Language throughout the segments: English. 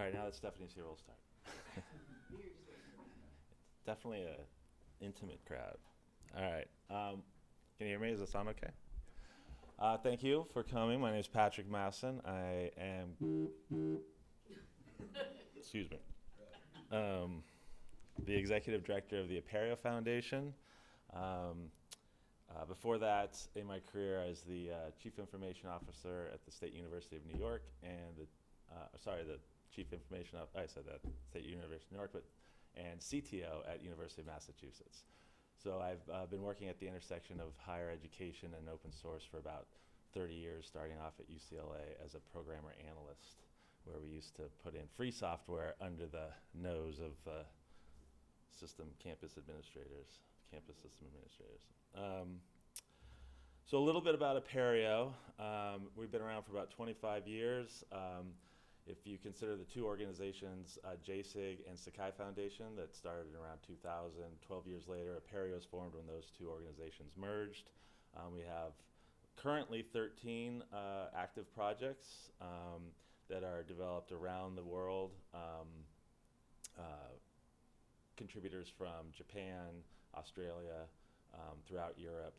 All right, now that Stephanie's here, we'll start. Definitely a intimate crowd. All right. Can you hear me? Does it sound okay? Thank you for coming. My name is Patrick Masson. I am, excuse me, the executive director of the Apereo Foundation. Before that, in my career, I was the chief information officer at the State University of New York, and the chief information I said that State University of New York, but and CTO at University of Massachusetts. So I've been working at the intersection of higher education and open source for about 30 years, starting off at UCLA as a programmer analyst, where we used to put in free software under the nose of campus system administrators. So a little bit about Apereo. We've been around for about 25 years. If you consider the two organizations, JSIG and Sakai Foundation, that started around 2000, 12 years later, Apereo was formed when those two organizations merged. We have currently 13 active projects that are developed around the world. Contributors from Japan, Australia, throughout Europe.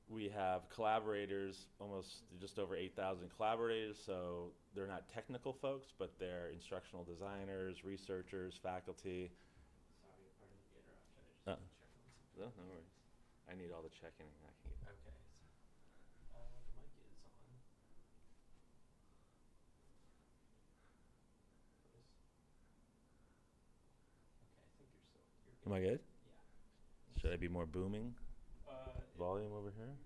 We have collaborators, almost just over 8,000 collaborators, so they're not technical folks, but they're instructional designers, researchers, faculty. Sorry, pardon the interruption. I just need to check on something. No worries. I need all the checking I can get. Okay. The mic is on. Okay, I think you're good. Am I good? Yeah. Should I be more booming? Volume over here?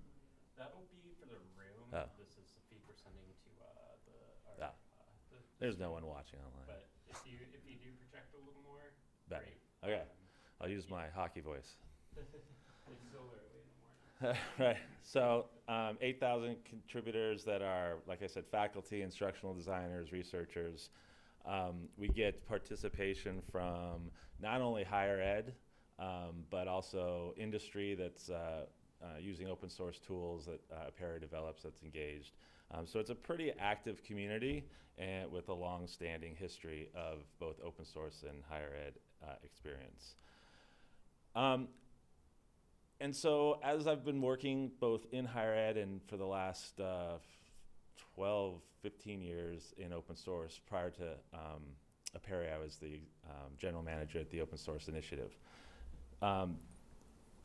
That'll be for the room. Oh. This is the feed we're sending to the There's no one watching online. But if you do project a little more, Better. great. Okay. I'll use my hockey voice. It's so early in the morning. Right. So 8,000 contributors that are, like I said, faculty, instructional designers, researchers. We get participation from not only higher ed, but also industry that's using open source tools that Apereo develops that's engaged. So it's a pretty active community and with a long-standing history of both open source and higher ed experience. And so as I've been working both in higher ed and for the last 12, 15 years in open source, prior to Apereo, I was the general manager at the Open Source Initiative.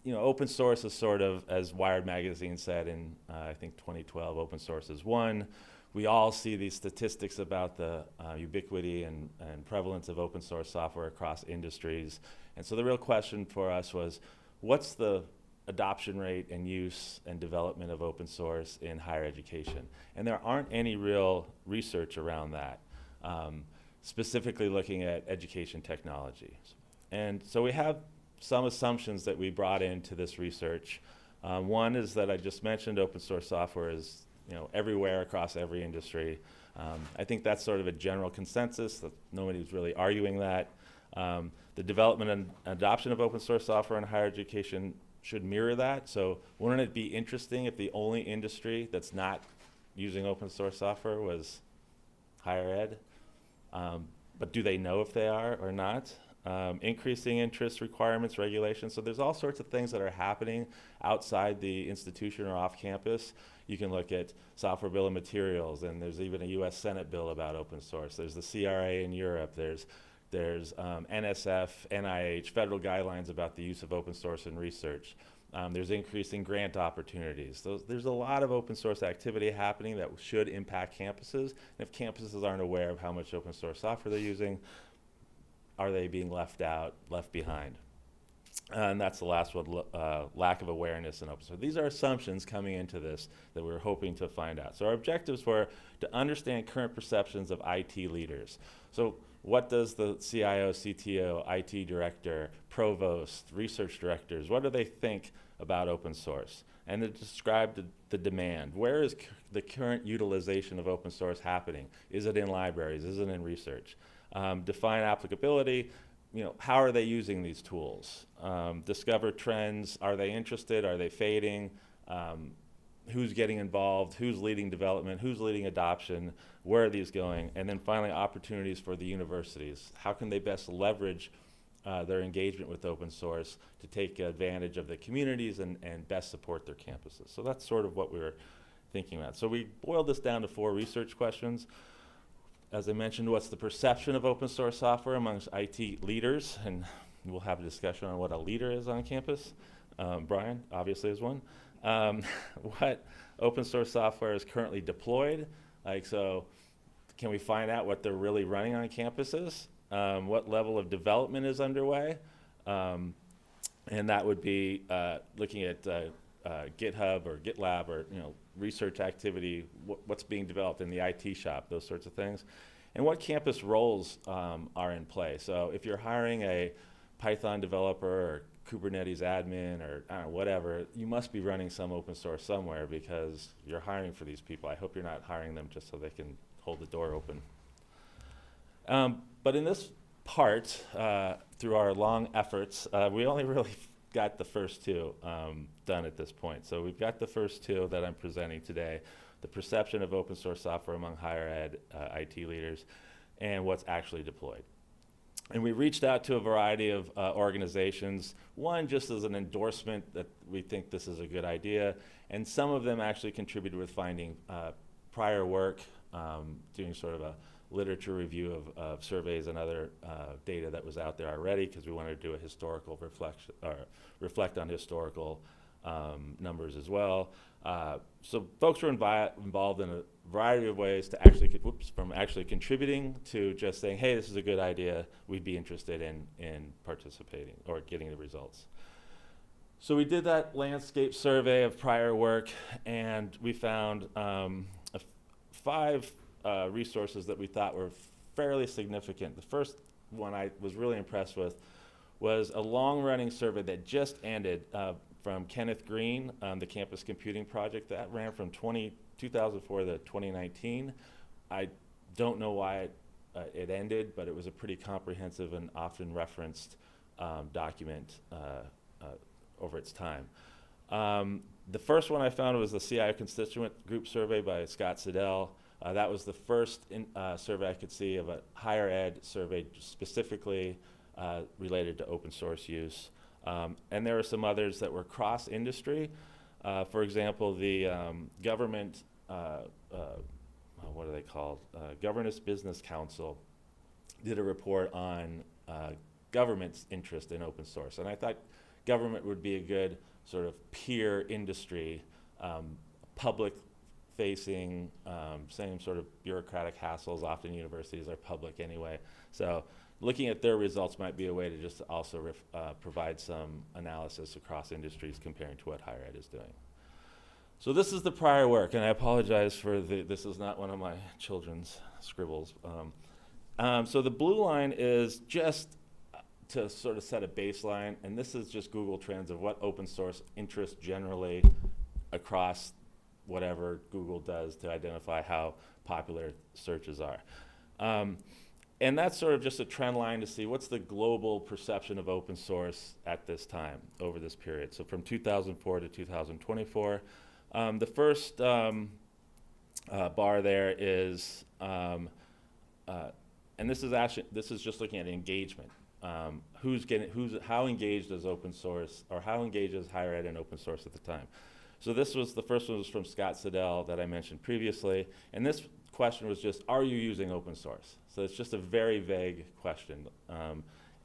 Open source is sort of, as Wired magazine said in, I think 2012, open source is one. We all see these statistics about the ubiquity and prevalence of open source software across industries. And so the real question for us was, what's the adoption rate and use and development of open source in higher education? And there aren't any real research around that, specifically looking at education technology. And so we have some assumptions that we brought into this research. One is that I just mentioned open source software is everywhere across every industry. I think that's sort of a general consensus, that nobody's really arguing that. The development and adoption of open source software in higher education should mirror that. So wouldn't it be interesting if the only industry that's not using open source software was higher ed? But do they know if they are or not? Increasing interest requirements, regulations. So there's all sorts of things that are happening outside the institution or off campus. You can look at software bill of materials, and there's even a US Senate bill about open source. There's the CRA in Europe. There's NSF, NIH, federal guidelines about the use of open source in research. There's increasing grant opportunities. There's a lot of open source activity happening that should impact campuses. And if campuses aren't aware of how much open source software they're using, are they being left out, left behind? And that's the last one, lack of awareness in open source. These are assumptions coming into this that we're hoping to find out. So our objectives were to understand current perceptions of IT leaders. So what does the CIO, CTO, IT director, provost, research directors, what do they think about open source? And to describe the demand. Where is the current utilization of open source happening? Is it in libraries? Is it in research? Define applicability. How are they using these tools? Discover trends. Are they interested? Are they fading? who's getting involved, who's leading development, who's leading adoption, where are these going, and then finally opportunities for the universities. How can they best leverage their engagement with open source to take advantage of the communities and best support their campuses? So that's sort of what we were thinking about. So we boiled this down to 4 research questions. As I mentioned, what's the perception of open source software amongst IT leaders? And we'll have a discussion on what a leader is on campus. Brian obviously is one. What open source software is currently deployed? So can we find out what they're really running on campuses? What level of development is underway? And that would be looking at GitHub or GitLab or research activity, what's being developed in the IT shop, those sorts of things. And what campus roles are in play. So if you're hiring a Python developer or Kubernetes admin or I don't know, whatever, you must be running some open source somewhere because you're hiring for these people. I hope you're not hiring them just so they can hold the door open. But in this part, through our long efforts, we only really got the first 2 done at this point. So we've got the first 2 that I'm presenting today, the perception of open source software among higher ed IT leaders and what's actually deployed. And we reached out to a variety of organizations, one just as an endorsement that we think this is a good idea, and some of them actually contributed with finding prior work, doing sort of a literature review of surveys and other data that was out there already, because we wanted to do a historical reflection, or reflect on historical numbers as well. So folks were involved in a variety of ways to actually, from actually contributing to just saying, hey, this is a good idea, we'd be interested in participating or getting the results. So we did that landscape survey of prior work, and we found 5 resources that we thought were fairly significant. The first one I was really impressed with was a long-running survey that just ended from Kenneth Green, the Campus Computing Project. That ran from 2004 to 2019. I don't know why it ended, but it was a pretty comprehensive and often referenced document over its time. The first one I found was the CIO Constituent Group Survey by Scott Siddell. That was the first survey I could see of a higher ed survey specifically related to open source use. And there are some others that were cross-industry. For example, the government, what are they called? Governance Business Council did a report on government's interest in open source. And I thought government would be a good sort of peer industry, public-facing, same sort of bureaucratic hassles. Often universities are public anyway. So looking at their results might be a way to just also provide some analysis across industries comparing to what higher ed is doing. So this is the prior work, and I apologize for this is not one of my children's scribbles. So the blue line is just to sort of set a baseline, and this is just Google Trends of what open source interest generally across whatever Google does to identify how popular searches are. And that's sort of just a trend line to see what's the global perception of open source at this time, over this period. So from 2004 to 2024. The first bar there is, and this is just looking at engagement. How engaged is open source, or how engaged is higher ed in open source at the time? So the first one was from Scott Siddell that I mentioned previously, and this question was just, are you using open source? So it's just a very vague question,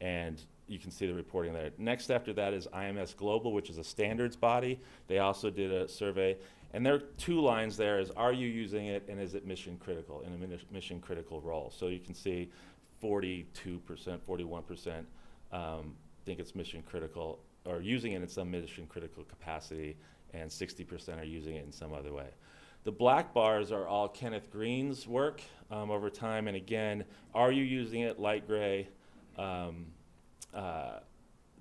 and you can see the reporting there. Next after that is IMS Global, which is a standards body. They also did a survey, and there are 2 lines there is, are you using it, and is it mission critical, in a mission critical role? So you can see 42%, 41% think it's mission critical, or using it in some mission critical capacity, and 60% are using it in some other way. The black bars are all Kenneth Green's work over time, and again, are you using it? Light gray.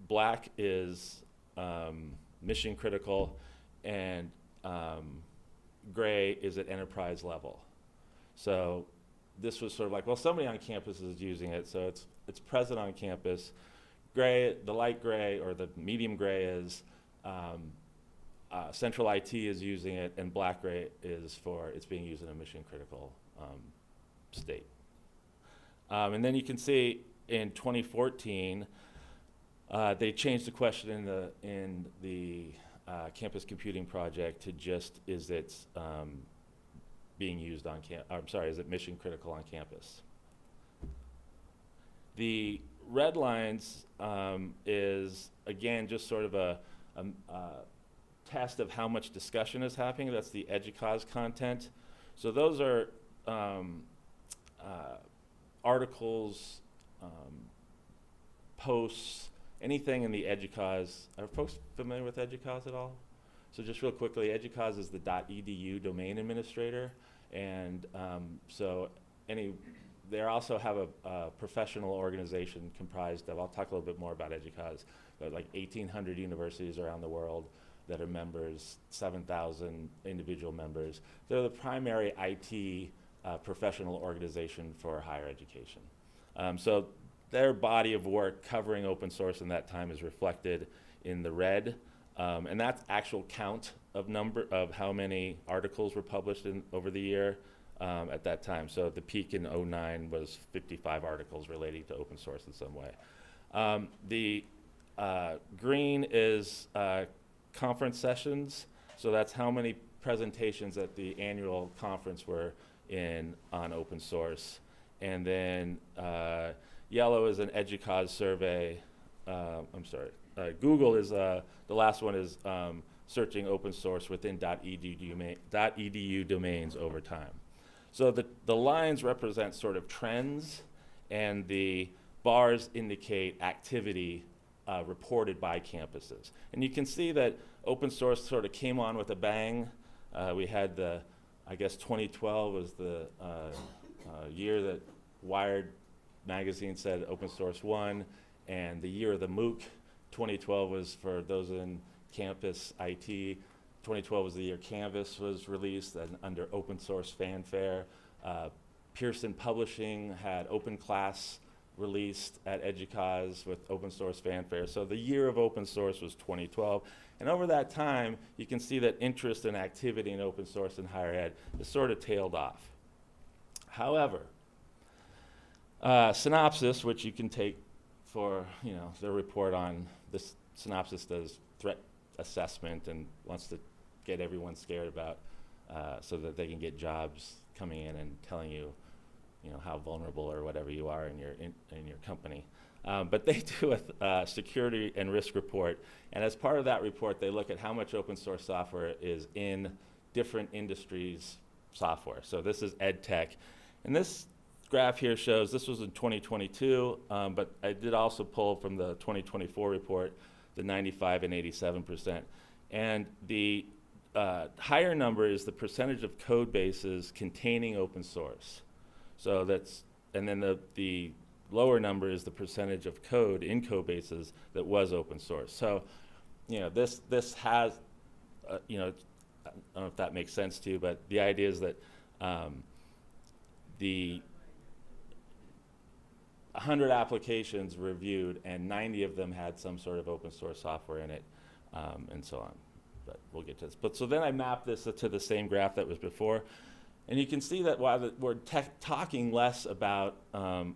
Black is mission critical, and gray is at enterprise level. So this was sort of like, well, somebody on campus is using it, so it's present on campus. Gray, the light gray or the medium gray is Central IT is using it, and BlackRay is it's being used in a mission critical state. And then you can see in 2014, they changed the question in the campus computing project to just, is it being used on is it mission critical on campus? The red lines is, again, just sort of a test of how much discussion is happening. That's the EDUCAUSE content. So those are articles, posts, anything in the EDUCAUSE. Are folks familiar with EDUCAUSE at all? So just real quickly, EDUCAUSE is the .edu domain administrator, and they also have a professional organization comprised of, I'll talk a little bit more about EDUCAUSE, but like 1,800 universities around the world that are members, 7,000 individual members. They're the primary IT professional organization for higher education. So their body of work covering open source in that time is reflected in the red, and that's actual count of how many articles were published over the year at that time. So the peak in 2009 was 55 articles relating to open source in some way. The green is conference sessions, so that's how many presentations at the annual conference were on open source. And then yellow is an EDUCAUSE survey. Google is the last one is searching open source within .edu domains over time. So the lines represent sort of trends, and the bars indicate activity reported by campuses. And you can see that open source sort of came on with a bang. We had I guess 2012 was the year that Wired magazine said open source won, and the year of the MOOC. 2012 was, for those in campus IT, 2012 was the year Canvas was released and under open source fanfare. Pearson Publishing had Open Class released at EDUCAUSE with open source fanfare. So the year of open source was 2012. And over that time, you can see that interest and activity in open source in higher ed has sort of tailed off. However, Synopsys, which you can take for their report on this, Synopsys does threat assessment and wants to get everyone scared about so that they can get jobs coming in and telling you, how vulnerable or whatever you are in your company. But they do a security and risk report, and as part of that report, they look at how much open source software is in different industries' software. So this is ed tech, and this graph here shows, this was in 2022, but I did also pull from the 2024 report, the 95 and 87%. And the higher number is the percentage of code bases containing open source. So and then the lower number is the percentage of code in code bases that was open source. So, this has, I don't know if that makes sense to you, but the idea is that the 100 applications reviewed, and 90 of them had some sort of open source software in it, and so on. But we'll get to this. But so then I mapped this to the same graph that was before, and you can see that while we're talking less about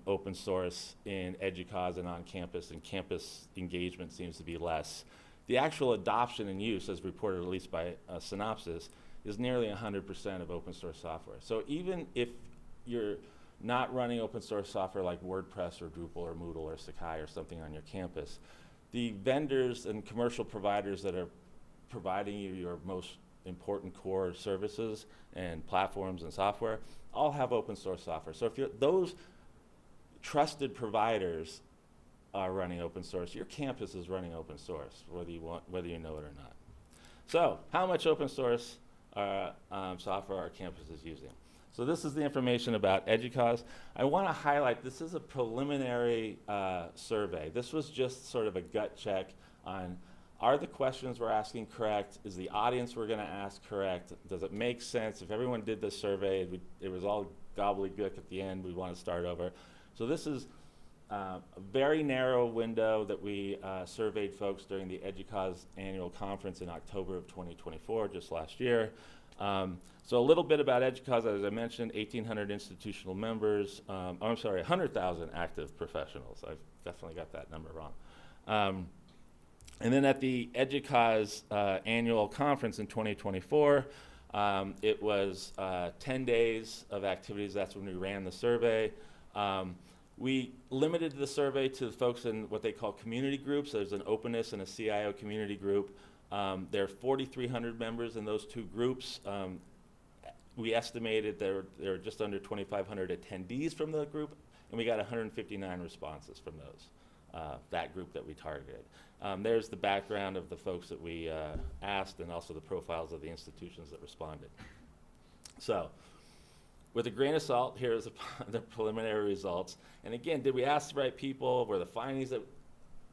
open source in EDUCAUSE and on campus, and campus engagement seems to be less, the actual adoption and use, as reported at least by Synopsys, is nearly 100% of open source software. So even if you're not running open source software like WordPress or Drupal or Moodle or Sakai or something on your campus, the vendors and commercial providers that are providing you your most important core services and platforms and software all have open source software. So if those trusted providers are running open source, your campus is running open source, whether you know it or not. So how much open source software our campus is using? So this is the information about EDUCAUSE. I want to highlight, this is a preliminary survey. This was just sort of a gut check on, are the questions we're asking correct? Is the audience we're going to ask correct? Does it make sense? If everyone did this survey, it was all gobbledygook at the end, we want to start over. So this is a very narrow window that we surveyed folks during the EDUCAUSE annual conference in October of 2024, just last year. So a little bit about EDUCAUSE, as I mentioned, 1,800 institutional members. I'm sorry, 100,000 active professionals. I've definitely got that number wrong. And then at the EDUCAUSE annual conference in 2024, it was 10 days of activities. That's when we ran the survey. We limited the survey to the folks in what they call community groups. There's an openness and a CIO community group. There are 4,300 members in those two groups. We estimated there were just under 2,500 attendees from the group, and we got 159 responses from those, that group that we targeted. There's the background of the folks that we asked, and also the profiles of the institutions that responded. So, with a grain of salt, here's the preliminary results. And again, did we ask the right people? Were the findings that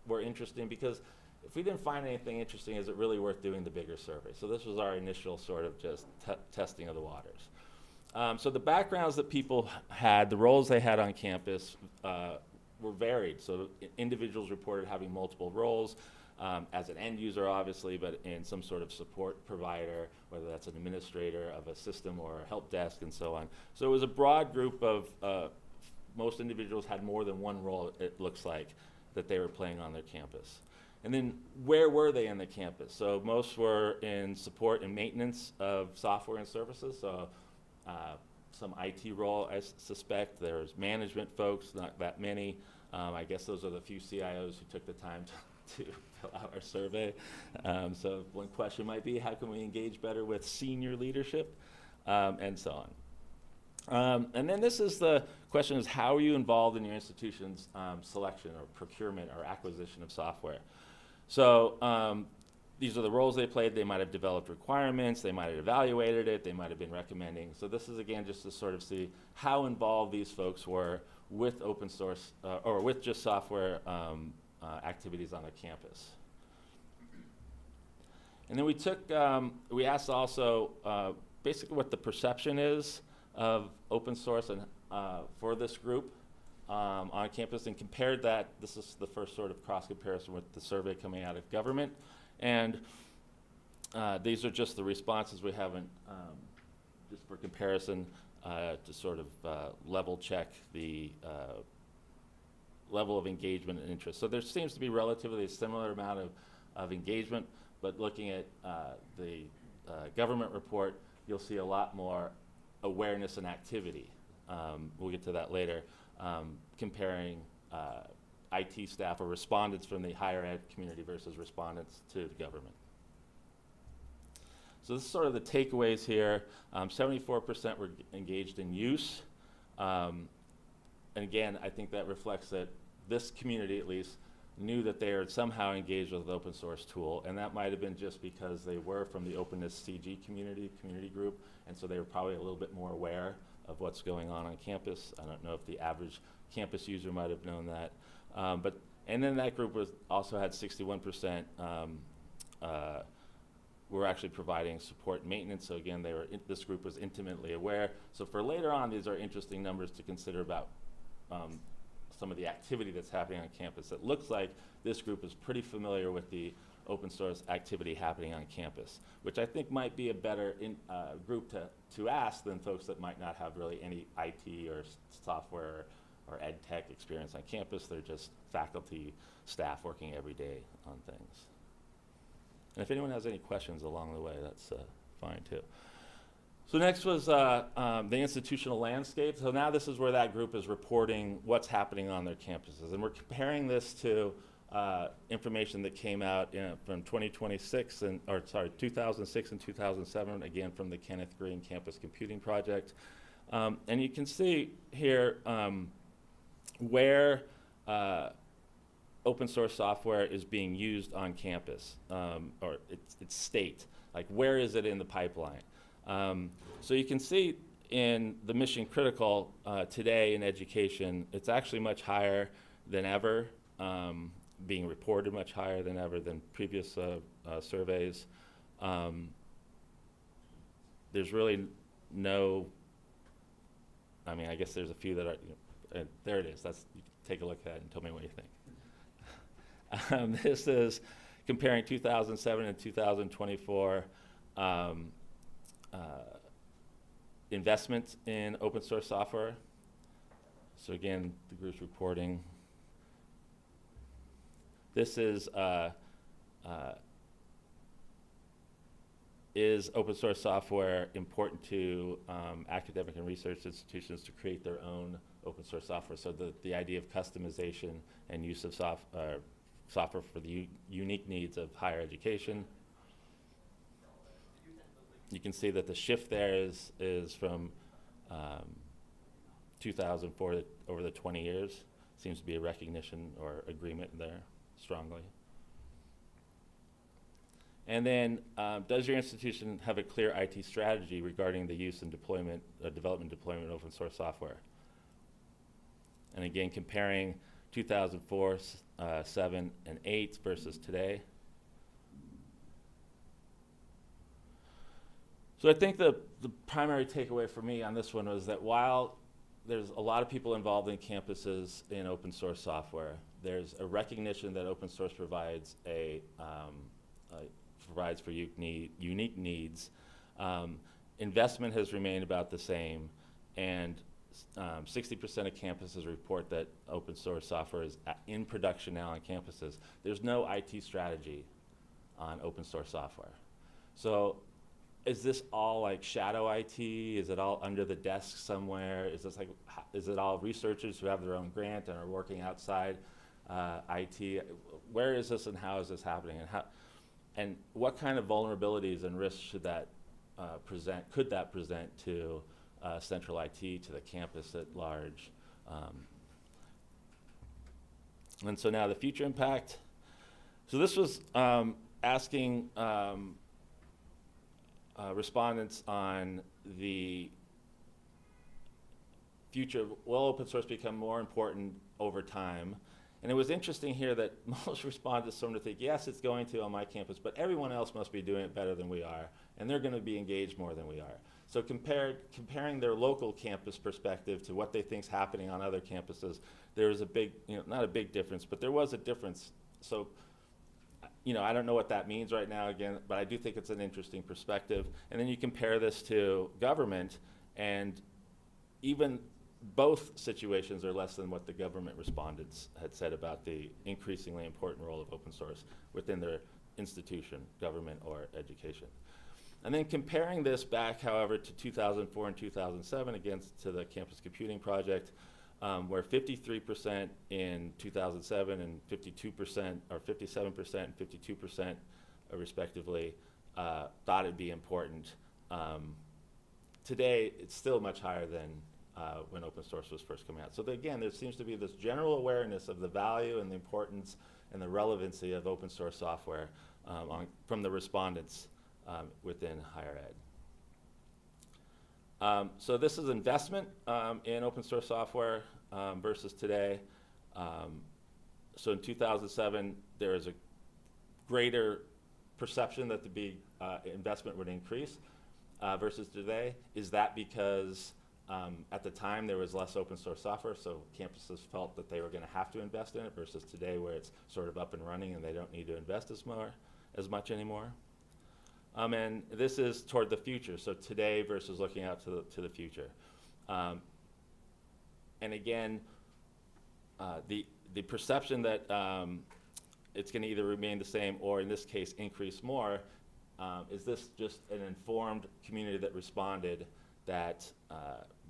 were interesting? Because if we didn't find anything interesting, is it really worth doing the bigger survey? So this was our initial sort of just testing of the waters. So the backgrounds that people had, the roles they had on campus were varied. So individuals reported having multiple roles, as an end user, obviously, but in some sort of support provider, whether that's an administrator of a system or a help desk and so on. So it was a broad group of, most individuals had more than one role, it looks like, that they were playing on their campus. And then where were they in the campus? So most were in support and maintenance of software and services. So some IT role, I suspect. There's management folks, not that many. I guess those are the few CIOs who took the time to fill out our survey. So one question might be, how can we engage better with senior leadership, and so on. And then this is the question is, how are you involved in your institution's selection or procurement or acquisition of software? So these are the roles they played. They might have developed requirements, they might have evaluated it, they might have been recommending. So this is, again, just to sort of see how involved these folks were with open source, or with just software activities on the campus. And then we asked also basically what the perception is of open source and for this group on campus, and compared that. This is the first sort of cross comparison with the survey coming out of government. And these are just the responses. We haven't, just for comparison, to sort of level check the level of engagement and interest. So there seems to be relatively a similar amount of engagement, but looking at the government report, you'll see a lot more awareness and activity. We'll get to that later, comparing IT staff or respondents from the higher ed community versus respondents to the government. So this is sort of the takeaways here. 74% were engaged in use. And again, I think that reflects that this community, at least, knew that they are somehow engaged with an open source tool, and that might have been just because they were from the openness CG community group, and so they were probably a little bit more aware of what's going on campus. I don't know if the average campus user might have known that. And then that group also had 61% were actually providing support and maintenance. So again, this group was intimately aware. So for later on, these are interesting numbers to consider about some of the activity that's happening on campus. It looks like this group is pretty familiar with the open source activity happening on campus, which I think might be a better group to ask than folks that might not have really any IT or software or ed tech experience on campus. They're just faculty, staff working every day on things. And if anyone has any questions along the way, that's fine too. So next was the institutional landscape. So now this is where that group is reporting what's happening on their campuses. And we're comparing this to information that came out from 2006 2006 and 2007, again from the Kenneth Green Campus Computing Project. And you can see here where open source software is being used on campus, or its state, like where is it in the pipeline. So you can see in the mission critical today in education, it's actually much higher than ever, being reported much higher than ever than previous surveys. There's really no, I mean, I guess there's a few that are there it is. You can take a look at it and tell me what you think. This is comparing 2007 and 2024 investment in open source software. So again, the group's reporting. This is open source software important to academic and research institutions to create their own open source software? So the idea of customization and use of software for the unique needs of higher education. You can see that the shift there is from 2004 over the 20 years. Seems to be a recognition or agreement there strongly. And then, does your institution have a clear IT strategy regarding the use and deployment, development deployment of open source software? And again, comparing 2004, 7, and 8 versus today. So I think the primary takeaway for me on this one was that while there's a lot of people involved in campuses in open source software, there's a recognition that open source provides provides for unique needs. Investment has remained about the same, and 60% of campuses report that open source software is in production now on campuses. There's no IT strategy on open source software. So is this all like shadow IT? Is it all under the desk somewhere? Is it all researchers who have their own grant and are working outside IT? Where is this and how is this happening? And what kind of vulnerabilities and risks should that could that present to central IT, to the campus at large? And so now the future impact. So this was asking respondents on the future. Will open source become more important over time? And it was interesting here that most respondents sort of think, yes, it's going to on my campus, but everyone else must be doing it better than we are, and they're going to be engaged more than we are. So comparing their local campus perspective to what they think is happening on other campuses, there's a big, not a big difference, but there was a difference. So, I don't know what that means right now again, but I do think it's an interesting perspective. And then you compare this to government, and even both situations are less than what the government respondents had said about the increasingly important role of open source within their institution, government or education. And then comparing this back, however, to 2004 and 2007 against to the Campus Computing Project, where 53% in 2007 and 52% or 57% and 52% respectively thought it'd be important. Today, it's still much higher than when open source was first coming out. So again, there seems to be this general awareness of the value and the importance and the relevancy of open source software from the respondents within higher ed. So this is investment in open source software versus today. So in 2007, there is a greater perception that the investment would increase versus today. Is that because at the time there was less open source software, so campuses felt that they were going to have to invest in it, versus today where it's sort of up and running and they don't need to invest as much anymore? And this is toward the future, so today versus looking out to the future. And again, the perception that it's going to either remain the same or in this case increase more, is this just an informed community that responded that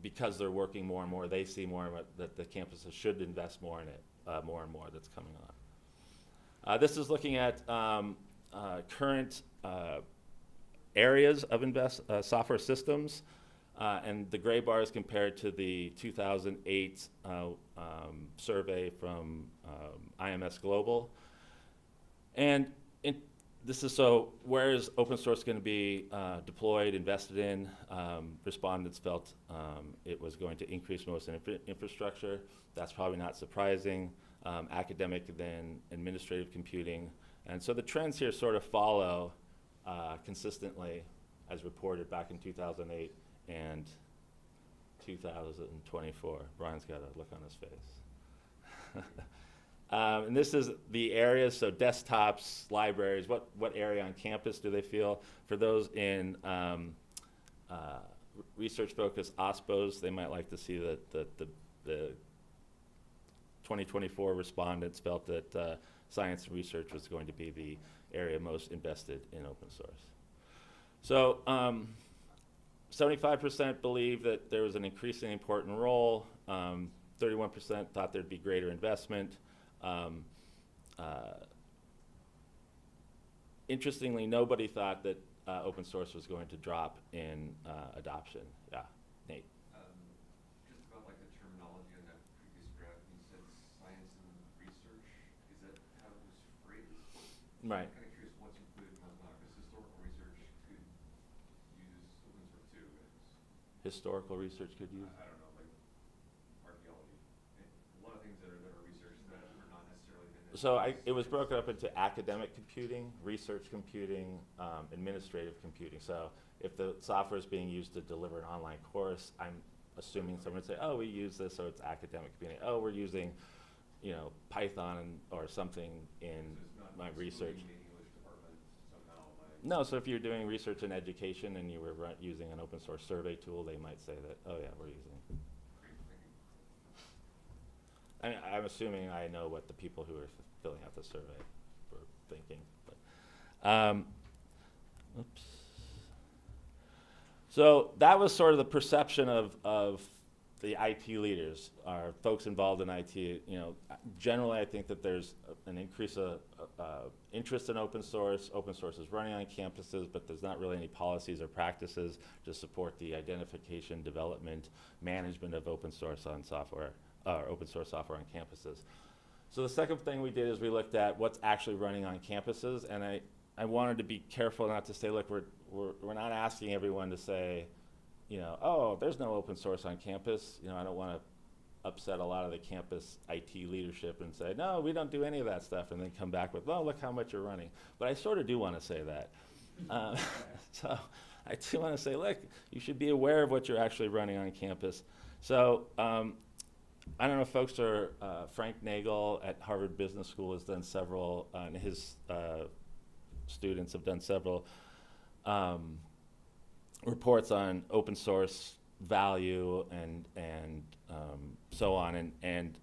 because they're working more and more, they see more and more that the campuses should invest more in it, more and more that's coming on. This is looking at current areas of software systems, and the gray bar is compared to the 2008 survey from IMS Global. And this is so, where is open source going to be deployed, invested in? Respondents felt it was going to increase most in infrastructure. That's probably not surprising. Academic, then administrative computing. And so the trends here sort of follow consistently as reported back in 2008 and 2024. Brian's got a look on his face. And this is the areas, so desktops, libraries, what area on campus do they feel? For those in research-focused OSPOs, they might like to see that the 2024 respondents felt that science and research was going to be the area most invested in open source. So 75% believe that there was an increasingly important role. 31% thought there'd be greater investment. Interestingly, nobody thought that open source was going to drop in adoption. Yeah, Nate. Just about like the terminology on that previous graph, you said science and research. Is that how it was phrased? Right. I'm kind of curious what's included in those numbers. Historical research could use open source too. Historical research could use? I don't know, like archaeology. A lot of things that are research that are not necessarily been. So it was broken up into academic computing, research computing, administrative computing. So if the software is being used to deliver an online course, I'm assuming someone would say, oh, we use this, so it's academic computing. Oh, we're using, you know, Python or something in my research. The English department somehow, No, so if you're doing research in education and you were using an open source survey tool, they might say that, oh yeah, we're using. I'm assuming I know what the people who are filling out the survey were thinking. But, oops. So that was sort of the perception of the IT leaders, our folks involved in IT. You know, generally I think that there's an increase of interest in open source. Open source is running on campuses, but there's not really any policies or practices to support the identification, development, management of open source on software, or open source software on campuses. So the second thing we did is we looked at what's actually running on campuses, and I wanted to be careful not to say, look, we're not asking everyone to say, you know, oh, there's no open source on campus. You know, I don't want to upset a lot of the campus IT leadership and say, no, we don't do any of that stuff, and then come back with, oh, look how much you're running. But I sort of do want to say that. So I do want to say, look, you should be aware of what you're actually running on campus. So I don't know if folks are, Frank Nagel at Harvard Business School has done several, and his students have done several reports on open source value and so on. And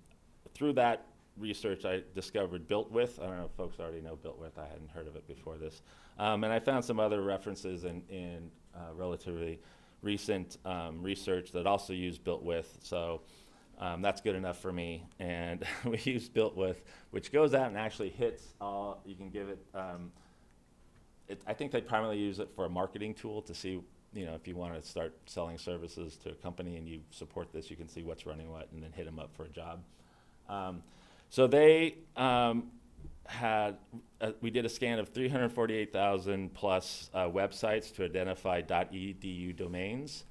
through that research, I discovered Built With. I don't know if folks already know Built With. I hadn't heard of it before this. And I found some other references in relatively recent research that also use Built With. So that's good enough for me. And we use Built With, which goes out and actually hits all, you can give it, I think they primarily use it for a marketing tool to see, you know, if you want to start selling services to a company and you support this, you can see what's running what and then hit them up for a job. So they we did a scan of 348,000 plus websites to identify .edu domains.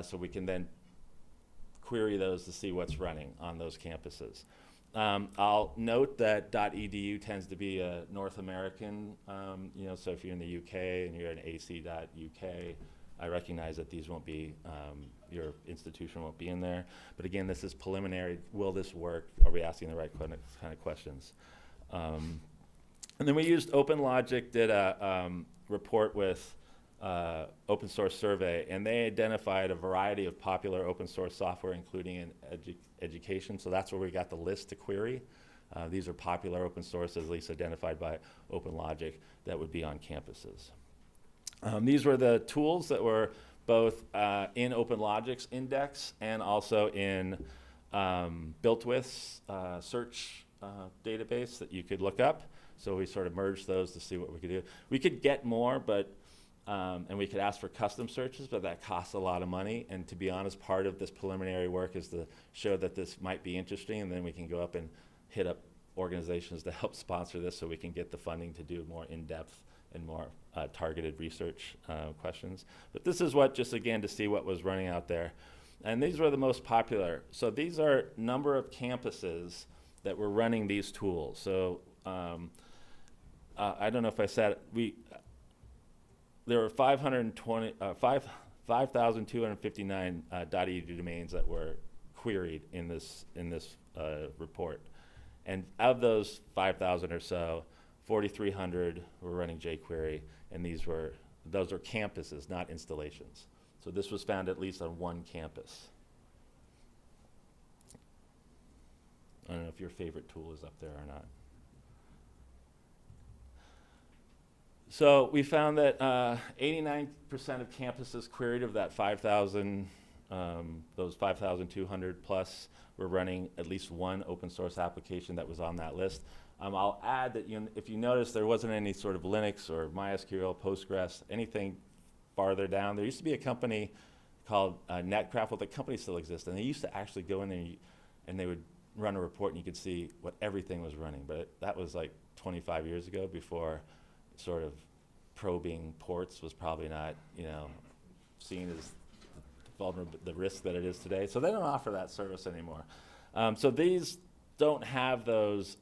So we can then query those to see what's running on those campuses. I'll note that .edu tends to be a North American, you know, so if you're in the UK and you're in ac.uk, I recognize that these won't be, your institution won't be in there. But again, this is preliminary. Will this work? Are we asking the right kind of questions? And then we used OpenLogic, did a report with open source survey, and they identified a variety of popular open source software, including in education. So that's where we got the list to query. These are popular open source, at least identified by OpenLogic, that would be on campuses. These were the tools that were both in OpenLogic's index and also in Built With search database that you could look up. So we sort of merged those to see what we could do. We could get more, but and we could ask for custom searches, but that costs a lot of money. And to be honest, part of this preliminary work is to show that this might be interesting, and then we can go up and hit up organizations to help sponsor this so we can get the funding to do more in-depth and more targeted research questions. But this is what, just again, to see what was running out there. And these were the most popular. So these are number of campuses that were running these tools. So I don't know if I said it, there were 5,259 .edu domains that were queried in this report. And of those 5,000 or so, 4,300 were running jQuery, and those are campuses, not installations. So this was found at least on one campus. I don't know if your favorite tool is up there or not. So we found that 89% of campuses queried of that 5,000, those 5,200 plus were running at least one open source application that was on that list. I'll add that if you notice, there wasn't any sort of Linux or MySQL, Postgres, anything farther down. There used to be a company called Netcraft. Well, the company still exists, and they used to actually go in there and they would run a report, and you could see what everything was running. But that was like 25 years ago, before sort of probing ports was probably not, seen as vulnerable, the risk that it is today. So they don't offer that service anymore. So these don't have those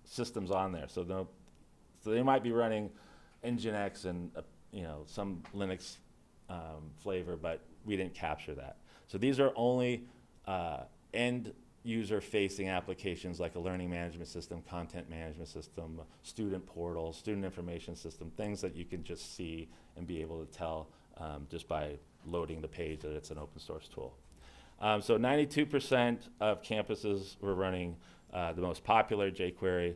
systems on there. So they might be running Nginx and some Linux flavor, but we didn't capture that. So these are only end user-facing applications like a learning management system, content management system, student portal, student information system, things that you can just see and be able to tell just by loading the page that it's an open source tool. So 92% of campuses were running the most popular jQuery.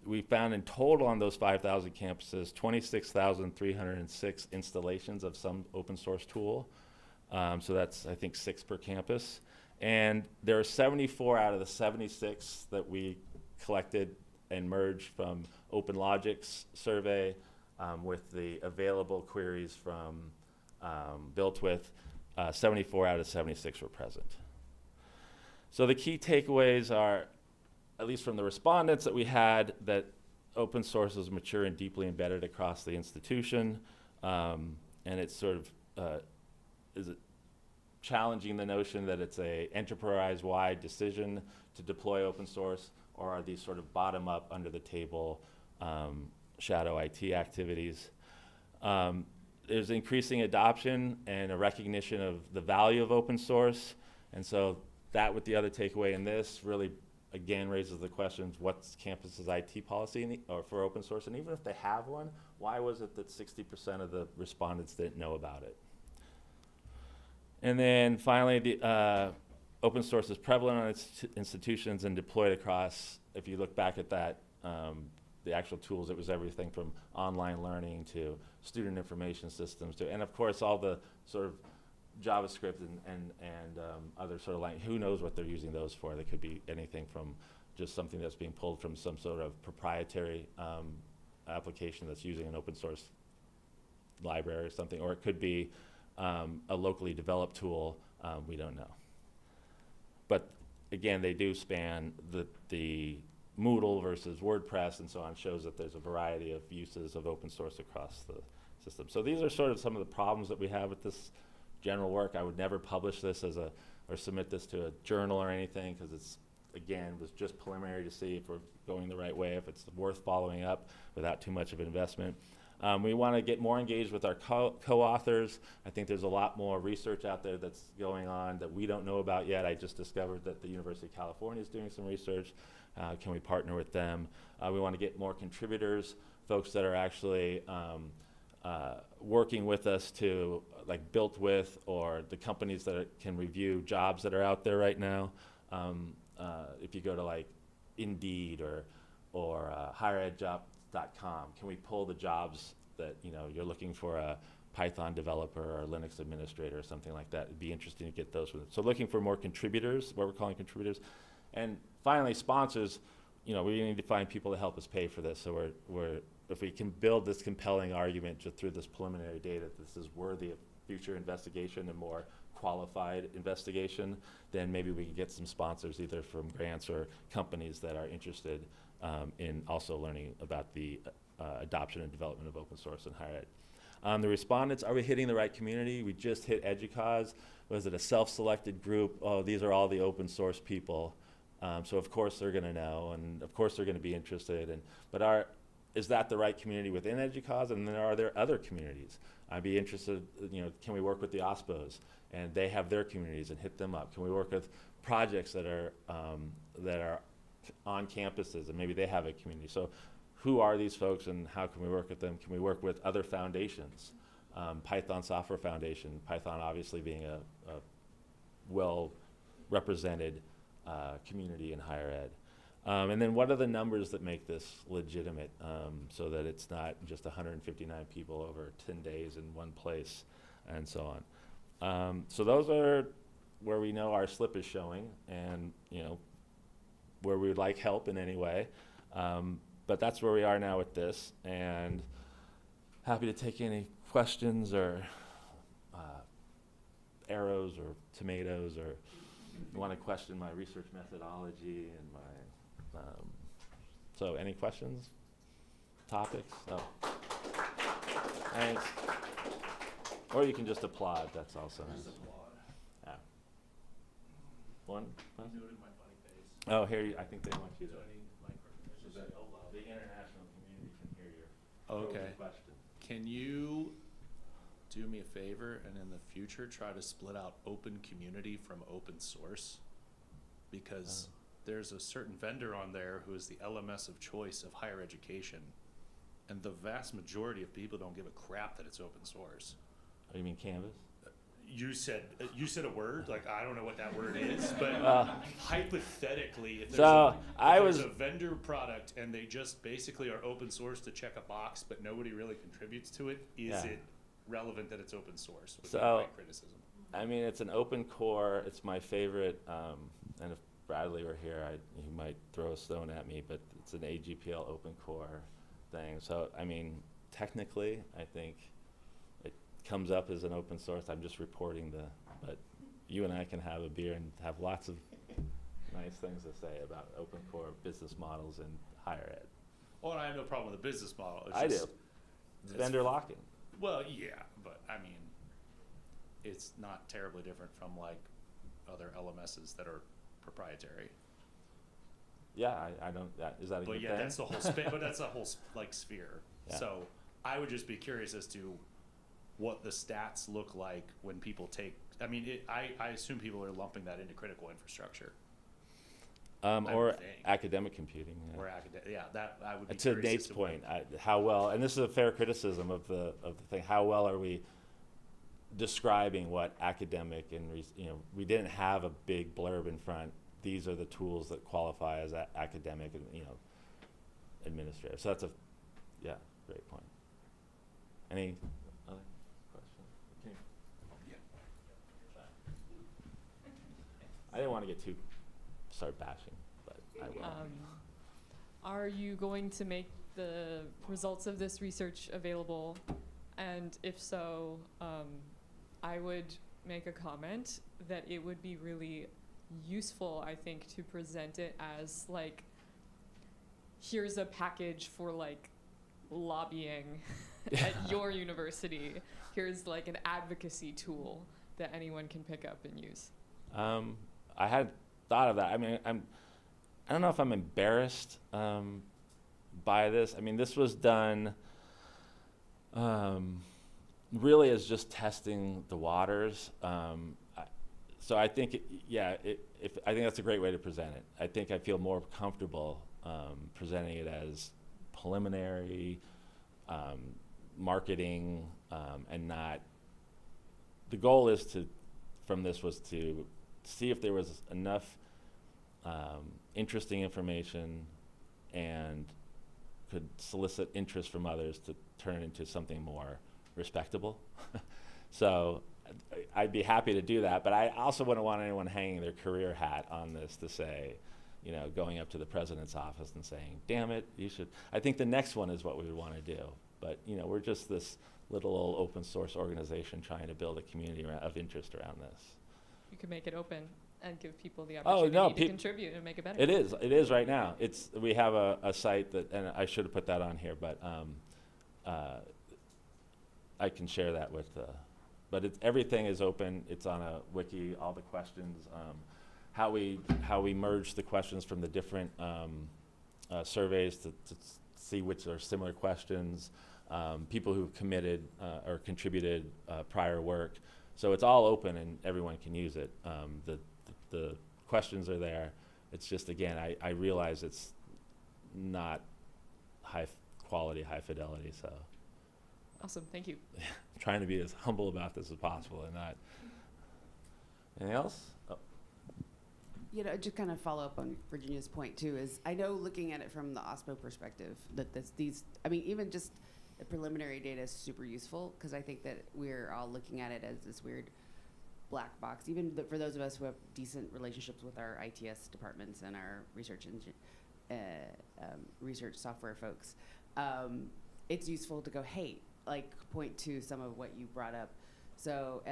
We found in total on those 5,000 campuses, 26,306 installations of some open source tool. So that's, I think, 6 per campus. And there are 74 out of the 76 that we collected and merged from OpenLogic's survey with the available queries from Built With. 74 out of 76 were present. So the key takeaways are, at least from the respondents that we had, that open source is mature and deeply embedded across the institution, and it's sort of is challenging the notion that it's a enterprise-wide decision to deploy open source, or are these sort of bottom-up, under-the-table shadow IT activities. There's increasing adoption and a recognition of the value of open source, and so that, with the other takeaway in this, really again raises the questions: what's campus's IT policy or for open source? And even if they have one, why was it that 60% of the respondents didn't know about it? And then finally, the open source is prevalent on its institutions and deployed across, if you look back at that, the actual tools, it was everything from online learning to student information systems to, and of course, all the sort of JavaScript and other sort of language. Who knows what they're using those for? They could be anything from just something that's being pulled from some sort of proprietary application that's using an open source library or something, or it could be a locally developed tool. We don't know. But again, they do span the Moodle versus WordPress and so on, shows that there's a variety of uses of open source across the system. So these are sort of some of the problems that we have with this general work. I would never publish this as or submit this to a journal or anything, because it's, again, was just preliminary to see if we're going the right way, if it's worth following up without too much of an investment. We want to get more engaged with our co-authors. I think there's a lot more research out there that's going on that we don't know about yet. I just discovered that the University of California is doing some research. Can we partner with them? We want to get more contributors, folks that are actually working with us to, like Built With, or the companies that can review jobs that are out there right now. If you go to like Indeed or higheredjobs.com, can we pull the jobs that you're looking for, a Python developer or a Linux administrator or something like that? It'd be interesting to get those with it. So looking for more contributors, what we're calling contributors. And finally, sponsors. We need to find people to help us pay for this. So if we can build this compelling argument just through this preliminary data, this is worthy of future investigation and more qualified investigation, then maybe we can get some sponsors, either from grants or companies that are interested in also learning about the adoption and development of open source in higher ed. The respondents, are we hitting the right community? We just hit EDUCAUSE. Was it a self-selected group? Oh, these are all the open source people. So of course they're going to know, and of course they're going to be interested. But is that the right community within EDUCAUSE? And then are there other communities? I'd be interested, can we work with the OSPOs and they have their communities and hit them up? Can we work with projects that are on campuses and maybe they have a community? So who are these folks and how can we work with them? Can we work with other foundations? Python Software Foundation, Python obviously being a well-represented community in higher ed. And then what are the numbers that make this legitimate so that it's not just 159 people over 10 days in one place and so on. So those are where we know our slip is showing and where we would like help in any way. But that's where we are now with this, and happy to take any questions or arrows or tomatoes, or you want to question my research methodology and my so any questions, topics? Oh. Thanks. Or you can just applaud, that's also nice. Just applaud. Yeah. One? I'm doing my funny face. Oh, here, I think they want you to. Do I need microphone? So that the international community can hear your Okay. question. Can you do me a favor and in the future try to split out open community from open source? Because there's a certain vendor on there who is the LMS of choice of higher education, and the vast majority of people don't give a crap that it's open source. Oh, you mean Canvas? You said a word, like I don't know what that word is, but hypothetically, if there's a vendor product and they just basically are open source to check a box, but nobody really contributes to it, is it relevant that it's open source? Would be my criticism. I mean, it's an open core. It's my favorite. And if Bradley were here, he might throw a stone at me, but it's an AGPL open core thing. So, I mean, technically, I think it comes up as an open source. I'm just reporting but you and I can have a beer and have lots of nice things to say about open core business models in higher ed. Oh, and I have no problem with the business model. It's I just, do. It's vendor lock-in. Well, yeah, but I mean, it's not terribly different from like other LMSs that are proprietary. Yeah, I don't. Is that a But good yeah, thing? that's the whole. But that's the whole like sphere. Yeah. So I would just be curious as to what the stats look like when people take. I mean, I assume people are lumping that into critical infrastructure. Or academic computing. Yeah. Or academic. Yeah, that I would be To curious Nate's as to point, how well, and this is a fair criticism of the thing. How well are we describing what academic and we didn't have a big blurb in front. These are the tools that qualify as academic and administrative. So that's great point. Any other questions? Yeah. I didn't want to get start bashing, but I will. Are you going to make the results of this research available? And if so, I would make a comment that it would be really useful, I think, to present it as like, here's a package for like lobbying at your university. Here's like an advocacy tool that anyone can pick up and use. I had thought of that. I mean, I don't know if I'm embarrassed by this. I mean, this was done really as just testing the waters. So I think, I think that's a great way to present it. I think I feel more comfortable presenting it as preliminary marketing and not. The goal is from this was to see if there was enough interesting information and could solicit interest from others to turn it into something more respectable. So I'd be happy to do that, but I also wouldn't want anyone hanging their career hat on this to say, going up to the president's office and saying, damn it, you should. I think the next one is what we would want to do. But, we're just this little old open source organization trying to build a community of interest around this. You can make it open and give people the opportunity to contribute and make it better. It is right now. We have a site that, and I should have put that on here, but I can share that with but everything is open. It's on a wiki, all the questions, how we merge the questions from the different surveys to see which are similar questions, people who've committed or contributed prior work. So it's all open and everyone can use it. The questions are there. It's just, again, I realize it's not high quality, high fidelity, so. Awesome, thank you. Trying to be as humble about this as possible and not. Anything else? Oh. You know, just kind of follow up on Virginia's point too, is I know looking at it from the OSPO perspective that I mean, even just the preliminary data is super useful, because I think that we're all looking at it as this weird black box, even for those of us who have decent relationships with our ITS departments and our research research software folks. It's useful to go, hey, like point to some of what you brought up. So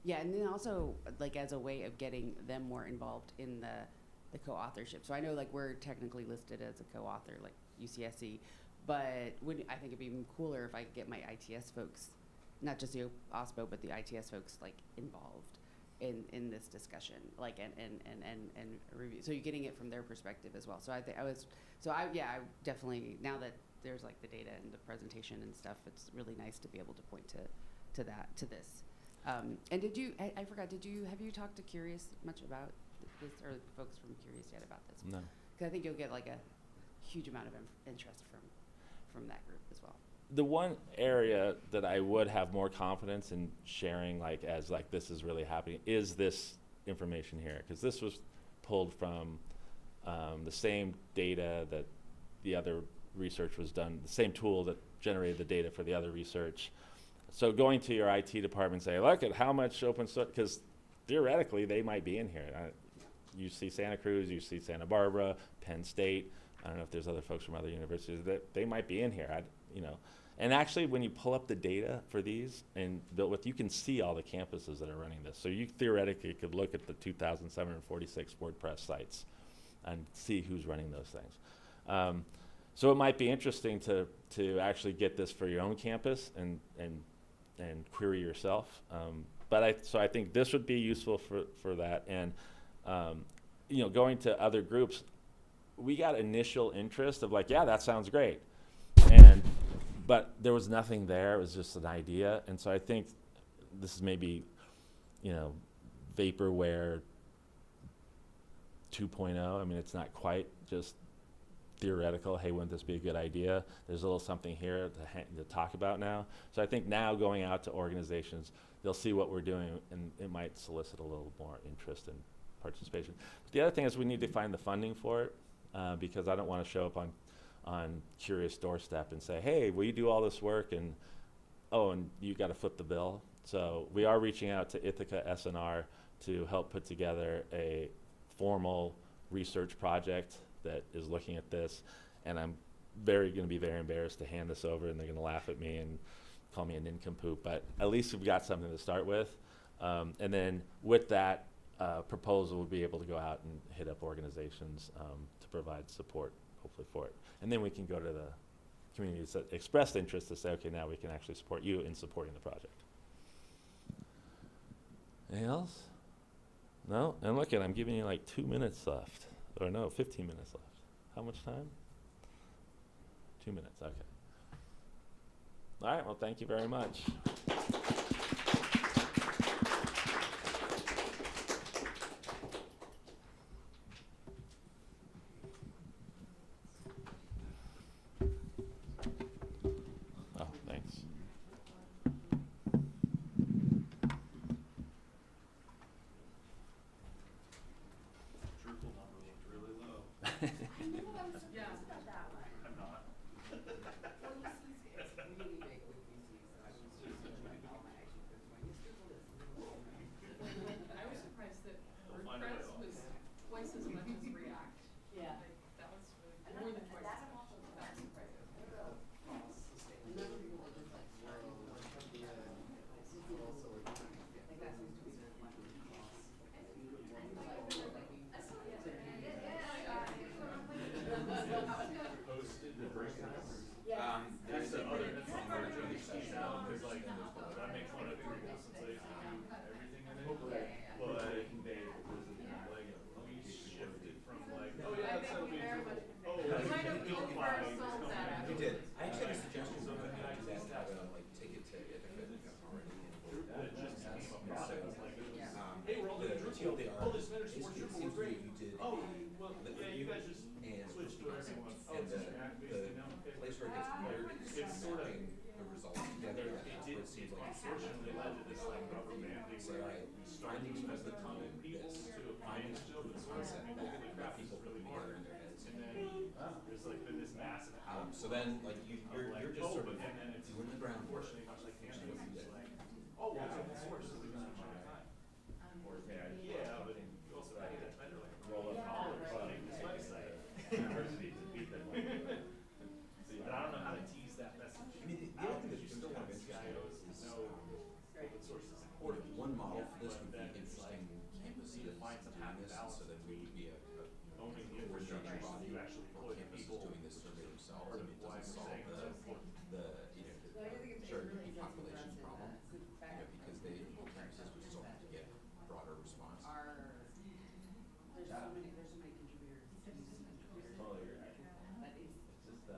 yeah, and then also like as a way of getting them more involved in the co-authorship. So I know like we're technically listed as a co-author, like UCSC, but I think it'd be even cooler if I could get my ITS folks, not just the OSPO, but the ITS folks like involved in this discussion, like and review. So you're getting it from their perspective as well. So I definitely, now that there's like the data and the presentation and stuff, it's really nice to be able to point to this. And did you, I forgot, have you talked to Curious much about this, or folks from Curious yet about this? No. Because I think you'll get like a huge amount of interest from that group as well. The one area that I would have more confidence in sharing, like as like this is really happening, is this information here, because this was pulled from the same data that the other research was done, the same tool that generated the data for the other research. So going to your IT department and say, look at how much open source, because theoretically they might be in here. You see Santa Cruz, you see Santa Barbara, Penn State. I don't know if there's other folks from other universities that they might be in here. You know, and actually when you pull up the data for these and built with, you can see all the campuses that are running this. So you theoretically could look at the 2,746 WordPress sites and see who's running those things. So it might be interesting to actually get this for your own campus and query yourself. So I think this would be useful for that. And you know, going to other groups, we got initial interest of like, yeah, that sounds great. But there was nothing there. It was just an idea. And so I think this is maybe, you know, vaporware 2.0. I mean, it's not quite just theoretical, hey, wouldn't this be a good idea? There's a little something here to talk about now. So I think now going out to organizations, they'll see what we're doing, and it might solicit a little more interest and participation. But the other thing is we need to find the funding for it, because I don't want to show up on Curious doorstep and say, hey, will you do all this work, and oh, and you got to flip the bill. So we are reaching out to Ithaca SNR to help put together a formal research project that is looking at this, and I'm going to be very embarrassed to hand this over, and they're going to laugh at me and call me a nincompoop, but at least we've got something to start with. And then with that proposal, we'll be able to go out and hit up organizations to provide support, hopefully, for it. And then we can go to the communities that expressed interest to say, okay, now we can actually support you in supporting the project. Anything else? No? And look, I'm giving you like 2 minutes left. Or no, 15 minutes left. How much time? 2 minutes, okay. All right, well, thank you very much. Oh, thanks. Drupal number looked really low. I know, I was Yeah. surprised about that one. I'm not. Well, you see, it's really big with UC, so I was just like, oh my after it gets weird, It's sort of- the results together, It that's did where it seem seems like like unfortunately led to this like rubber banding say, where all right, findings starting from as the the common people this, to findings applying from open the source concept, and making the that crap people is put really together hard. in their heads. And then there's like been this massive output. So then, like, you're just sort of and then it's doing the groundwork. unfortunately much like which is Canada, what you it's did. like, oh, well, it's open source, so we can switch on time. Yeah, but you also pay that vendor like roll up dollars to make this website. University to beat them. But I don't know how to tease that message. I mean, the other thing that's just kind of interesting is, Open source is you know, important. one model for this would be But then it's like, interesting campuses you need to find some doing happy this, balance so that we would be a owning the coordinating infrastructure so body you actually for put campuses people. doing this survey themselves. Part I of mean, it why doesn't we're saying it's so solve important. certain population problem, because campuses would still have to get broader response. There's so many contributors. Totally agree. That is, It's just,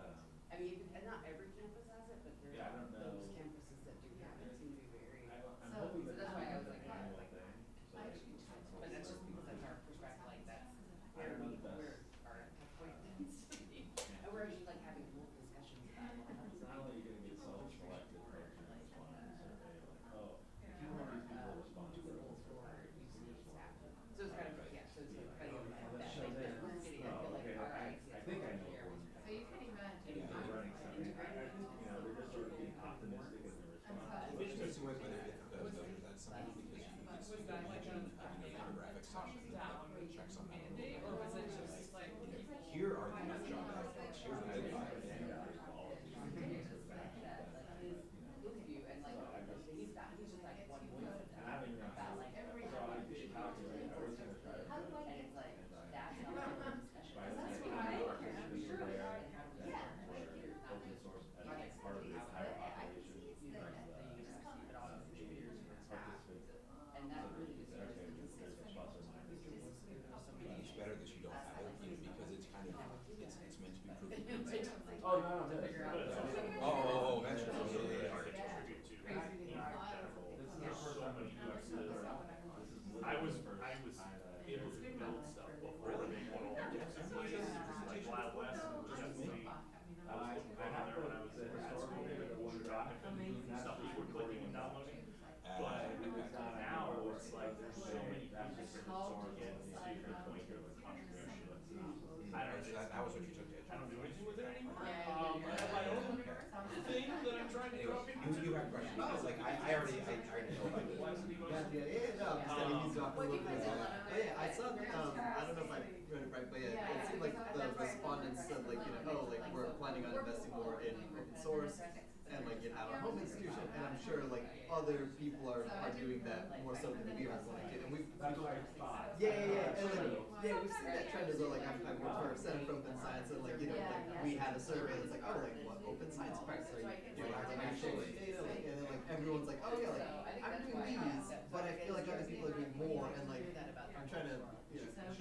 I mean, and not every campus has it, but there's Yeah, I don't know. those campuses that do have it seem to be very. I'm So hoping that that's why I was it's like, an yeah, annual like, thing, so but that's just because that's our perspective, like that's where don't know the we're, best. our point tends to be. And we're actually like having whole discussions about well, how It's does not only gonna get self-selected folks who respond to the survey, like, oh, if you want these people to respond to do it, it for UC staff. So it's kind of, yeah, so it's like kind of that show thing that there. we're getting, I Oh, feel like okay, our I ICS think I know here. one. So you pretty much. Yeah. Running something, you know, they're just sort of being optimistic in their response. It's interesting whether that's something because it's Was that like a demographic session that checks on that. mandate, or was it just like people? Here are the job here's what they got. His view and like, he's just like one voice And I don't even know how, about like every. so I did calculate, I was gonna try to. And it's like, that's how the discussion. By the That's time what I I like. worked, I'm we sure. were there, Yeah. that were open source as like part of the entire population. But also contributors and staff. And that really is. There's a plus or minus. It's better that you don't have it, because it's kind of, it's meant to be proven. Oh, no, no, Figure out. Oh, that's right. Contribute to in general. This is the There's first so time many I've UX actually that learned. are- This is I was literally the first time that able to build stuff before they went all like Wild West, definitely. I was looking I have there when I was the in grad historical school, data and one drop doc. and stuff people were clicking and downloading. But now it's like there's so many pieces to get to your point of contribution. I don't know. That was what you took to I don't do anything with it anymore. Yeah, I have my own thing that I'm trying to drop into. You have questions, because like, I already know about this. No, I'm just letting you talk a little bit. Yeah, I saw, I don't know if I read it right, but yeah, it seemed like the respondents said like, you know, oh, like we're planning on investing more in open source and like in our home institution, and I'm sure like other people are doing that more so than we are going to, and we've. That's what I thought. Yeah, and like, yeah, we've seen that trend as well, like I've worked for Center for Open Science, and like, you know, like we had a survey that's like, oh, like what open science practice are you doing, like are you sharing data, like, and then like everyone's like, oh yeah, like I'm doing these, but I feel like other people are doing more, and like I'm trying to, you know. How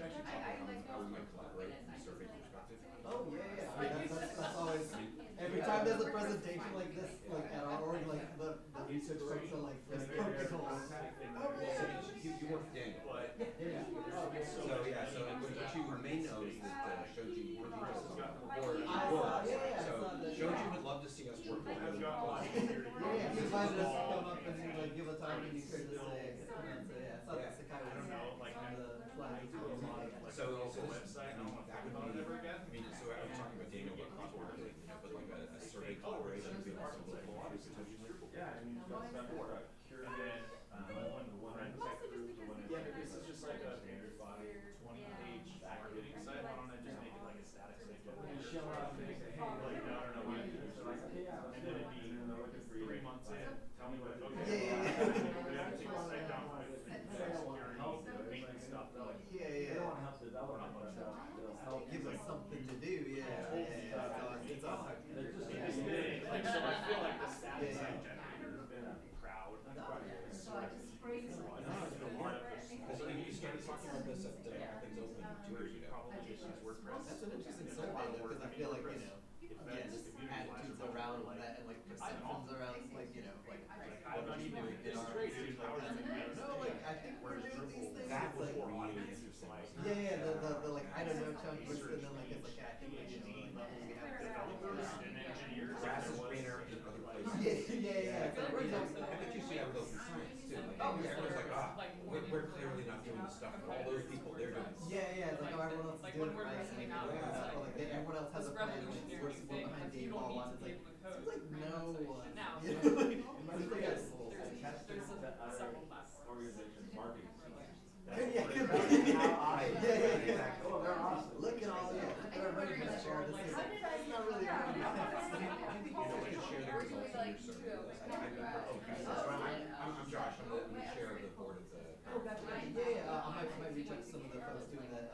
we might collaborate from a survey perspective. Oh yeah. I mean, that's always. Every time there's a presentation like this, like at our org, like the research folks are like, just poking holes. Oh yeah. You work with Daniel, right? Yeah. So what you may know is that Shoji more details about the board. I saw, yeah, I So saw that. Shoji would love to see us work with him. Yeah, he invited us to come up and like give a talk and he heard us say, yeah, I saw that Sakai was on the flag. So the website, I don't want to that think would about be, it ever again. I mean, so I was talking about Daniel about cross-border, but like a survey collaboration would be also local office potentially. Yeah, I mean, that's stuff for And then, the one I tech group, the one I, yeah, but this is just like a standard body, 20-page marketing site, why don't I just make it like a static site? You show up and they say, hey, Like, no, no, what no, do you do? So like, okay, yeah, and then it'd be they're looking for you. 3 months in, tell me what, okay. Yeah. We have to take the site down, security, maintenance stuff, like. They Yeah, don't wanna help develop it, but they'll help. give us something to do, yeah. It's awesome. They're just. Like, so I feel like the static Yeah. site generator has been a crowd. It's sort of, Because you started talking about this at Things Open 2 years ago. probably just use WordPress. That's an interesting survey though, because I feel like, you know, yeah, just attitudes around that and like perceptions around like, you know, like what are we doing in our institute, like that, like, I don't know, like I think we're doing these things, That it's was like, really interesting. yeah, the like, I don't know chunk, which and then like, it's like, I think, like, you know, like, we have developers grass is greener in other places. Yeah. I bet you see that with open science too. Like, everyone's like, we're clearly not doing the stuff that all those people, they're doing. Yeah, it's like, oh, everyone else is Like doing when it right. Wordpress came And, out, it was or like, like everyone else has this a plan, and revolutionary we're thing, behind like the you ball don't on. need to It's play like, with code. seems like for no random one. Now, You know, there's like, several platforms. Organization's marketing Yeah, could be. Yeah. Oh, they're awesome. Look at all, yeah, look at our roadmap share. This is not really a roadmap. You know, we could share the results of your survey with us. I'm Josh, I'm the chair of the board of the. Oh, gotcha. I might reach out to some of the folks doing that,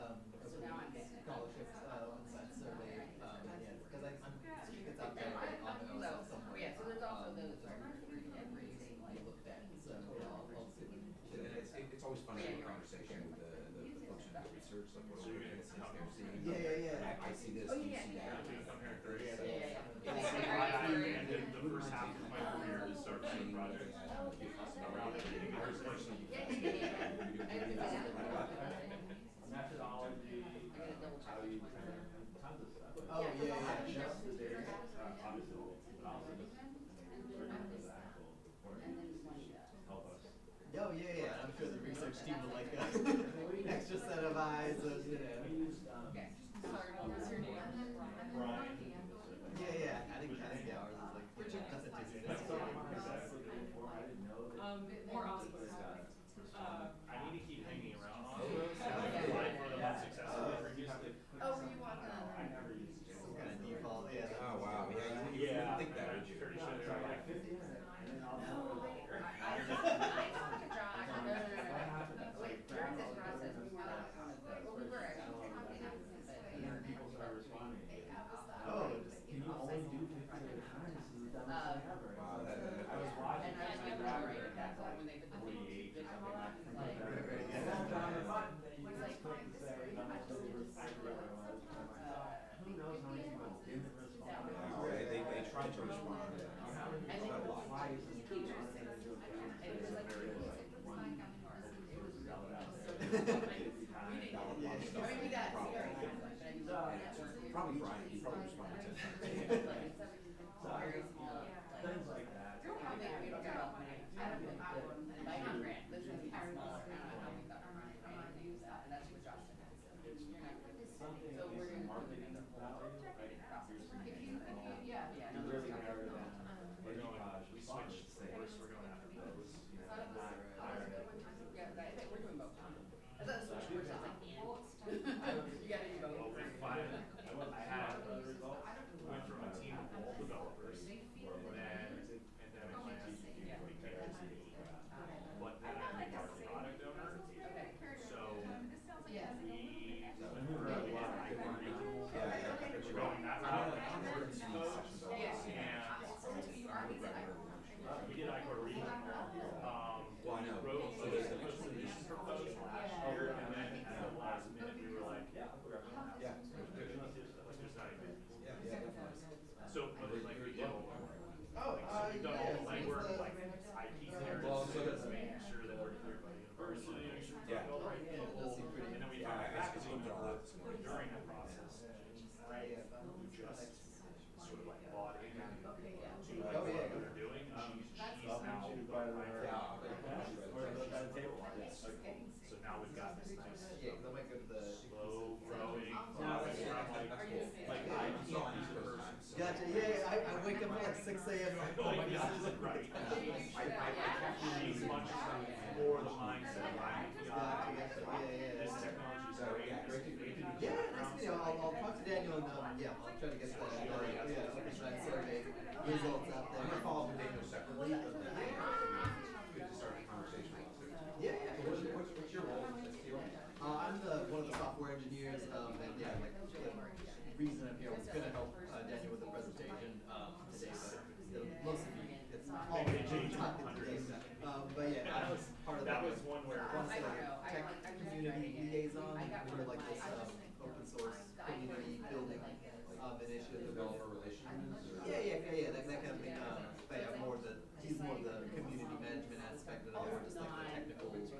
scholarships, on that survey, because I'm assuming it's out there on the OSF somewhere. Yeah, so there's also those, You looked at, so, I'll see what. It's always fun to have a conversation with the folks who do research, like what are the things they're seeing. Yeah. I see this, you see that. The first half of my career is starting projects around everything. Methodology, how you tons of stuff. Oh, yeah. Just the data, obviously, but also just the actual reporting. Help us. Oh, yeah. I'm sure the research team would like an extra set of eyes, of, you know. Sorry, what was your name? Brian. Yeah. I think ours is like, nothing too serious. More Oscars. I need to keep hanging around on those. I've applied for them unsuccessfully previously. Oh, were you walking on? I never used it. Some kind of default, yeah. Oh, wow, yeah, you wouldn't think that, would you? Pretty sure they're like 50 minutes. I talked to Josh, wait, during this process, we were not one of the, well, we were actually talking about this, but. And then people start responding. Oh, Can you only do 50 at a time? This is the dumbest thing ever. Wow, I was watching. And I was right at that point when they put the 48 or something like that. like, You just click to say, I'm not sure accurate or what. Who knows how many people didn't respond? They tried to respond. and then Why is this teachers, teacher it was like, I mean, we got, but I mean, Probably Brian, he probably responded 10 times. Things like that. how big we don't got, I don't know, by my grant, this is smaller, I don't know how we thought we were going to use that, and that's what Josh said. You're not gonna do Something so we're in gonna. marketing value, right? Yeah. You really narrow down. We're going, we switched course, we're going after those, you know, not hiring. Yeah, I think we're doing both. I thought this was first, I was like, you gotta do both. Well, we finally, I had a result, went from a team of all developers, then pandemic went to but then I became our product owner. So we went through a lot of like regional, we're going that route. And we did ICOR regional. Well, I know. Wrote the solution proposal last year, and then at the last minute, we were like, yeah, we're going to Yeah. like, there's not even. Yeah. So, but it's like, we did all the work. Oh, So we've done all the legwork, it's, like IP Well, so clearances, that's- making sure that we're cleared by the university, make sure Yeah. it's all right. Yeah, it does seem pretty. And then we Yeah, found I packaging looked at all that this morning. during the process. Right, who just sort of like bought in to what they're doing. She's now so now we've got this nice Yeah, because I might go to the. slow growing. Gotcha, I wake up at like 6 a.m. like, oh my god. Right. She's much more the mindset of this technology is great. Yeah, nice to meet you. I'll talk to Daniel and I'll try to get the that survey results out there. I'm gonna follow up with Daniel separately, but good to start a conversation about it. Yeah. What's your role in this deal? I'm one of the software engineers, and like the reason I'm here was gonna help Daniel with the presentation today, but most of it's all talking today. But yeah, I was part of That was one where tech community liaison for like this open source community building initiative. Developer relations? or- Yeah, that kind of thing. But yeah, he's more the community management aspect, and I'm more just like the technical role. So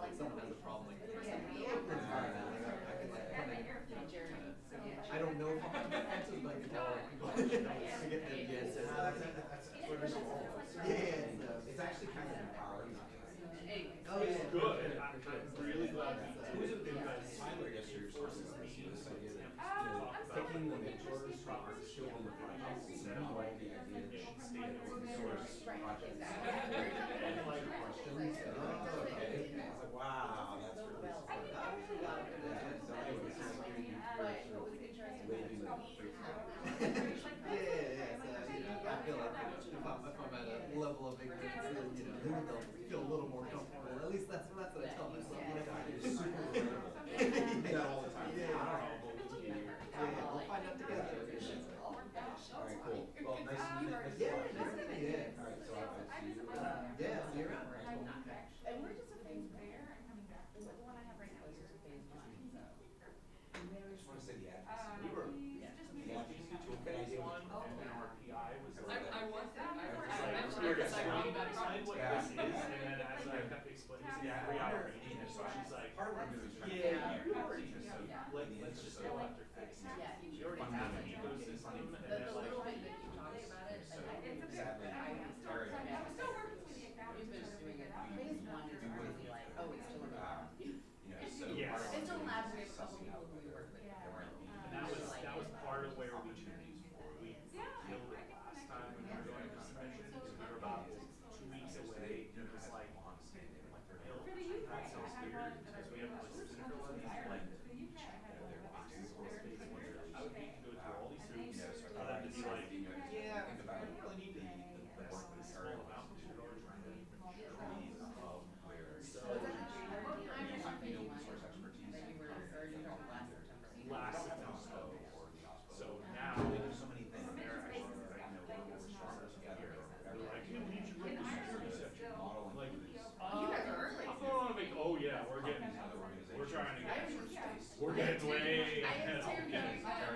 like someone has a problem, like, I can like come in, I don't know if I'm 100% actually like to get the yes. It's actually kind of empowering. Oh yeah. Good. I'm really glad Who's it been Tyler yesterday forces me this idea that picking the mentors show them the projects instead of all the ideas open source projects. And like questions. Wow, that's really smart. So anyway, so I feel like if I'm at a level of ignorance, then they'll feel a little more comfortable. At least that's what I tell myself. it's super relatable. I do that all the time. Yeah. I don't know, We'll find out together. Alright, cool. Well, nice to meet you. Yeah, nice to meet you. Alright, so I'll see you. Yeah, see you around. And we're just a phase there and coming back. The one I have right now is just a phase one, so. I just wanna say the advocacy. We were, The advocacy tool phase one, and then our PI was like. I want that. We were explaining what this is, and then as I kept explaining, this is a 3-hour meeting, and so she's like, Part of what I'm doing is trying to yeah, figure you out already just just, so let's just go after phase. Yeah. She already has an ecosystem, and The then like. little bit that you talked about it, So like, sadly, very we've been doing it, phase one is really like, oh, it's still in the lab. so Yes. part of It's still in what lab, I'm we doing have is a couple sussing people out who we work with. there might be And that was part of where we killed it last time when we were going to convention, because we were about 2 weeks away, it was like, that's so weird, because we have like central and these like, boxes or space where I would need to go through all these hoops, for them to be like, yeah, think about I don't really need the work with this small amount, because you're already trying to trees of where, so. open source expertise. That you were, or you talked last September. Last September, so now, There's so many things. they're actually, we're stronger together, we're like, yeah, we need you to write this security section. Modeling Like, You guys are early. I'm going on a vac- oh yeah, we're getting, we're trying to get, we're getting way I ahead have of two the meetings. game. I have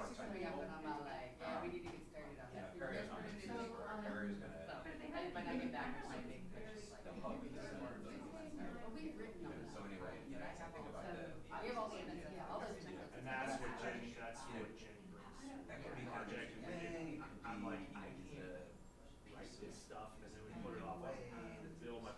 two coming up and I'm all like, yeah, we need to get started on Yeah, that. Perry's not gonna do this work. Perry's gonna. So, I might not get back to my big picture, like. The hub is But we've written on so that. anyway, I have think all, about so, the. we have all the amendments, all those templates. And that's what Jenny brings. That could be kind of Project, a way, it could I'm be, like, I can't write this stuff, and then we put it off on Bill, my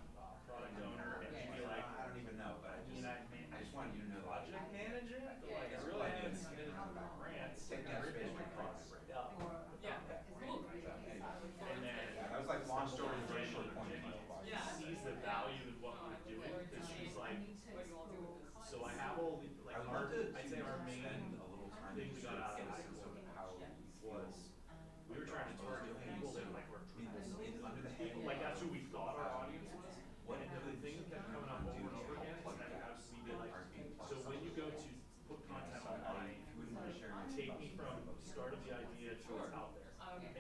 product owner, and she'd be like, I don't even know, but I I just wanted you to know. project management, like, I really haven't submitted about grants, Take and that everything space went right across. now. Yeah, Cool. and then. That was like long story very Jenny short point. sees the value in what we're doing, because she's like, What do you all do with this? so I have all the, like, I want to I'd say our main spend a little time thing we to got out get of a high sense school of how we was, we were trying to target people that like were under the head. like that's who we thought our audience was. And the thing that kept coming up over and over again is that we'd be like, so when you go to put content online, take me from start of the idea to what's out there.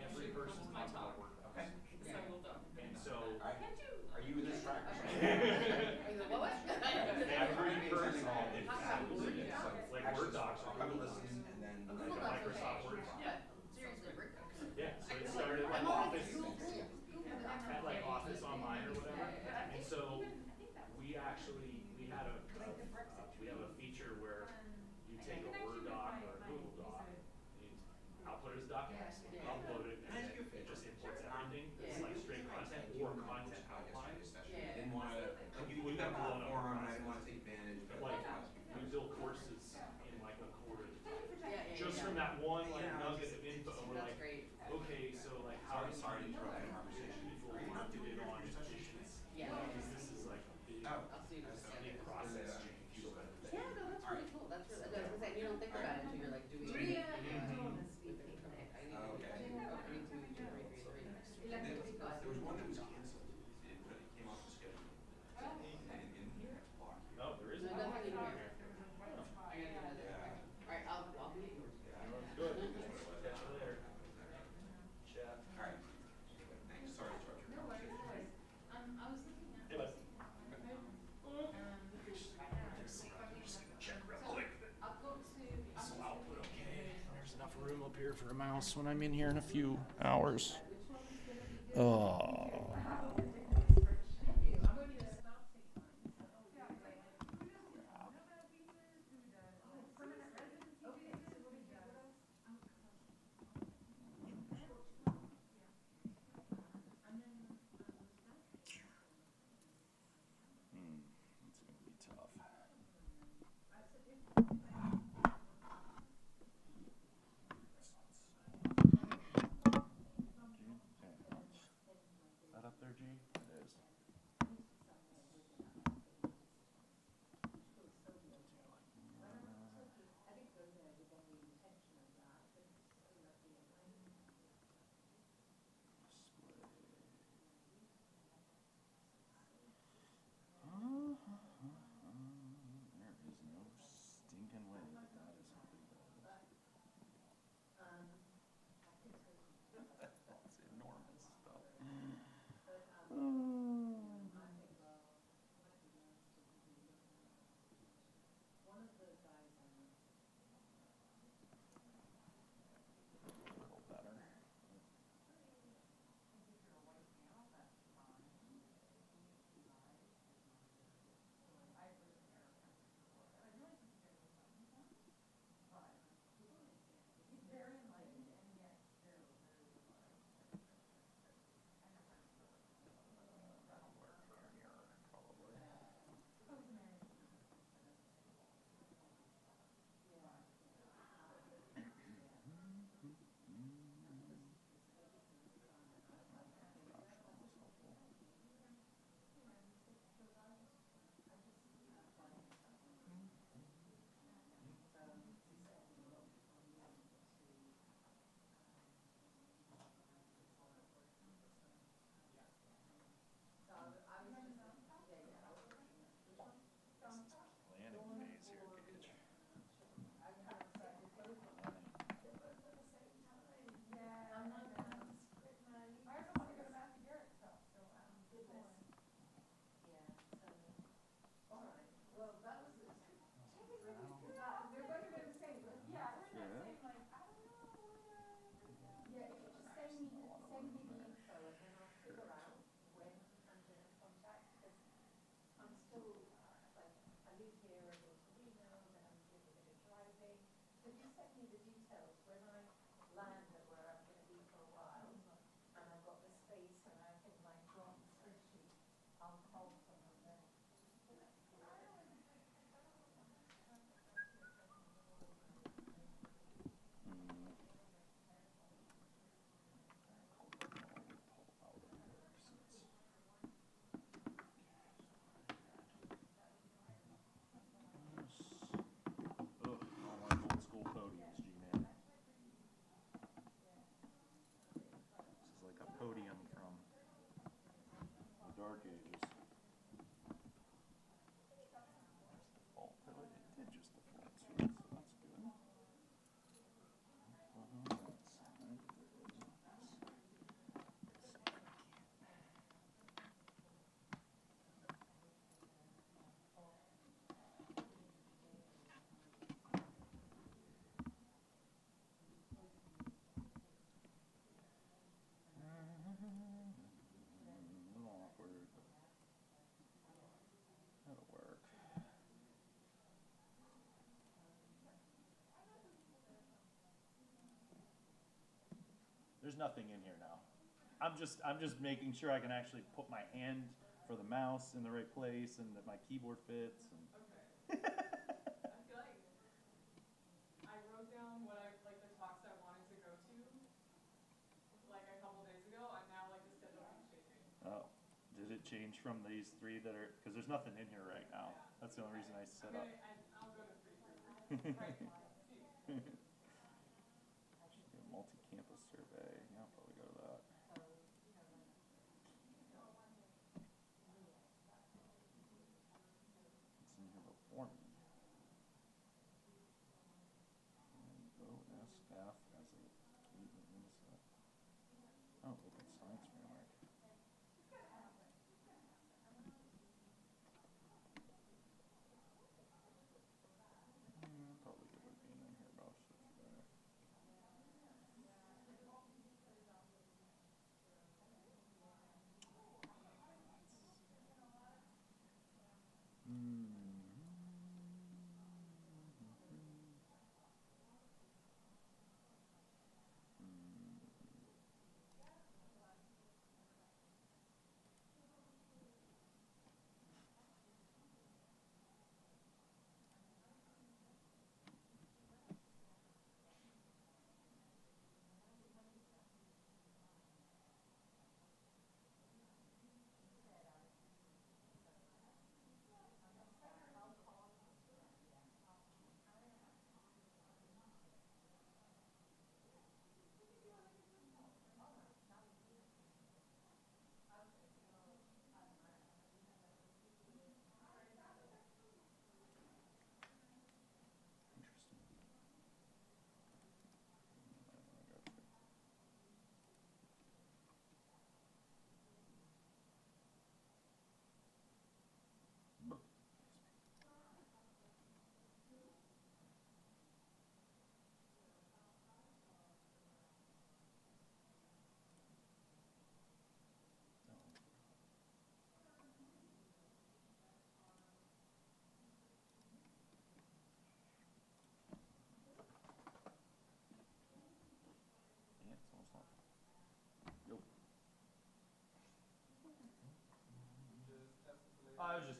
Every person's My talking talk. about WordPress. Okay. So well done. And so Are you in this track? What? every person all in absolutely. like Word docs I'll or come and Google listen Docs, and then. like a Microsoft Word. Yeah, seriously, Rick. Yeah, so it started like I'm always Office, Google. had like Office Online or whatever, and so we actually, we had a, we have a feature where you take a Word doc or a Google doc, you output it as documents, upload it, and then it just imports everything, it's like straight content or content outline. I didn't wanna, like, you got a platform, and I didn't wanna take advantage, but. Like, we build courses in like a quarter of the time, Yeah, just from that one like nugget of info, and we're That's like, great. okay, so like how do Sorry to you interrupt the conversation. people marketed on editions? Yeah. Because this is like a big, Oh. I'll see you in a second. big process change. Yeah, no, that's really cool. That's really, I was gonna say, you don't think about it until you're like doing it. Okay, I need to do 333. There was one that was canceled, it came off the schedule. In here, it's blocked. Oh, there is No, one. nothing in here. Okay. I gotta do another. Alright, I'll be at yours. Good. Catch you later. Chat. Alright. Thanks, sorry to interrupt your conversation. I was looking at. Hey, bud. Check real quick. I'll go to. So output, okay. There's enough room up here for a mouse when I'm in here in a few hours. Oh. better. That'll work here, probably. Planning phase here, Gage. Ugh, I don't like old school podiums, G-Man. This is like a podium from the Dark Ages. Default. It did just default to it, so that's good. A little awkward, but that'll work. There's nothing in here now. I'm just making sure I can actually put my hand for the mouse in the right place and that my keyboard fits. And Okay. I feel like I wrote down what like the talks I wanted to go to like a couple days ago, and now like the schedule keeps changing. oh, did it change from these three that are? Because there's nothing in here right now. Yeah. That's the only reason I set up. I'll go to 3 through. Right. See. Should do a multi-campus survey. Yeah, I'll probably go to that. What's in here before me? OSF as a oh, open science framework. Probably good with being in here most of the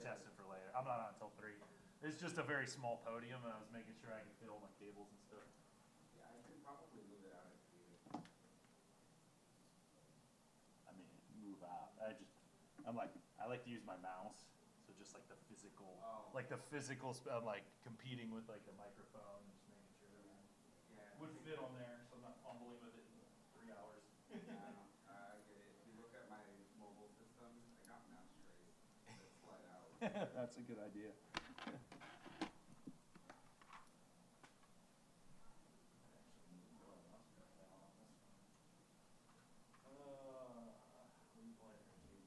test it for later. I'm not on until 3. It's just a very small podium, and I was making sure I could fit all my cables and stuff. Yeah, I can probably move it out if needed. I mean, move out. I like to use my mouse, so just like the physical, I'm like competing with like the microphone, and just making sure everything would fit on there, so I'm not fumbling with it in 3 hours. I get it. If you look at my mobile system, I got mouse trays that slide out. That's a good idea. What are you playing here, Steve?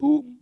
Boom.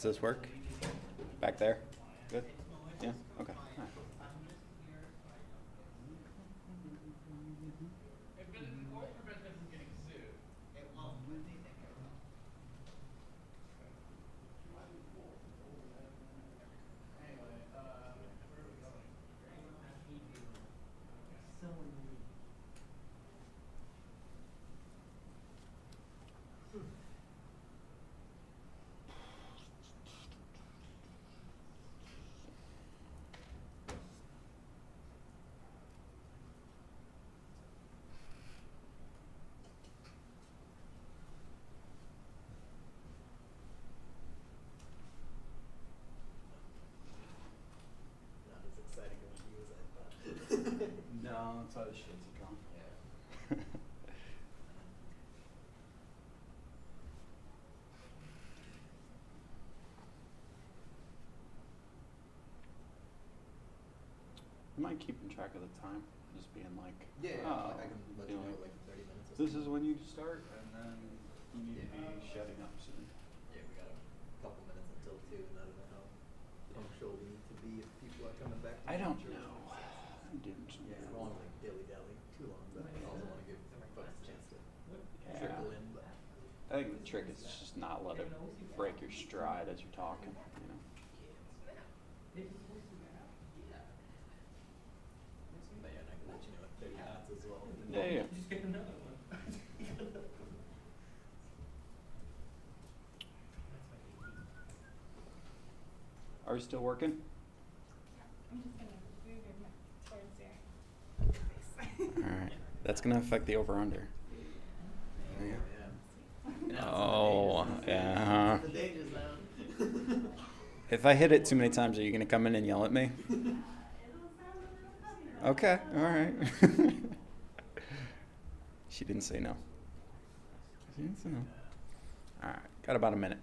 Does this work? Back there? Good? Yeah? Okay. All right. Not as exciting of a view as I thought. No, that's why the shades are drawn. Yeah. Am I keeping track of the time? Just being like, Yeah, oh, like I can let you know like in 30 minutes or this something. is when you start, and then you need to be shutting up soon. Yeah, we got a couple minutes until 2, and I don't know how punctual we need to be if people are coming back. I don't from church. know. I'm doing some Yeah, I don't want to like dilly-dally too long, but I also want to give folks a chance to trickle in. But I think the trick is just not let it break your stride as you're talking, you know. But yeah, and I can let you know in 30 minutes as well. Yeah, yeah. Just get another one. Are we still working? I'm just gonna move your mic towards your All right. That's gonna affect the over/under. Yeah. Yeah. Oh, yeah. The danger zone. If I hit it too many times, are you gonna come in and yell at me? Okay, all right. She didn't say no. She didn't say no. All right, got about a minute.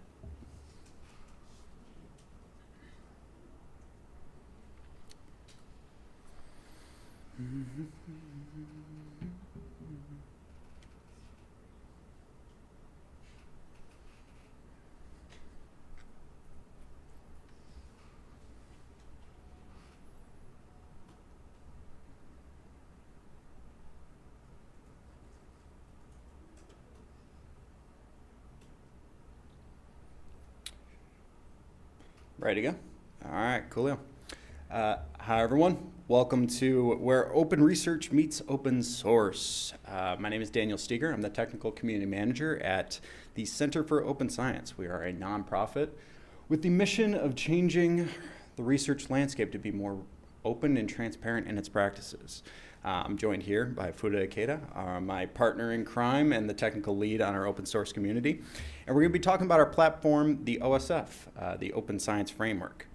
Ready to go? All right, coolio. Hi, everyone. Welcome to where open research meets open source. My name is Daniel Steger. I'm the Technical Community Manager at the Center for Open Science. We are a nonprofit with the mission of changing the research landscape to be more open and transparent in its practices. I'm joined here by Fuda Ikeda, my partner in crime and the technical lead on our open source community. And we're going to be talking about our platform, the OSF, the Open Science Framework.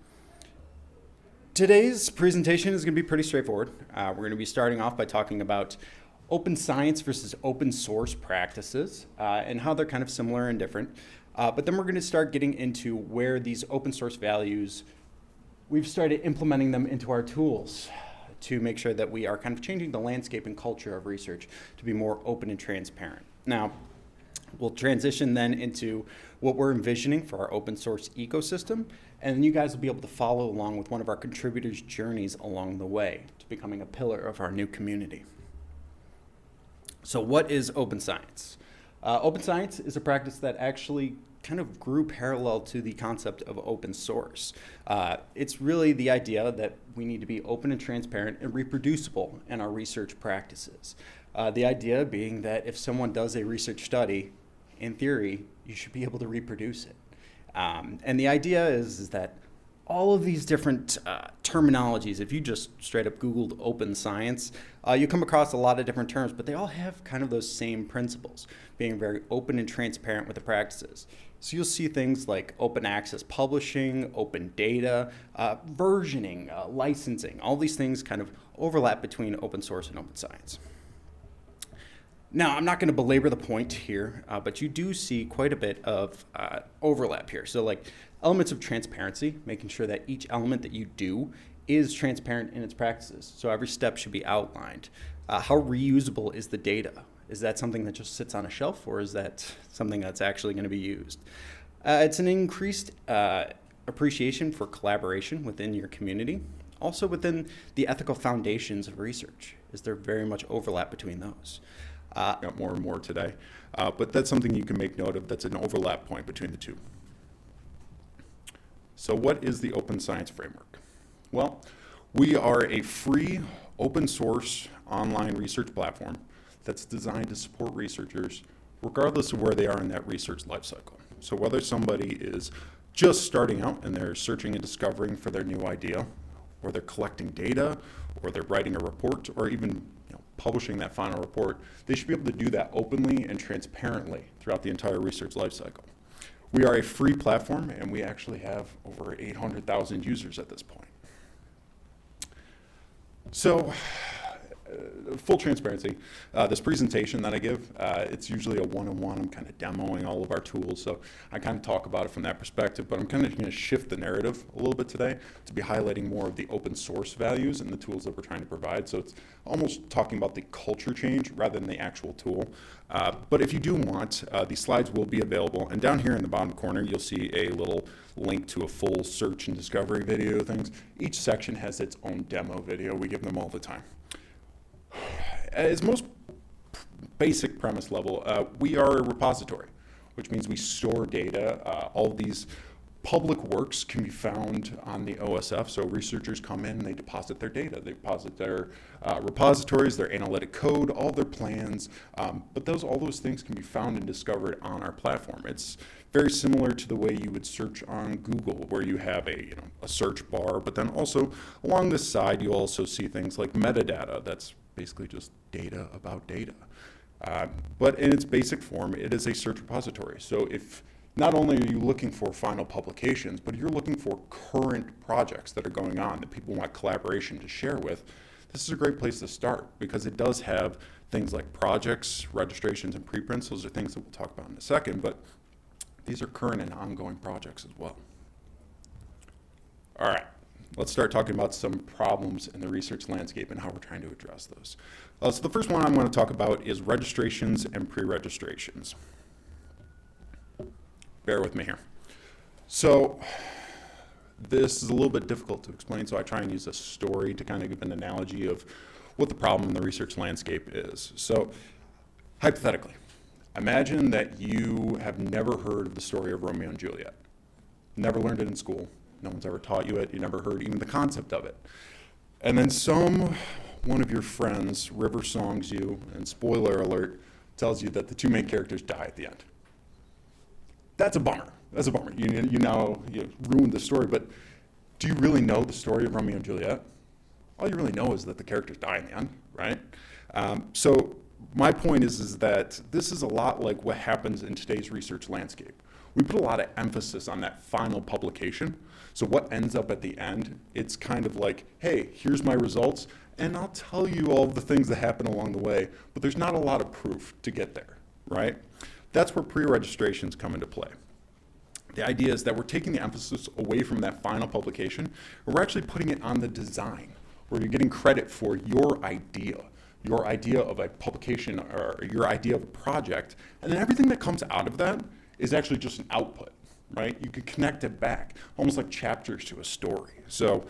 Today's presentation is going to be pretty straightforward. We're going to be starting off by talking about open science versus open source practices and how they're kind of similar and different. But then we're going to start getting into where these open source values, we've started implementing them into our tools to make sure that we are kind of changing the landscape and culture of research to be more open and transparent. Now, we'll transition then into what we're envisioning for our open source ecosystem, and then you guys will be able to follow along with one of our contributors' journeys along the way to becoming a pillar of our new community. So what is open science? Open science is a practice that actually kind of grew parallel to the concept of open source. It's really the idea that we need to be open and transparent and reproducible in our research practices. The idea being that if someone does a research study, in theory, you should be able to reproduce it. And the idea is that all of these different terminologies, if you just straight up Googled open science, you come across a lot of different terms, but they all have kind of those same principles, being very open and transparent with the practices. So you'll see things like open access publishing, open data, versioning, licensing, all these things kind of overlap between open source and open science. Now, I'm not going to belabor the point here, but you do see quite a bit of overlap here. So like elements of transparency, making sure that each element that you do is transparent in its practices. So every step should be outlined. How reusable is the data? Is that something that just sits on a shelf, or is that something that's actually going to be used? It's an increased appreciation for collaboration within your community, also within the ethical foundations of research. Is there very much overlap between those? Got more and more today, but that's something you can make note of. That's an overlap point between the two. So what is the Open Science Framework? Well, we are a free, open source online research platform that's designed to support researchers regardless of where they are in that research lifecycle. So whether somebody is just starting out and they're searching and discovering for their new idea, or they're collecting data, or they're writing a report, or even publishing that final report, they should be able to do that openly and transparently throughout the entire research lifecycle. We are a free platform, and we actually have over 800,000 users at this point. So, full transparency, this presentation that I give, it's usually a one-on-one. I'm kind of demoing all of our tools, so I kind of talk about it from that perspective, but I'm kind of going to shift the narrative a little bit today to be highlighting more of the open source values and the tools that we're trying to provide. So it's almost talking about the culture change rather than the actual tool. But if you do want, these slides will be available, and down here in the bottom corner, you'll see a little link to a full search and discovery video things. Each section has its own demo video. We give them all the time. At its most basic premise level, we are a repository, which means we store data. All of these public works can be found on the OSF, so researchers come in and they deposit their data. They deposit their repositories, their analytic code, all their plans, but all those things can be found and discovered on our platform. It's very similar to the way you would search on Google, where you have a search bar, but then also along this side, you also see things like metadata. That's basically just data about data. But in its basic form, it is a search repository. So if not only are you looking for final publications, but you're looking for current projects that are going on that people want collaboration to share with, this is a great place to start because it does have things like projects, registrations, and preprints. Those are things that we'll talk about in a second, but these are current and ongoing projects as well. All right. Let's start talking about some problems in the research landscape and how we're trying to address those. So the first one I'm going to talk about is registrations and pre-registrations. Bear with me here. So this is a little bit difficult to explain, so I try and use a story to kind of give an analogy of what the problem in the research landscape is. So hypothetically, imagine that you have never heard of the story of Romeo and Juliet. Never learned it in school. No one's ever taught you it. You never heard even the concept of it. And then one of your friends river songs you, and spoiler alert, tells you that the two main characters die at the end. That's a bummer. That's a bummer. You ruined the story, but do you really know the story of Romeo and Juliet? All you really know is that the characters die in the end, right? So my point is that this is a lot like what happens in today's research landscape. We put a lot of emphasis on that final publication. So what ends up at the end, it's kind of like, hey, here's my results, and I'll tell you all the things that happen along the way, but there's not a lot of proof to get there, right? That's where pre-registrations come into play. The idea is that we're taking the emphasis away from that final publication, and we're actually putting it on the design, where you're getting credit for your idea of a publication or your idea of a project, and then everything that comes out of that is actually just an output, right? You can connect it back, almost like chapters to a story. So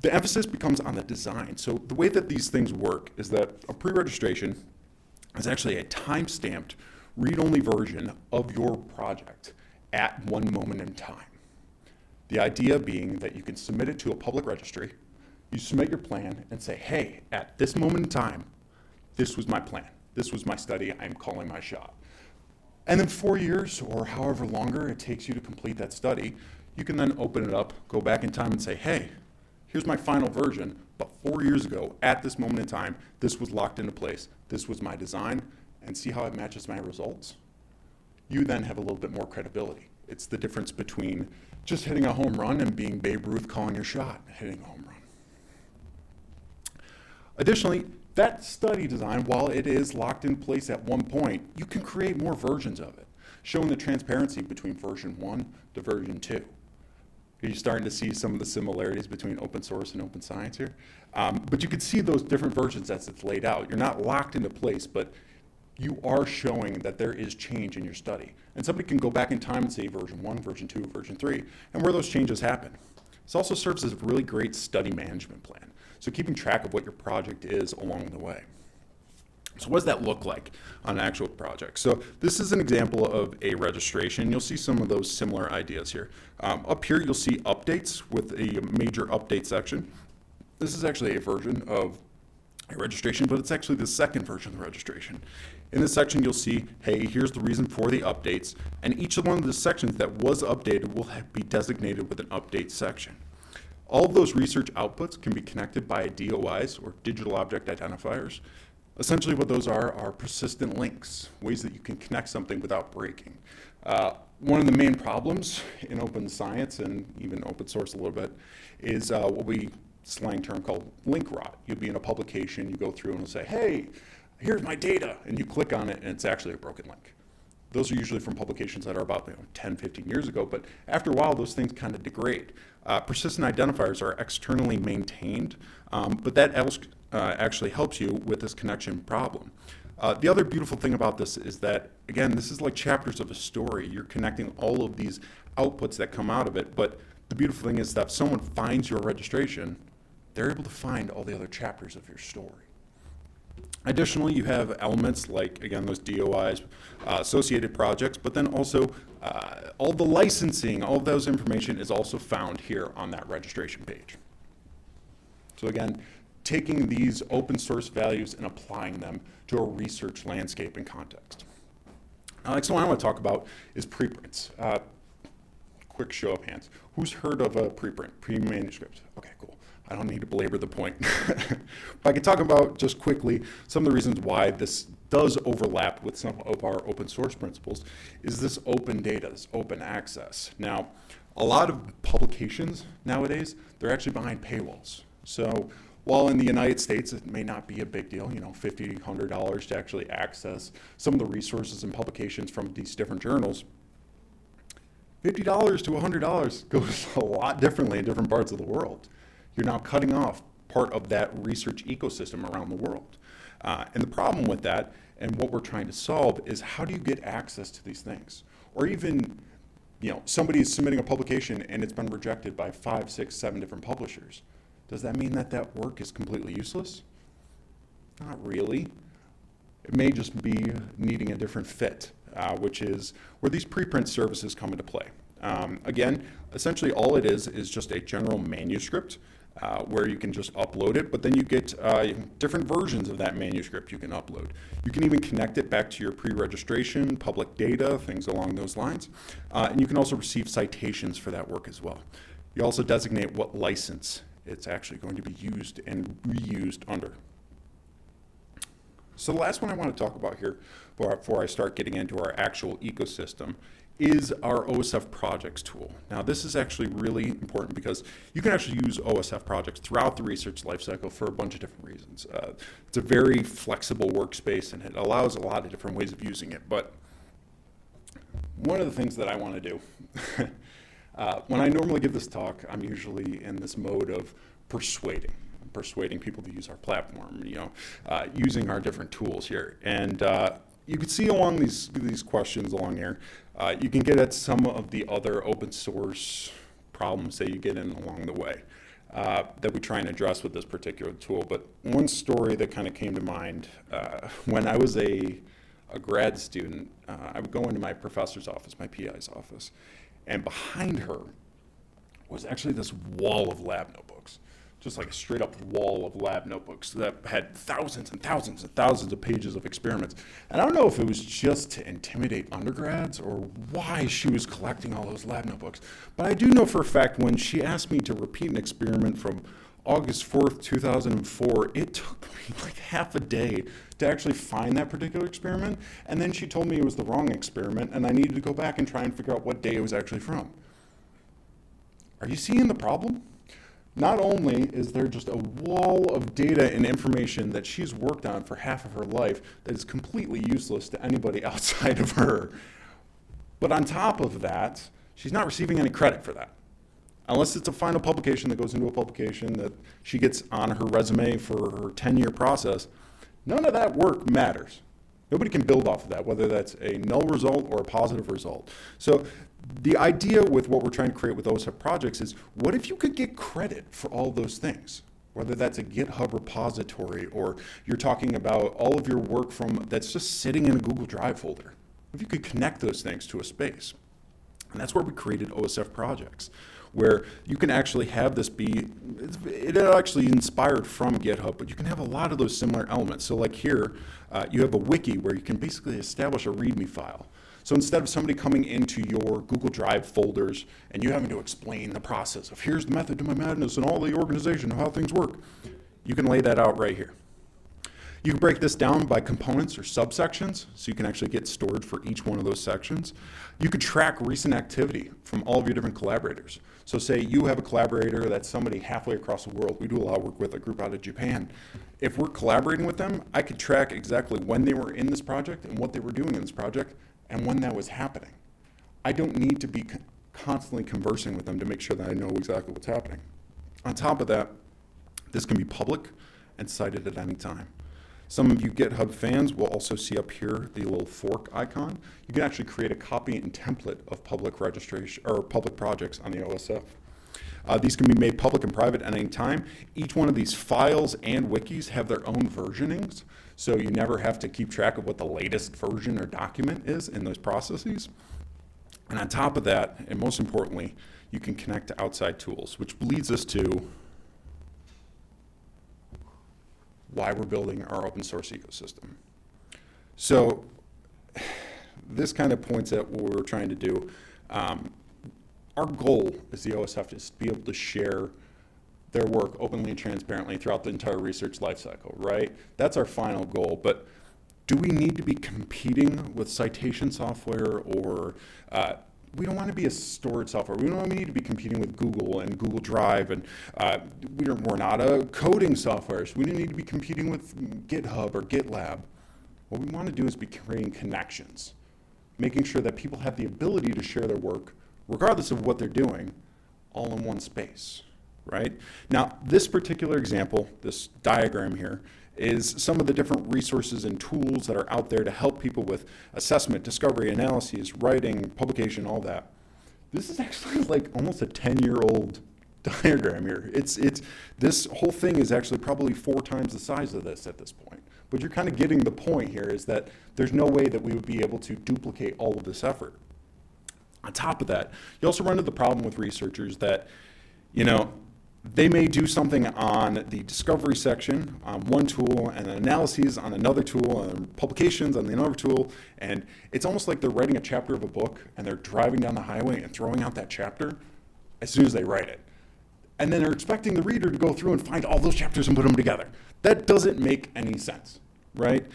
the emphasis becomes on the design. So the way that these things work is that a pre-registration is actually a time-stamped, read-only version of your project at one moment in time. The idea being that you can submit it to a public registry, you submit your plan and say, hey, at this moment in time, this was my plan. This was my study. I'm calling my shot. And then 4 years or however longer it takes you to complete that study, you can then open it up, go back in time and say, hey, here's my final version, but 4 years ago, at this moment in time, this was locked into place. This was my design, and see how it matches my results? You then have a little bit more credibility. It's the difference between just hitting a home run and being Babe Ruth calling your shot, hitting a home run. Additionally, that study design, while it is locked in place at one point, you can create more versions of it, showing the transparency between version 1 to version 2. Are you starting to see some of the similarities between open source and open science here? But you can see those different versions as it's laid out. You're not locked into place, but you are showing that there is change in your study. And somebody can go back in time and say version 1, version 2, version 3, and where those changes happen. This also serves as a really great study management plan. So keeping track of what your project is along the way. So what does that look like on an actual project? So this is an example of a registration. You'll see some of those similar ideas here. Up here, you'll see updates with a major update section. This is actually a version of a registration, but it's actually the second version of the registration. In this section, you'll see, hey, here's the reason for the updates, and each one of the sections that was updated will be designated with an update section. All of those research outputs can be connected by DOIs, or digital object identifiers. Essentially what those are persistent links, ways that you can connect something without breaking. One of the main problems in open science, and even open source a little bit, is what we slang term called link rot. You'll be in a publication, you go through and it'll say, hey, here's my data, and you click on it and it's actually a broken link. Those are usually from publications that are about 10, 15 years ago, but after a while those things kind of degrade. Persistent identifiers are externally maintained, but that actually helps you with this connection problem. The other beautiful thing about this is that, again, this is like chapters of a story. You're connecting all of these outputs that come out of it, but the beautiful thing is that if someone finds your registration, they're able to find all the other chapters of your story. Additionally, you have elements like, again, those DOIs, associated projects, but then also all the licensing, all of those information is also found here on that registration page. So again, taking these open source values and applying them to a research landscape and context. Next one I want to talk about is preprints. Quick show of hands. Who's heard of a preprint, pre-manuscript? Okay, cool. I don't need to belabor the point. But I can talk about just quickly some of the reasons why this does overlap with some of our open source principles is this open data, this open access. Now, a lot of publications nowadays, they're actually behind paywalls. So while in the United States it may not be a big deal, $50, $100 to actually access some of the resources and publications from these different journals, $50 to $100 goes a lot differently in different parts of the world. You're now cutting off part of that research ecosystem around the world. And the problem with that, and what we're trying to solve, is how do you get access to these things? Or even, somebody is submitting a publication and it's been rejected by 5, 6, 7 different publishers. Does that mean that that work is completely useless? Not really. It may just be needing a different fit, which is where these preprint services come into play. Again, essentially all it is just a general manuscript where you can just upload it, but then you get different versions of that manuscript you can upload. You can even connect it back to your pre-registration, public data, things along those lines. And you can also receive citations for that work as well. You also designate what license it's actually going to be used and reused under. So the last one I want to talk about here before I start getting into our actual ecosystem is our OSF projects tool. Now this is actually really important because you can actually use OSF projects throughout the research lifecycle for a bunch of different reasons. It's a very flexible workspace and it allows a lot of different ways of using it. But one of the things that I want to do, when I normally give this talk, I'm usually in this mode of persuading people to use our platform, using our different tools here. And you can see along these questions along here, you can get at some of the other open source problems that you get in along the way that we try and address with this particular tool. But one story that kind of came to mind, when I was a grad student, I would go into my professor's office, my PI's office, and behind her was actually this wall of lab notebooks. Just like a straight up wall of lab notebooks that had thousands and thousands and thousands of pages of experiments. And I don't know if it was just to intimidate undergrads or why she was collecting all those lab notebooks. But I do know for a fact when she asked me to repeat an experiment from August 4th, 2004, it took me like half a day to actually find that particular experiment. And then she told me it was the wrong experiment and I needed to go back and try and figure out what day it was actually from. Are you seeing the problem? Not only is there just a wall of data and information that she's worked on for half of her life that is completely useless to anybody outside of her, but on top of that, she's not receiving any credit for that. Unless it's a final publication that goes into a publication that she gets on her resume for her 10-year process, none of that work matters. Nobody can build off of that, whether that's a null result or a positive result. So the idea with what we're trying to create with OSF projects is, what if you could get credit for all those things? Whether that's a GitHub repository, or you're talking about all of your work that's just sitting in a Google Drive folder. If you could connect those things to a space. And that's where we created OSF projects, where you can actually have this it actually inspired from GitHub, but you can have a lot of those similar elements. So like here, you have a wiki where you can basically establish a README file. So instead of somebody coming into your Google Drive folders and you having to explain the process of here's the method to my madness and all the organization of how things work, you can lay that out right here. You can break this down by components or subsections, so you can actually get storage for each one of those sections. You could track recent activity from all of your different collaborators. So say you have a collaborator that's somebody halfway across the world. We do a lot of work with a group out of Japan. If we're collaborating with them, I could track exactly when they were in this project and what they were doing in this project and when that was happening. I don't need to be constantly conversing with them to make sure that I know exactly what's happening. On top of that, this can be public and cited at any time. Some of you GitHub fans will also see up here the little fork icon. You can actually create a copy and template of public registration or public projects on the OSF. These can be made public and private at any time. Each one of these files and wikis have their own versionings, so you never have to keep track of what the latest version or document is in those processes. And on top of that, and most importantly, you can connect to outside tools, which leads us to why we're building our open source ecosystem. So this kind of points at what we're trying to do. Our goal as the OSF is to be able to share their work openly and transparently throughout the entire research lifecycle, right? That's our final goal, but do we need to be competing with citation software, or we don't want to be a storage software. We don't need to be competing with Google and Google Drive, and we're not a coding software, so we don't need to be competing with GitHub or GitLab. What we want to do is be creating connections, making sure that people have the ability to share their work, regardless of what they're doing, all in one space, right? Now, this particular example, this diagram here, is some of the different resources and tools that are out there to help people with assessment, discovery, analyses, writing, publication, all that. This is actually like almost a 10-year-old diagram here. This whole thing is actually probably 4 times the size of this at this point. But you're kind of getting the point here, is that there's no way that we would be able to duplicate all of this effort. On top of that, you also run into the problem with researchers that, they may do something on the discovery section on one tool, and then analyses on another tool, and publications on another tool, and it's almost like they're writing a chapter of a book and they're driving down the highway and throwing out that chapter as soon as they write it. And then they're expecting the reader to go through and find all those chapters and put them together. That doesn't make any sense, right?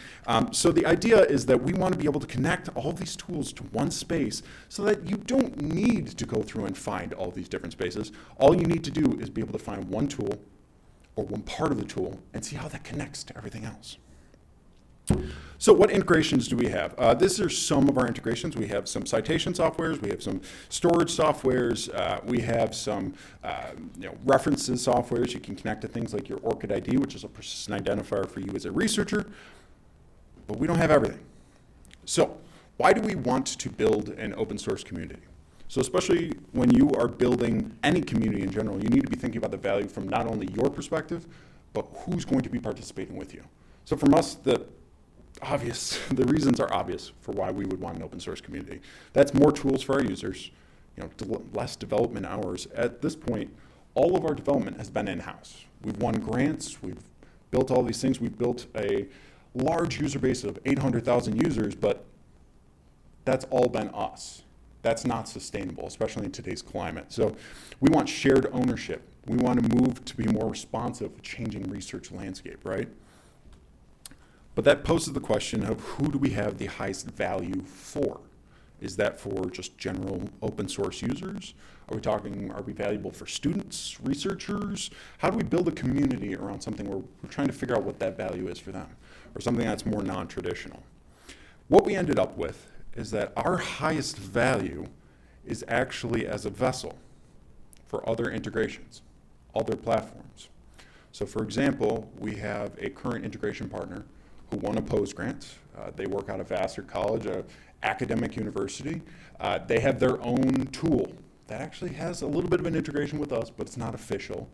So the idea is that we want to be able to connect all these tools to one space so that you don't need to go through and find all these different spaces. All you need to do is be able to find one tool or one part of the tool and see how that connects to everything else. So what integrations do we have? These are some of our integrations. We have some citation softwares, we have some storage softwares, we have some references softwares. You can connect to things like your ORCID ID, which is a persistent identifier for you as a researcher, but we don't have everything. So why do we want to build an open source community? So especially when you are building any community in general, you need to be thinking about the value from not only your perspective, but who's going to be participating with you. So from us, the reasons are obvious for why we would want an open source community. That's more tools for our users, less development hours. At this point, all of our development has been in-house. We've won grants, we've built all these things, we've built a large user base of 800,000 users, but that's all been us. That's not sustainable, especially in today's climate. So we want shared ownership. We want to move to be more responsive to changing research landscape, right? But that poses the question of, who do we have the highest value for? Is that for just general open source users? Are we valuable for students, researchers? How do we build a community around something where we're trying to figure out what that value is for them, or something that's more non-traditional? What we ended up with is that our highest value is actually as a vessel for other integrations, other platforms. So for example, we have a current integration partner who won a POSE grant. They work out of Vassar College, an academic university. They have their own tool that actually has a little bit of an integration with us, but it's not official.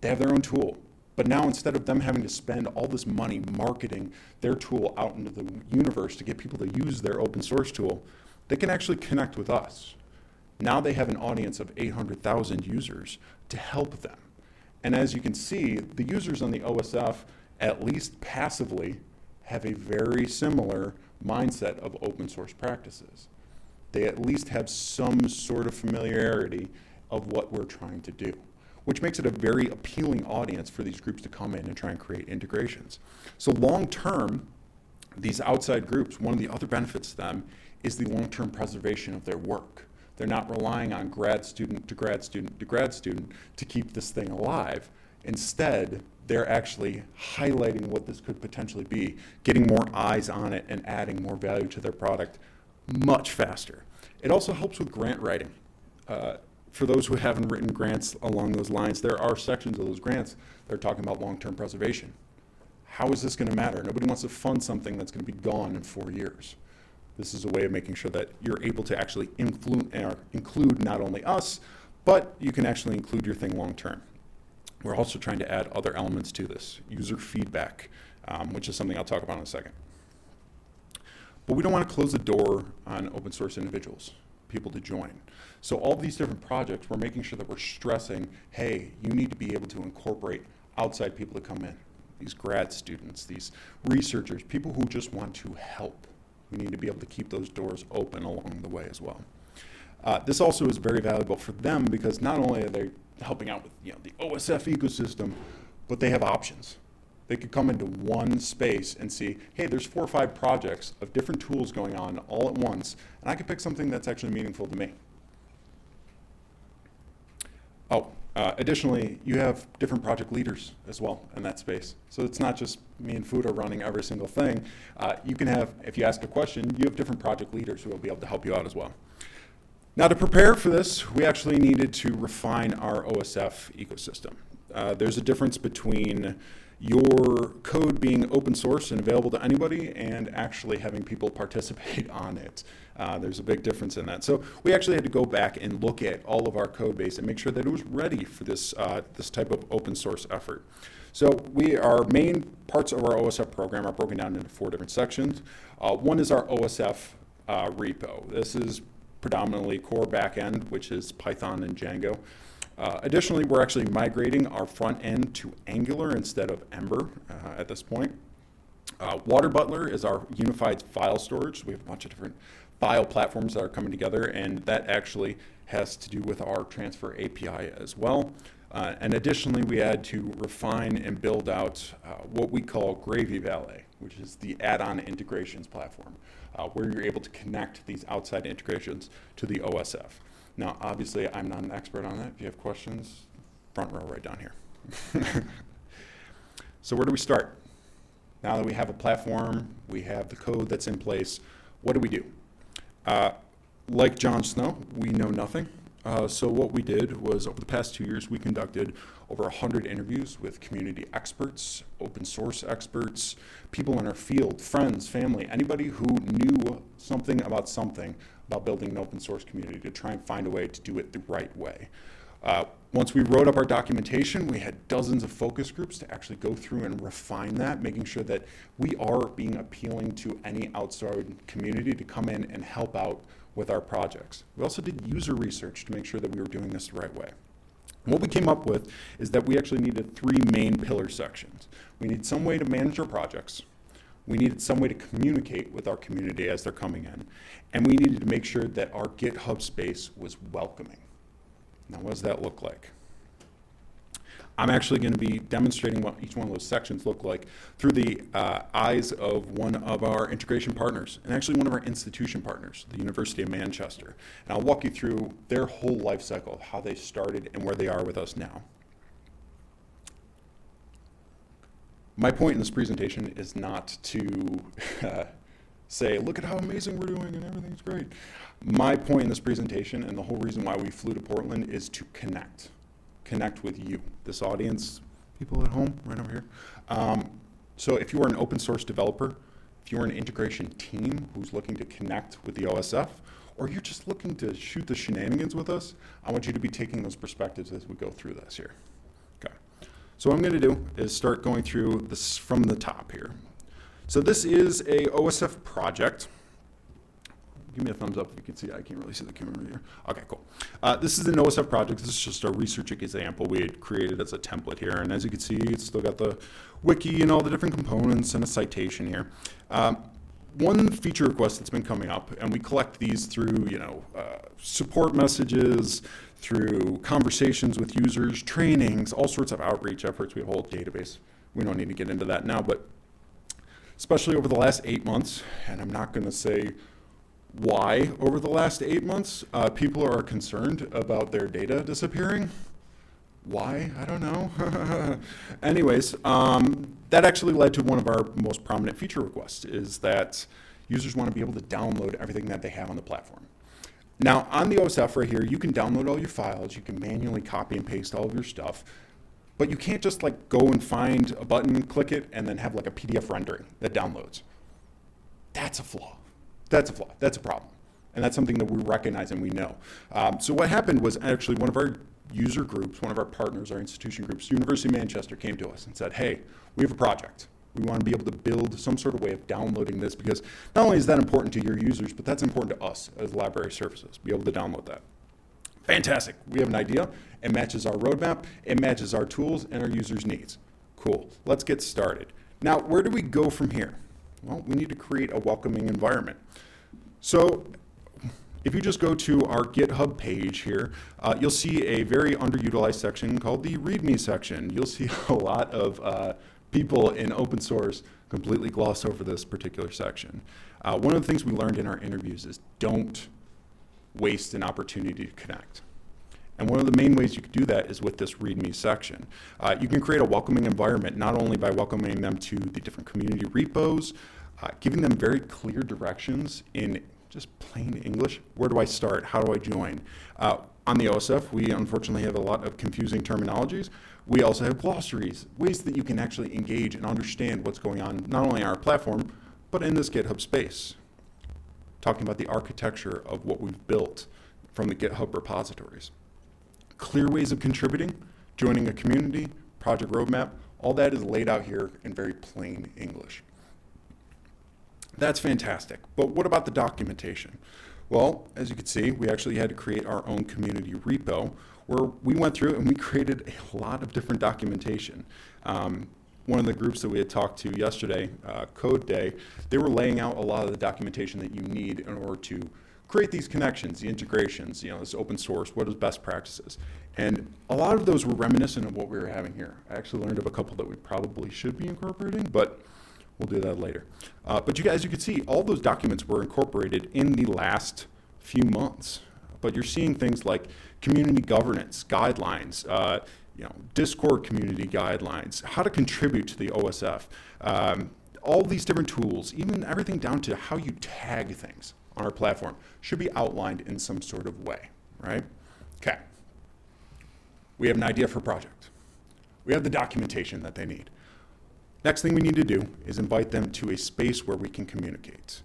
They have their own tool. But now instead of them having to spend all this money marketing their tool out into the universe to get people to use their open source tool, they can actually connect with us. Now they have an audience of 800,000 users to help them. And as you can see, the users on the OSF, at least passively, have a very similar mindset of open source practices. They at least have some sort of familiarity of what we're trying to do, which makes it a very appealing audience for these groups to come in and try and create integrations. So long term, these outside groups, one of the other benefits to them is the long-term preservation of their work. They're not relying on grad student to grad student to grad student to keep this thing alive. Instead, they're actually highlighting what this could potentially be, getting more eyes on it and adding more value to their product much faster. It also helps with grant writing. For those who haven't written grants along those lines, there are sections of those grants that are talking about long-term preservation. How is this going to matter? Nobody wants to fund something that's going to be gone in 4 years. This is a way of making sure that you're able to actually include not only us, but you can actually include your thing long-term. We're also trying to add other elements to this, user feedback, which is something I'll talk about in a second. But we don't want to close the door on open source individuals, people to join. So all these different projects, we're making sure that we're stressing, hey, you need to be able to incorporate outside people to come in. These grad students, these researchers, people who just want to help. We need to be able to keep those doors open along the way as well. This also is very valuable for them because not only are they helping out with the OSF ecosystem, but they have options. They could come into one space and see, hey, there's 4 or 5 projects of different tools going on all at once, and I can pick something that's actually meaningful to me. Additionally, you have different project leaders as well in that space. So it's not just me and Fuda running every single thing. You can have, if you ask a question, you have different project leaders who will be able to help you out as well. Now, to prepare for this, we actually needed to refine our OSF ecosystem. There's a difference between your code being open source and available to anybody and actually having people participate on it. There's a big difference in that. So we actually had to go back and look at all of our code base and make sure that it was ready for this, this type of open source effort. So our main parts of our OSF program are broken down into 4 different sections. One is our OSF repo. This is predominantly core backend, which is Python and Django. Additionally, we're actually migrating our front end to Angular instead of Ember at this point. Water Butler is our unified file storage. We have a bunch of different file platforms that are coming together, and that actually has to do with our transfer API as well. And additionally, we had to refine and build out what we call Gravy Valet, which is the add-on integrations platform, where you're able to connect these outside integrations to the OSF. Now, obviously, I'm not an expert on that. If you have questions, front row right down here. So where do we start? Now that we have a platform, we have the code that's in place, what do? Like Jon Snow, we know nothing. So what we did was, over the past 2 years, we conducted over 100 interviews with community experts, open source experts, people in our field, friends, family, anybody who knew something about building an open source community to try and find a way to do it the right way. Once we wrote up our documentation, we had dozens of focus groups to actually go through and refine that, making sure that we are being appealing to any outside community to come in and help out with our projects. We also did user research to make sure that we were doing this the right way. And what we came up with is that we actually needed 3 main pillar sections. We need some way to manage our projects. We needed some way to communicate with our community as they're coming in. And we needed to make sure that our GitHub space was welcoming. Now, what does that look like? I'm actually going to be demonstrating what each one of those sections look like through the eyes of one of our integration partners, and actually one of our institution partners, the University of Manchester. And I'll walk you through their whole life cycle of how they started and where they are with us now. My point in this presentation is not to say, look at how amazing we're doing and everything's great. My point in this presentation, and the whole reason why we flew to Portland, is to connect with you, this audience, people at home right over here, So if you are an open source developer, if you're an integration team who's looking to connect with the OSF, or you're just looking to shoot the shenanigans with us, I want you to be taking those perspectives as we go through this here. Okay. So what I'm going to do is start going through this from the top here. So this is a OSF project. Give me a thumbs up if you can see. I can't really see the camera here. Okay, cool. This is an OSF project. This is just a research example we had created as a template here. And as you can see, it's still got the wiki and all the different components and a citation here. One feature request that's been coming up, and we collect these through, support messages, through conversations with users, trainings, all sorts of outreach efforts. We have a whole database. We don't need to get into that now, but especially over the last 8 months, and I'm not going to say why over the last 8 months, people are concerned about their data disappearing. Why? I don't know. Anyways, that actually led to one of our most prominent feature requests, is that users want to be able to download everything that they have on the platform. Now, on the OSF right here, you can download all your files, you can manually copy and paste all of your stuff, but you can't just like go and find a button, click it, and then have like a PDF rendering that downloads. That's a flaw. That's a flaw. That's a problem. And that's something that we recognize and we know. So what happened was actually one of our user groups, one of our partners, our institution groups, University of Manchester, came to us and said, hey, we have a project. We want to be able to build some sort of way of downloading this, because not only is that important to your users, but that's important to us as library services, be able to download that. Fantastic. We have an idea. It matches our roadmap. It matches our tools and our users' needs. Cool. Let's get started. Now, where do we go from here? Well, we need to create a welcoming environment. So if you just go to our GitHub page here, you'll see a very underutilized section called the README section. You'll see a lot of people in open source completely gloss over this particular section. One of the things we learned in our interviews is don't waste an opportunity to connect. And one of the main ways you could do that is with this README section. You can create a welcoming environment, not only by welcoming them to the different community repos, giving them very clear directions in just plain English. Where do I start? How do I join? On the OSF, we unfortunately have a lot of confusing terminologies. We also have glossaries, ways that you can actually engage and understand what's going on, not only on our platform, but in this GitHub space. Talking about the architecture of what we've built from the GitHub repositories. Clear ways of contributing, joining a community, project roadmap, all that is laid out here in very plain English. That's fantastic, but what about the documentation? Well, as you can see, we actually had to create our own community repo where we went through and we created a lot of different documentation. One of the groups that we had talked to yesterday, Code Day, they were laying out a lot of the documentation that you need in order to create these connections, the integrations, this open source, what is best practices. And a lot of those were reminiscent of what we were having here. I actually learned of a couple that we probably should be incorporating, but we'll do that later. But as you can see, all those documents were incorporated in the last few months. But you're seeing things like community governance, guidelines, Discord community guidelines, how to contribute to the OSF, all these different tools, even everything down to how you tag things on our platform should be outlined in some sort of way, right? Okay. We have an idea for a project. We have the documentation that they need. Next thing we need to do is invite them to a space where we can communicate.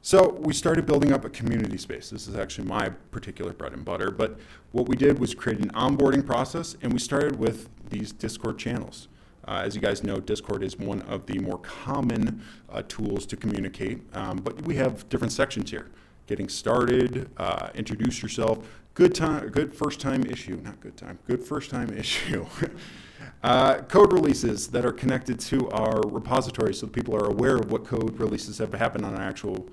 So we started building up a community space. This is actually my particular bread and butter, but what we did was create an onboarding process, and we started with these Discord channels. As you guys know, Discord is one of the more common tools to communicate, but we have different sections here. Getting started, introduce yourself, good first time issue, good first time issue. Code releases that are connected to our repository so that people are aware of what code releases have happened on our actual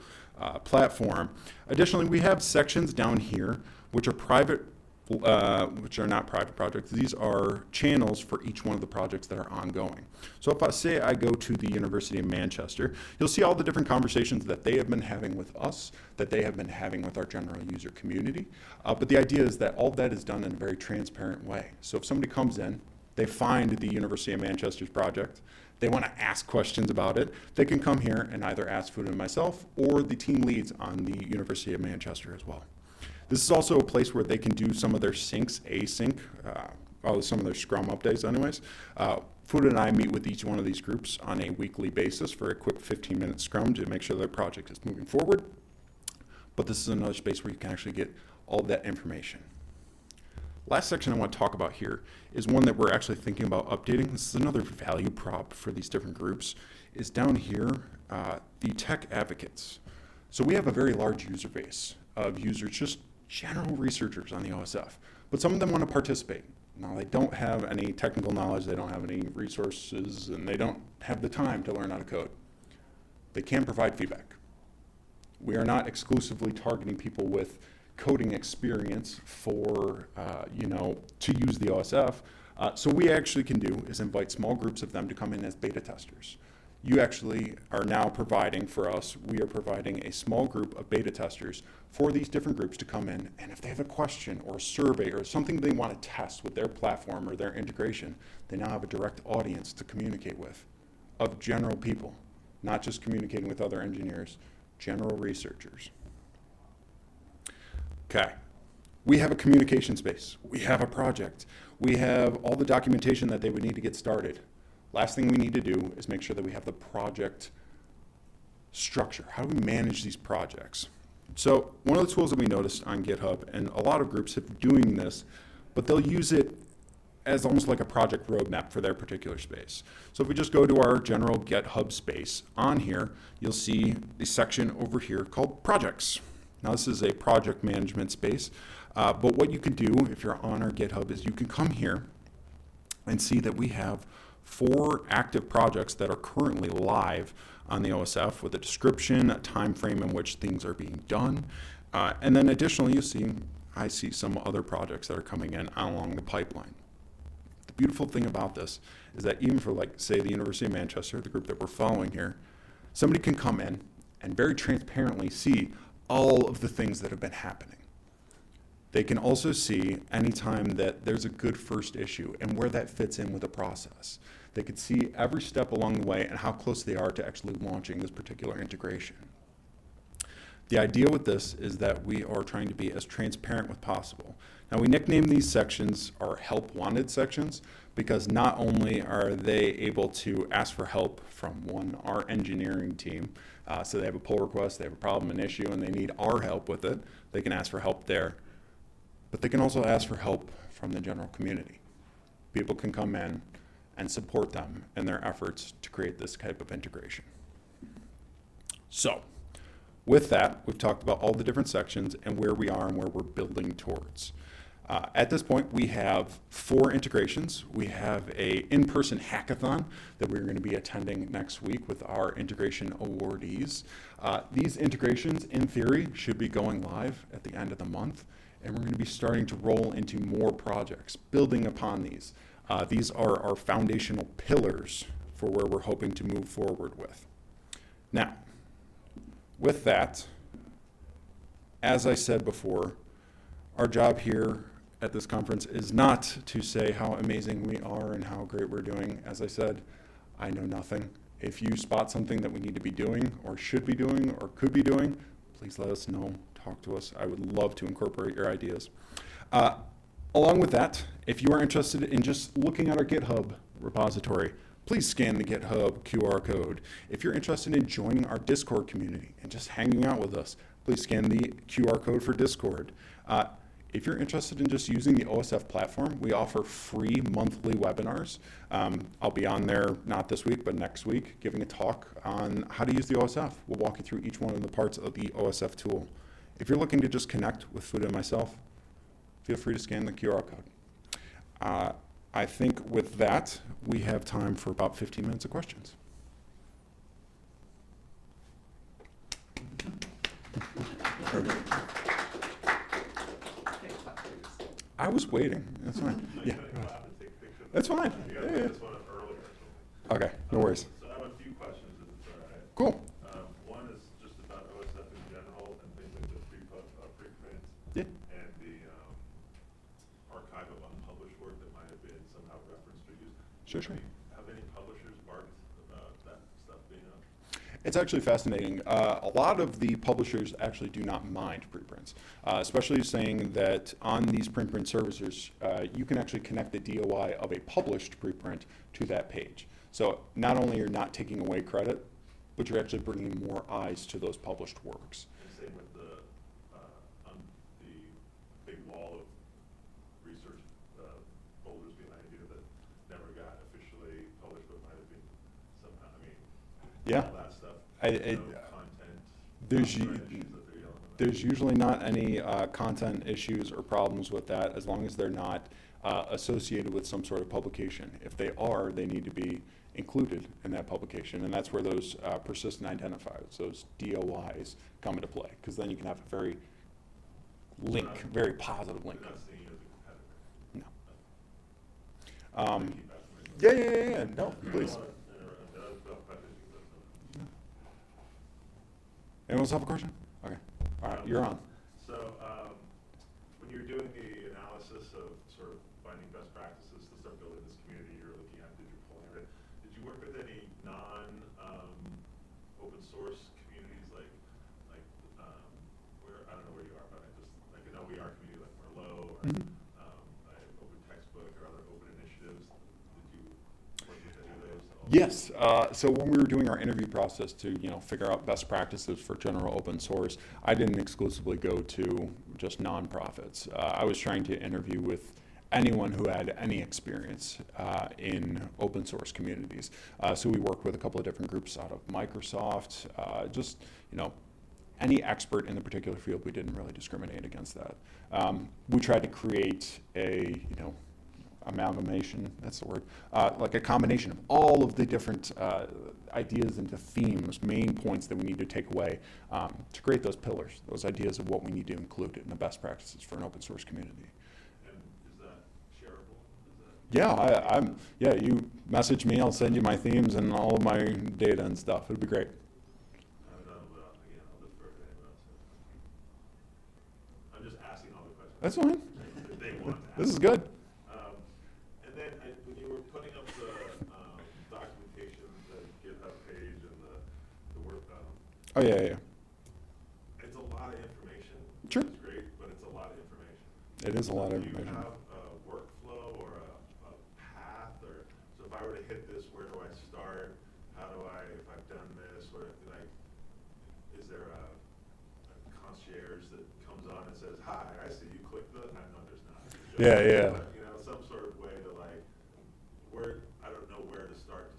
platform. Additionally, we have sections down here which are private, which are not private projects. These are channels for each one of the projects that are ongoing. So if I say I go to the University of Manchester, you'll see all the different conversations that they have been having with us, that they have been having with our general user community. But the idea is that all of that is done in a very transparent way. So if somebody comes in, they find the University of Manchester's project, they want to ask questions about it, they can come here and either ask Food and myself or the team leads on the University of Manchester as well. This is also a place where they can do some of their syncs, async, some of their Scrum updates anyways. Fuda and I meet with each one of these groups on a weekly basis for a quick 15-minute scrum to make sure their project is moving forward. But this is another space where you can actually get all of that information. Last section I want to talk about here is one that we're actually thinking about updating. This is another value prop for these different groups, is down here, the tech advocates. So we have a very large user base of users, just general researchers on the OSF, but some of them want to participate. Now, they don't have any technical knowledge, they don't have any resources, and they don't have the time to learn how to code. They can provide feedback. We are not exclusively targeting people with coding experience for, to use the OSF. So what we actually can do is invite small groups of them to come in as beta testers. You actually are now providing for us, we are providing a small group of beta testers for these different groups to come in, and if they have a question or a survey or something they want to test with their platform or their integration, they now have a direct audience to communicate with of general people, not just communicating with other engineers, general researchers. Okay, we have a communication space, we have a project, we have all the documentation that they would need to get started. Last thing we need to do is make sure that we have the project structure. How do we manage these projects? So one of the tools that we noticed on GitHub, and a lot of groups have doing this, but they'll use it as almost like a project roadmap for their particular space. So if we just go to our general GitHub space, on here, you'll see the section over here called projects. Now this is a project management space, but what you can do if you're on our GitHub is you can come here and see that we have 4 active projects that are currently live on the OSF with a description, a time frame in which things are being done, and then additionally I see some other projects that are coming in along the pipeline. The beautiful thing about this is that even for, like, say, the University of Manchester, the group that we're following here, somebody can come in and very transparently see all of the things that have been happening. They can also see anytime that there's a good first issue and where that fits in with the process. They could see every step along the way and how close they are to actually launching this particular integration. The idea with this is that we are trying to be as transparent as possible. Now, we nickname these sections our help wanted sections because not only are they able to ask for help from our engineering team, so they have a pull request, they have a problem, an issue, and they need our help with it, they can ask for help there. But they can also ask for help from the general community. People can come in and support them in their efforts to create this type of integration. So, with that, we've talked about all the different sections and where we are and where we're building towards. At this point, we have 4 integrations. We have an in-person hackathon that we're going to be attending next week with our integration awardees. These integrations, in theory, should be going live at the end of the month, and we're going to be starting to roll into more projects, building upon these. These are our foundational pillars for where we're hoping to move forward with. Now, with that, as I said before, our job here at this conference is not to say how amazing we are and how great we're doing. As I said, I know nothing. If you spot something that we need to be doing or should be doing or could be doing, please let us know. Talk to us. I would love to incorporate your ideas. Along with that, if you are interested in just looking at our GitHub repository, please scan the GitHub QR code. If you're interested in joining our Discord community and just hanging out with us, please scan the QR code for Discord. If you're interested in just using the OSF platform, we offer free monthly webinars. I'll be on there, not this week, but next week, giving a talk on how to use the OSF. We'll walk you through each one of the parts of the OSF tool. If you're looking to just connect with Fuda and myself, feel free to scan the QR code. I think with that, we have time for about 15 minutes of questions. I was waiting. That's fine. Yeah. That's fine. Yeah. Okay, no worries. So I have a few questions, if it's all right. Cool. One is just about OSF in general and things like the preprint Yeah. and the archive of unpublished work that might have been somehow referenced or used. Sure. Have any publishers barked about that stuff being up? It's actually fascinating. A lot of the publishers actually do not mind preprints, especially saying that on these preprint services, you can actually connect the DOI of a published preprint to that page. So not only are you not taking away credit, but you're actually bringing more eyes to those published works. And same with the, on the big wall of research folders behind you that never got officially published, but might have been somehow, I mean, Yeah. all that stuff. Content. There's issues that they're dealing with. There's usually not any content issues or problems with that as long as they're not associated with some sort of publication. If they are, they need to be included in that publication, and that's where those persistent identifiers, those DOIs, come into play, because then you can have a very very positive link. They're not seeing you as a competitor. No. Keep asking me. No, please. I don't wanna interrupt. That was about budgeting, but, Anyone else have a question? Okay. All right, you're on. So, when you're doing the analysis of sort of finding best practices to start building this community you're looking at, did you pull it? Did you work with any open source communities like where, I don't know where you are, but I just, like an OER community like Merlot or Open Textbook or other open initiatives? Did you work with any of those? Yes. So when we were doing our interview process to figure out best practices for general open source, I didn't exclusively go to just nonprofits. I was trying to interview with anyone who had any experience in open source communities. So we worked with a couple of different groups out of Microsoft, any expert in the particular field. We didn't really discriminate against that. We tried to create a, amalgamation, that's the word, like a combination of all of the different ideas into themes, main points that we need to take away to create those pillars, those ideas of what we need to include in the best practices for an open source community. And is that shareable? Is that Yeah, you message me, I'll send you my themes and all of my data and stuff. It'd be great. I don't know, but again, I'll defer to anyone else. I'm just asking all the questions. That's fine. If they want to ask. This is good. And then when you were putting up the documentation, the GitHub page and the work, Oh, yeah. it's a lot of information. Sure. Which is great, but it's a lot of information. It is a lot of Do you information. have a workflow or a path, or, so if I were to hit this, where do I start? How do I, if I've done this, or like, is there a concierge that comes on and says, hi, I see you click the, I know there's not. Yeah. But, some sort of way to I don't know where to start.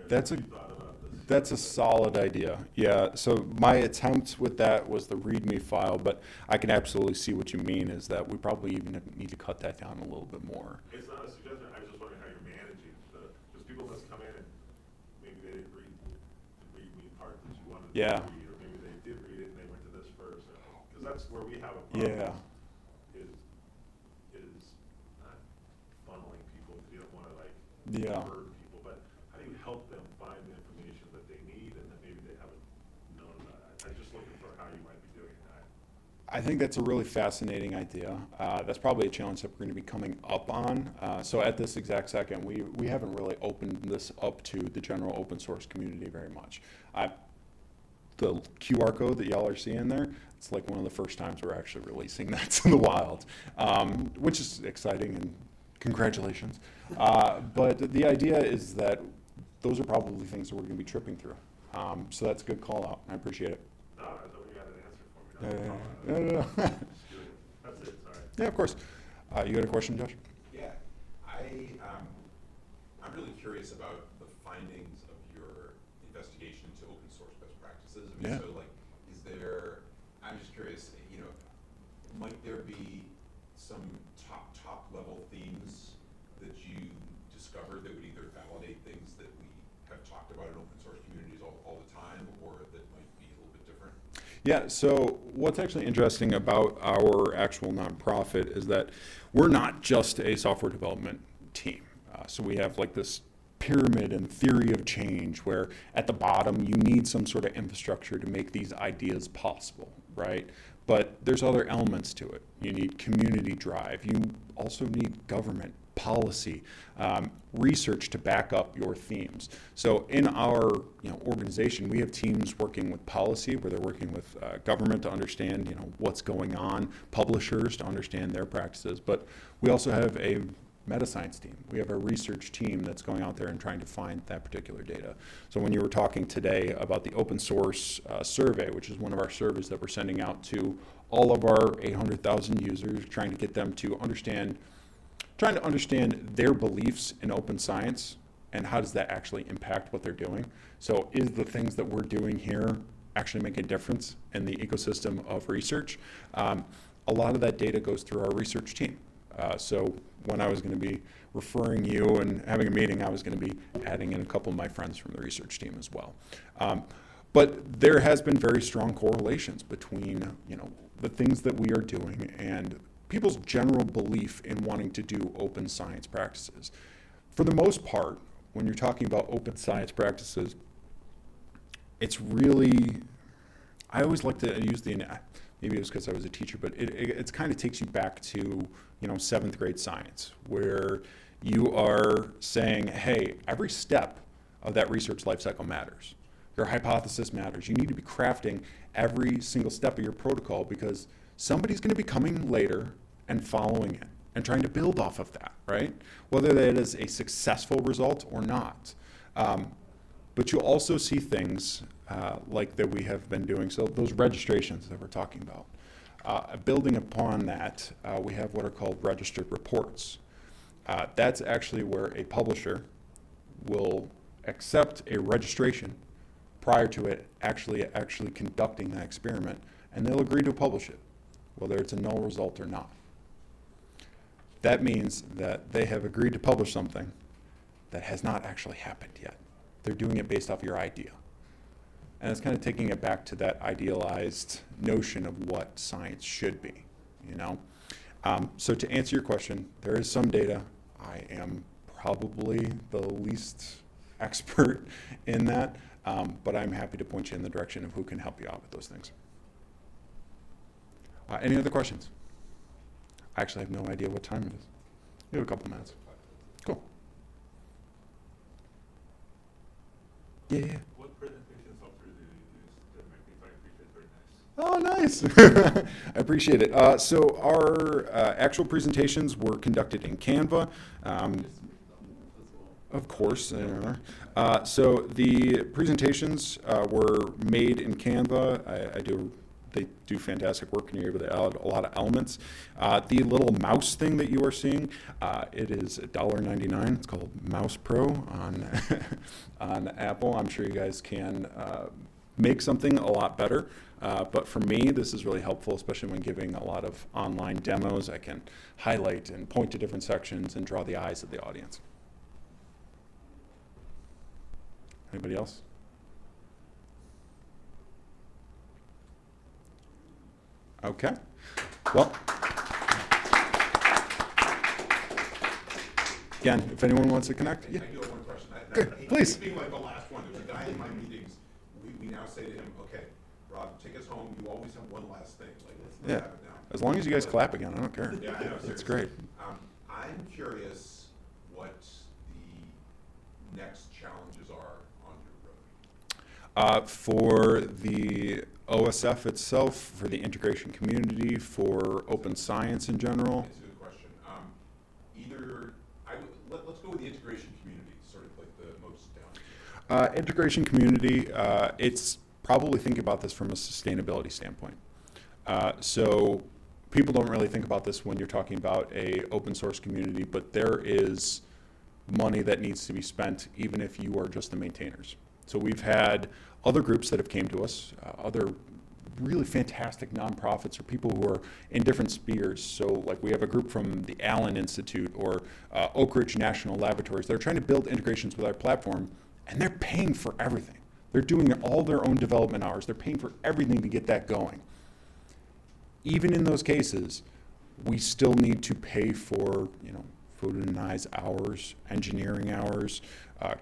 That's have you thought about this? That's a solid idea. Yeah, so my attempt with that was the README file, but I can absolutely see what you mean is that we probably even need to cut that down a little bit more. It's not a suggestion, I was just wondering how you're managing because people must come in and maybe they didn't read the README part that you wanted them to read, or maybe they did read it and they went to this first, because that's where we have a problem. Is not funneling people, because you don't want to burden people, but how do you help them find the information that they need and that maybe they haven't known about? I'm just looking for how you might be doing that. I think that's a really fascinating idea. That's probably a challenge that we're going to be coming up on. So at this exact second, we haven't really opened this up to the general open source community very much. The QR code that y'all are seeing there, it's like one of the first times we're actually releasing that to the wild, which is exciting and congratulations. But the idea is that those are probably things that we're going to be tripping through. So that's a good call out. I appreciate it. No, I thought you had an answer for me. No. That's it, sorry. Yeah, of course. You got a question, Josh? Yeah, I'm really curious about the findings of your investigation into open source best practices. I mean, so is there, I'm just curious, might there be some top level themes that you discovered that would either validate things that we have talked about in open source communities all the time, or that might be a little bit different? Yeah, so what's actually interesting about our actual nonprofit is that we're not just a software development team. So we have like this pyramid and theory of change where at the bottom you need some sort of infrastructure to make these ideas possible, right? But there's other elements to it. You need community drive. You also need government policy, research to back up your themes. So in our organization, we have teams working with policy, where they're working with government to understand what's going on, publishers to understand their practices, but we also have a meta-science team. We have a research team that's going out there and trying to find that particular data. So when you were talking today about the open source survey, which is one of our surveys that we're sending out to all of our 800,000 users, trying to get them to understand their beliefs in open science and how does that actually impact what they're doing. So is the things that we're doing here actually make a difference in the ecosystem of research? A lot of that data goes through our research team. So when I was going to be referring you and having a meeting, I was going to be adding in a couple of my friends from the research team as well. But there has been very strong correlations between the things that we are doing and people's general belief in wanting to do open science practices. For the most part, when you're talking about open science practices, it's really, I always like to use maybe it was because I was a teacher, but it kind of takes you back to 7th grade science, where you are saying, hey, every step of that research life cycle matters. Your hypothesis matters. You need to be crafting every single step of your protocol because somebody's going to be coming later and following it and trying to build off of that, right? Whether that is a successful result or not. But you'll also see things like that we have been doing. So those registrations that we're talking about. Building upon that, we have what are called registered reports. That's actually where a publisher will accept a registration prior to it actually conducting that experiment, and they'll agree to publish it, whether it's a null result or not. That means that they have agreed to publish something that has not actually happened yet. They're doing it based off your idea. And it's kind of taking it back to that idealized notion of what science should be, So to answer your question, there is some data. I am probably the least expert in that, but I'm happy to point you in the direction of who can help you out with those things. Any other questions? I actually have no idea what time it is. You have a couple minutes. Cool. Yeah. What presentation software do you use to make me find features very nice? Oh, nice. I appreciate it. So our actual presentations were conducted in Canva. Of course, they are. So the presentations were made in Canva. They do fantastic work, and you're able to add a lot of elements. The little mouse thing that you are seeing, it is $1.99. It's called Mouse Pro on on Apple. I'm sure you guys can make something a lot better. But for me, this is really helpful, especially when giving a lot of online demos. I can highlight and point to different sections and draw the eyes of the audience. Anybody else? Okay. Well, again, if anyone wants to connect, yeah. I do have one question. Good, please. Being like the last one, there's a guy in my meetings, we now say to him, okay, Rob, take us home. You always have one last thing. Like, let's have it now. As long as you guys clap again, I don't care. Yeah, I know. That's great. I'm curious what the next challenges are on your road. For the OSF itself, for the integration community, for open science in general. That's a good question. Let's go with the integration community, sort of like the most down. Integration community, it's probably think about this from a sustainability standpoint. So people don't really think about this when you're talking about a open source community, but there is money that needs to be spent even if you are just the maintainers. So we've had other groups that have came to us, other really fantastic nonprofits or people who are in different spheres. So like we have a group from the Allen Institute or Oak Ridge National Laboratories. They're trying to build integrations with our platform, and they're paying for everything. They're doing all their own development hours. They're paying for everything to get that going. Even in those cases, we still need to pay for, food and eyes hours, engineering hours,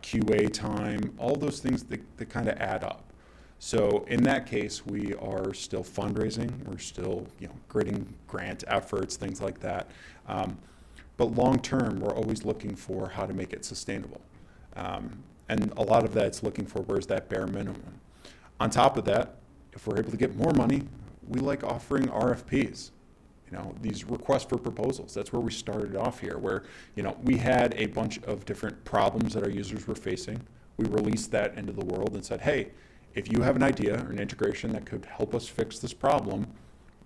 QA time, all those things that kind of add up. So in that case, we are still fundraising. We're still, creating grant efforts, things like that. but long term, we're always looking for how to make it sustainable. And a lot of that's looking for where's that bare minimum. On top of that, if we're able to get more money, we like offering RFPs. You know, these requests for proposals. That's where we started off here, where, you know, we had a bunch of different problems that our users were facing. We released that into the world and said, hey, if you have an idea or an integration that could help us fix this problem,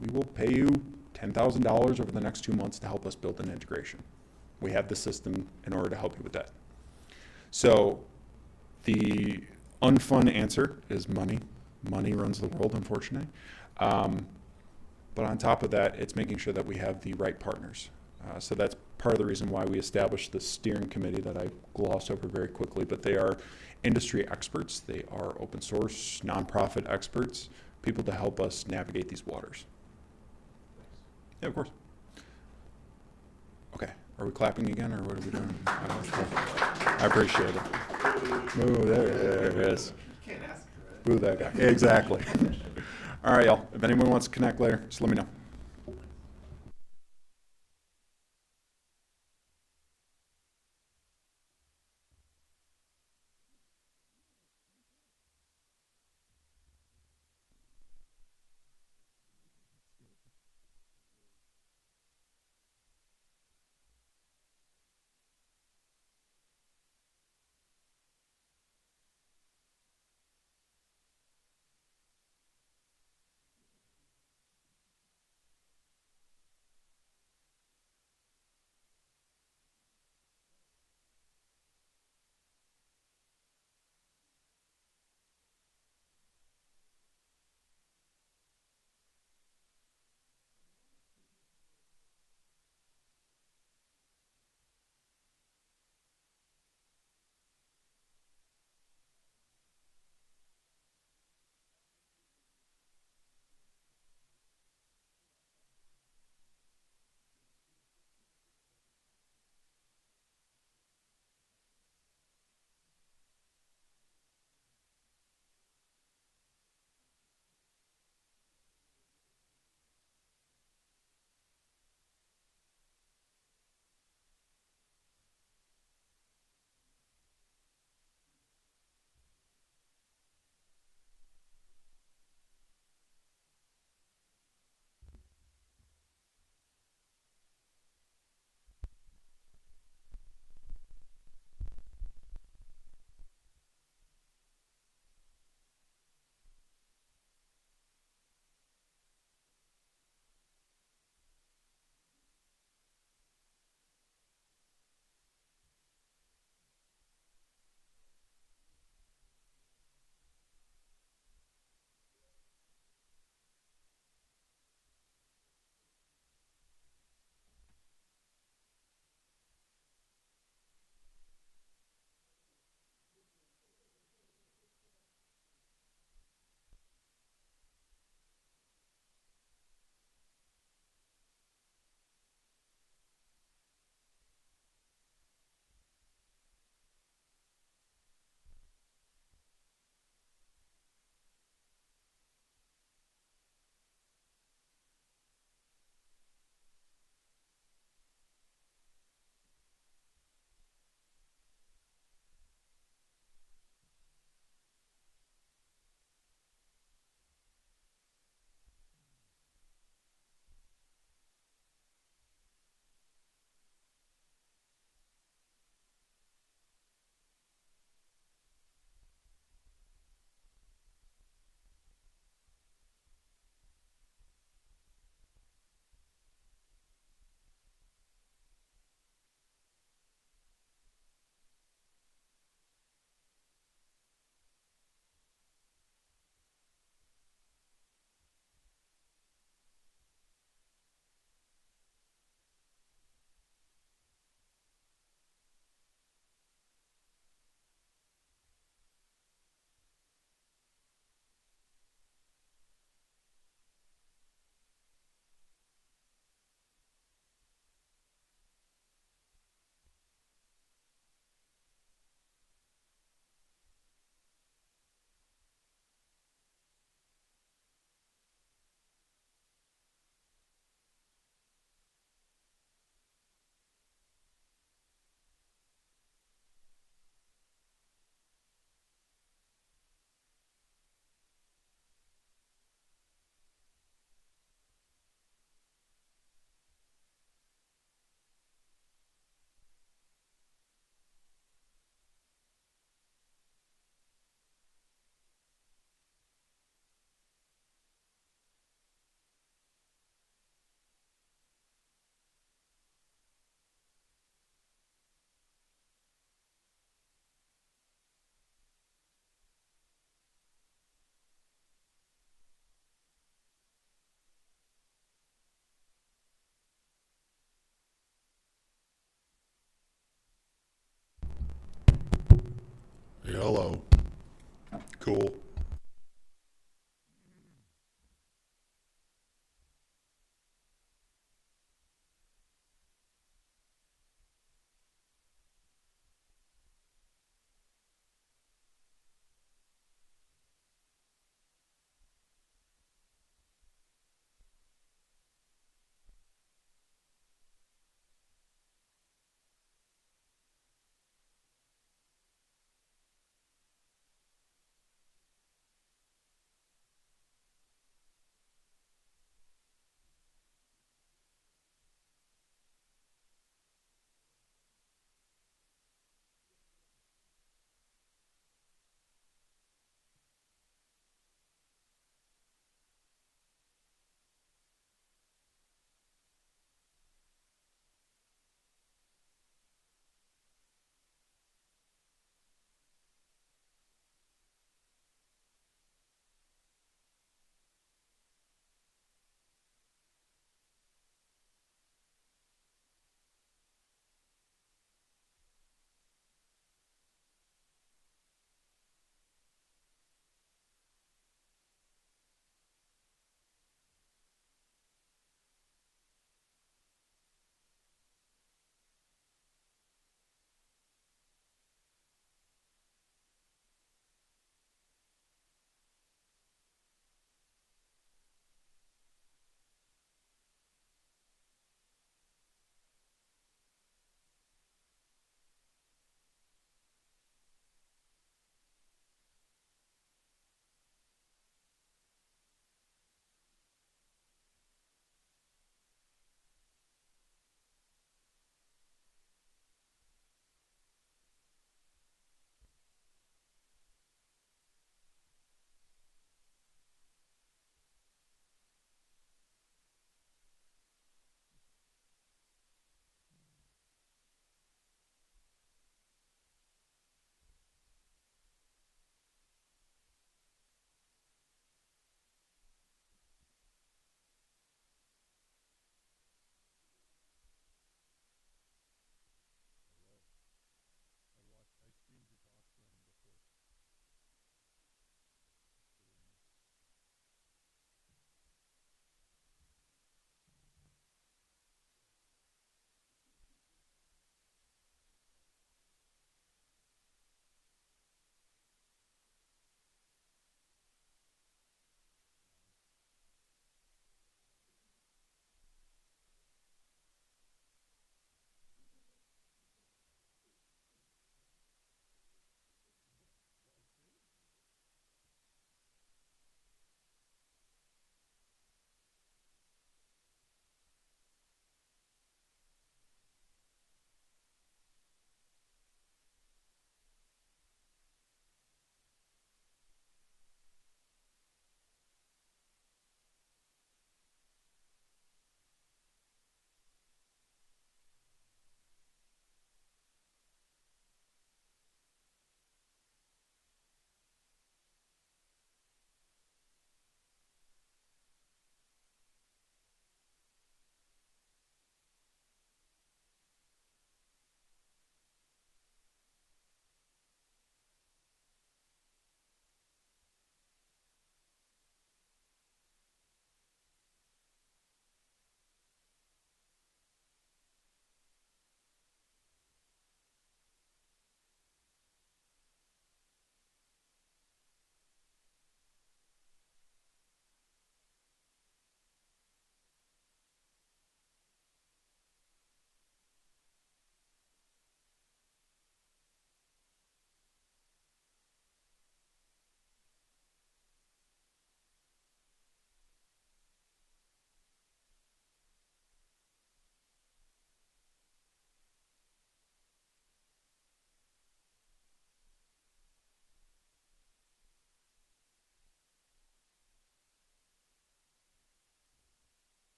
we will pay you $10,000 over the next 2 months to help us build an integration. We have the system in order to help you with that. So the unfun answer is money. Money runs the world, unfortunately. But on top of that, it's making sure that we have the right partners. So that's part of the reason why we established the steering committee that I glossed over very quickly, but they are industry experts. They are open source, nonprofit experts, people to help us navigate these waters. Yeah, of course. Okay, are we clapping again, or what are we doing? I appreciate it. Ooh, there it is. You can't ask for it. Ooh, that guy. Exactly. All right, y'all. If anyone wants to connect later, just let me know.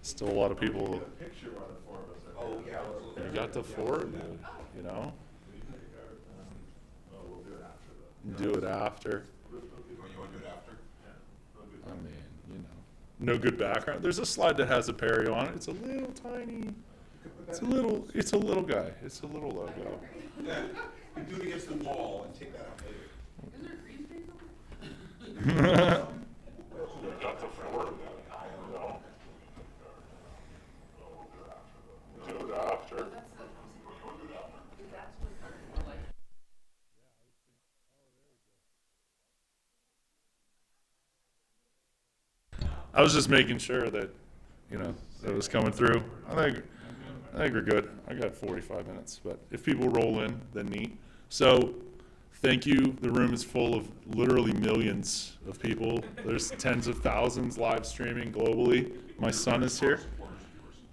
Still a lot of people. Get a picture on the four of us. Oh, yeah, absolutely. You got the Ford, you know. Oh, we'll do it after though. Do it after. Oh, you want to do it after? I mean, you know, no good background. There's a slide that has a Perry on it. It's a little tiny. It's a little guy. It's a little logo. Yeah, you do it against the wall and take that out later. Is there a green space over there? Got the Ford. Do it after. I was just making sure that, you know, that was coming through. I think we're good. I got 45 minutes, but if people roll in, then neat. So, thank you. The room is full of literally millions of people. There's tens of thousands live streaming globally. My son is here.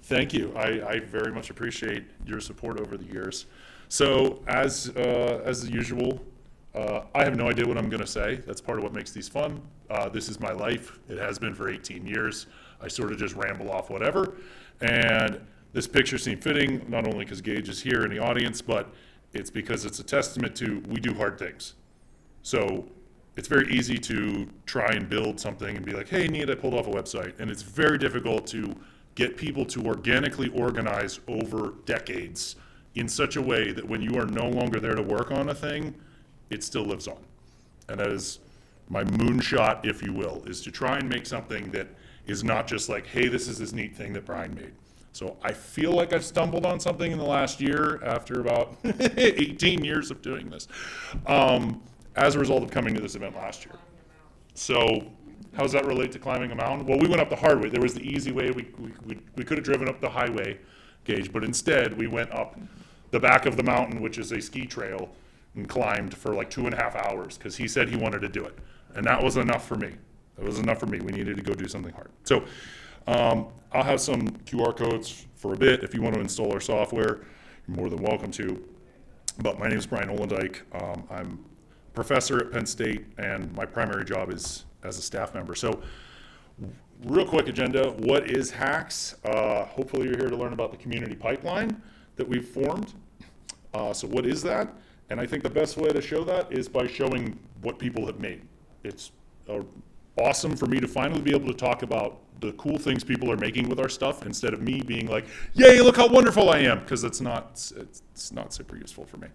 Thank you. I very much appreciate your support over the years. So, as usual, I have no idea what I'm going to say. That's part of what makes these fun. This is my life. It has been for 18 years. I sort of just ramble off whatever. And this picture seemed fitting, not only because Gage is here in the audience, but it's because it's a testament to we do hard things. So it's very easy to try and build something and be like, hey, neat, I pulled off a website. And it's very difficult to get people to organically organize over decades in such a way that when you are no longer there to work on a thing, it still lives on. And that is my moonshot, if you will, is to try and make something that is not just like, hey, this is this neat thing that Brian made. So I feel like I've stumbled on something in the last year after about 18 years of doing this, as a result of coming to this event last year. So how does that relate to climbing a mountain? Well, we went up the hard way. There was the easy way. We could have driven up the highway, Gage, but instead we went up the back of the mountain, which is a ski trail, and climbed for like 2.5 hours because he said he wanted to do it. And that was enough for me. That was enough for me. We needed to go do something hard. So I'll have some QR codes for a bit. If you want to install our software, you're more than welcome to. But my name is Brian Olendijk. I'm a professor at Penn State, and my primary job is as a staff member. So real quick agenda, what is HACS? Hopefully you're here to learn about the community pipeline that we've formed. So what is that? And I think the best way to show that is by showing what people have made. It's awesome for me to finally be able to talk about the cool things people are making with our stuff instead of me being like, yay, look how wonderful I am, because it's not super useful for me.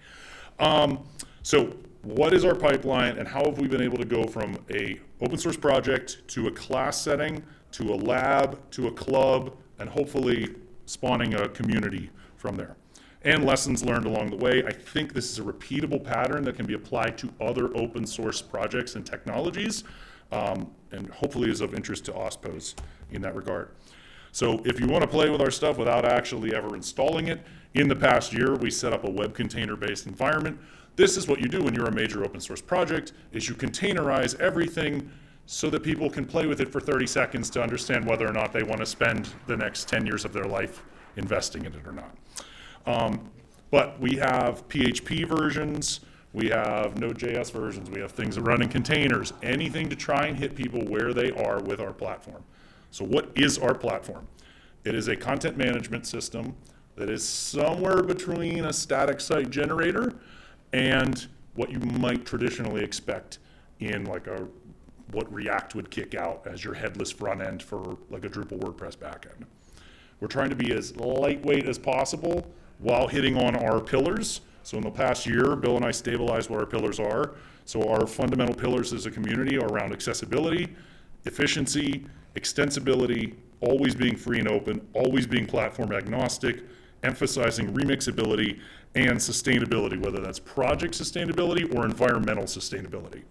So what is our pipeline and how have we been able to go from a open source project to a class setting, to a lab, to a club, and hopefully spawning a community from there? And lessons learned along the way. I think this is a repeatable pattern that can be applied to other open source projects and technologies, and hopefully is of interest to OSPOs in that regard. So if you want to play with our stuff without actually ever installing it, in the past year, we set up a web container-based environment. This is what you do when you're a major open source project, is you containerize everything so that people can play with it for 30 seconds to understand whether or not they want to spend the next 10 years of their life investing in it or not. But we have PHP versions, we have Node.js versions, we have things that run in containers, anything to try and hit people where they are with our platform. So what is our platform? It is a content management system that is somewhere between a static site generator and what you might traditionally expect in like what React would kick out as your headless front end for like a Drupal WordPress backend. We're trying to be as lightweight as possible while hitting on our pillars. So in the past year, Bill and I stabilized what our pillars are. So our fundamental pillars as a community are around accessibility, efficiency, extensibility, always being free and open, always being platform agnostic, emphasizing remixability and sustainability, whether that's project sustainability or environmental sustainability.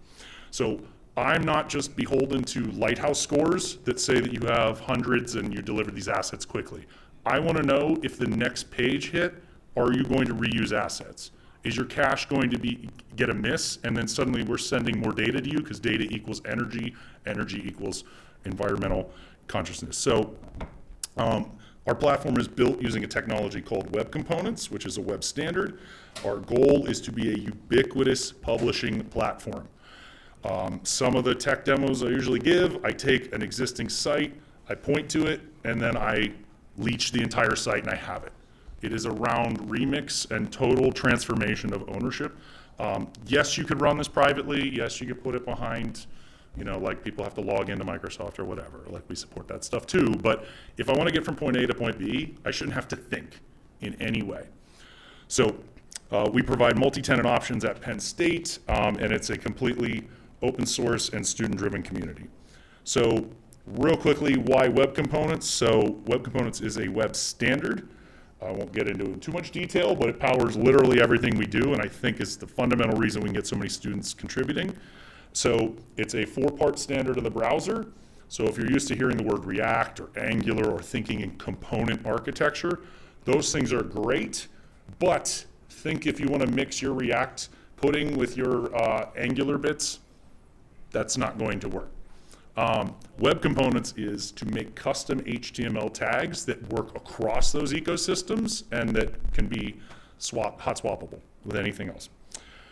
So I'm not just beholden to lighthouse scores that say that you have hundreds and you deliver these assets quickly. I want to know if the next page hit, are you going to reuse assets? Is your cache going to get a miss and then suddenly we're sending more data to you because data equals energy, energy equals environmental consciousness. So our platform is built using a technology called Web Components, which is a web standard. Our goal is to be a ubiquitous publishing platform. Some of the tech demos I usually give, I take an existing site, I point to it, and then I leech the entire site and I have it. It is around remix and total transformation of ownership. Yes, you could run this privately. Yes, you could put it behind, like people have to log into Microsoft or whatever. Like we support that stuff too. But if I want to get from point A to point B, I shouldn't have to think in any way. So we provide multi-tenant options at Penn State, and it's a completely open source and student-driven community. So real quickly, why web components? So web components is a web standard. I won't get into too much detail, but it powers literally everything we do, and I think is the fundamental reason we can get so many students contributing. So it's a 4-part standard of the browser. So if you're used to hearing the word React or Angular or thinking in component architecture, those things are great, but think if you want to mix your React pudding with your Angular bits, that's not going to work. Web components is to make custom HTML tags that work across those ecosystems and that can be hot swappable with anything else.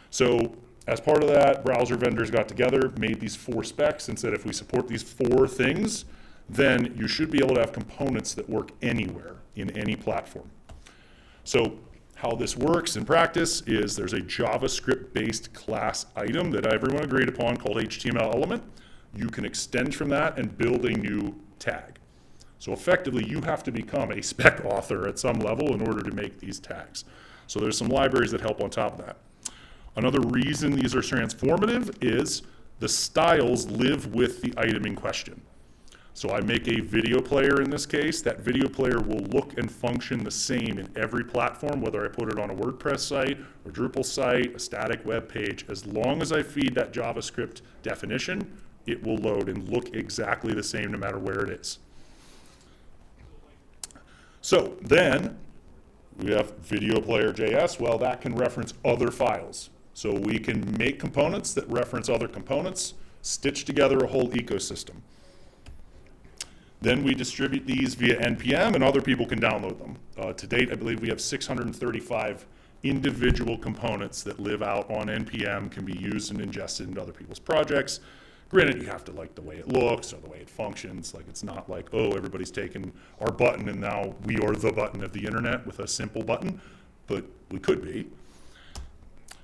So as part of that, browser vendors got together, made these 4 specs, and said if we support these 4 things, then you should be able to have components that work anywhere in any platform. So how this works in practice is there's a JavaScript-based class item that everyone agreed upon called HTML element. You can extend from that and build a new tag. So effectively, you have to become a spec author at some level in order to make these tags. So there's some libraries that help on top of that. Another reason these are transformative is the styles live with the item in question. So I make a video player in this case. That video player will look and function the same in every platform, whether I put it on a WordPress site, or Drupal site, a static web page. As long as I feed that JavaScript definition, it will load and look exactly the same no matter where it is. So then we have video player JS. Well, that can reference other files. So we can make components that reference other components, stitch together a whole ecosystem. Then we distribute these via NPM and other people can download them. To date, I believe we have 635 individual components that live out on NPM, can be used and ingested into other people's projects. Granted, you have to like the way it looks or the way it functions. Like it's not like, oh, everybody's taken our button and now we are the button of the internet with a simple button, but we could be.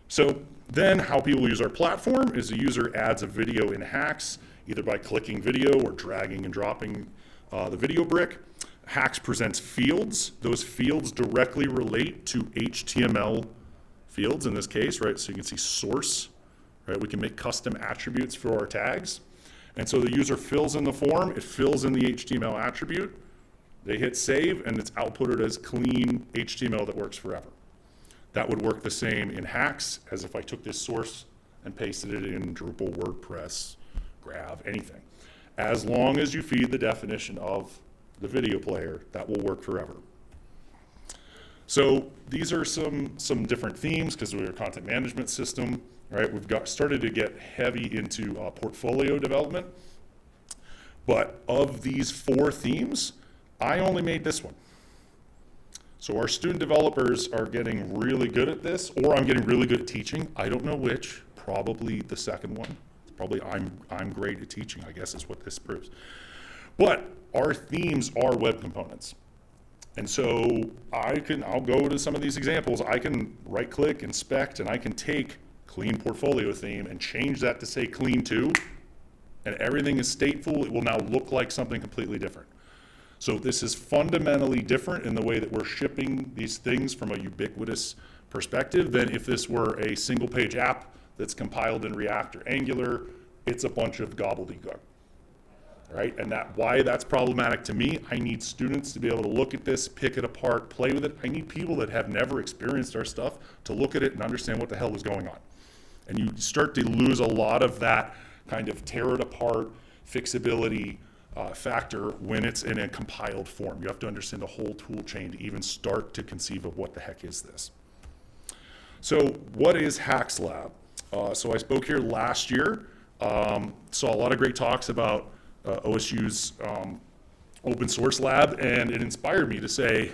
So then how people use our platform is the user adds a video in Hacks, either by clicking video or dragging and dropping the video brick. Hacks presents fields. Those fields directly relate to HTML fields in this case, right? So you can see source, right? We can make custom attributes for our tags. And so the user fills in the form, it fills in the HTML attribute, they hit save, and it's outputted as clean HTML that works forever. That would work the same in Hacks as if I took this source and pasted it in Drupal, WordPress, Grav, anything. As long as you feed the definition of the video player, that will work forever. So these are some different themes because we're a content management system, right? We've started to get heavy into portfolio development. But of these 4 themes, I only made this one. So our student developers are getting really good at this, or I'm getting really good at teaching. I don't know which, probably the second one. Probably I'm great at teaching, I guess is what this proves. But our themes are web components. And so I'll go to some of these examples. I can right click, inspect, and I can take clean portfolio theme and change that to say clean 2, and everything is stateful. It will now look like something completely different. So this is fundamentally different in the way that we're shipping these things from a ubiquitous perspective than if this were a single page app that's compiled in React or Angular. It's a bunch of gobbledygook, right? And why that's problematic to me, I need students to be able to look at this, pick it apart, play with it. I need people that have never experienced our stuff to look at it and understand what the hell is going on. And you start to lose a lot of that kind of tear it apart, fixability factor when it's in a compiled form. You have to understand the whole tool chain to even start to conceive of what the heck is this. So what is Hacks Lab? So I spoke here last year, saw a lot of great talks about OSU's open source lab, and it inspired me to say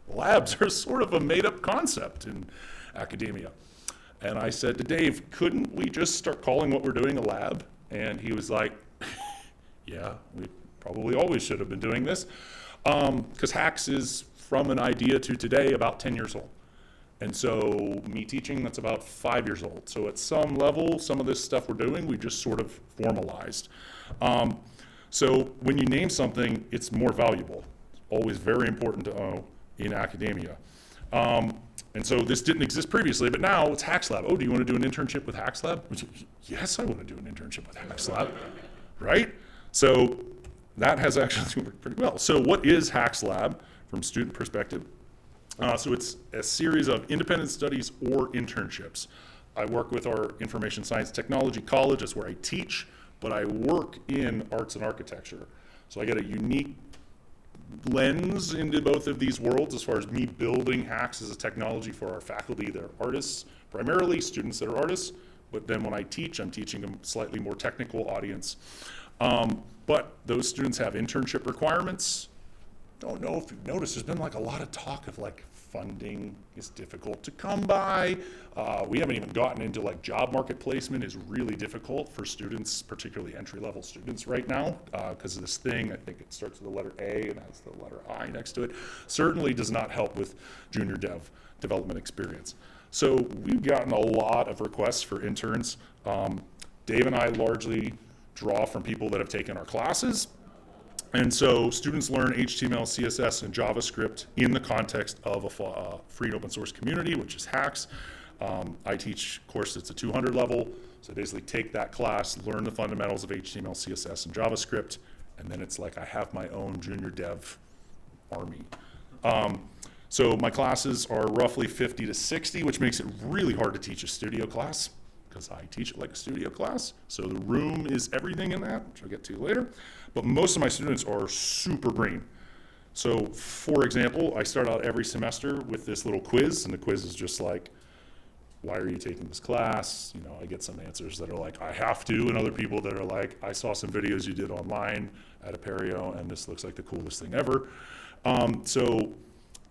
labs are sort of a made-up concept in academia. And I said to Dave, couldn't we just start calling what we're doing a lab? And he was like, yeah, we probably always should have been doing this, because hacks is from an idea to today about 10 years old. And so me teaching, that's about 5 years old. So at some level, some of this stuff we're doing, we just sort of formalized. So when you name something, it's more valuable. It's always very important to know in academia. And so this didn't exist previously, but now it's Hacks Lab. Oh, do you want to do an internship with Hacks Lab? Yes, I want to do an internship with Hacks Lab, right? So that has actually worked pretty well. So what is Hacks Lab from student perspective? So it's a series of independent studies or internships. I work with our Information Science Technology College, that's where I teach, but I work in arts and architecture. So I get a unique lens into both of these worlds as far as me building hacks as a technology for our faculty that are artists, primarily students that are artists, but then when I teach, I'm teaching a slightly more technical audience. But those students have internship requirements. Don't know if you've noticed, there's been like a lot of talk of like funding is difficult to come by. We haven't even gotten into like job market placement is really difficult for students, particularly entry-level students right now, because of this thing, I think it starts with the letter A and has the letter I next to it, certainly does not help with junior development experience. So we've gotten a lot of requests for interns. Dave and I largely draw from people that have taken our classes. And so students learn HTML, CSS, and JavaScript in the context of a free and open source community, which is Hacks. I teach a course that's a 200 level. So I basically take that class, learn the fundamentals of HTML, CSS, and JavaScript, and then it's like I have my own junior dev army. So my classes are roughly 50 to 60, which makes it really hard to teach a studio class, because I teach it like a studio class. So the room is everything in that, which I'll get to later. But most of my students are super green. So for example, I start out every semester with this little quiz, and the quiz is just like, why are you taking this class? You know, I get some answers that are like, I have to, and other people that are like, I saw some videos you did online at Apereo, and this looks like the coolest thing ever. So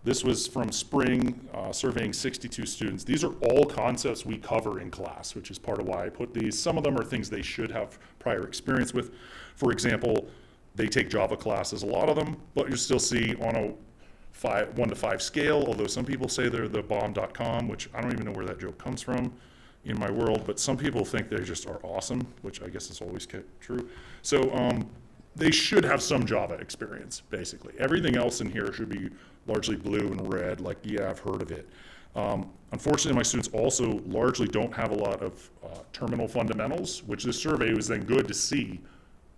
this was from spring, surveying 62 students. These are all concepts we cover in class, which is part of why I put these. Some of them are things they should have prior experience with. For example, they take Java classes, a lot of them, but you still see on a 1 to 5 scale, although some people say they're the bomb.com, which I don't even know where that joke comes from in my world, but some people think they just are awesome, which I guess is always true. So they should have some Java experience, basically. Everything else in here should be largely blue and red, like, yeah, I've heard of it. Unfortunately, my students also largely don't have a lot of terminal fundamentals, which this survey was then good to see.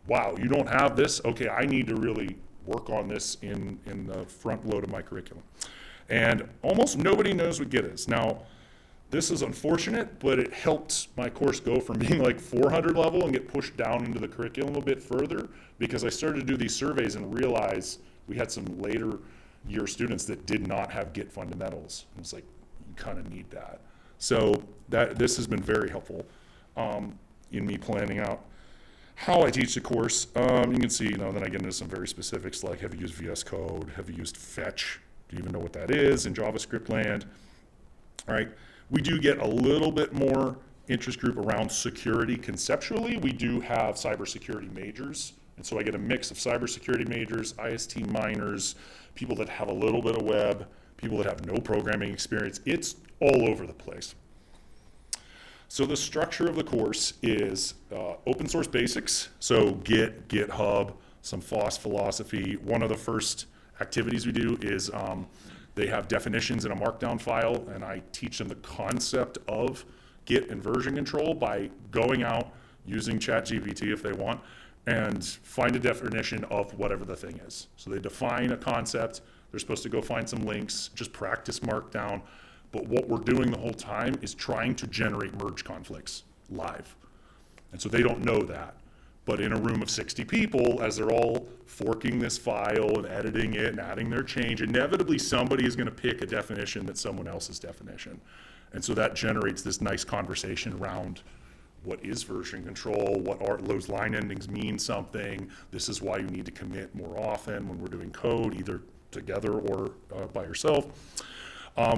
Wow, you don't have this? Okay, I need to really work on this in the front load of my curriculum. And almost nobody knows what Git is. Now, this is unfortunate, but it helped my course go from being like 400 level and get pushed down into the curriculum a bit further, because I started to do these surveys and realize we had some later year students that did not have Git fundamentals. It was like, you kind of need that. So this has been very helpful in me planning out how I teach the course. You can see, then I get into some very specifics, like have you used VS Code? Have you used Fetch? Do you even know what that is in JavaScript land? All right, we do get a little bit more interest group around security conceptually. We do have cybersecurity majors, and so I get a mix of cybersecurity majors, IST minors, people that have a little bit of web, people that have no programming experience. It's all over the place. So the structure of the course is open source basics, so Git, GitHub, some FOSS philosophy. One of the first activities we do is they have definitions in a markdown file, and I teach them the concept of Git and version control by going out, using ChatGPT if they want, and find a definition of whatever the thing is. So they define a concept, they're supposed to go find some links, just practice markdown. But what we're doing the whole time is trying to generate merge conflicts live. And so they don't know that. But in a room of 60 people, as they're all forking this file and editing it and adding their change, inevitably somebody is going to pick a definition that's someone else's definition. And so that generates this nice conversation around what is version control, what are those line endings mean something, this is why you need to commit more often when we're doing code, either together or by yourself.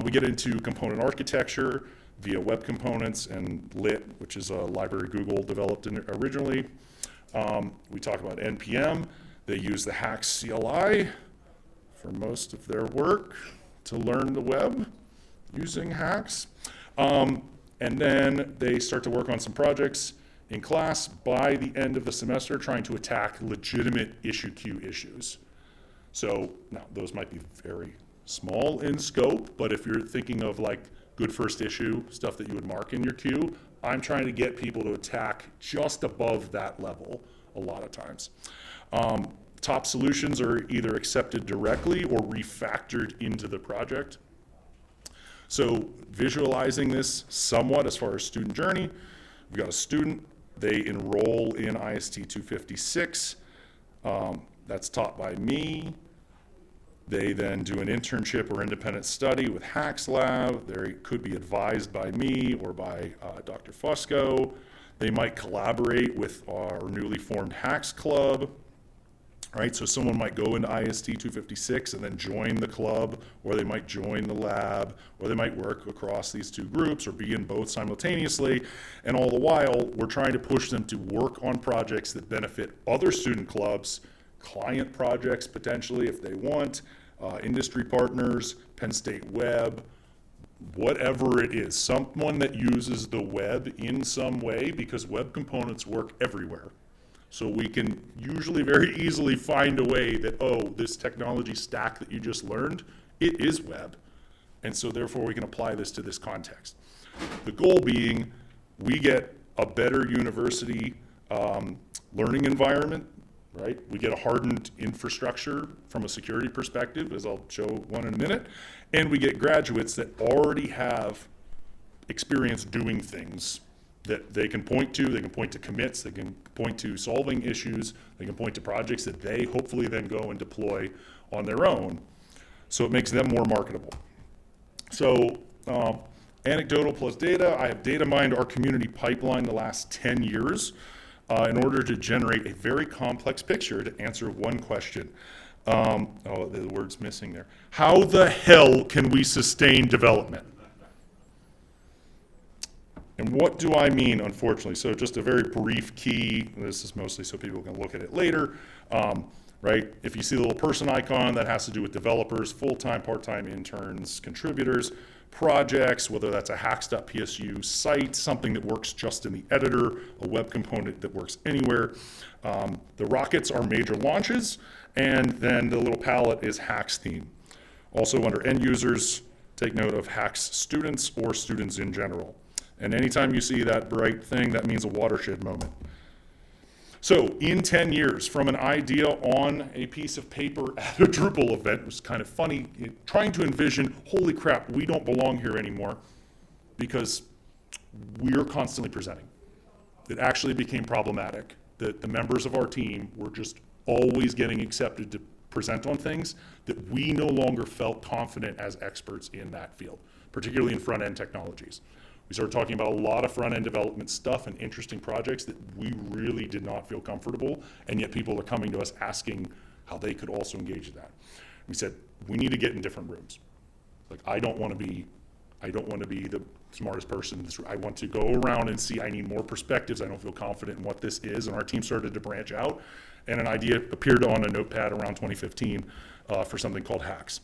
We get into component architecture via web components and Lit, which is a library Google developed originally. We talk about NPM. They use the HACS CLI for most of their work to learn the web using HACS. And then they start to work on some projects in class by the end of the semester, trying to attack legitimate issue queue issues. So now those might be very small in scope, but if you're thinking of like good first issue, stuff that you would mark in your queue, I'm trying to get people to attack just above that level a lot of times. Top solutions are either accepted directly or refactored into the project. So visualizing this somewhat as far as student journey, we've got a student, they enroll in IST 256, that's taught by me. They then do an internship or independent study with HACS Lab. They could be advised by me or by Dr. Fusco. They might collaborate with our newly formed HACS Club. Right, so someone might go into IST 256 and then join the club, or they might join the lab, or they might work across these two groups or be in both simultaneously. And all the while, we're trying to push them to work on projects that benefit other student clubs, client projects potentially if they want, industry partners, Penn State Web, whatever it is, someone that uses the web in some way, because web components work everywhere. So we can usually very easily find a way that, oh, this technology stack that you just learned, it is web. And so therefore we can apply this to this context. The goal being we get a better university learning environment, right? We get a hardened infrastructure from a security perspective, as I'll show one in a minute. And we get graduates that already have experience doing things that they can point to commits, they can point to solving issues, they can point to projects that they hopefully then go and deploy on their own. So it makes them more marketable. So anecdotal plus data, I have data mined our community pipeline the last 10 years in order to generate a very complex picture to answer one question. Oh, the word's missing there. How the hell can we sustain development? And what do I mean, unfortunately? So just a very brief key, this is mostly so people can look at it later, right? If you see the little person icon, that has to do with developers, full-time, part-time interns, contributors, projects, whether that's a hacks.psu site, something that works just in the editor, a web component that works anywhere. The rockets are major launches, and then the little palette is HACS theme. Also under end users, take note of HACS students or students in general. And anytime you see that bright thing, that means a watershed moment. So in 10 years, from an idea on a piece of paper at a Drupal event, it was kind of funny, trying to envision, holy crap, we don't belong here anymore because we're constantly presenting. It actually became problematic that the members of our team were just always getting accepted to present on things that we no longer felt confident as experts in that field, particularly in front-end technologies. We started talking about a lot of front-end development stuff and interesting projects that we really did not feel comfortable, and yet people are coming to us asking how they could also engage in that. We said, we need to get in different rooms. Like, I don't want to be the smartest person in this room. I want to go around and see, I need more perspectives. I don't feel confident in what this is. And our team started to branch out, and an idea appeared on a notepad around 2015 for something called HACS.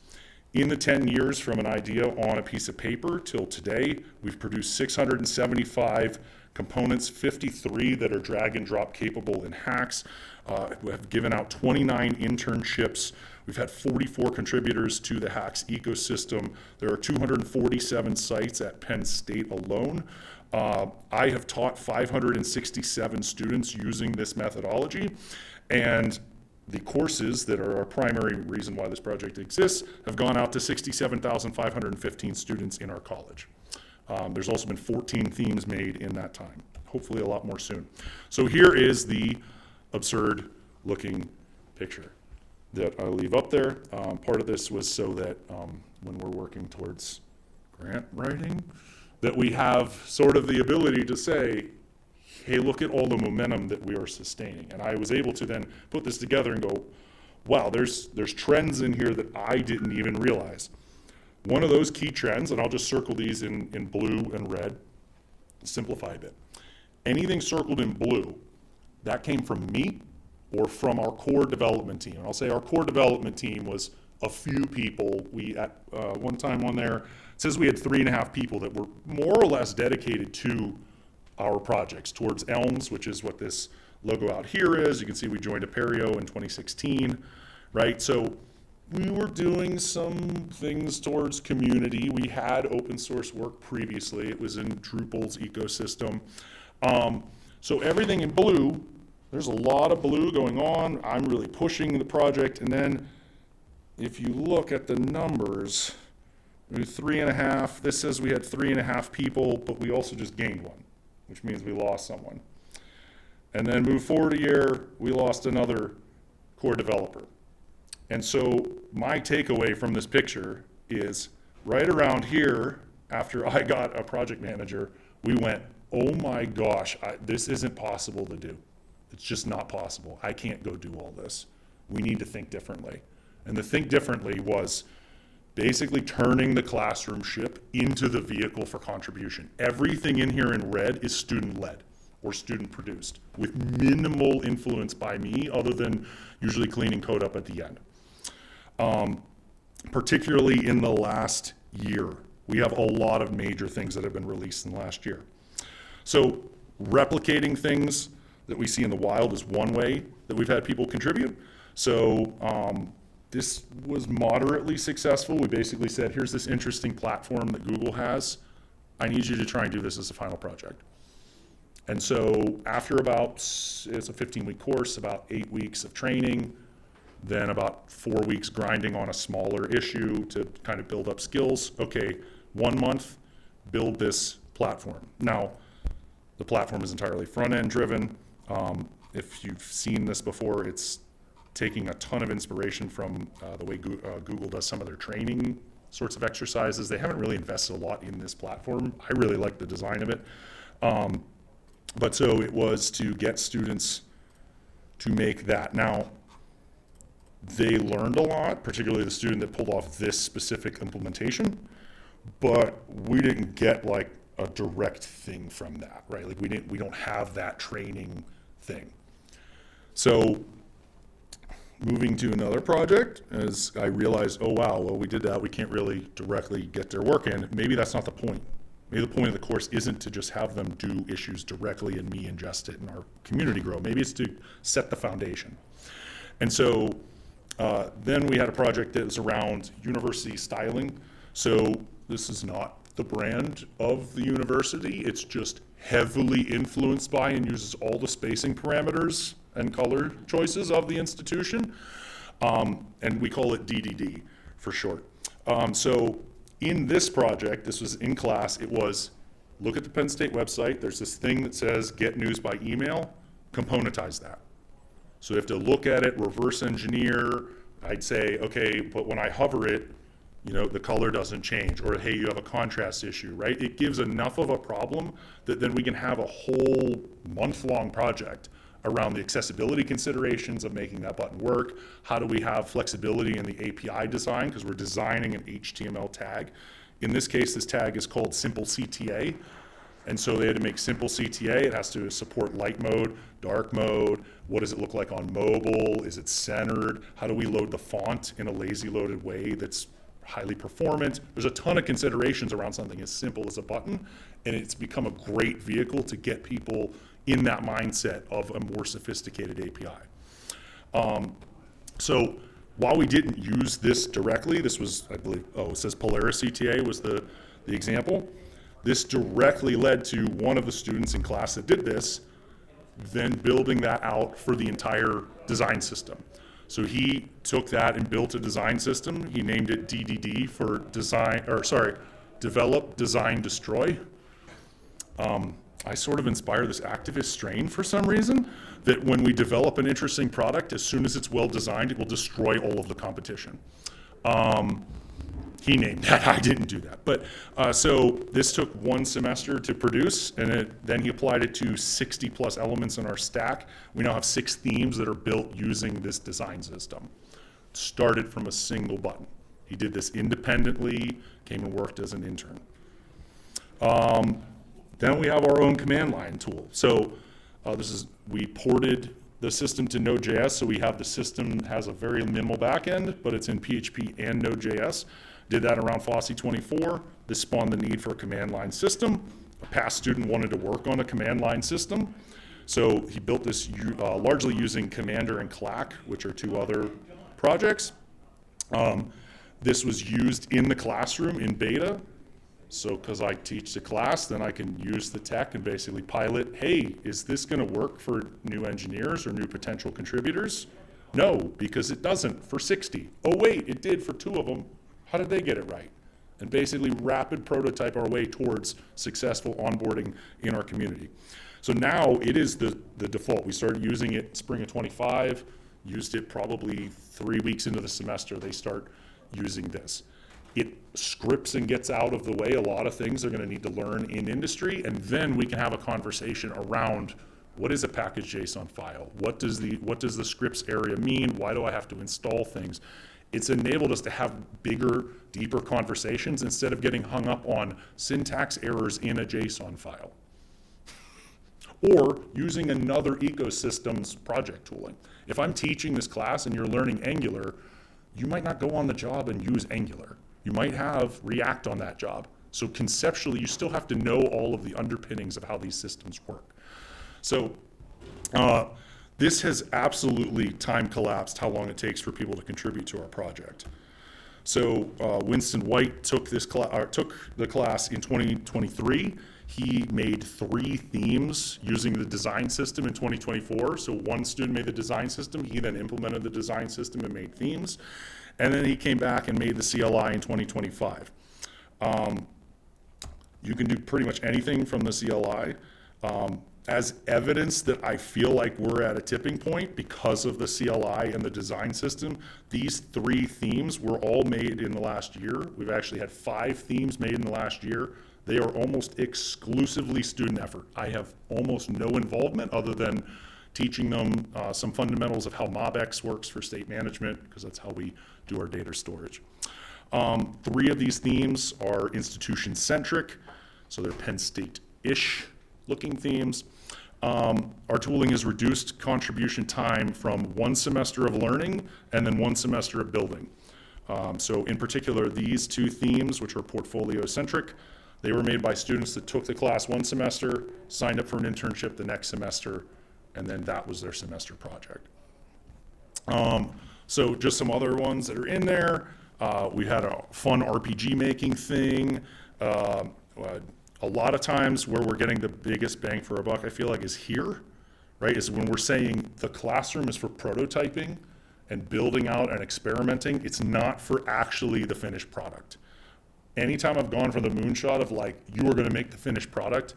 In the 10 years from an idea on a piece of paper till today, we've produced 675 components, 53 that are drag and drop capable in HACS. We have given out 29 internships. We've had 44 contributors to the HACS ecosystem. There are 247 sites at Penn State alone. I have taught 567 students using this methodology, and the courses that are our primary reason why this project exists have gone out to 67,515 students in our college. There's also been 14 themes made in that time, hopefully a lot more soon. So here is the absurd looking picture that I leave up there. Part of this was so that when we're working towards grant writing, that we have sort of the ability to say, hey, look at all the momentum that we are sustaining. And I was able to then put this together and go, wow, there's trends in here that I didn't even realize. One of those key trends, and I'll just circle these in blue and red, simplify a bit. Anything circled in blue, that came from me or from our core development team. And I'll say our core development team was a few people. We, at one time on there, it says we had 3.5 people that were more or less dedicated to our projects, towards Elms, which is what this logo out here is. You can see we joined Apereo in 2016, right? So we were doing some things towards community. We had open source work previously. It was in Drupal's ecosystem. So everything in blue, there's a lot of blue going on. I'm really pushing the project. And then if you look at the numbers, 3.5, this says we had 3.5 people, but we also just gained one, which means we lost someone. And then move forward a year, we lost another core developer. And so my takeaway from this picture is right around here, after I got a project manager, we went, oh my gosh, this isn't possible to do. It's just not possible. I can't go do all this. We need to think differently. And the think differently was basically turning the classroom ship into the vehicle for contribution. Everything in here in red is student-led or student-produced, with minimal influence by me, other than usually cleaning code up at the end. Particularly in the last year, we have a lot of major things that have been released in the last year. So replicating things that we see in the wild is one way that we've had people contribute. So this was moderately successful. We basically said, here's this interesting platform that Google has. I need you to try and do this as a final project. And so after about, it's a 15-week course, about 8 weeks of training, then about 4 weeks grinding on a smaller issue to kind of build up skills. Okay, 1 month, build this platform. Now, the platform is entirely front-end driven. If you've seen this before, it's taking a ton of inspiration from the way Google does some of their training sorts of exercises. They haven't really invested a lot in this platform. I really like the design of it. But so it was to get students to make that. Now, they learned a lot, particularly the student that pulled off this specific implementation, but we didn't get like a direct thing from that, right? Like we don't have that training thing. So moving to another project, as I realized, oh wow, well we did that, we can't really directly get their work in. Maybe that's not the point. Maybe the point of the course isn't to just have them do issues directly and me ingest it and our community grow. Maybe it's to set the foundation. And so then we had a project that was around university styling. So this is not the brand of the university. It's just heavily influenced by and uses all the spacing parameters and color choices of the institution. And we call it DDD for short. So in this project, this was in class, it was look at the Penn State website. There's this thing that says get news by email, componentize that. So you have to look at it, reverse engineer. I'd say, okay, but when I hover it, you know, the color doesn't change, or hey, you have a contrast issue, right? It gives enough of a problem that then we can have a whole month-long project around the accessibility considerations of making that button work. How do we have flexibility in the API design? Because we're designing an HTML tag. In this case, this tag is called Simple CTA. And so they had to make Simple CTA. It has to support light mode, dark mode. What does it look like on mobile? Is it centered? How do we load the font in a lazy loaded way that's highly performant? There's a ton of considerations around something as simple as a button, and it's become a great vehicle to get people in that mindset of a more sophisticated API. So while we didn't use this directly, this was, I believe, it says Polaris CTA was the example. This directly led to one of the students in class that did this, then building that out for the entire design system. So he took that and built a design system. He named it DDD for Develop, Design, Destroy. I sort of inspire this activist strain for some reason, that when we develop an interesting product, as soon as it's well designed, it will destroy all of the competition. He named that, I didn't do that. But so this took 1 semester to produce, and then he applied it to 60 plus elements in our stack. We now have 6 themes that are built using this design system. Started from a single button. He did this independently, came and worked as an intern. Then we have our own command line tool. So we ported the system to Node.js, so we have the system has a very minimal backend, but it's in PHP and Node.js. Did that around FOSSY 24. This spawned the need for a command line system. A past student wanted to work on a command line system, so he built this largely using Commander and Clack, which are two other projects. This was used in the classroom in beta. So because I teach the class, then I can use the tech and basically pilot, hey, is this going to work for new engineers or new potential contributors? No, because it doesn't for 60. Oh wait, it did for 2 of them. How did they get it right? And basically rapid prototype our way towards successful onboarding in our community. So now it is the default. We started using it spring of 25, used it probably 3 weeks into the semester, they start using this. It scripts and gets out of the way a lot of things they're going to need to learn in industry, and then we can have a conversation around what is a package JSON file? What does the scripts area mean? Why do I have to install things? It's enabled us to have bigger, deeper conversations instead of getting hung up on syntax errors in a JSON file. Or using another ecosystem's project tooling. If I'm teaching this class and you're learning Angular, you might not go on the job and use Angular. You might have React on that job. So conceptually, you still have to know all of the underpinnings of how these systems work. So this has absolutely time collapsed how long it takes for people to contribute to our project. So Winston White took the class in 2023. He made 3 themes using the design system in 2024. So one student made the design system. He then implemented the design system and made themes. And then he came back and made the CLI in 2025. You can do pretty much anything from the CLI. As evidence that I feel like we're at a tipping point because of the CLI and the design system, these 3 themes were all made in the last year. We've actually had 5 themes made in the last year. They are almost exclusively student effort. I have almost no involvement other than teaching them some fundamentals of how MobX works for state management, because that's how we do our data storage. 3 of these themes are institution-centric, so they're Penn State-ish looking themes. Our tooling has reduced contribution time from 1 semester of learning and then 1 semester of building. So in particular, these 2 themes, which are portfolio-centric, they were made by students that took the class 1 semester, signed up for an internship the next semester, and then that was their semester project. So just some other ones that are in there. We had a fun RPG making thing. A lot of times where we're getting the biggest bang for our buck, I feel like, is here, right? Is when we're saying the classroom is for prototyping and building out and experimenting. It's not for actually the finished product. Anytime I've gone for the moonshot of like, you are going to make the finished product,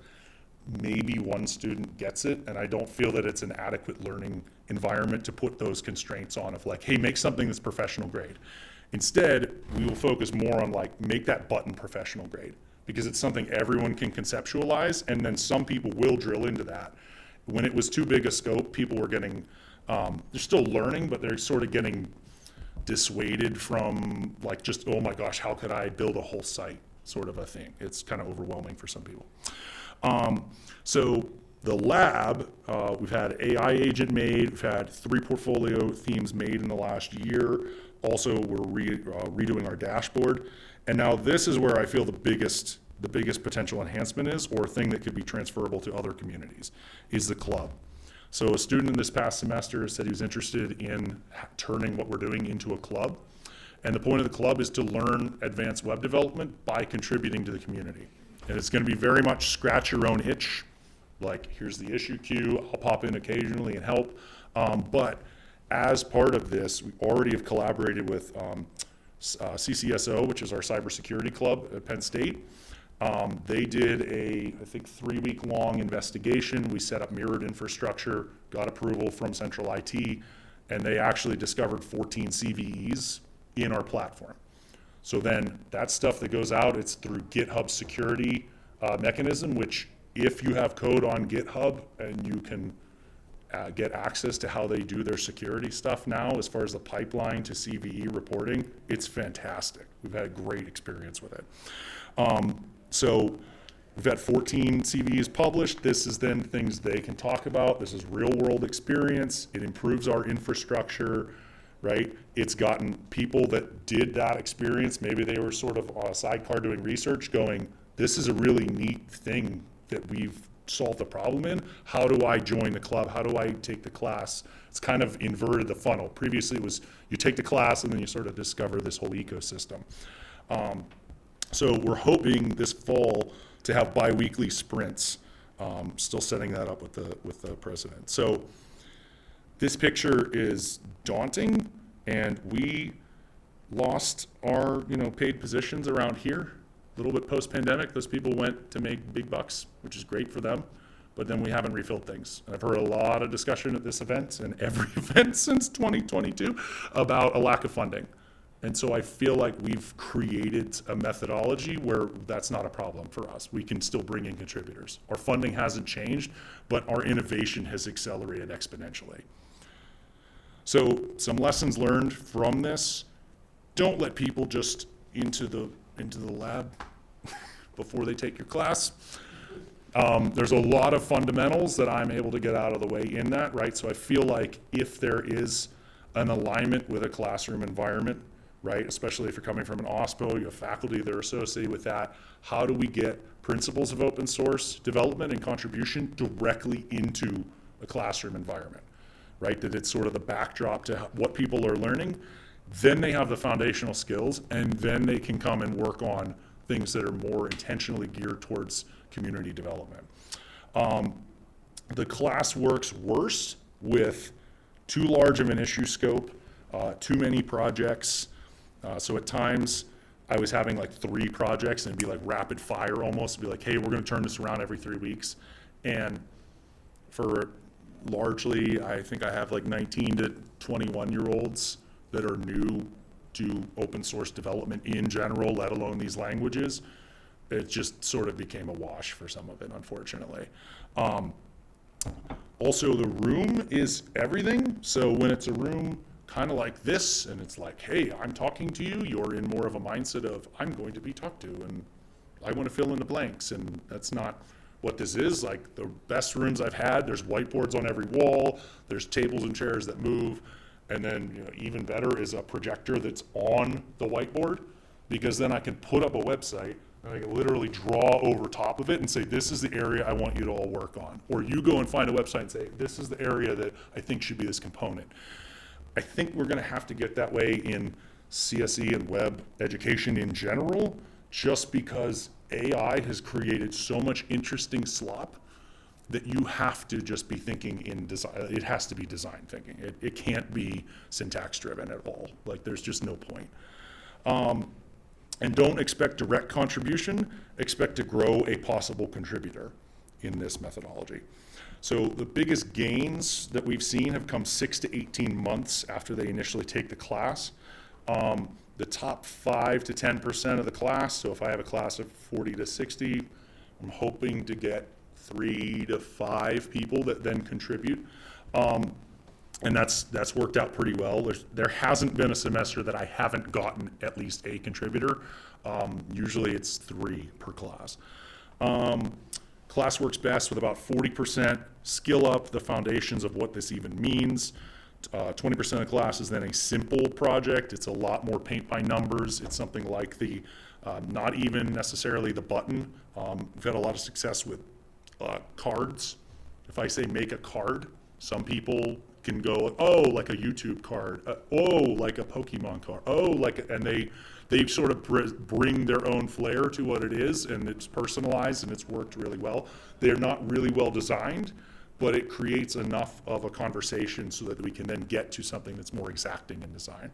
maybe 1 student gets it, and I don't feel that it's an adequate learning environment to put those constraints on of like, hey, make something that's professional grade. Instead, we will focus more on like, make that button professional grade, because it's something everyone can conceptualize, and then some people will drill into that. When it was too big a scope, people were getting, they're still learning, but they're sort of getting dissuaded from like just, oh my gosh, how could I build a whole site sort of a thing. It's kind of overwhelming for some people. So the lab, we've had AI agent made, we've had 3 portfolio themes made in the last year. Also, we're redoing our dashboard. And now this is where I feel the biggest potential enhancement is, or a thing that could be transferable to other communities, is the club. So a student in this past semester said he was interested in turning what we're doing into a club. And the point of the club is to learn advanced web development by contributing to the community. And it's going to be very much scratch your own itch. Like, here's the issue queue, I'll pop in occasionally and help. But as part of this, we already have collaborated with CCSO, which is our cybersecurity club at Penn State. They did a, I think, 3-week-long investigation. We set up mirrored infrastructure, got approval from Central IT, and they actually discovered 14 CVEs in our platform. So then that stuff that goes out, it's through GitHub security mechanism, which if you have code on GitHub and you can get access to how they do their security stuff now, as far as the pipeline to CVE reporting, it's fantastic. We've had a great experience with it. So We've had 14 CVs published. This is then things they can talk about. This is real world experience. It improves our infrastructure, right? It's gotten people that did that experience, maybe they were sort of on a sidecar doing research, going, this is a really neat thing that we've solved the problem in. How do I join the club? How do I take the class? It's kind of inverted the funnel. Previously it was you take the class and then you sort of discover this whole ecosystem. So we're hoping this fall to have bi-weekly sprints. Still setting that up with the president. So this picture is daunting, and we lost our paid positions around here. A little bit post-pandemic, those people went to make big bucks, which is great for them, but then we haven't refilled things. And I've heard a lot of discussion at this event and every event since 2022 about a lack of funding. And so I feel like we've created a methodology where that's not a problem for us. We can still bring in contributors. Our funding hasn't changed, but our innovation has accelerated exponentially. So some lessons learned from this: don't let people just into the lab before they take your class. There's a lot of fundamentals that I'm able to get out of the way in that, right? So I feel like if there is an alignment with a classroom environment, right, especially if you're coming from an OSPO, you have faculty that are associated with that, how do we get principles of open source development and contribution directly into a classroom environment, right? That it's sort of the backdrop to what people are learning. Then they have the foundational skills, and then they can come and work on things that are more intentionally geared towards community development. The class works worse with too large of an issue scope, too many projects. So at times I was having like 3 projects and it'd be like rapid fire almost. It'd be like, hey, we're going to turn this around every 3 weeks. And for largely, I think I have like 19 to 21-year-olds that are new to open source development in general, let alone these languages. It just sort of became a wash for some of it, unfortunately. Also, the room is everything. So when it's a room kind of like this, and it's like, hey, I'm talking to you, you're in more of a mindset of, I'm going to be talked to, and I want to fill in the blanks, and that's not what this is. Like, the best rooms I've had, there's whiteboards on every wall, there's tables and chairs that move, and then even better is a projector that's on the whiteboard, because then I can put up a website and I can literally draw over top of it and say, this is the area I want you to all work on. Or you go and find a website and say, this is the area that I think should be this component. I think we're going to have to get that way in CSE and web education in general, just because AI has created so much interesting slop that you have to just be thinking in design. It has to be design thinking. It can't be syntax driven at all. Like, there's just no point. And don't expect direct contribution, expect to grow a possible contributor in this methodology. So the biggest gains that we've seen have come 6 to 18 months after they initially take the class. The top 5 to 10% of the class, so if I have a class of 40 to 60, I'm hoping to get 3 to 5 people that then contribute. And that's worked out pretty well. There hasn't been a semester that I haven't gotten at least a contributor. Usually it's 3 per class. Class works best with about 40% skill up the foundations of what this even means. 20% of the class is then a simple project. It's a lot more paint by numbers. It's something like the, not even necessarily the button. We've had a lot of success with cards. If I say make a card, some people can go, oh, like a YouTube card, oh, like a Pokemon card, oh, like, and they sort of bring their own flair to what it is, and it's personalized and it's worked really well. They're not really well designed, but it creates enough of a conversation so that we can then get to something that's more exacting in design.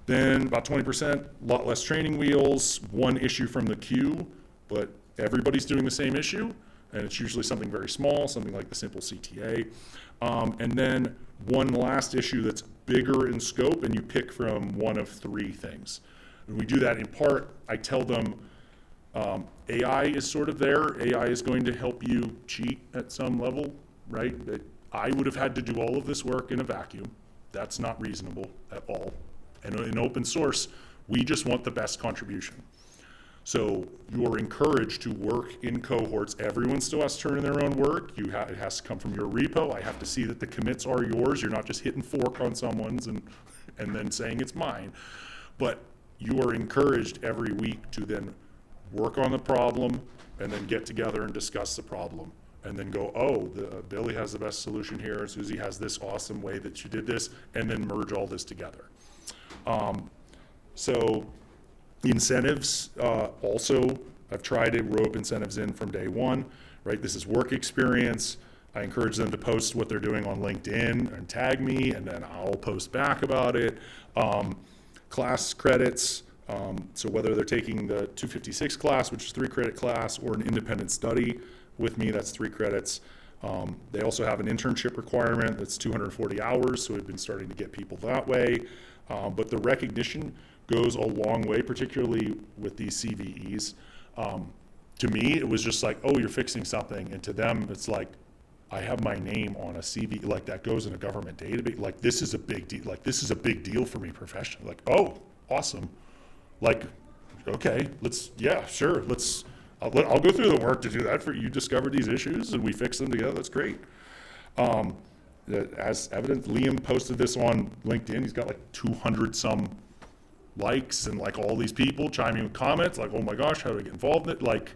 Then about 20%, a lot less training wheels, 1 issue from the queue, but everybody's doing the same issue, and it's usually something very small, something like the simple CTA. And then 1 last issue that's bigger in scope, and you pick from 1 of 3 things. And we do that in part, I tell them AI is sort of there. AI is going to help you cheat at some level, right? That I would have had to do all of this work in a vacuum. That's not reasonable at all. And in open source, we just want the best contribution. So you're encouraged to work in cohorts. Everyone still has to turn in their own work. It has to come from your repo. I have to see that the commits are yours. You're not just hitting fork on someone's and then saying it's mine. But you are encouraged every week to then work on the problem and then get together and discuss the problem. And then go, oh, Billy has the best solution here, Susie has this awesome way that she did this, and then merge all this together. So incentives, also, I've tried to rope incentives in from day one, right? This is work experience. I encourage them to post what they're doing on LinkedIn and tag me, and then I'll post back about it. Class credits, so whether they're taking the 256 class, which is 3-credit class, or an independent study with me, that's 3 credits. They also have an internship requirement that's 240 hours, so we've been starting to get people that way. But the recognition goes a long way, particularly with these CVEs. To me, it was just like, oh, you're fixing something, and to them, it's like, I have my name on a CV, like that goes in a government database. Like, this is a big deal. Like, this is a big deal for me professionally. Like, oh, awesome. Like, okay, yeah, sure, I'll go through the work to do that for you. Discovered these issues and we fix them together. That's great. As evidence, Liam posted this on LinkedIn. He's got like 200 some likes and like all these people chiming with comments like, oh my gosh, how do I get involved in it? Like,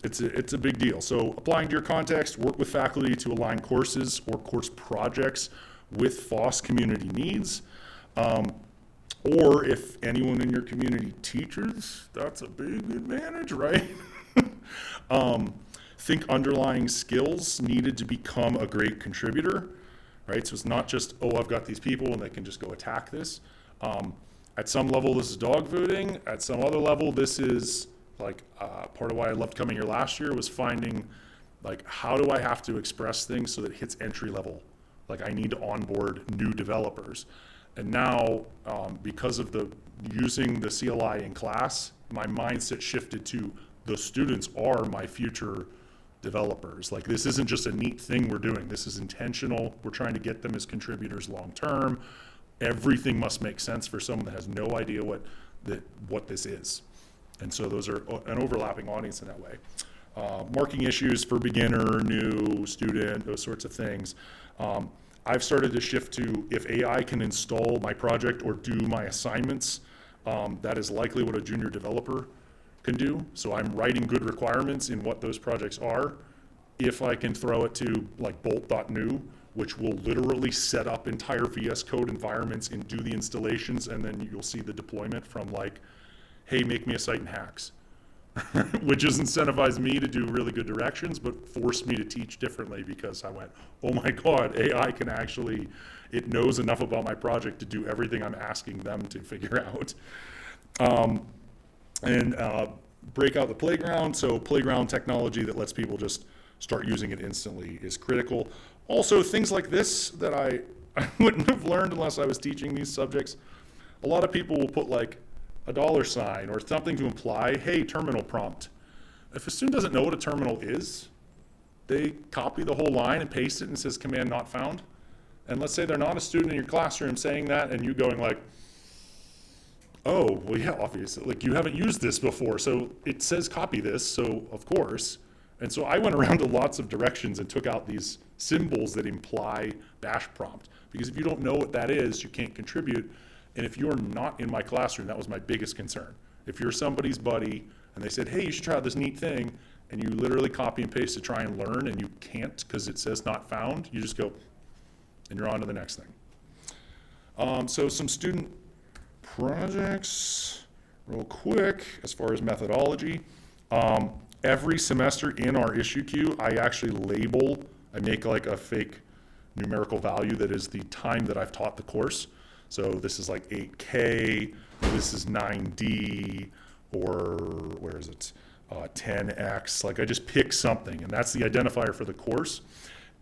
it's a big deal. So applying to your context, work with faculty to align courses or course projects with FOSS community needs. Or if anyone in your community teaches, that's a big advantage, right? Think underlying skills needed to become a great contributor, right? So it's not just, oh, I've got these people and they can just go attack this. At some level, this is dog fooding. At some other level, this is like part of why I loved coming here last year was finding like, how do I have to express things so that it hits entry level? Like, I need to onboard new developers. And now, because of using the CLI in class, my mindset shifted to the students are my future developers. Like, this isn't just a neat thing we're doing. This is intentional. We're trying to get them as contributors long term. Everything must make sense for someone that has no idea what this is. And so those are an overlapping audience in that way. Marking issues for beginner, new, student, those sorts of things. I've started to shift to, if AI can install my project or do my assignments, that is likely what a junior developer can do. So I'm writing good requirements in what those projects are. If I can throw it to like bolt.new, which will literally set up entire VS Code environments and do the installations, and then you'll see the deployment from like, hey, make me a site in Hacks. Which has incentivized me to do really good directions, but forced me to teach differently because I went, oh my God, AI can actually, it knows enough about my project to do everything I'm asking them to figure out. Break out the playground. So playground technology that lets people just start using it instantly is critical. Also, things like this that I wouldn't have learned unless I was teaching these subjects. A lot of people will put like a $ or something to imply, hey, terminal prompt. If a student doesn't know what a terminal is, they copy the whole line and paste it and says command not found. And let's say they're not a student in your classroom saying that and you going like, oh, well, yeah, obviously, like you haven't used this before, so it says copy this, so of course. And so I went around to lots of directions and took out these symbols that imply bash prompt. Because if you don't know what that is, you can't contribute. And if you're not in my classroom, that was my biggest concern. If you're somebody's buddy and they said, hey, you should try this neat thing, and you literally copy and paste to try and learn and you can't because it says not found, you just go and you're on to the next thing. So some student projects real quick as far as methodology. Every semester in our issue queue, I actually I make like a fake numerical value that is the time that I've taught the course. So this is like 8K, this is 9D, or where is it? 10X, like I just pick something, and that's the identifier for the course.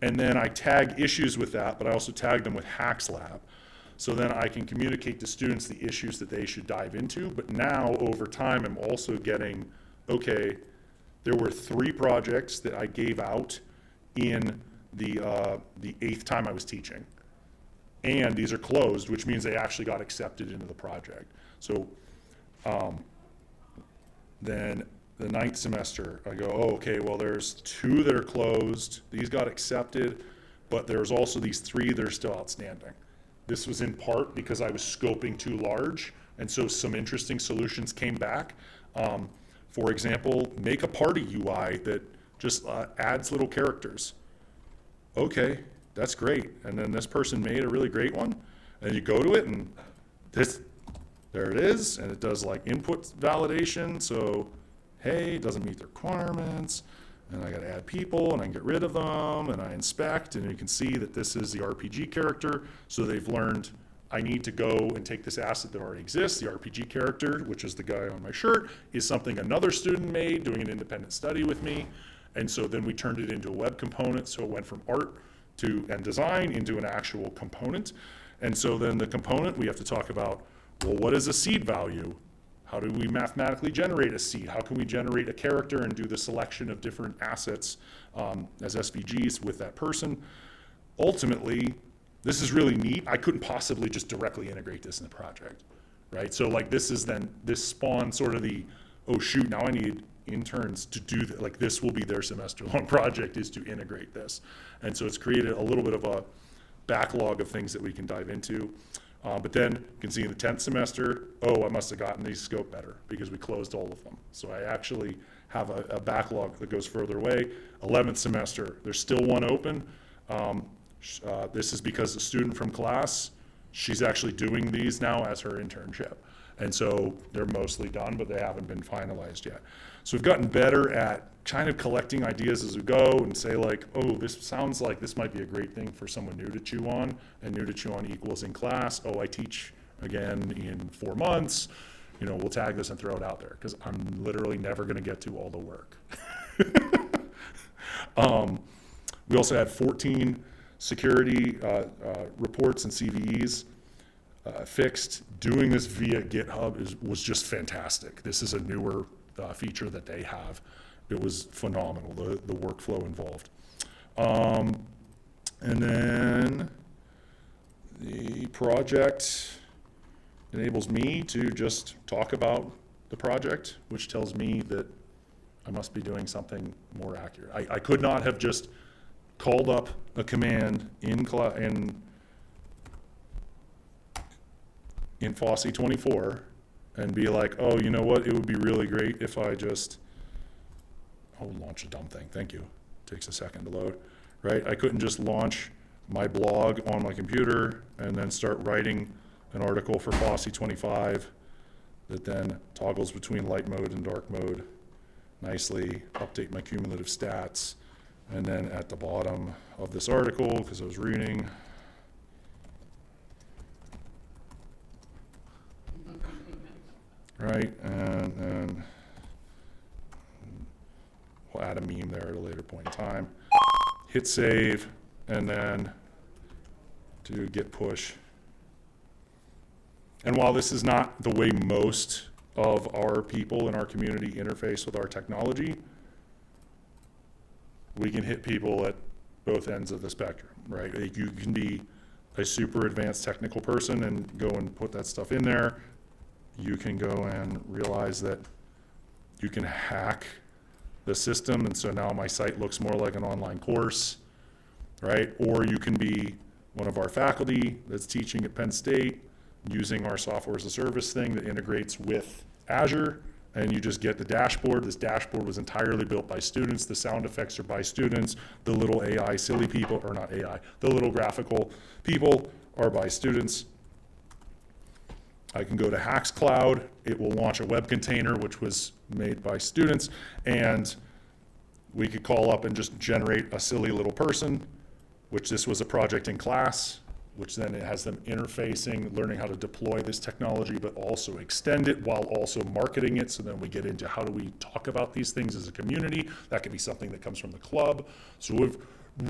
And then I tag issues with that, but I also tag them with Hacks Lab. So then I can communicate to students the issues that they should dive into. But now, over time, I'm also getting, okay, there were 3 projects that I gave out in the 8th time I was teaching. And these are closed, which means they actually got accepted into the project. So Then the ninth semester, I go, oh, okay, well, there's 2 that are closed. These got accepted, but there's also these 3 that are still outstanding. This was in part because I was scoping too large, and so some interesting solutions came back. For example, make a party UI that just adds little characters. Okay, that's great. And then this person made a really great one, and you go to it, and there it is, and it does like input validation. So, hey, it doesn't meet the requirements, and I got to add people, and I can get rid of them, and I inspect, and you can see that this is the RPG character. So they've learned I need to go and take this asset that already exists, the RPG character, which is the guy on my shirt, is something another student made doing an independent study with me. And so then we turned it into a web component. So it went from art and design into an actual component. And so then the component, we have to talk about, well, what is a seed value? How do we mathematically generate a seed? How can we generate a character and do the selection of different assets as SVGs with that person? Ultimately, this is really neat. I couldn't possibly just directly integrate this in the project, right? So like this spawned sort of the, oh shoot, now I need interns to do that. Like this will be their semester long project, is to integrate this. And so it's created a little bit of a backlog of things that we can dive into. But then you can see in the 10th semester, oh, I must have gotten these scope better because we closed all of them. So I actually have a backlog that goes further away. 11th semester, there's still one open. This is because a student from class, she's actually doing these now as her internship. And so they're mostly done, but they haven't been finalized yet. So we've gotten better at kind of collecting ideas as we go and say like, oh, this sounds like this might be a great thing for someone new to chew on, and new to chew on equals in class. Oh, I teach again in 4 months. You know, we'll tag this and throw it out there because I'm literally never going to get to all the work. We also had 14 security reports and CVEs fixed. Doing this via GitHub was just fantastic. This is a newer feature that they have. It was phenomenal, the workflow involved. And then the project enables me to just talk about the project, which tells me that I must be doing something more accurate. I could not have just called up a command in FOSSY 24 and be like, oh, you know what, it would be really great if I just, launch a dumb thing, thank you. Takes a second to load, right? I couldn't just launch my blog on my computer and then start writing an article for FOSSY 25 that then toggles between light mode and dark mode nicely, update my cumulative stats, and then at the bottom of this article, because I was reading, right, and then we'll add a meme there at a later point in time. Hit save, and then do git push. And while this is not the way most of our people in our community interface with our technology, we can hit people at both ends of the spectrum, right? You can be a super advanced technical person and go and put that stuff in there. You can go and realize that you can hack the system, and so now my site looks more like an online course, right? Or you can be one of our faculty that's teaching at Penn State using our software as a service thing that integrates with Azure, and you just get the dashboard. This dashboard was entirely built by students. The sound effects are by students. The little AI silly people, or not AI, the little graphical people are by students. I can go to Hacks Cloud. It will launch a web container, which was made by students, and we could call up and just generate a silly little person, which this was a project in class, which then it has them interfacing, learning how to deploy this technology, but also extend it while also marketing it. So then we get into how do we talk about these things as a community. That could be something that comes from the club. So we've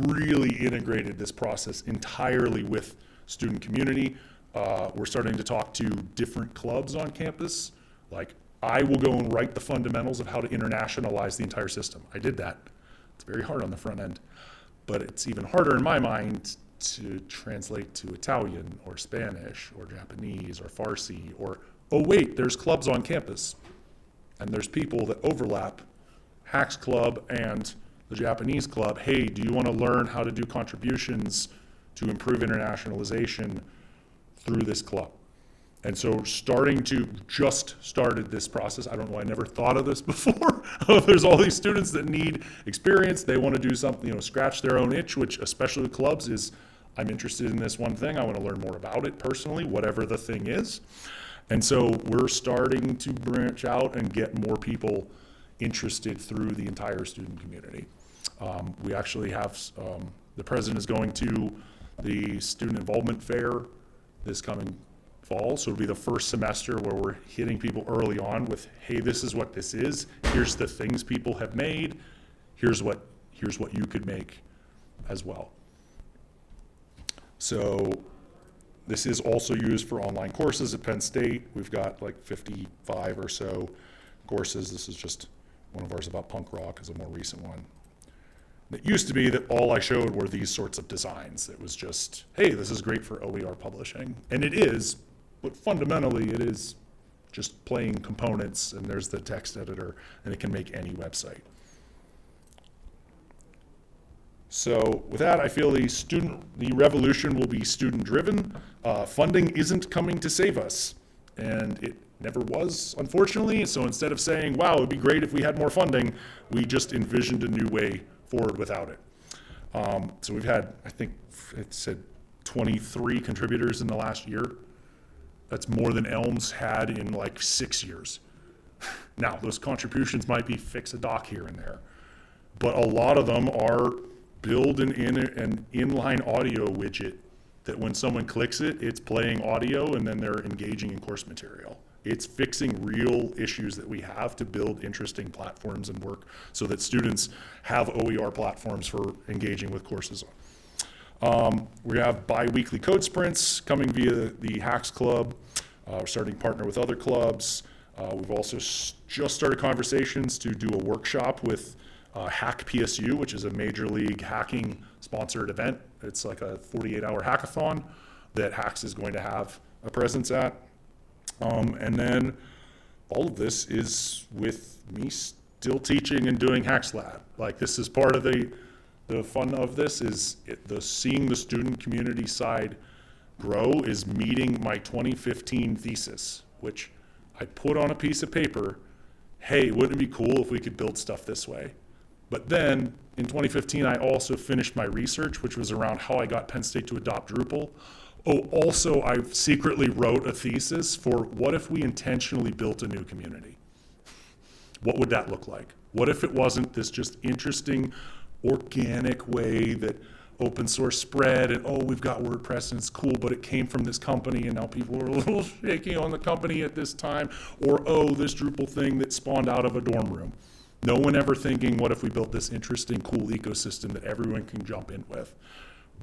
really integrated this process entirely with student community. We're starting to talk to different clubs on campus. Like, I will go and write the fundamentals of how to internationalize the entire system. I did that. It's very hard on the front end, but it's even harder in my mind to translate to Italian or Spanish or Japanese or Farsi or, oh wait, there's clubs on campus. and there's people that overlap, Hacks Club and the Japanese Club, hey, do you want to learn how to do contributions to improve internationalization through this club? And so just started this process. I don't know, I never thought of this before. There's all these students that need experience. They want to do something, scratch their own itch, which especially with clubs is, I'm interested in this one thing. I want to learn more about it personally, whatever the thing is. And so we're starting to branch out and get more people interested through the entire student community. We actually have, the president is going to the student involvement fair this coming fall. So it'll be the first semester where we're hitting people early on with, hey, this is what this is. Here's the things people have made. Here's what you could make as well. So this is also used for online courses at Penn State. We've got like 55 or so courses. This is just one of ours about punk rock, is a more recent one. It used to be that all I showed were these sorts of designs. It was just, hey, this is great for OER publishing. And it is, but fundamentally it is just playing components, and there's the text editor, and it can make any website. So with that, I feel the revolution will be student-driven. Funding isn't coming to save us, and it never was, unfortunately. So instead of saying, wow, it'd be great if we had more funding, we just envisioned a new way forward without it. So we've had, I think it said 23 contributors in the last year. That's more than Elms had in like 6 years. Now, those contributions might be fix a doc here and there, but a lot of them are build an inline audio widget that when someone clicks it, it's playing audio and then they're engaging in course material. It's fixing real issues that we have to build interesting platforms and work so that students have OER platforms for engaging with courses. We have bi-weekly code sprints coming via the Hacks Club. We're starting to partner with other clubs. We've also just started conversations to do a workshop with Hack PSU, which is a major league hacking sponsored event. It's like a 48-hour hackathon that Hacks is going to have a presence at. And then all of this is with me still teaching and doing Hacks Lab. Like, this is part of the fun of this is seeing the student community side grow is meeting my 2015 thesis, which I put on a piece of paper. Hey, wouldn't it be cool if we could build stuff this way? But then in 2015, I also finished my research, which was around how I got Penn State to adopt Drupal. Oh, also, I secretly wrote a thesis for what if we intentionally built a new community? What would that look like? What if it wasn't this just interesting, organic way that open source spread and, oh, we've got WordPress and it's cool, but it came from this company and now people are a little shaky on the company at this time. Or, oh, this Drupal thing that spawned out of a dorm room. No one ever thinking, what if we built this interesting, cool ecosystem that everyone can jump in with?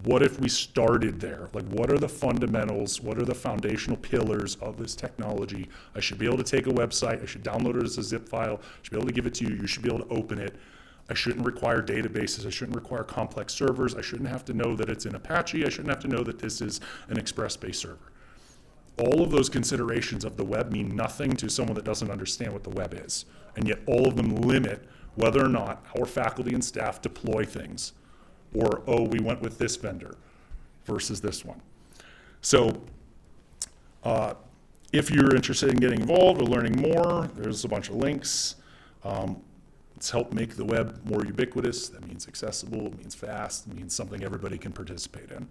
What if we started there? Like, what are the fundamentals? What are the foundational pillars of this technology? I should be able to take a website. I should download it as a zip file. I should be able to give it to you. You should be able to open it. I shouldn't require databases. I shouldn't require complex servers. I shouldn't have to know that it's in Apache. I shouldn't have to know that this is an Express-based server. All of those considerations of the web mean nothing to someone that doesn't understand what the web is. And yet all of them limit whether or not our faculty and staff deploy things. Or, oh, we went with this vendor versus this one. So if you're interested in getting involved or learning more, there's a bunch of links. It's helped make the web more ubiquitous. That means accessible, it means fast, it means something everybody can participate in.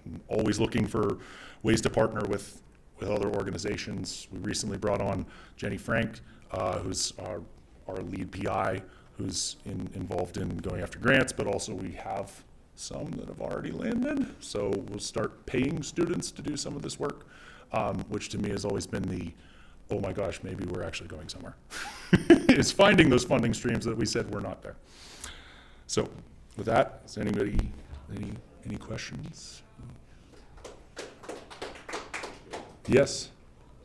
And always looking for ways to partner with other organizations. We recently brought on Jenny Frank, who's our lead PI, who's involved in going after grants, but also we have some that have already landed. So we'll start paying students to do some of this work, which to me has always been the, oh my gosh, maybe we're actually going somewhere. It's finding those funding streams that we said were not there. So with that, is anybody, any questions? Yes?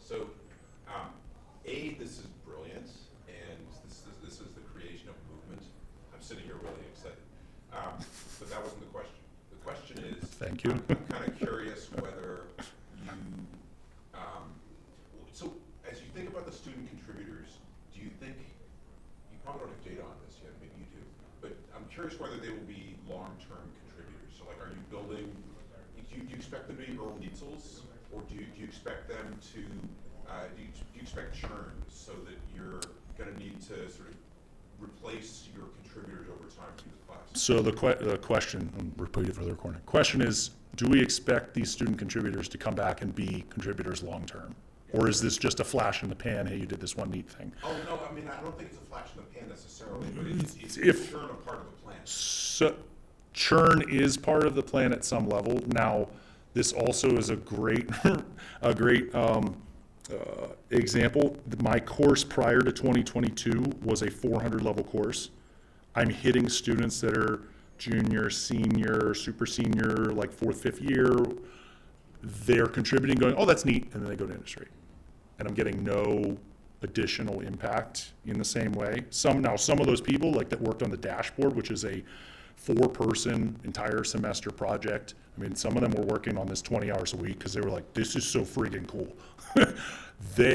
So, this is brilliant, and this is the creation of movement. I'm sitting here really excited. But that wasn't the question. The question is, thank you. I'm kind of curious whether you, so as you think about the student contributors, do you think curious whether they will be long-term contributors. So like, are you building, do you expect them to be Earl Neitzel's, or do you expect them to, do you expect churn so that you're gonna need to sort of replace your contributors over time through the class? So the question, I'm repeating it for the recording. Question is, do we expect these student contributors to come back and be contributors long-term? Or is this just a flash in the pan, hey, you did this one neat thing? Oh, no, I mean, I don't think it's a flash in the pan necessarily, but it's churn a part of the plan. So, churn is part of the plan at some level. Now, this also is a great, example. My course prior to 2022 was a 400 level course. I'm hitting students that are junior, senior, super senior, like 4th, 5th year. They're contributing, going, oh, that's neat, and then they go to industry. And I'm getting no additional impact in the same way. Some of those people, like that worked on the dashboard, which is a 4-person entire semester project. I mean, some of them were working on this 20 hours a week because they were like, this is so freaking cool.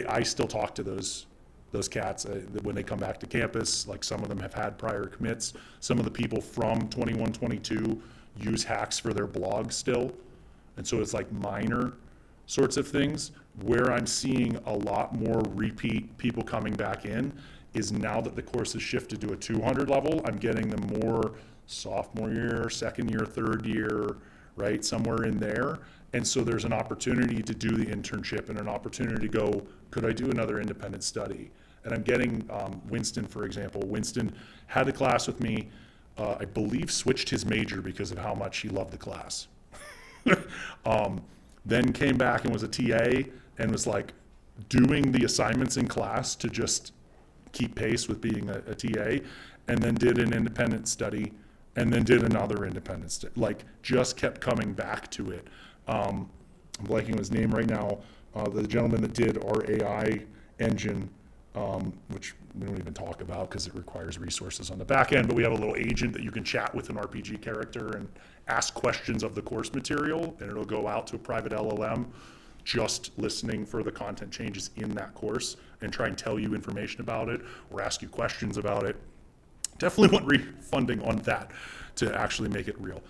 I still talk to those cats when they come back to campus. Like, some of them have had prior commits. Some of the people from 21, 22 use hacks for their blog still. And so it's like minor sorts of things. Where I'm seeing a lot more repeat people coming back in is now that the course has shifted to a 200 level, I'm getting them more sophomore year, second year, third year, right, somewhere in there. And so there's an opportunity to do the internship and an opportunity to go, could I do another independent study? And I'm getting Winston, for example. Winston had the class with me, I believe switched his major because of how much he loved the class. Then came back and was a TA and was like doing the assignments in class to just keep pace with being a TA, and then did an independent study, and then did another independent study. Like, just kept coming back to it. I'm blanking on his name right now. The gentleman that did our AI engine, which we don't even talk about because it requires resources on the back end, but we have a little agent that you can chat with an RPG character and ask questions of the course material, and it'll go out to a private LLM, just listening for the content changes in that course and try and tell you information about it or ask you questions about it. Definitely want refunding on that to actually make it real.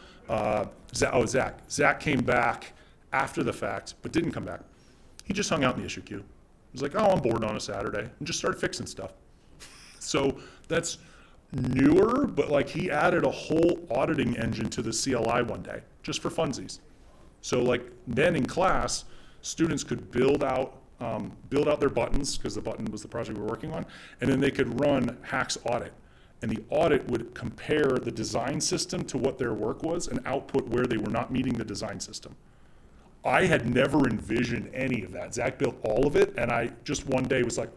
Zach. Zach came back after the fact, but didn't come back. He just hung out in the issue queue. He was like, oh, I'm bored on a Saturday, and just started fixing stuff. So that's newer, but like, he added a whole auditing engine to the CLI one day, just for funsies. So like, then in class, students could build out their buttons, because the button was the project we were working on, and then they could run Hacks audit. And the audit would compare the design system to what their work was and output where they were not meeting the design system. I had never envisioned any of that. Zach built all of it, and I just one day was like,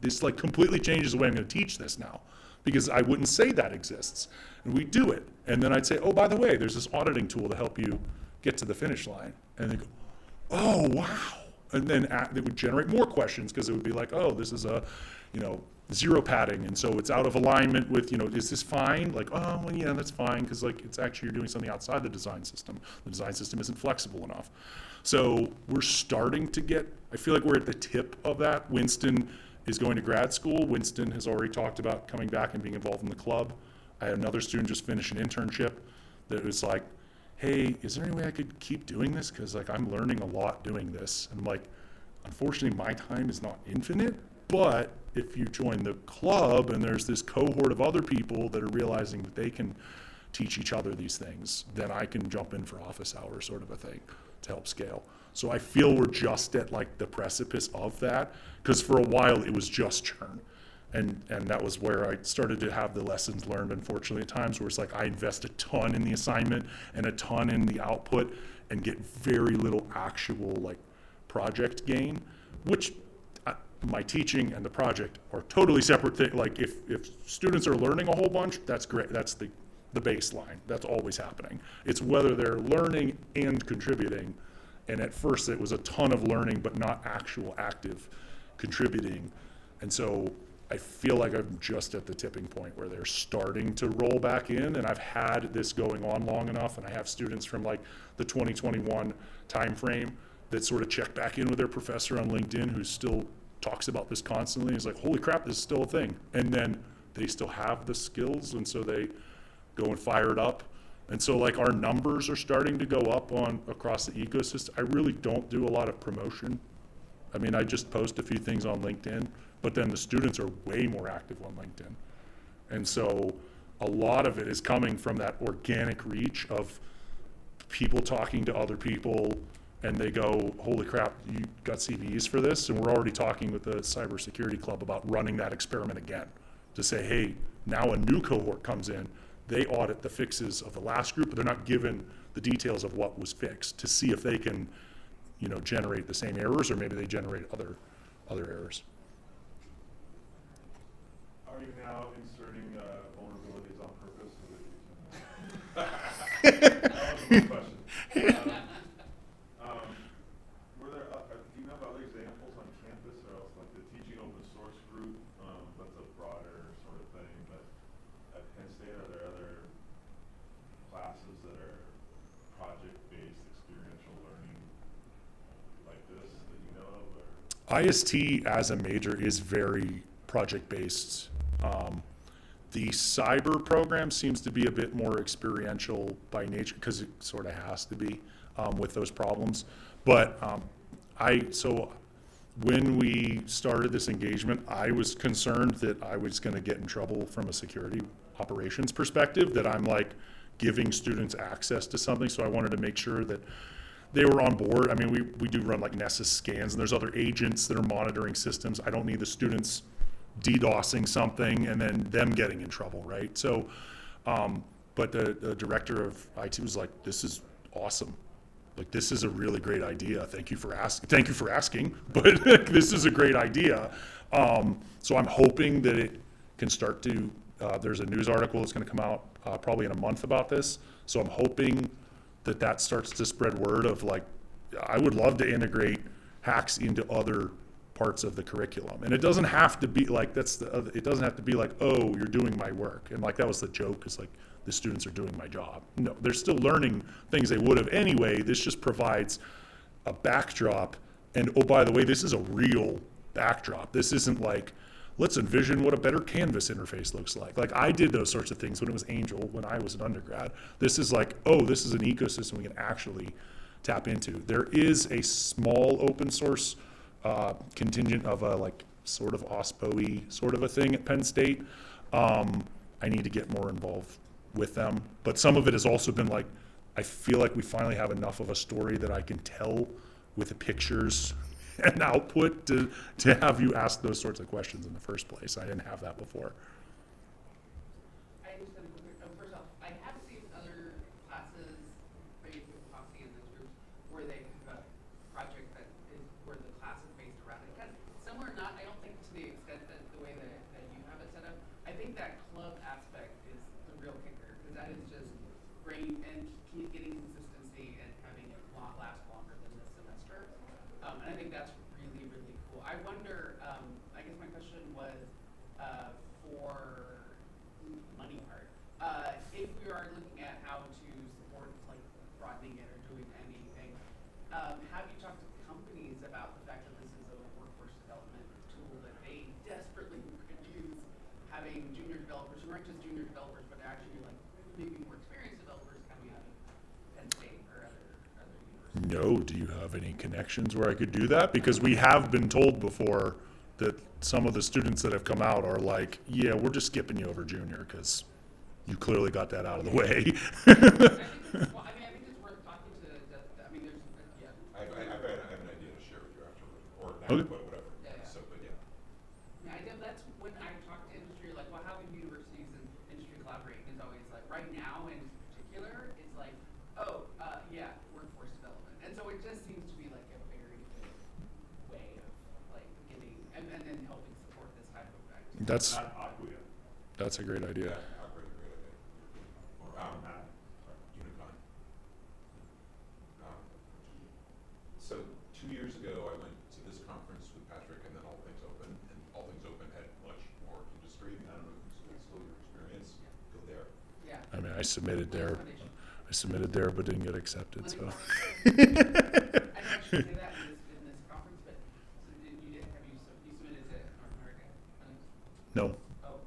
this like completely changes the way I'm going to teach this now, because I wouldn't say that exists. And we do it. And then I'd say, oh, by the way, there's this auditing tool to help you get to the finish line. And they go, oh, wow. And then it would generate more questions, because it would be like, oh, this is a, zero padding, and so it's out of alignment with, is this fine? Like, oh, well, yeah, that's fine, because like, it's actually, you're doing something outside the design system. The design system isn't flexible enough. So we're starting to get, I feel like we're at the tip of that. Winston is going to grad school. Winston has already talked about coming back and being involved in the club. I had another student just finish an internship that was like, hey, is there any way I could keep doing this? Because like, I'm learning a lot doing this. And I'm like, unfortunately, my time is not infinite, but if you join the club and there's this cohort of other people that are realizing that they can teach each other these things, then I can jump in for office hours, sort of a thing, to help scale. So I feel we're just at like the precipice of that, because for a while it was just churn. And that was where I started to have the lessons learned, unfortunately, at times, where it's like I invest a ton in the assignment and a ton in the output and get very little actual like project gain, which my teaching and the project are totally separate things. Like, if students are learning a whole bunch, that's great. That's the baseline. That's always happening. It's whether they're learning and contributing. And at first it was a ton of learning, but not actual active contributing. And so I feel like I'm just at the tipping point where they're starting to roll back in, and I've had this going on long enough, and I have students from like the 2021 timeframe that sort of check back in with their professor on LinkedIn, who still talks about this constantly. He's like, holy crap, this is still a thing. And then they still have the skills, and so they go and fire it up. And so like our numbers are starting to go up across the ecosystem. I really don't do a lot of promotion. I mean, I just post a few things on LinkedIn, but then the students are way more active on LinkedIn. And so a lot of it is coming from that organic reach of people talking to other people, and they go, holy crap, you got CVEs for this? And we're already talking with the cybersecurity club about running that experiment again to say, hey, now a new cohort comes in, they audit the fixes of the last group, but they're not given the details of what was fixed to see if they can, you know, generate the same errors, or maybe they generate other errors. Are you now inserting vulnerabilities on purpose? That was my question. Were there, do you have other examples on campus, or else like the teaching open source group? That's a broader sort of thing, but at Penn State, are there other classes that are project-based experiential learning like this that you know of? Or? IST as a major is very project-based. The cyber program seems to be a bit more experiential by nature, because it sort of has to be with those problems. But so when we started this engagement, I was concerned that I was going to get in trouble from a security operations perspective, that I'm like giving students access to something. So I wanted to make sure that they were on board. I mean, we do run like Nessus scans, and there's other agents that are monitoring systems. I don't need the students DDoSing something and then them getting in trouble, right? So, but the director of IT was like, this is awesome. Like, this is a really great idea. Thank you for asking, but this is a great idea. So I'm hoping that it can start to, there's a news article that's gonna come out probably in a month about this. So I'm hoping that starts to spread word of like, I would love to integrate hacks into other parts of the curriculum. And it doesn't have to be like, it doesn't have to be like, oh, you're doing my work. And like, that was the joke, is like, the students are doing my job. No, they're still learning things they would have anyway. This just provides a backdrop. And oh, by the way, this is a real backdrop. This isn't like, let's envision what a better Canvas interface looks like. Like, I did those sorts of things when it was Angel, when I was an undergrad. This is like, oh, this is an ecosystem we can actually tap into. There is a small open source contingent of a like sort of OSPO-y sort of a thing at Penn State. I need to get more involved with them. But some of it has also been like, I feel like we finally have enough of a story that I can tell with the pictures and output to have you ask those sorts of questions in the first place. I didn't have that before. I just have a quick, first off, I have seen other classes, maybe with FOSSY in those groups, where they have a project that is where the class is based around it. Kind of similar, not, I don't think to the extent that the way that you have it set up. I think that club aspect is the real kicker, because that is just great and getting consistency and having it last longer than this semester. And I think that's really, really cool. I wonder, I guess my question was for money part. If we are looking at how to support like broadening it or doing anything, have you talked to companies about the fact that this is a workforce development tool that they desperately could use, having junior developers who aren't just junior developers, but actually like maybe more experienced developers coming out of Penn State or other universities? No, do you have any connections where I could do that? Because we have been told before that some of the students that have come out are like, yeah, we're just skipping you over junior because you clearly got that out of the way. Well, I think it's worth talking to, I mean, there's, yeah. I have an idea to share with you afterward, or Okay. whatever. Yeah. So, but yeah. Yeah, I know that's when I talk to industry, like, well, how can universities and industry collaborate? It's always like, right now in particular, it's like, oh, yeah, workforce development. And so it just seems to be like a very good way of like getting, and then helping support this type of activity. That's a great idea. Unicon. So 2 years ago, I went to this conference with Patrick, and then All Things Open, and All Things Open had much more industry. I don't know if it's still your experience. Go there. Yeah. I mean, I submitted there, but didn't get accepted, so. I know I should say that in this conference, but so you submitted to North America? No. Oh.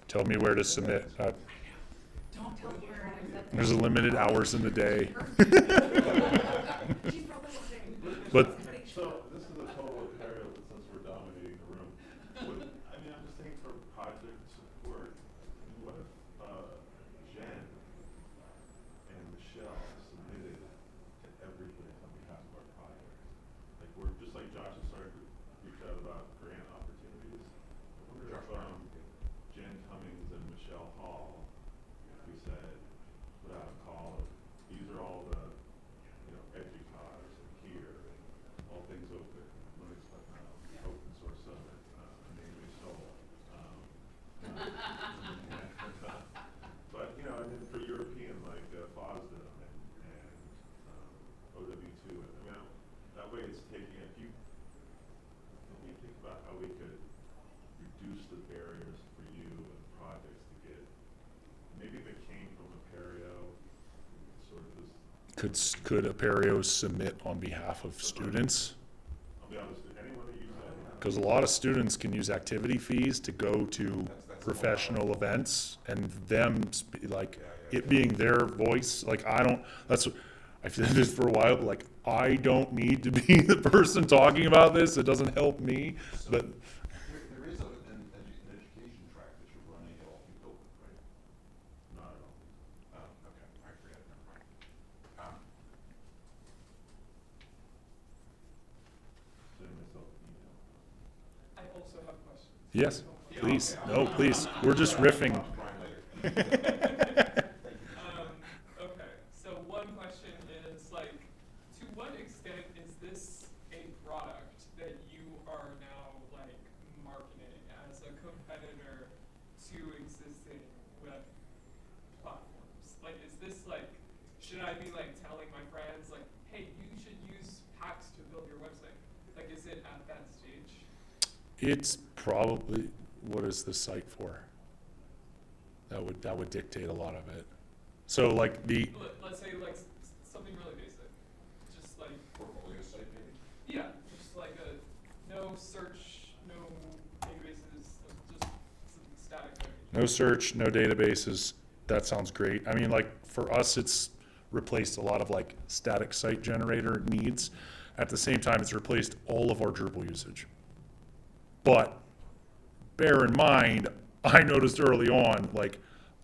Tell me where to submit. There's a limited hours in the day. But So this is a total imperative since we're dominating the room. I mean, I'm just thinking for project support. What if Jen and Michelle submitted to everything on behalf of our project? Like we're just like Josh has started to reach out about grant opportunities. I wonder if Jen Cummings and Michelle Hall, if we said, put out a call of these are all the educars and here and all things open. Let me open source summit, namely Soul. But and then for European like FOSSY and OW2, I mean that way it's taking it. Can you think about how we could reduce the barriers for you and projects to get? Maybe if it came from Apereo, sort of this. could Apereo submit on behalf of students? I'll be honest, anyone that uses that. Because a lot of students can use activity fees to go to professional events, and it being their voice. Like I've said this for a while, but like I don't need to be the person talking about this. It doesn't help me. But There is an education track that you're running at all people, right? Not at all. Oh, okay, I forget, never mind. Send myself an email. I also have questions. yes, please, no, please. We're just riffing. Okay, so one question is to what extent is this a product that you are now marketing as a competitor to existing web platforms? Is this should I be telling my friends hey, you should use Pax to build your website? Is it at that stage? It's probably, what is the site for? That would dictate a lot of it. So Let's say something really basic, just portfolio site maybe? yeah, just no search, no databases, just some static code. no search, no databases. That sounds great. I mean, for us, it's replaced a lot of static site generator needs. At the same time, it's replaced all of our Drupal usage. But bear in mind, I noticed early on,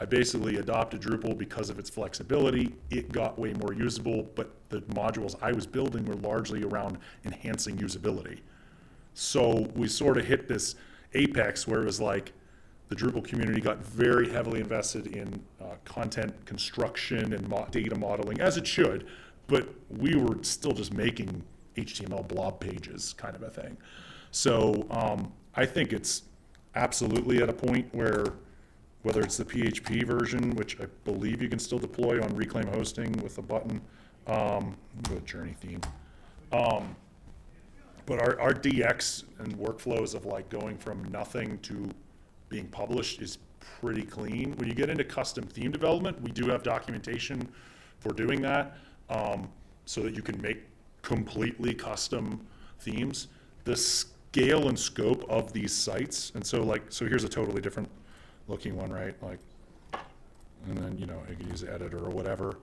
I basically adopted Drupal because of its flexibility. It got way more usable, but the modules I was building were largely around enhancing usability. So we sort of hit this apex where it was the Drupal community got very heavily invested in content construction and data modeling, as it should, but we were still just making HTML blob pages kind of a thing. So I think it's absolutely at a point where, whether it's the PHP version, which I believe you can still deploy on Reclaim Hosting with a button, with Journey theme. But our DX and workflows of going from nothing to being published is pretty clean. When you get into custom theme development, we do have documentation for doing that, so that you can make completely custom themes. The scale and scope of these sites, and so here's a totally different looking one, right? And then I can use the editor or whatever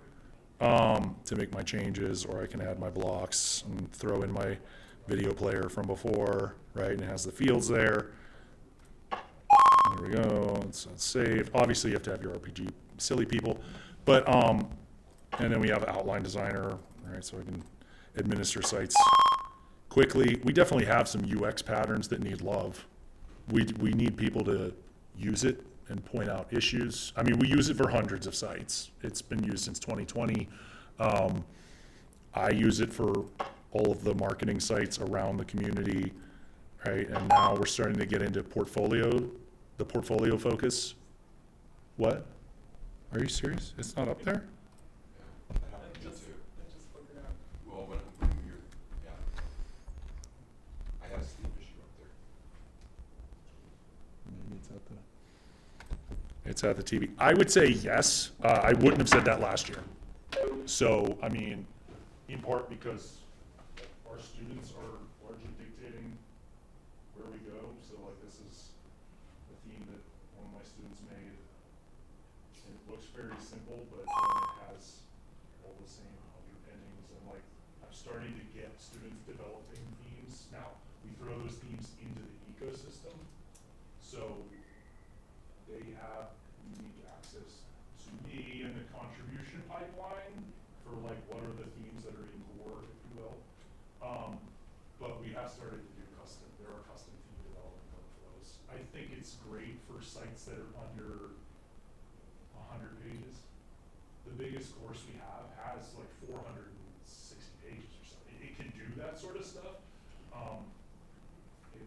to make my changes, or I can add my blocks and throw in my video player from before, right? And it has the fields there. There we go. It's saved. Obviously, you have to have your RPG silly people, but and then we have Outline Designer, right? So I can administer sites quickly. We definitely have some UX patterns that need love. We need people to use it and point out issues. I mean, we use it for hundreds of sites. It's been used since 2020. I use it for all of the marketing sites around the community, right? And now we're starting to get into the portfolio focus. What? Are you serious? It's not up there? I just looked it up. Well, when you're, yeah. I had a sleep issue up there. Maybe it's at the TV. I would say yes. I wouldn't have said that last year. So, I mean, in part because our students are largely dictating where we go. So, this is a theme that one of my students made. And it looks very simple, but when it for like what are the themes that are in core, if you will. But we have started to do there are custom theme development workflows. I think it's great for sites that are under 100 pages. The biggest course we have has like 460 pages or something. It can do that sort of stuff. It,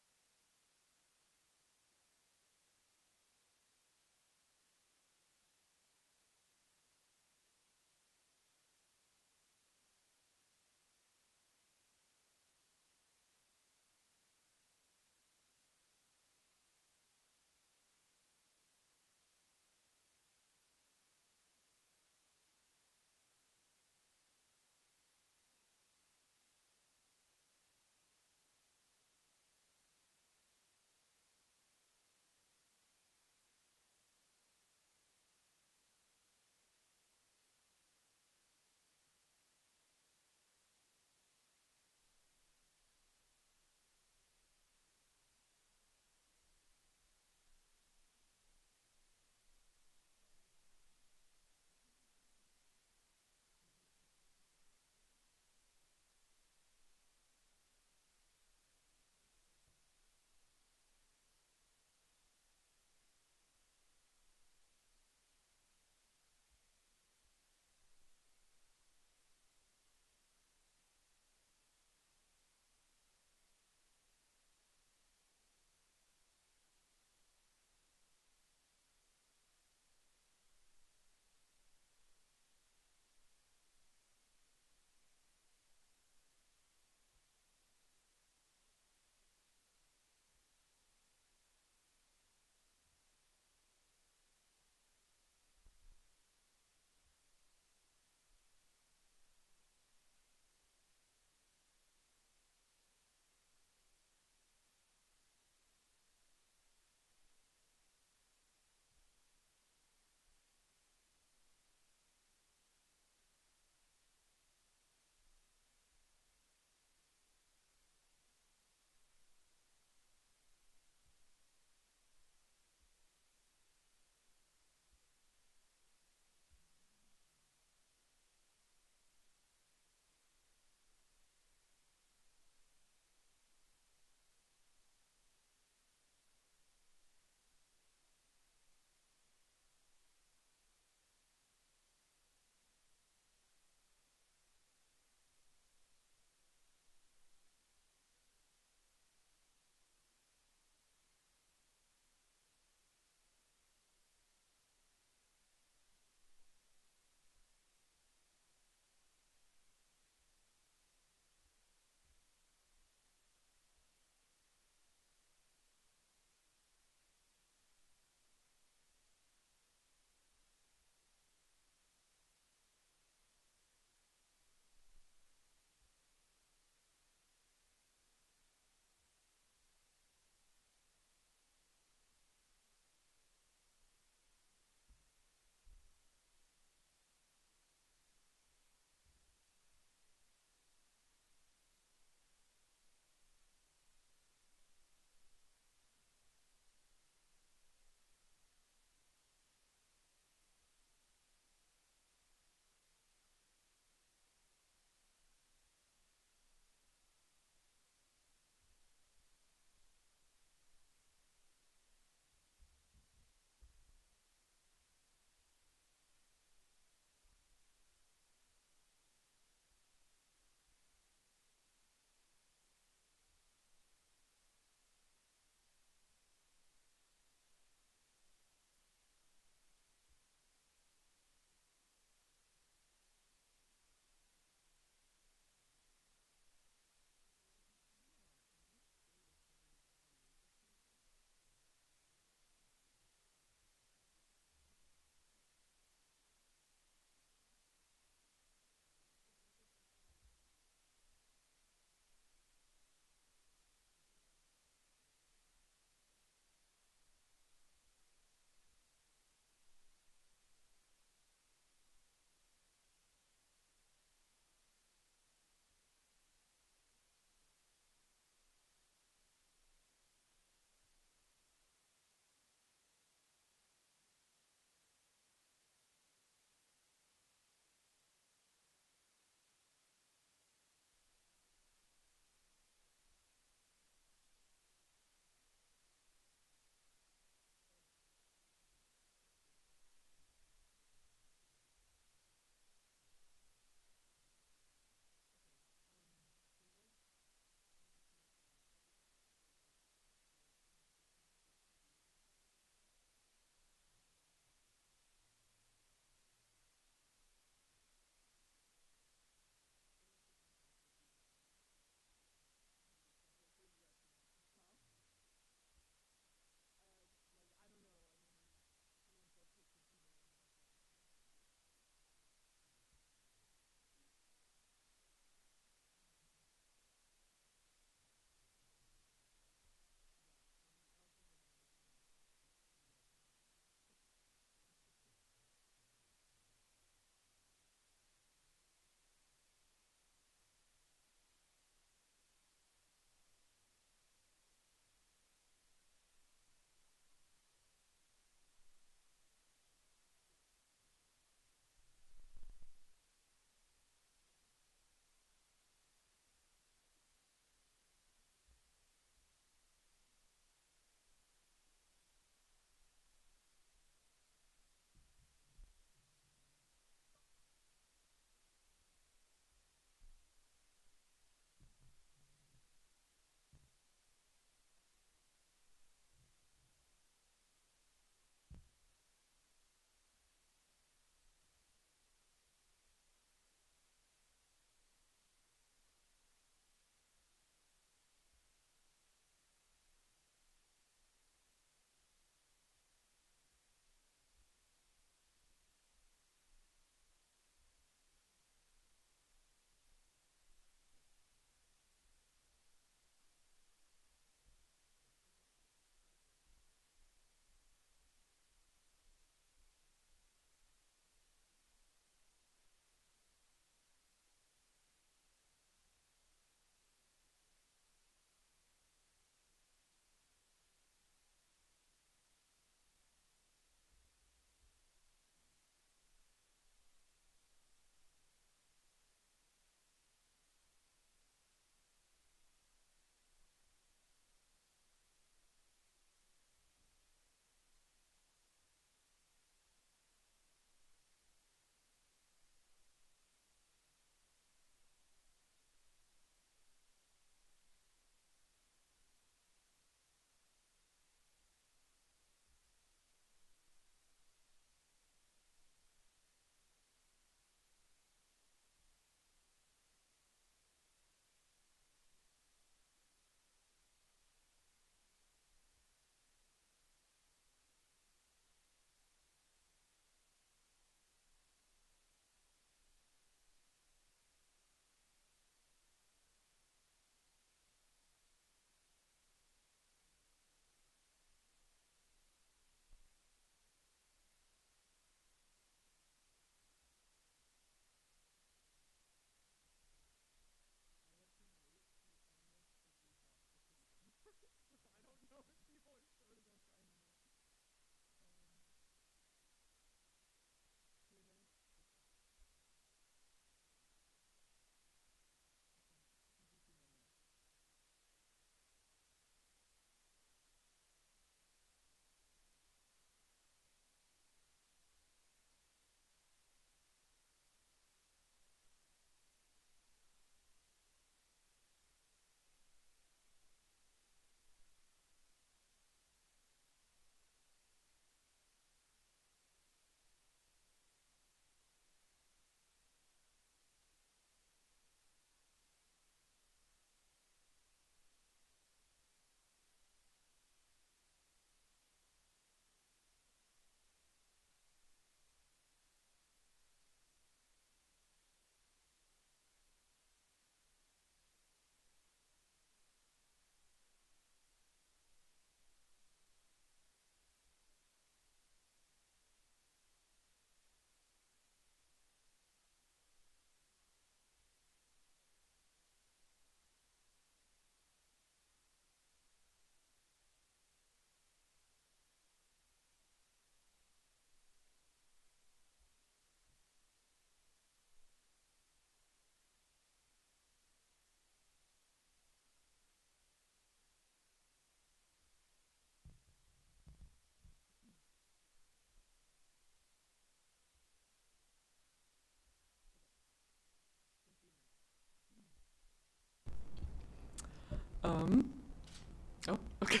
Oh, okay.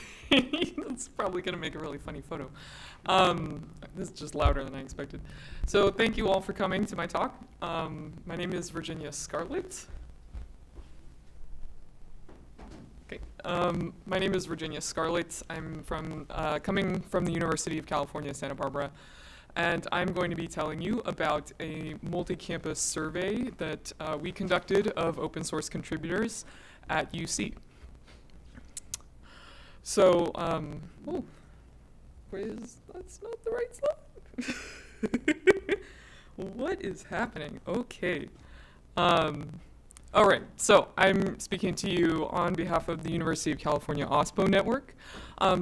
That's probably going to make a really funny photo. This is just louder than I expected. So thank you all for coming to my talk. My name is Virginia Scarlett. Okay. My name is Virginia Scarlett. I'm coming from the University of California, Santa Barbara. And I'm going to be telling you about a multi-campus survey that we conducted of open source contributors at UC. So, that's not the right slide. What is happening? Okay. All right, so I'm speaking to you on behalf of the University of California OSPO network.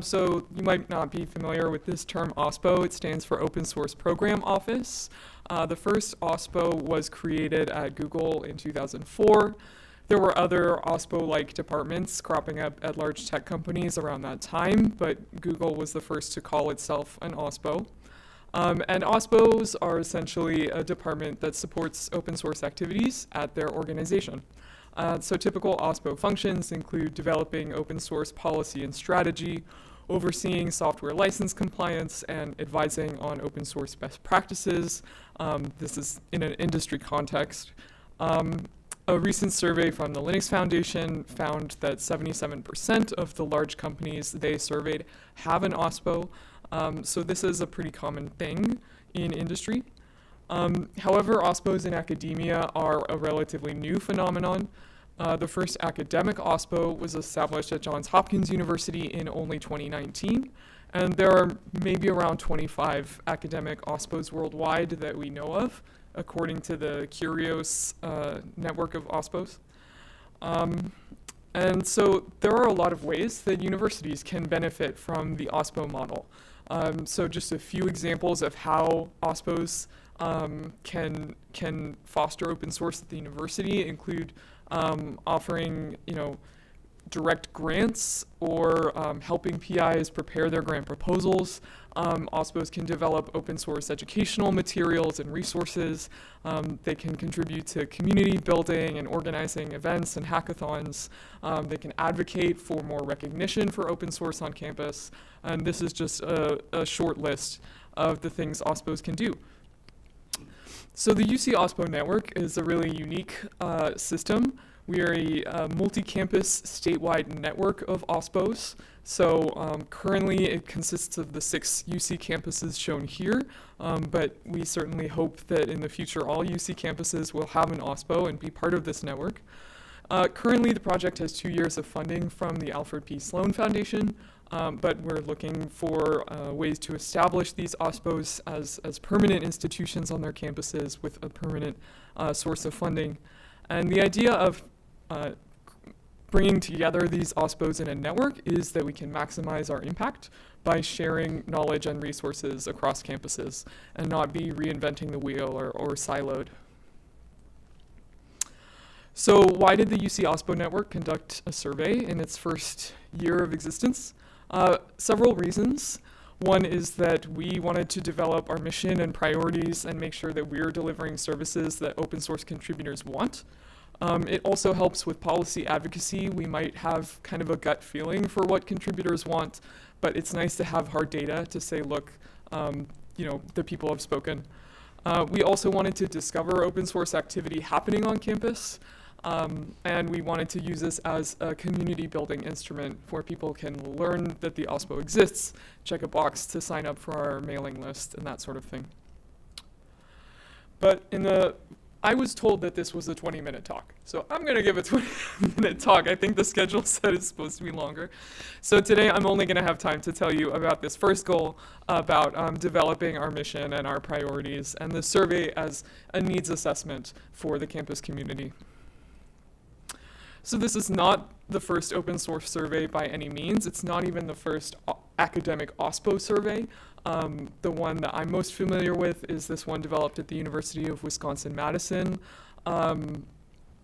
So you might not be familiar with this term OSPO. It stands for Open Source Program Office. The first OSPO was created at Google in 2004. There were other OSPO-like departments cropping up at large tech companies around that time, but Google was the first to call itself an OSPO. And OSPOs are essentially a department that supports open source activities at their organization. So typical OSPO functions include developing open source policy and strategy, overseeing software license compliance, and advising on open source best practices. This is in an industry context. A recent survey from the Linux Foundation found that 77% of the large companies they surveyed have an OSPO. So this is a pretty common thing in industry. However, OSPOs in academia are a relatively new phenomenon. The first academic OSPO was established at Johns Hopkins University in only 2019, and there are maybe around 25 academic OSPOs worldwide that we know of, according to the Curios network of OSPOs. And so there are a lot of ways that universities can benefit from the OSPO model. So just a few examples of how OSPOs can foster open source at the university include offering, direct grants or helping PIs prepare their grant proposals. OSPOs can develop open source educational materials and resources. They can contribute to community building and organizing events and hackathons. They can advocate for more recognition for open source on campus. And this is just a short list of the things OSPOs can do. So the UC OSPO network is a really unique system. We are a multi-campus statewide network of OSPOs. So currently it consists of the 6 UC campuses shown here, but we certainly hope that in the future all UC campuses will have an OSPO and be part of this network. Currently the project has 2 years of funding from the Alfred P. Sloan Foundation, but we're looking for ways to establish these OSPOs as permanent institutions on their campuses with a permanent source of funding. And the idea of bringing together these OSPOs in a network is that we can maximize our impact by sharing knowledge and resources across campuses and not be reinventing the wheel or siloed. So why did the UC OSPO network conduct a survey in its first year of existence? Several reasons. One is that we wanted to develop our mission and priorities and make sure that we're delivering services that open source contributors want. It also helps with policy advocacy. We might have kind of a gut feeling for what contributors want, but it's nice to have hard data to say, look, the people have spoken. We also wanted to discover open source activity happening on campus, and we wanted to use this as a community building instrument where people can learn that the OSPO exists, check a box to sign up for our mailing list, and that sort of thing. But I was told that this was a 20-minute talk, so I'm going to give a 20-minute talk. I think the schedule said it's supposed to be longer. So today I'm only going to have time to tell you about this first goal, about developing our mission and our priorities, and the survey as a needs assessment for the campus community. So this is not the first open source survey by any means. It's not even the first academic OSPO survey. The one that I'm most familiar with is this one developed at the University of Wisconsin-Madison. And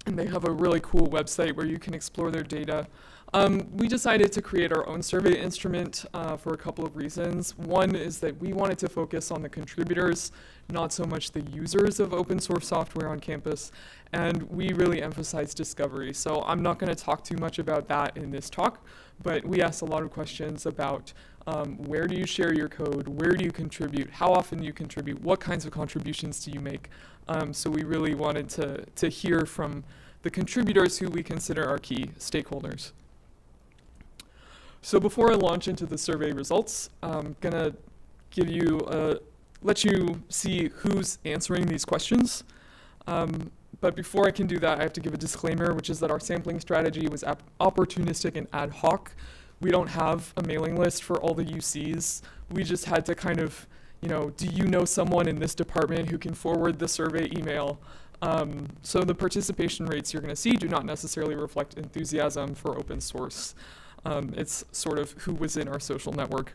they have a really cool website where you can explore their data. We decided to create our own survey instrument for a couple of reasons. One is that we wanted to focus on the contributors, not so much the users of open source software on campus, and we really emphasize discovery. So I'm not going to talk too much about that in this talk, but we asked a lot of questions about where do you share your code, where do you contribute, how often do you contribute, what kinds of contributions do you make. So we really wanted to hear from the contributors who we consider our key stakeholders. So before I launch into the survey results, I'm gonna give you, let you see who's answering these questions. But before I can do that, I have to give a disclaimer, which is that our sampling strategy was opportunistic and ad hoc. We don't have a mailing list for all the UCs. We just had to kind of, do you know someone in this department who can forward the survey email? So the participation rates you're gonna see do not necessarily reflect enthusiasm for open source. It's sort of who was in our social network.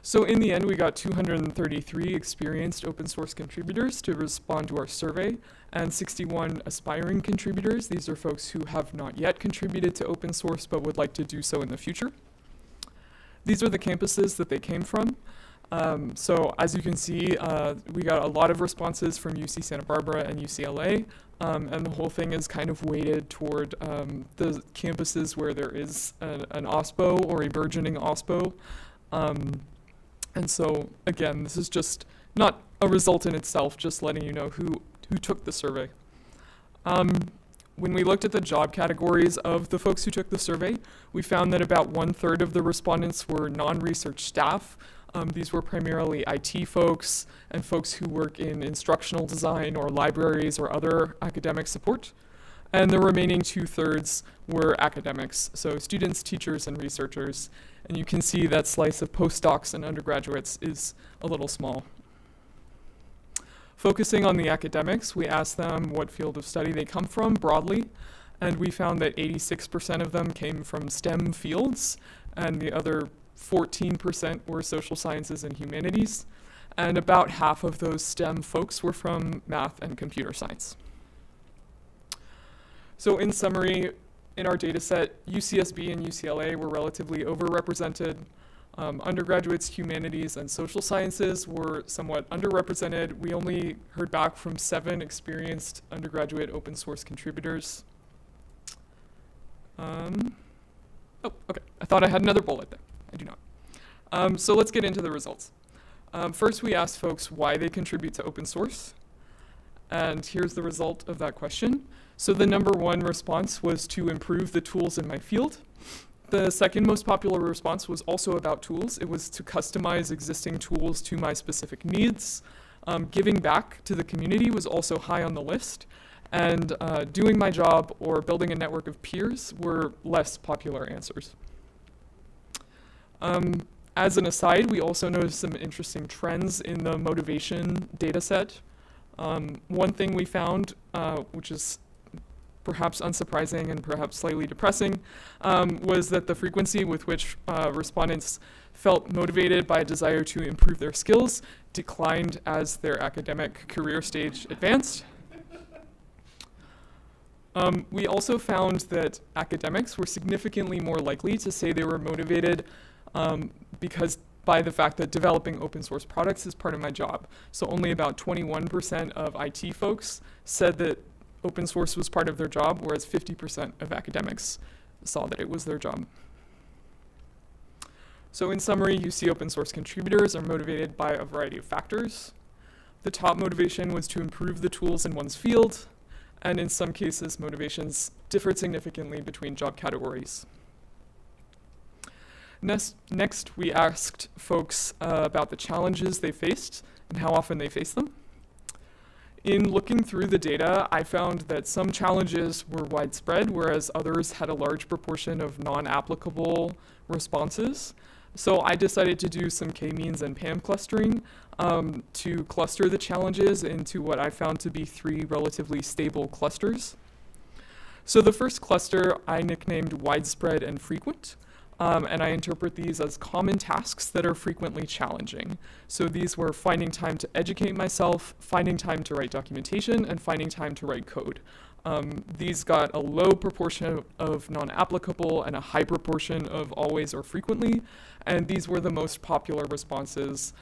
So in the end, we got 233 experienced open source contributors to respond to our survey, and 61 aspiring contributors. These are folks who have not yet contributed to open source but would like to do so in the future. These are the campuses that they came from. So as you can see, we got a lot of responses from UC Santa Barbara and UCLA, and the whole thing is kind of weighted toward the campuses where there is an OSPO or a burgeoning OSPO. And so again, this is just not a result in itself, just letting you know who took the survey. When we looked at the job categories of the folks who took the survey, we found that about 1/3 of the respondents were non-research staff. These were primarily IT folks and folks who work in instructional design or libraries or other academic support. And the remaining 2/3 were academics, so students, teachers, and researchers. And you can see that slice of postdocs and undergraduates is a little small. Focusing on the academics, we asked them what field of study they come from broadly, and we found that 86% of them came from STEM fields, and the other 14% were social sciences and humanities, and about half of those STEM folks were from math and computer science. So in summary, in our data set, UCSB and UCLA were relatively overrepresented. Undergraduates, humanities, and social sciences were somewhat underrepresented. We only heard back from 7 experienced undergraduate open source contributors. Oh, okay, I thought I had another bullet there. I do not. So let's get into the results. First, we asked folks why they contribute to open source. And here's the result of that question. So the number 1 response was to improve the tools in my field. The second most popular response was also about tools. It was to customize existing tools to my specific needs. Giving back to the community was also high on the list. And doing my job or building a network of peers were less popular answers. As an aside, we also noticed some interesting trends in the motivation data set. One thing we found, which is perhaps unsurprising and perhaps slightly depressing, was that the frequency with which respondents felt motivated by a desire to improve their skills declined as their academic career stage advanced. We also found that academics were significantly more likely to say they were motivated because by the fact that developing open source products is part of my job. So only about 21% of IT folks said that open source was part of their job, whereas 50% of academics saw that it was their job. So in summary, UC open source contributors are motivated by a variety of factors. The top motivation was to improve the tools in one's field, and in some cases, motivations differed significantly between job categories. Next, we asked folks about the challenges they faced and how often they faced them. In looking through the data, I found that some challenges were widespread, whereas others had a large proportion of non-applicable responses. So I decided to do some k-means and PAM clustering to cluster the challenges into what I found to be 3 relatively stable clusters. So the first cluster I nicknamed widespread and frequent. And I interpret these as common tasks that are frequently challenging. So these were finding time to educate myself, finding time to write documentation, and finding time to write code. These got a low proportion of non-applicable and a high proportion of always or frequently, and these were the most popular responses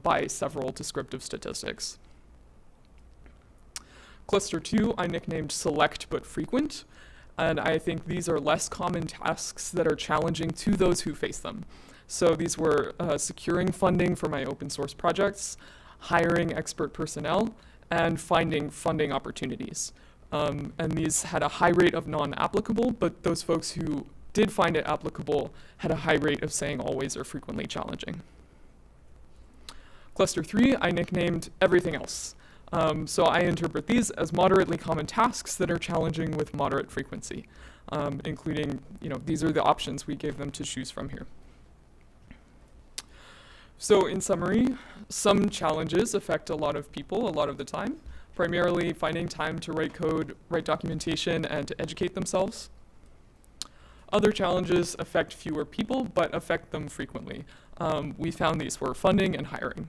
by several descriptive statistics. Cluster 2 I nicknamed select but frequent, and I think these are less common tasks that are challenging to those who face them. So these were securing funding for my open source projects, hiring expert personnel, and finding funding opportunities. And these had a high rate of non-applicable, but those folks who did find it applicable had a high rate of saying always or frequently challenging. Cluster 3 I nicknamed everything else. So I interpret these as moderately common tasks that are challenging with moderate frequency, including, these are the options we gave them to choose from here. So in summary, some challenges affect a lot of people a lot of the time, primarily finding time to write code, write documentation, and to educate themselves. Other challenges affect fewer people, but affect them frequently. We found these were funding and hiring.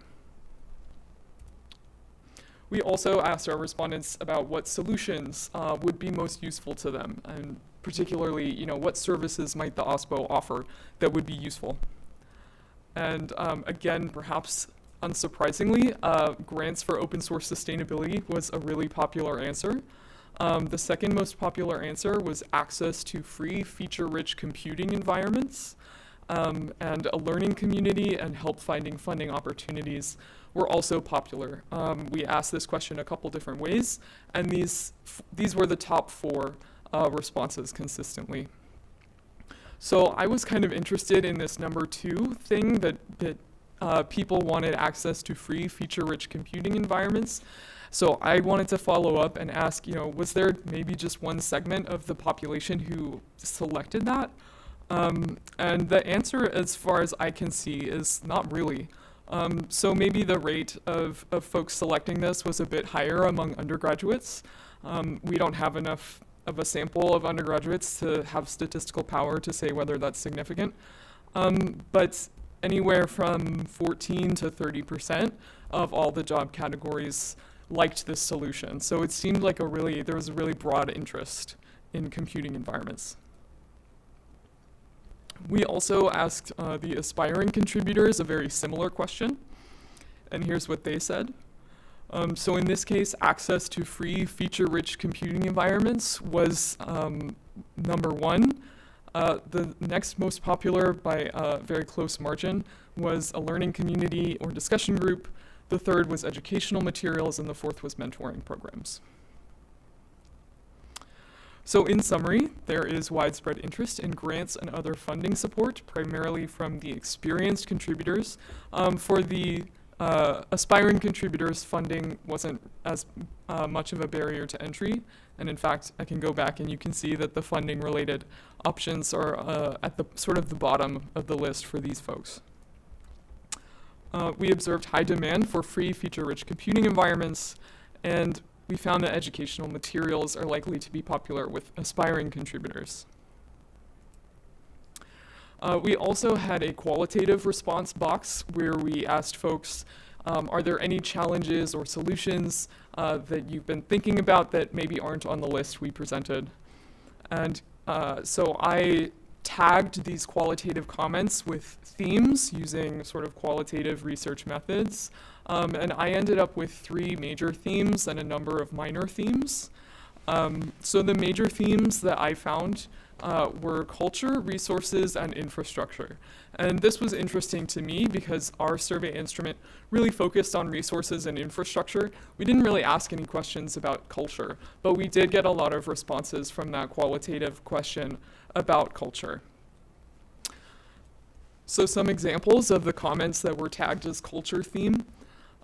We also asked our respondents about what solutions would be most useful to them, and particularly, what services might the OSPO offer that would be useful. And again, perhaps unsurprisingly, grants for open source sustainability was a really popular answer. The second most popular answer was access to free, feature-rich computing environments, and a learning community and help finding funding opportunities were also popular. We asked this question a couple different ways, and these were the top 4 responses consistently. So I was kind of interested in this number 2 thing that people wanted access to free, feature-rich computing environments. So I wanted to follow up and ask, was there maybe just one segment of the population who selected that? And the answer, as far as I can see, is not really. So maybe the rate of folks selecting this was a bit higher among undergraduates. We don't have enough of a sample of undergraduates to have statistical power to say whether that's significant. But anywhere from 14 to 30% of all the job categories liked this solution. So it seemed like there was a really broad interest in computing environments. We also asked the aspiring contributors a very similar question, and here's what they said. So in this case, access to free, feature-rich computing environments was number 1. The next most popular by a very close margin was a learning community or discussion group. The third was educational materials, and the fourth was mentoring programs. So in summary, there is widespread interest in grants and other funding support, primarily from the experienced contributors. For the aspiring contributors, funding wasn't as much of a barrier to entry. And in fact, I can go back and you can see that the funding related options are at the sort of the bottom of the list for these folks. We observed high demand for free, feature-rich computing environments, and we found that educational materials are likely to be popular with aspiring contributors. We also had a qualitative response box where we asked folks, are there any challenges or solutions that you've been thinking about that maybe aren't on the list we presented? And so I tagged these qualitative comments with themes using sort of qualitative research methods. And I ended up with 3 major themes and a number of minor themes. So the major themes that I found were culture, resources, and infrastructure. And this was interesting to me because our survey instrument really focused on resources and infrastructure. We didn't really ask any questions about culture, but we did get a lot of responses from that qualitative question about culture. So some examples of the comments that were tagged as culture theme.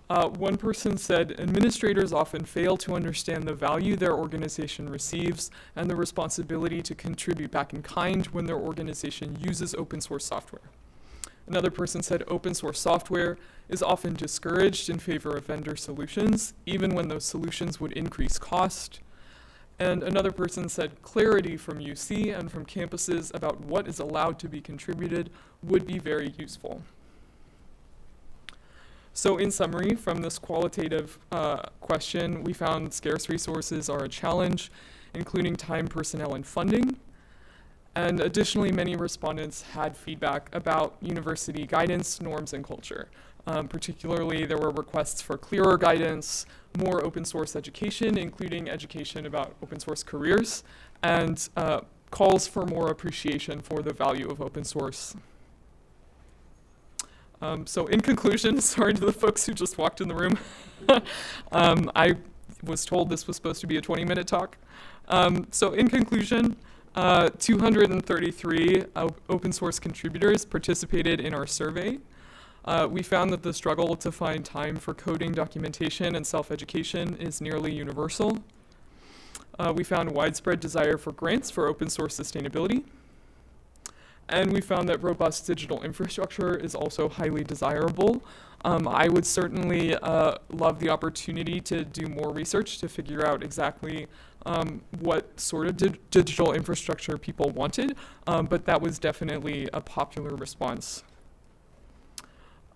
One person said, administrators often fail to understand the value their organization receives and the responsibility to contribute back in kind when their organization uses open source software. Another person said, open source software is often discouraged in favor of vendor solutions, even when those solutions would increase cost. And another person said, clarity from UC and from campuses about what is allowed to be contributed would be very useful. So in summary, from this qualitative question, we found scarce resources are a challenge, including time, personnel, and funding. And additionally, many respondents had feedback about university guidance, norms, and culture. Particularly, there were requests for clearer guidance, more open source education, including education about open source careers, and calls for more appreciation for the value of open source. So in conclusion, sorry to the folks who just walked in the room. I was told this was supposed to be a 20-minute talk. So in conclusion, 233 open source contributors participated in our survey. We found that the struggle to find time for coding, documentation, and self-education is nearly universal. We found widespread desire for grants for open source sustainability. And we found that robust digital infrastructure is also highly desirable. I would certainly love the opportunity to do more research to figure out exactly what sort of digital infrastructure people wanted, but that was definitely a popular response.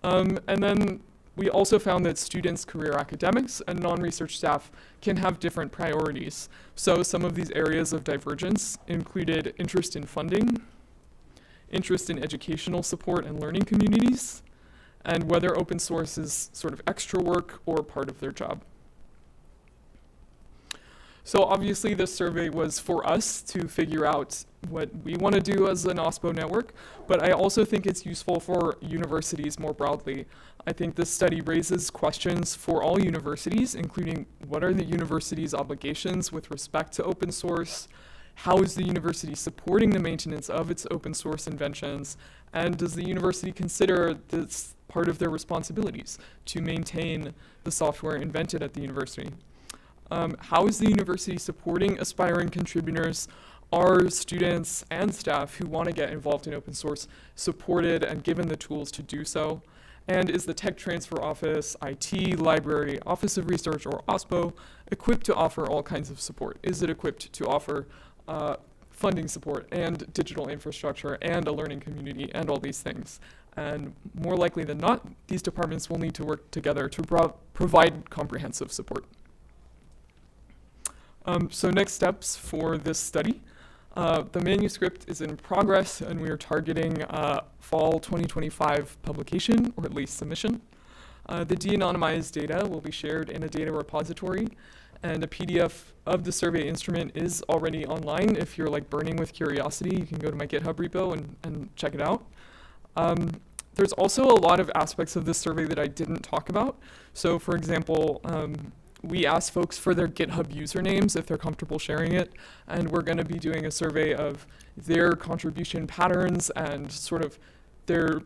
And then we also found that students, career academics, and non-research staff can have different priorities. So some of these areas of divergence included interest in funding, interest in educational support and learning communities, and whether open source is sort of extra work or part of their job. So obviously this survey was for us to figure out what we want to do as an OSPO network, but I also think it's useful for universities more broadly. I think this study raises questions for all universities, including what are the university's obligations with respect to open source? How is the university supporting the maintenance of its open source inventions? And does the university consider this part of their responsibilities to maintain the software invented at the university? How is the university supporting aspiring contributors? Are students and staff who want to get involved in open source supported and given the tools to do so? And is the Tech Transfer Office, IT, Library, Office of Research, or OSPO equipped to offer all kinds of support? Is it equipped to offer funding support and digital infrastructure and a learning community and all these things? And more likely than not, these departments will need to work together to provide comprehensive support. So next steps for this study. The manuscript is in progress and we are targeting fall 2025 publication, or at least submission. The de-anonymized data will be shared in a data repository, and a PDF of the survey instrument is already online. If you're like burning with curiosity, you can go to my GitHub repo and check it out. There's also a lot of aspects of this survey that I didn't talk about. So for example, we asked folks for their GitHub usernames if they're comfortable sharing it, and we're going to be doing a survey of their contribution patterns and sort of their,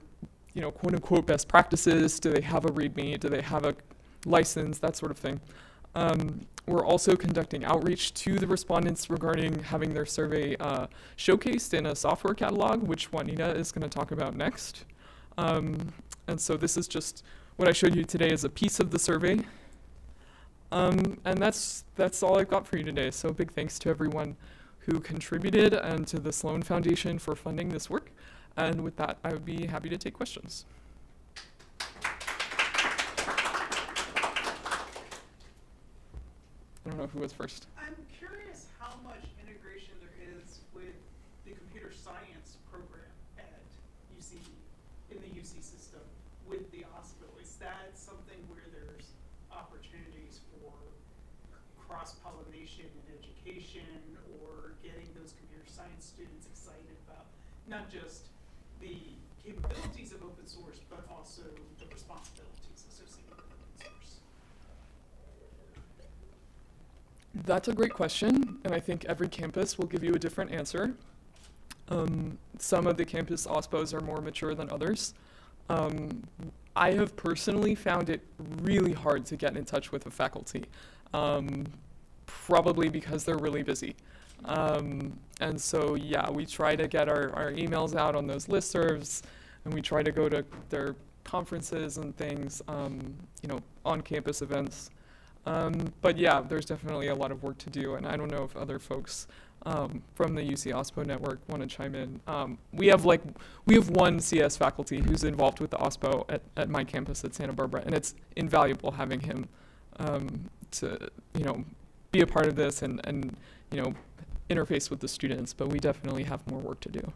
quote unquote best practices. Do they have a README? Do they have a license? That sort of thing. We're also conducting outreach to the respondents regarding having their survey showcased in a software catalog, which Juanita is going to talk about next. And so this is just what I showed you today as a piece of the survey. And that's all I've got for you today. So big thanks to everyone who contributed and to the Sloan Foundation for funding this work. And with that, I would be happy to take questions. I don't know who was first. I'm curious how much integration there is with the computer science program at UC, in the UC system, with the hospital. Is that something where there's opportunities for cross-pollination in education, or getting those computer science students excited about not just the capabilities of open source, but also the responsibilities associated with open source? That's a great question, and I think every campus will give you a different answer. Some of the campus OSPOs are more mature than others. I have personally found it really hard to get in touch with the faculty, probably because they're really busy. And so, yeah, we try to get our emails out on those listservs, and we try to go to their conferences and things, on-campus events. But yeah, there's definitely a lot of work to do, and I don't know if other folks from the UC OSPO network want to chime in. We have one CS faculty who's involved with the OSPO at my campus at Santa Barbara, and it's invaluable having him to be a part of this and interface with the students. But we definitely have more work to do.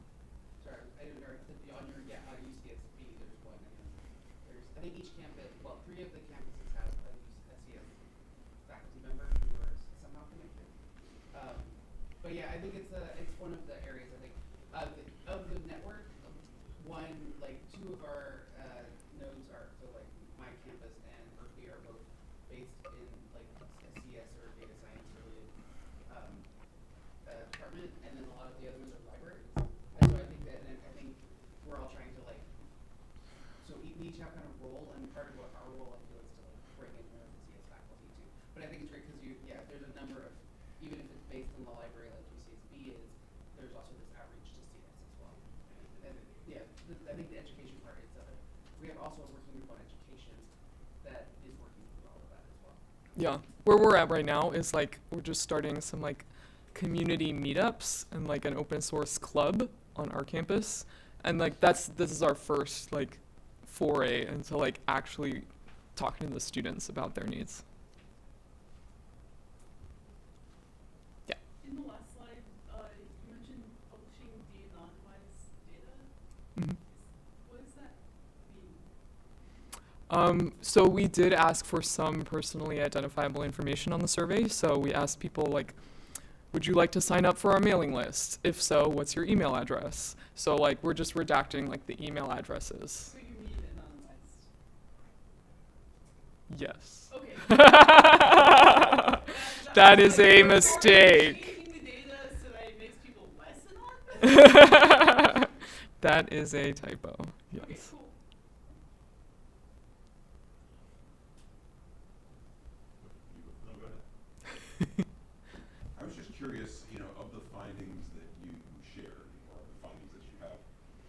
Sorry, I didn't know, on your, UCSB, there's one, and there's, I think each campus, well, 3 of the campuses have a CS faculty member who are somehow connected. But yeah, I think it's one of the areas, I think, of the network, one, 2 of our nodes are, so my campus and Berkeley are both based in a CS or data science related department, and then a lot of the other ones are libraries. And so I think that, and I think we're all trying to so we each have kind of role, and part of what our role I feel is to bring in more of the CS faculty too. But I think it's great because there's a number of, even if it's based in the library like UCSB is, there's also this outreach to CS as well. And I think the education part is we have also a working group on education that is working through all of that as well. Yeah, where we're at right now is we're just starting some community meetups and an open source club on our campus, and this is our first foray into actually talking to the students about their needs. Yeah. In the last slide, you mentioned publishing de-anonymized data. Mm-hmm. What does that mean? So we did ask for some personally identifiable information on the survey. So we asked people would you like to sign up for our mailing list? If so, what's your email address? So we're just redacting the email addresses. So you mean anonymized? Yes. Okay. That is a mistake. Changing the data so that it makes people less anonymous? That is a typo. Yes. Okay, cool. No, go ahead. I was just curious, of the findings that you shared, or the findings that you have,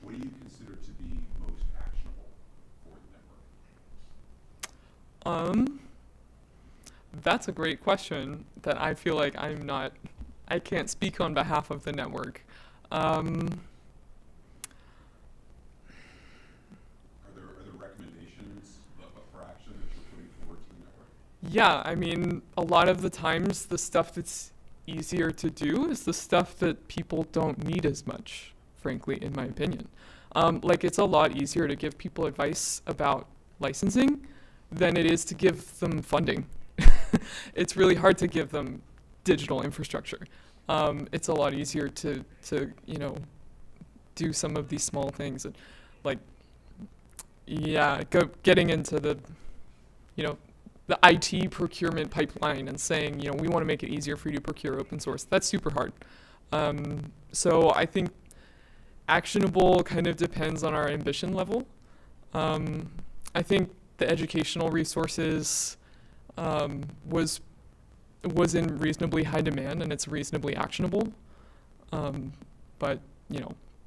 what do you consider to be most actionable for the network? That's a great question that I feel like I can't speak on behalf of the network. Are there recommendations for action that you're putting forward to the network? Yeah, I mean, a lot of the times the stuff that's easier to do is the stuff that people don't need as much, frankly, in my opinion. It's a lot easier to give people advice about licensing than it is to give them funding. It's really hard to give them digital infrastructure. It's a lot easier to do some of these small things, getting into the IT procurement pipeline and saying, we want to make it easier for you to procure open source. That's super hard. So I think actionable kind of depends on our ambition level. I think the educational resources was in reasonably high demand, and it's reasonably actionable. But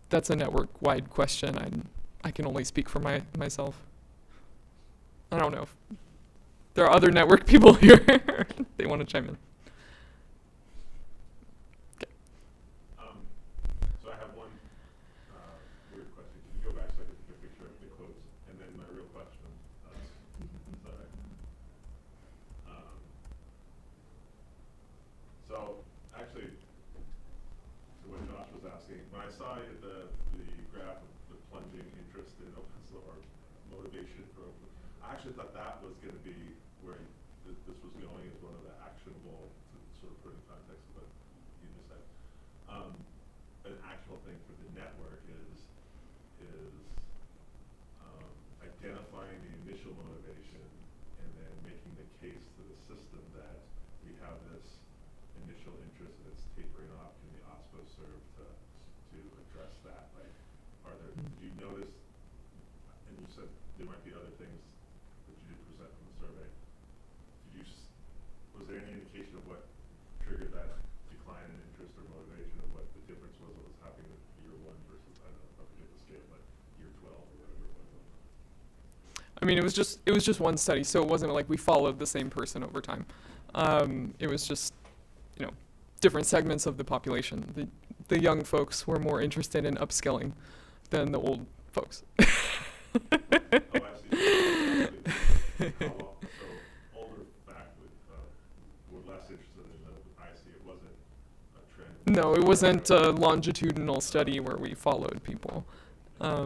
that's a network-wide question. I can only speak for myself. I don't know if there are other network people here. They want to chime in. Okay. So I have one weird question. Can you go back so I can take a picture of the quotes? And then my real question. Sorry. So actually, to what Josh was asking, when I saw the graph of the plunging interest in open source, motivation for open, I actually thought that was going to be where this was going as one of the actionable, to sort of put in context of what you just said. An actual thing for the network is identifying the initial motivation and then making the case to the system that we have this initial interest and it's tapering off. Can the OSPO serve to address that? Did you notice, and you said there might be other things that you did present from the survey. Was there any indication of what triggered that decline in interest or motivation, of what the difference was happening in year 1 versus, I don't know, I forget the scale, but year 12 or whatever it was? I mean, it was just one study, so it wasn't like we followed the same person over time. It was just, different segments of the population. The young folks were more interested in upskilling than the old folks. Oh, I see. So older faculty were less interested in the, I see, it wasn't a trend. No, it wasn't a longitudinal study where we followed people. I've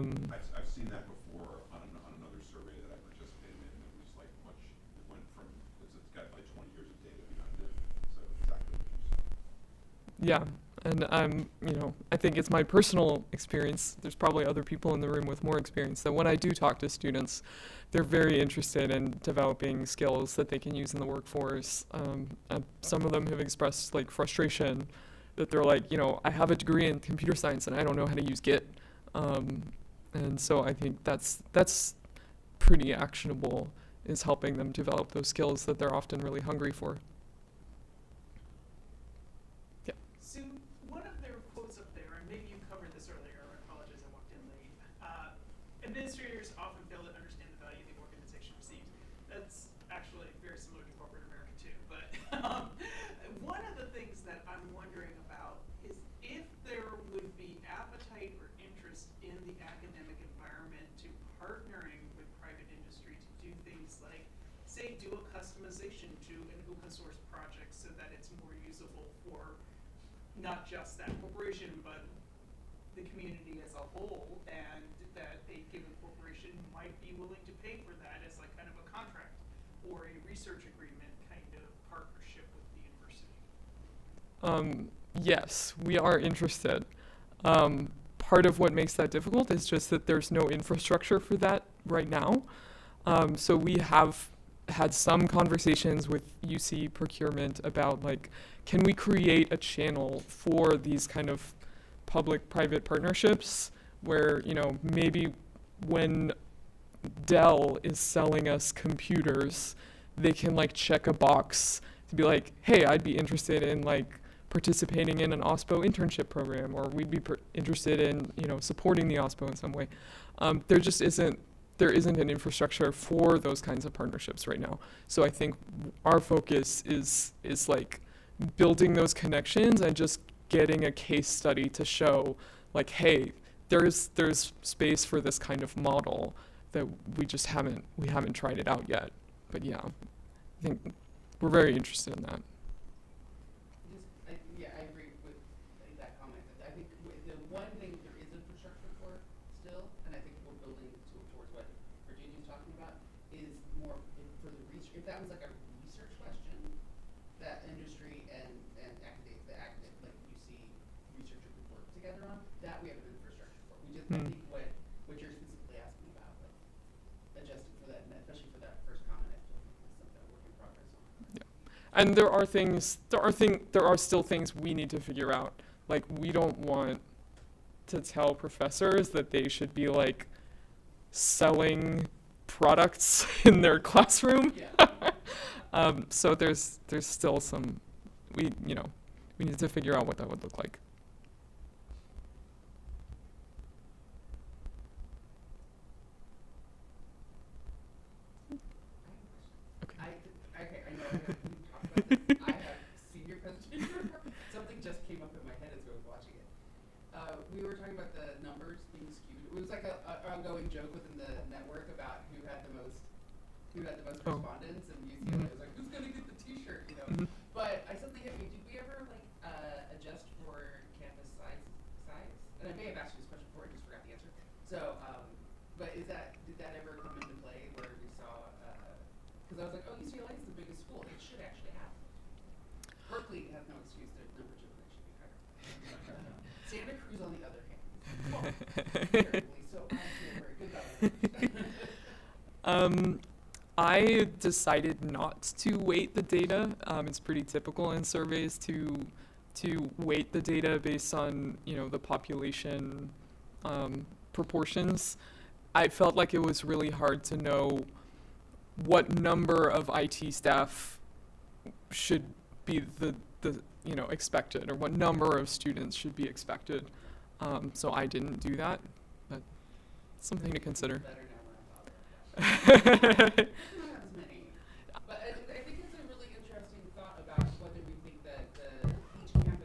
seen that before on another survey that I participated in. It was like much, it went from, it's got like 20 years of data behind it. So exactly what you said. Yeah, and you know, I think it's my personal experience. There's probably other people in the room with more experience that when I do talk to students, they're very interested in developing skills that they can use in the workforce. And some of them have expressed like frustration that they're like, you know, I have a degree in computer science and I don't know how to use Git. And so I think that's pretty actionable, is helping them develop those skills that they're often really hungry for. Yeah. So one of their quotes up there, and maybe you covered this earlier, I apologize, I walked in late. Administrators often fail to understand the value the organization receives. That's actually very similar to corporate America too. But one of the things that I'm wondering about is if there would be appetite or interest in the academic environment to partnering with private industry to do things like, say, do a customization to an open source project so that it's more usable for not just that corporation, but the community as a whole, and that a given corporation might be willing to pay for that as like kind of a contract or a research agreement kind of partnership with the university. Yes, we are interested. Part of what makes that difficult is just that there's no infrastructure for that right now. So we have had some conversations with UC procurement about like, can we create a channel for these kind of public-private partnerships where, you know, maybe when Dell is selling us computers, they can like check a box to be like, hey, I'd be interested in like participating in an OSPO internship program, or we'd be interested in, you know, supporting the OSPO in some way. There isn't an infrastructure for those kinds of partnerships right now. So I think our focus is like building those connections and just getting a case study to show like, hey, there's space for this kind of model that we haven't tried it out yet. But yeah, I think we're very interested in that. Yeah, I agree with that comment. I think the one thing there is infrastructure for still, and I think we're building towards what Virginia's talking about, is more for the research. If that was like a research question, that industry and academic, like UC researcher could work together on, that we have an infrastructure for. We just, I think what you're specifically asking about, like adjusting for that, and especially for that first comment, I feel like is something a work in progress on. Yeah. And there are still things we need to figure out. Like, we don't want to tell professors that they should be like selling products in their classroom. Yeah. So there's still some, we need to figure out what that would look like. Okay, I know we talked about this. I have seen your presentation. Something just came up in my head as I was watching it. We were talking about the numbers being skewed. It was like a ongoing joke within the network about who had the most respondents, and UCLA was like, who's gonna get the T-shirt, you know? But I suddenly hit me. Did we ever like adjust for campus size? And I may have asked you this question before. I just forgot the answer. So, but did that ever come into play where we saw? Because I was like, oh, UCLA is the biggest school. It should actually have. Berkeley has no excuse. Their numbers should actually be higher. Santa Cruz, on the other hand, terribly, so I feel very good about it. I decided not to weight the data. It's pretty typical in surveys to weight the data based on, you know, the population proportions. I felt like it was really hard to know what number of IT staff should be the you know, expected, or what number of students should be expected. So I didn't do that, but something to consider. Better now when I thought of it. Not as many. But I think it's a really interesting thought about whether we think that each campus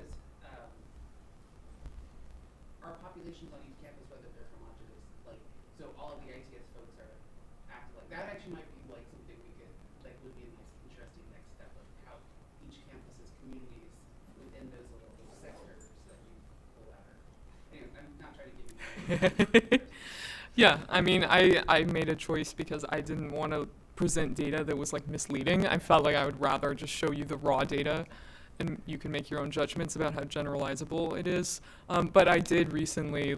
Yeah, I mean, I made a choice because I didn't want to present data that was like misleading. I felt like I would rather just show you the raw data and you can make your own judgments about how generalizable it is. But I did recently,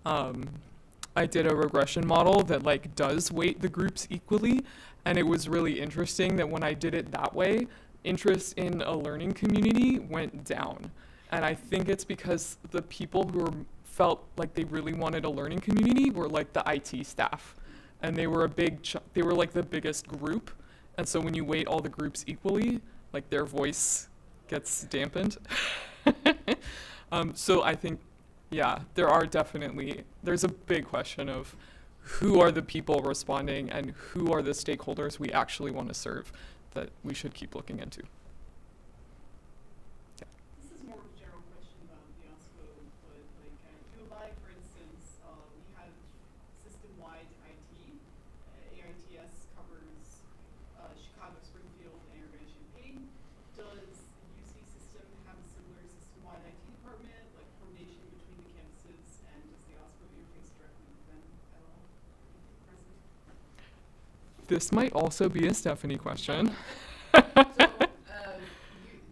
I did a regression model that like does weight the groups equally. And it was really interesting that when I did it that way, interest in a learning community went down. And I think it's because the people who felt like they really wanted a learning community were like the IT staff. And they were they were like the biggest group. And so when you weight all the groups equally, like their voice gets dampened. So I think, yeah, there's a big question of who are the people responding and who are the stakeholders we actually want to serve that we should keep looking into. This is more of a general question about the OSPO, but like U of I, for instance, we have system-wide IT. AITS covers Chicago, Springfield, and Urbana Champaign. Does UC system have a similar system-wide IT department, like coordination between the campuses, and does the OSPO interface directly with them at all? President? This might also be a Stephanie question. The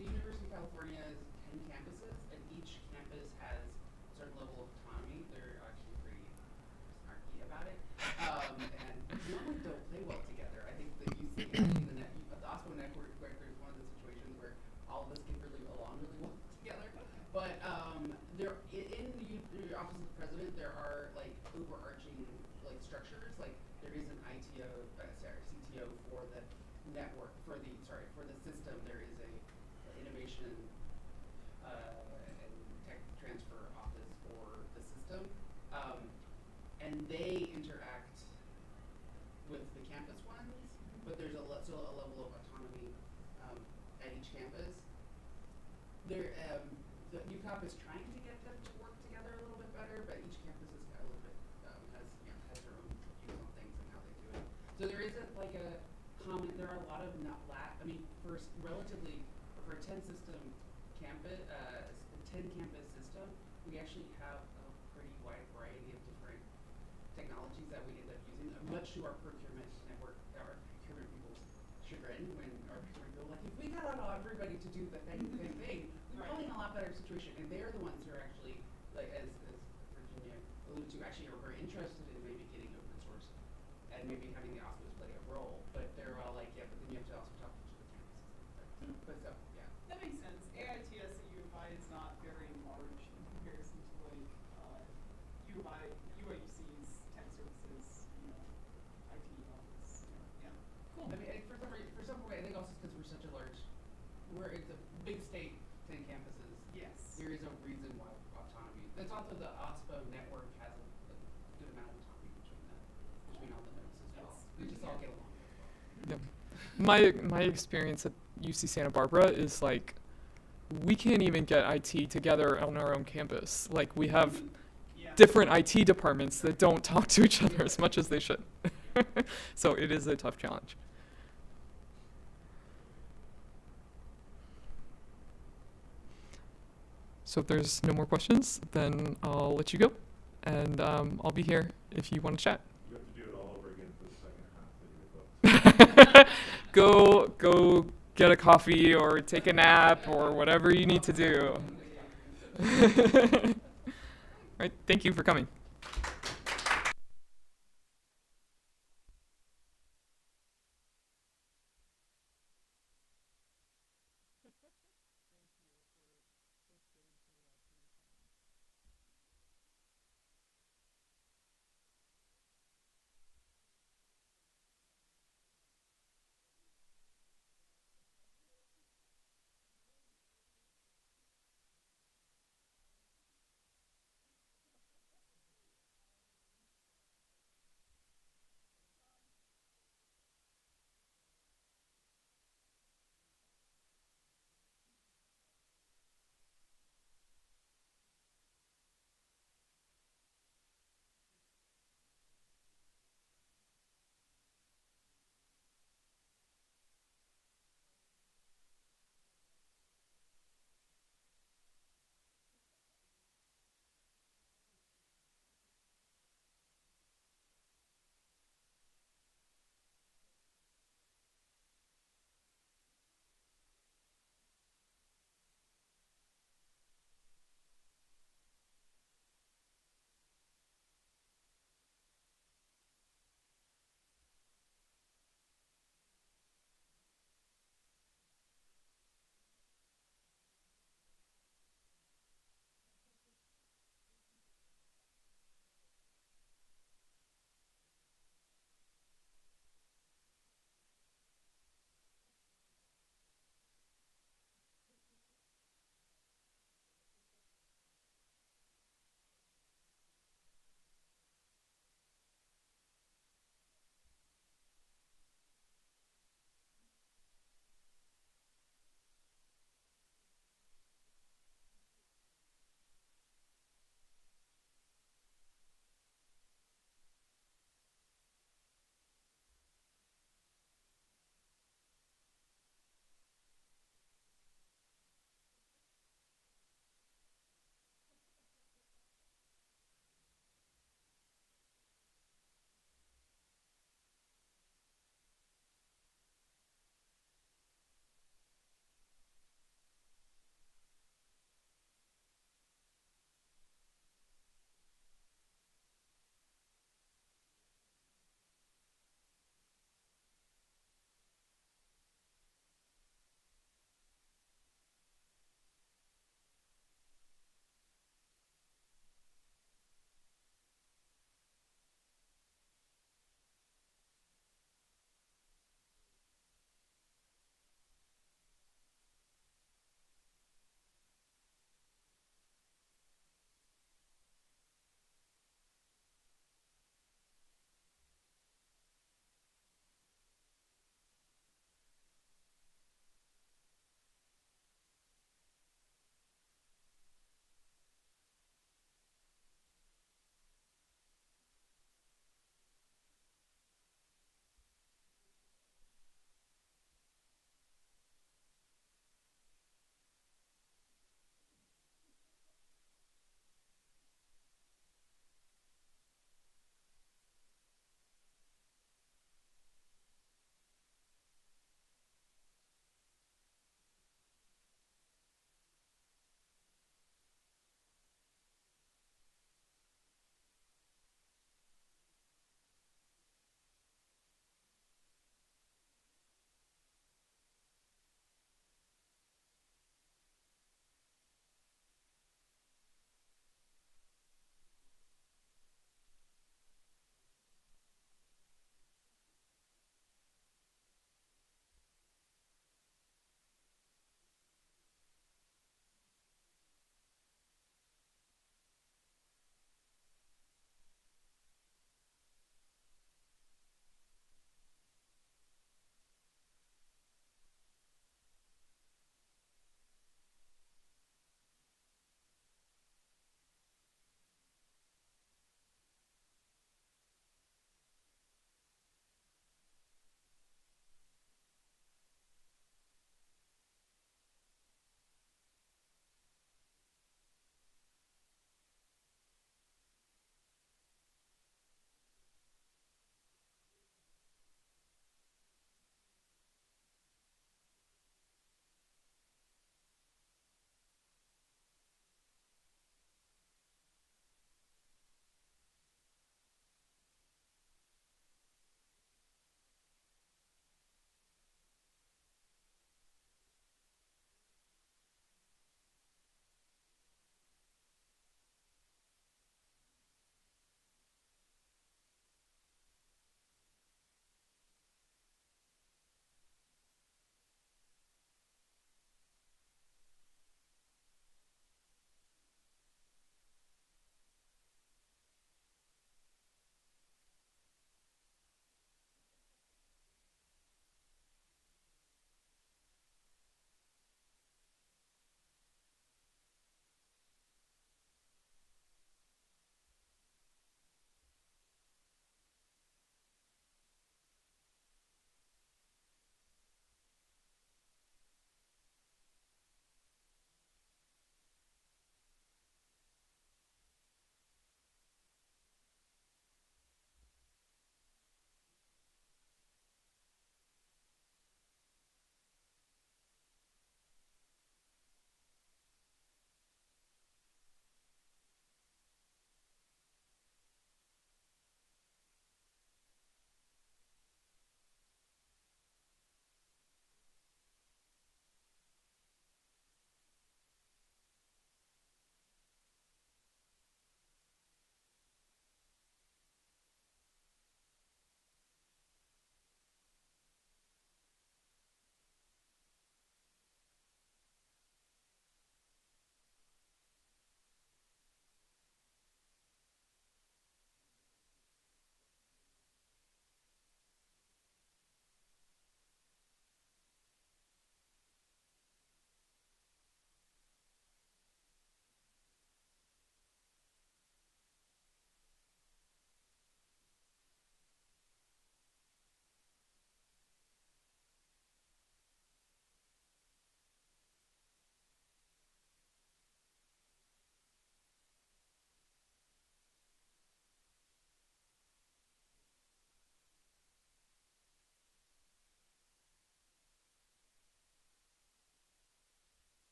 University of California has 10 campuses, and each campus has a certain level of autonomy. They're actually pretty snarky about it, and normally don't play well together. I think the UC and the OSPO network is one of the situations where all of us get really along really well together. But there, in the office of the president, there are like overarching like structures. Like there is an CTO for the network, for the system. There is a innovation and tech transfer office for the system, and they interact with the campus ones, but there's still a level of autonomy at each campus. The UCOP is trying to get them to work together a little bit better, but each campus is a little bit has their own views on things and how they do it. So there isn't like a common. There are a lot of for a 10 system campus, 10 campus system, we actually have a pretty wide variety of different technologies that we end up using, much to our procurement network, our procurement people's chagrin, when our procurement people are like, if we got everybody to do the same thing, we're probably in a lot better situation. And they're the ones who are actually, like as Virginia alluded to, actually are very interested in maybe getting open source and maybe having the OSPOs play a role. But they're all like, yeah, but then you have to also talk to the campuses. But so, yeah. That makes sense. AITS at U of I is not very large in comparison to like UIUC's tech services, IT office. Yeah. Cool. I mean, for some way, I think also because we're such a large, it's a big state, 10 campuses. Yes. There is a reason why autonomy. That's also the OSPO network has a good amount of autonomy between all the nodes as well. We just all get along. Yep. My experience at UC Santa Barbara is like we can't even get IT together on our own campus. Like we have different IT departments that don't talk to each other as much as they should. So it is a tough challenge. So if there's no more questions, then I'll let you go. And I'll be here if you want to chat. You have to do it all over again for the second half of your book. Go get a coffee or take a nap or whatever you need to do. All right, thank you for coming.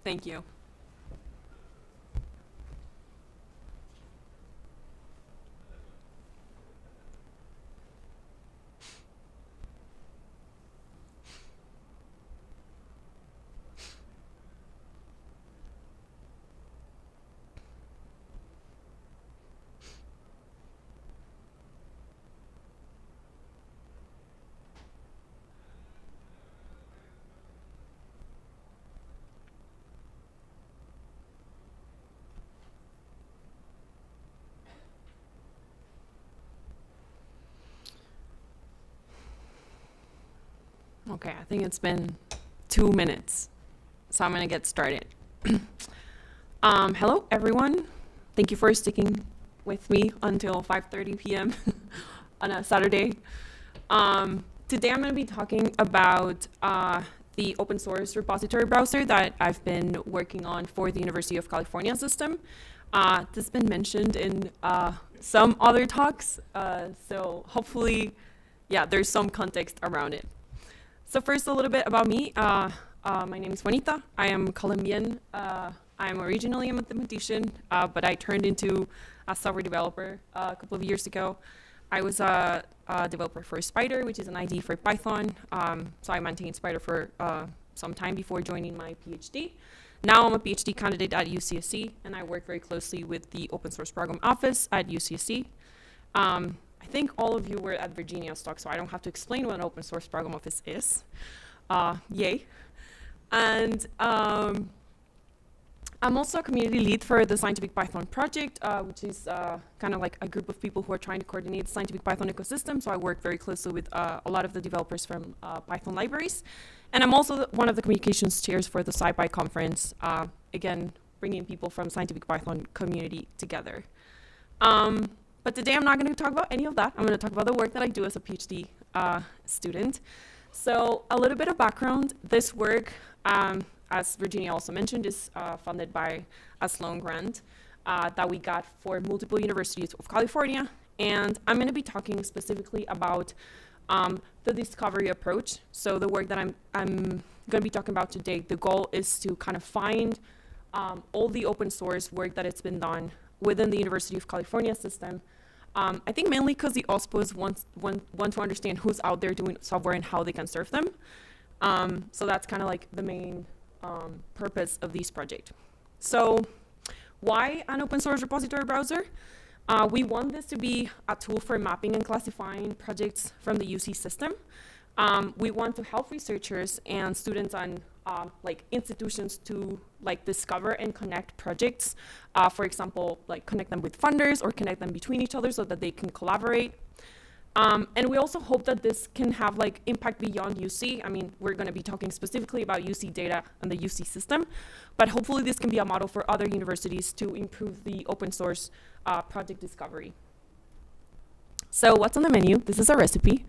Thank you. Okay, I think it's been 2 minutes, so I'm gonna get started. Hello, everyone. Thank you for sticking with me until 5:30 p.m. on a Saturday. Today I'm gonna be talking about the open source repository browser that I've been working on for the University of California system. This has been mentioned in some other talks, so hopefully, yeah, there's some context around it. So first, a little bit about me. My name is Juanita. I am Colombian. I am originally a mathematician, but I turned into a software developer a couple of years ago. I was a developer for Spider, which is an IDE for Python. So I maintained Spider for some time before joining my PhD. Now I'm a PhD candidate at UCSC, and I work very closely with the Open Source Program Office at UCSC. I think all of you were at Virginia's talk, so I don't have to explain what an open source program office is. Yay. And I'm also a community lead for the Scientific Python project, which is kind of like a group of people who are trying to coordinate the Scientific Python ecosystem. So I work very closely with a lot of the developers from Python libraries. And I'm also one of the communications chairs for the SciPy conference, again, bringing people from Scientific Python community together. But today I'm not going to talk about any of that. I'm going to talk about the work that I do as a PhD student. So a little bit of background. This work, as Virginia also mentioned, is funded by a Sloan grant that we got for multiple universities of California. And I'm going to be talking specifically about the discovery approach. So the work that I'm going to be talking about today, the goal is to kind of find all the open source work that has been done within the University of California system. I think mainly because the OSPOs want to understand who's out there doing software and how they can serve them. So that's kind of like the main purpose of this project. So why an open source repository browser? We want this to be a tool for mapping and classifying projects from the UC system. We want to help researchers and students and like institutions to like discover and connect projects. For example, like connect them with funders or connect them between each other so that they can collaborate. And we also hope that this can have like impact beyond UC. I mean, we're going to be talking specifically about UC data and the UC system, but hopefully this can be a model for other universities to improve the open source project discovery. So what's on the menu? This is a recipe.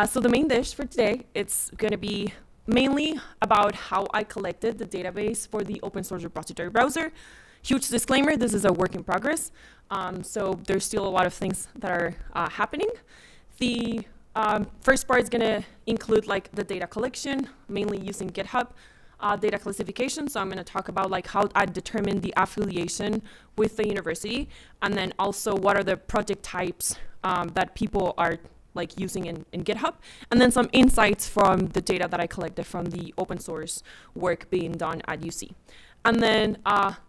So the main dish for today, it's going to be mainly about how I collected the database for the open source repository browser. Huge disclaimer, this is a work in progress. So there's still a lot of things that are happening. The first part is going to include like the data collection, mainly using GitHub, data classification. So I'm going to talk about like how I determine the affiliation with the university, and then also what are the project types that people are like using in GitHub, and then some insights from the data that I collected from the open source work being done at UC. And then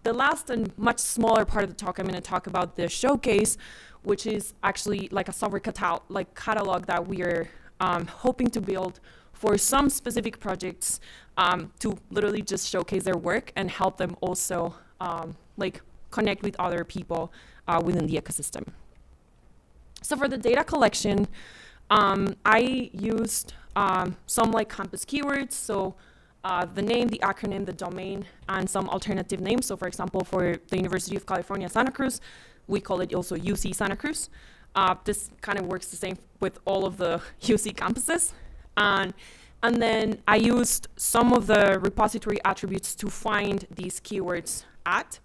the last and much smaller part of the talk, I'm going to talk about the showcase, which is actually like a software catalog that we are hoping to build for some specific projects to literally just showcase their work and help them also like connect with other people within the ecosystem. So for the data collection, I used some like campus keywords. So the name, the acronym, the domain, and some alternative names. So for example, for the University of California, Santa Cruz, we call it also UC Santa Cruz. This kind of works the same with all of the UC campuses. And then I used some of the repository attributes to find these keywords at.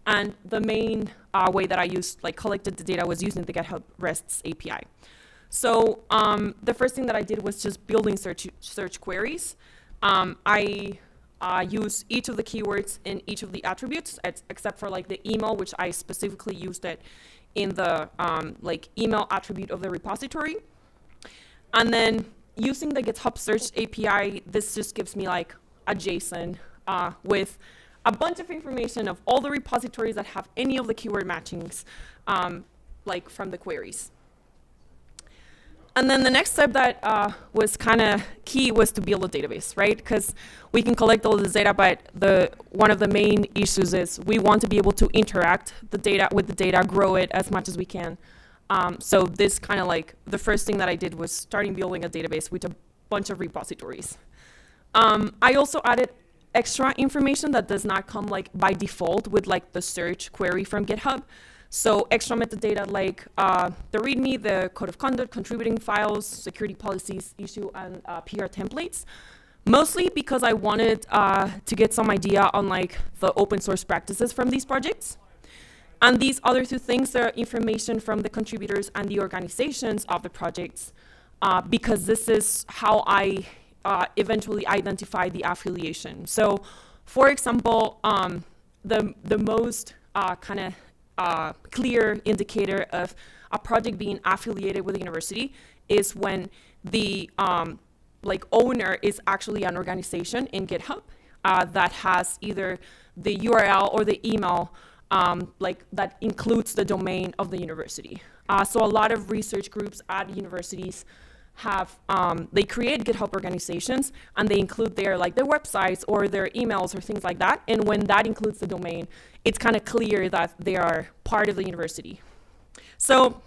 And the main way that I used, like collected the data, was using the GitHub RESTs API. So the first thing that I did was just building search queries. I use each of the keywords in each of the attributes, except for like the email, which I specifically used it in the like email attribute of the repository. And then using the GitHub Search API, this just gives me like a JSON with a bunch of information of all the repositories that have any of the keyword matchings, like from the queries. And then the next step that was kind of key was to build a database, right? Because we can collect all this data, but one of the main issues is we want to be able to interact with the data, grow it as much as we can. So this kind of like the first thing that I did was starting building a database with a bunch of repositories. I also added extra information that does not come like by default with like the search query from GitHub. So extra metadata like the README, the code of conduct, contributing files, security policies, issue, and PR templates. Mostly because I wanted to get some idea on like the open source practices from these projects. And these other two things are information from the contributors and the organizations of the projects, because this is how I eventually identify the affiliation. So, for example, the most kind of clear indicator of a project being affiliated with a university is when the like owner is actually an organization in GitHub that has either the URL or the email like that includes the domain of the university. So a lot of research groups at universities have they create GitHub organizations and they include their websites or their emails or things like that. And when that includes the domain, it's kind of clear that they are part of the university. So,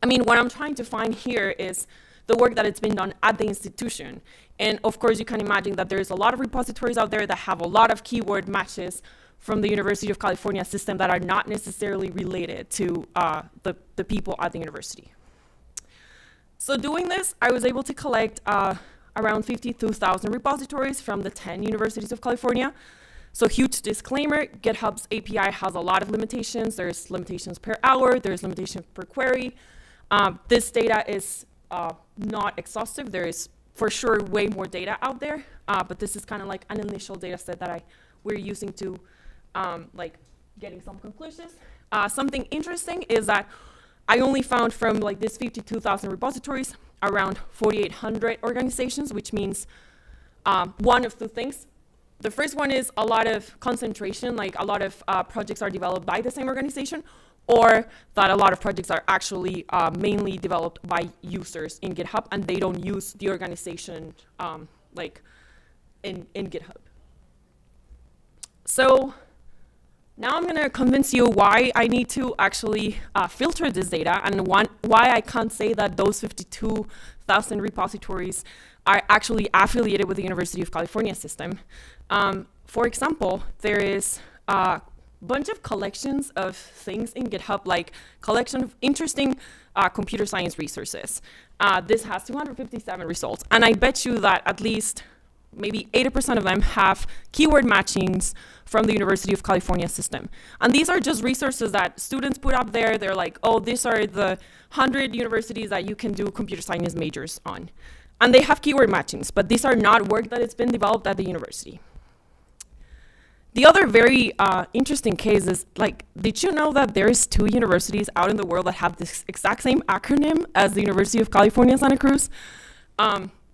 I mean, what I'm trying to find here is the work that it's been done at the institution. And of course, you can imagine that there's a lot of repositories out there that have a lot of keyword matches from the University of California system that are not necessarily related to the people at the university. So doing this, I was able to collect around 52,000 repositories from the 10 universities of California. So huge disclaimer, GitHub's API has a lot of limitations. There's limitations per hour, there's limitations per query. This data is not exhaustive. There is for sure way more data out there, but this is kind of like an initial data set that we're using to like getting some conclusions. Something interesting is that I only found from like this 52,000 repositories around 4,800 organizations, which means one of two things. The first one is a lot of concentration, like a lot of projects are developed by the same organization, or that a lot of projects are actually mainly developed by users in GitHub and they don't use the organization like in GitHub. So now I'm going to convince you why I need to actually filter this data and why I can't say that those 52,000 repositories are actually affiliated with the University of California system. For example, there is a bunch of collections of things in GitHub, like collection of interesting computer science resources. This has 257 results, and I bet you that at least maybe 80% of them have keyword matchings from the University of California system. And these are just resources that students put up there. They're like, oh, these are the 100 universities that you can do computer science majors on. And they have keyword matchings, but these are not work that has been developed at the university. The other very interesting case is, like, did you know that there's 2 universities out in the world that have this exact same acronym as the University of California, Santa Cruz?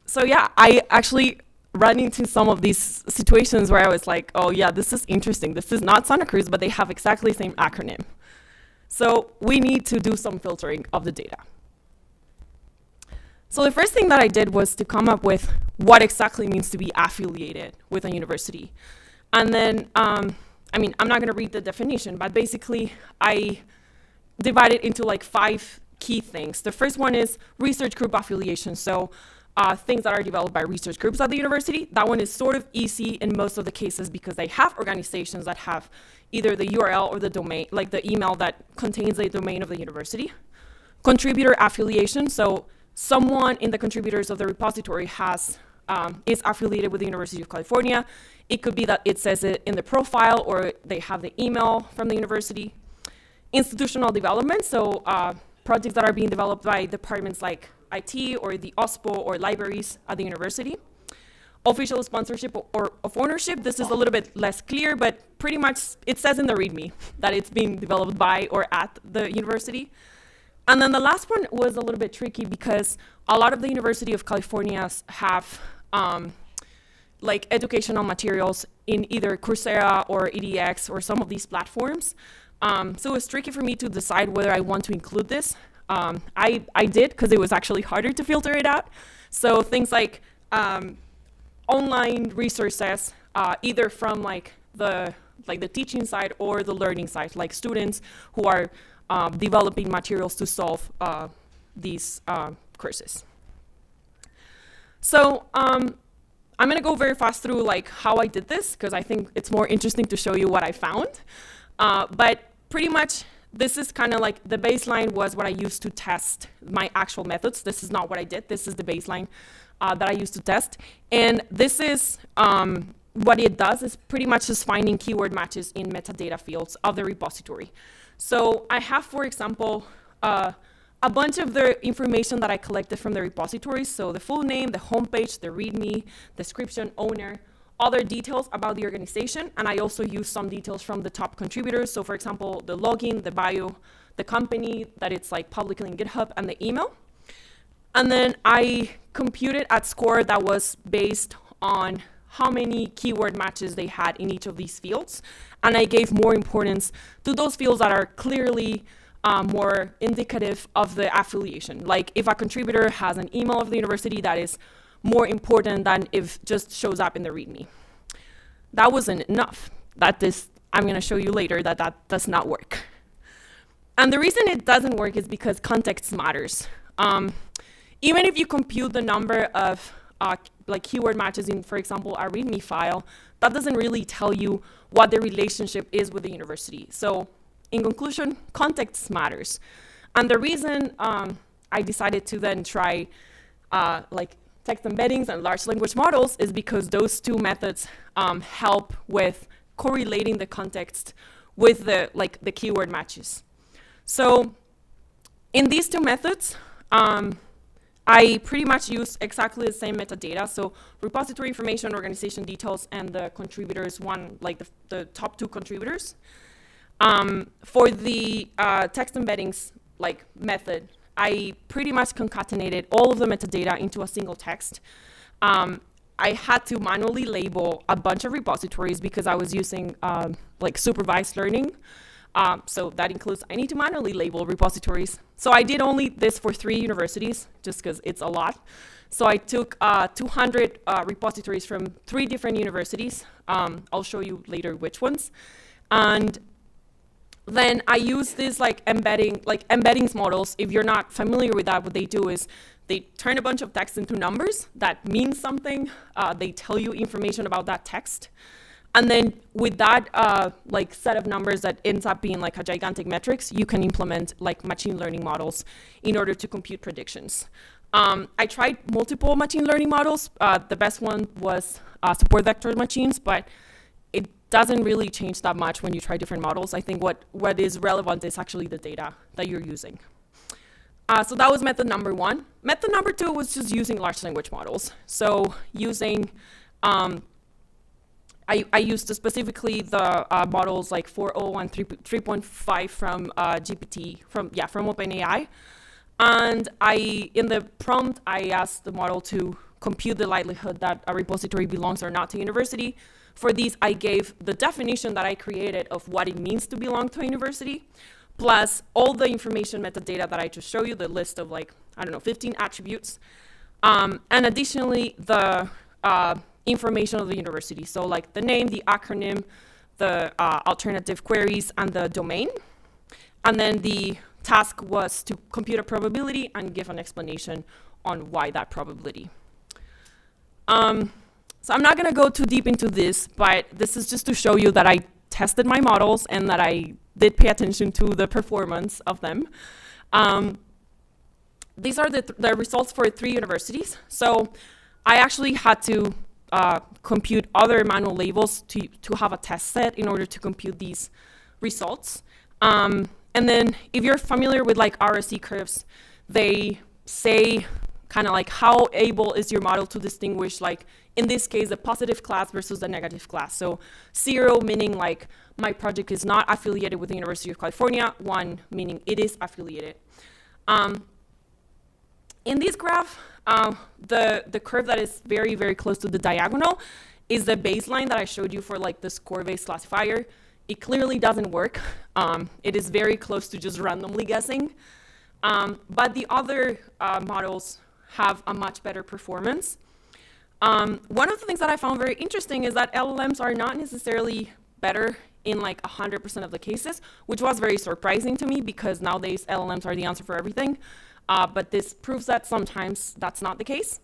So yeah, I actually run into some of these situations where I was like, oh yeah, this is interesting. This is not Santa Cruz, but they have exactly the same acronym. So we need to do some filtering of the data. So the first thing that I did was to come up with what exactly means to be affiliated with a university. And then, I mean, I'm not going to read the definition, but basically I divided into like 5 key things. The first one is research group affiliation. So things that are developed by research groups at the university. That one is sort of easy in most of the cases because they have organizations that have either the URL or the domain, like the email that contains the domain of the university. Contributor affiliation. So someone in the contributors of the repository is affiliated with the University of California. It could be that it says it in the profile or they have the email from the university. Institutional development, so projects that are being developed by departments like IT or the OSPO or libraries at the university. official sponsorship or of ownership. This is a little bit less clear, but pretty much it says in the README that it's being developed by or at the university. And then the last one was a little bit tricky because a lot of the University of California's have like educational materials in either Coursera or edX or some of these platforms. So it was tricky for me to decide whether I want to include this. I did, because it was actually harder to filter it out. So things like online resources, either from like the teaching side or the learning side, like students who are developing materials to solve these courses. So I'm gonna go very fast through like how I did this, because I think it's more interesting to show you what I found. But pretty much this is kind of like the baseline was what I used to test my actual methods. This is not what I did. This is the baseline that I used to test. And this is what it does is pretty much just finding keyword matches in metadata fields of the repository. So I have, for example, a bunch of the information that I collected from the repository. So the full name, the homepage, the README, description, owner, other details about the organization. And I also use some details from the top contributors. So for example, the login, the bio, the company that it's like publicly in GitHub, and the email. And then I computed a score that was based on how many keyword matches they had in each of these fields. And I gave more importance to those fields that are clearly more indicative of the affiliation. Like if a contributor has an email of the university, that is more important than if just shows up in the README. That wasn't enough. I'm gonna show you later that does not work. And the reason it doesn't work is because context matters. Even if you compute the number of like keyword matches in, for example, a README file, that doesn't really tell you what the relationship is with the university. So in conclusion, context matters. And the reason I decided to then try like text embeddings and large language models is because those two methods help with correlating the context with the keyword matches. So in these two methods, I pretty much use exactly the same metadata. So repository information, organization details, and the contributors, the top two contributors. For the text embeddings method, I pretty much concatenated all of the metadata into a single text. I had to manually label a bunch of repositories because I was using supervised learning. So that includes, I need to manually label repositories. So I did only this for 3 universities, just because it's a lot. So I took 200 repositories from 3 different universities. I'll show you later which ones. And then I use these embeddings models. If you're not familiar with that, what they do is they turn a bunch of text into numbers that mean something. They tell you information about that text. And then with that set of numbers that ends up being like a gigantic metrics, you can implement machine learning models in order to compute predictions. I tried multiple machine learning models. The best one was support vector machines, but it doesn't really change that much when you try different models. I think what is relevant is actually the data that you're using. So that was method number 1. Method number 2 was just using large language models. So using I used specifically the models like 4.0 and 3.5 from GPT, from OpenAI. And in the prompt, I asked the model to compute the likelihood that a repository belongs or not to a university. For these, I gave the definition that I created of what it means to belong to a university, plus all the information metadata that I just showed you, the list of 15 attributes. And additionally, the information of the university. So the name, the acronym, the alternative queries, and the domain. And then the task was to compute a probability and give an explanation on why that probability. So I'm not going to go too deep into this, but this is just to show you that I tested my models and that I did pay attention to the performance of them. These are the results for 3 universities. So I actually had to compute other manual labels to have a test set in order to compute these results. And then if you're familiar with RSE curves, they say kind of how able is your model to distinguish in this case, the positive class versus the negative class. So 0 meaning like my project is not affiliated with the University of California, 1 meaning it is affiliated. In this graph, the curve that is very, very close to the diagonal is the baseline that I showed you for like the score-based classifier. It clearly doesn't work. It is very close to just randomly guessing. But the other models have a much better performance. One of the things that I found very interesting is that LLMs are not necessarily better in like 100% of the cases, which was very surprising to me because nowadays LLMs are the answer for everything. But this proves that sometimes that's not the case.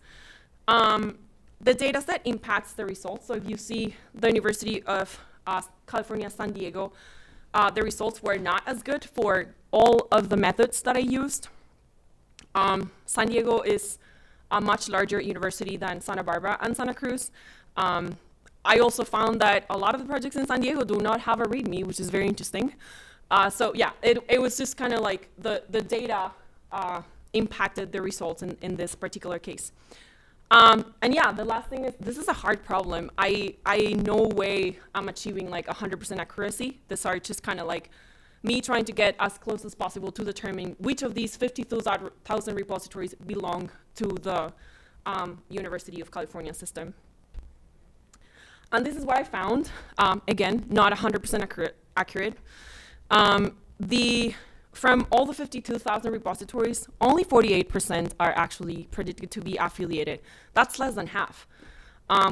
The data set impacts the results. So if you see the University of California, San Diego, the results were not as good for all of the methods that I used. San Diego is a much larger university than Santa Barbara and Santa Cruz. I also found that a lot of the projects in San Diego do not have a README, which is very interesting. So yeah, it was just kind of like the data impacted the results in this particular case. And yeah, the last thing is, this is a hard problem. I no way I'm achieving like 100% accuracy. These are just kind of like me trying to get as close as possible to determine which of these 50,000 repositories belong to the University of California system. And this is what I found. Again, not 100% accurate. From all the 52,000 repositories, only 48% are actually predicted to be affiliated. That's less than half,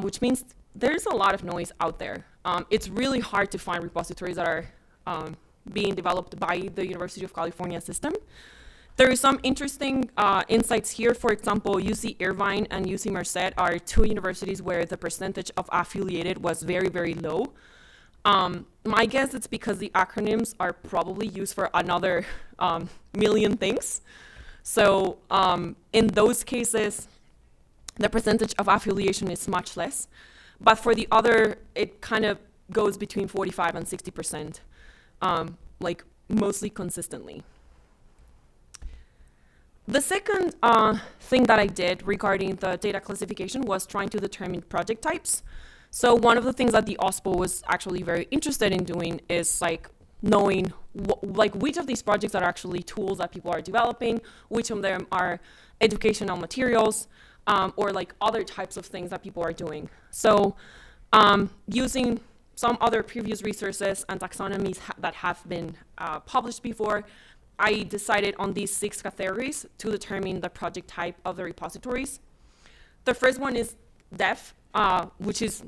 which means there's a lot of noise out there. It's really hard to find repositories that are being developed by the University of California system. There is some interesting insights here. For example, UC Irvine and UC Merced are two universities where the percentage of affiliated was very, very low. My guess it's because the acronyms are probably used for another million things. So in those cases, the percentage of affiliation is much less. But for the other, it kind of goes between 45 and 60%, like mostly consistently. The second thing that I did regarding the data classification was trying to determine project types. So one of the things that the OSPO was actually very interested in doing is like knowing which of these projects are actually tools that people are developing, which of them are educational materials, or like other types of things that people are doing. So using some other previous resources and taxonomies that have been published before, I decided on these 6 categories to determine the project type of the repositories. The first one is dev, which is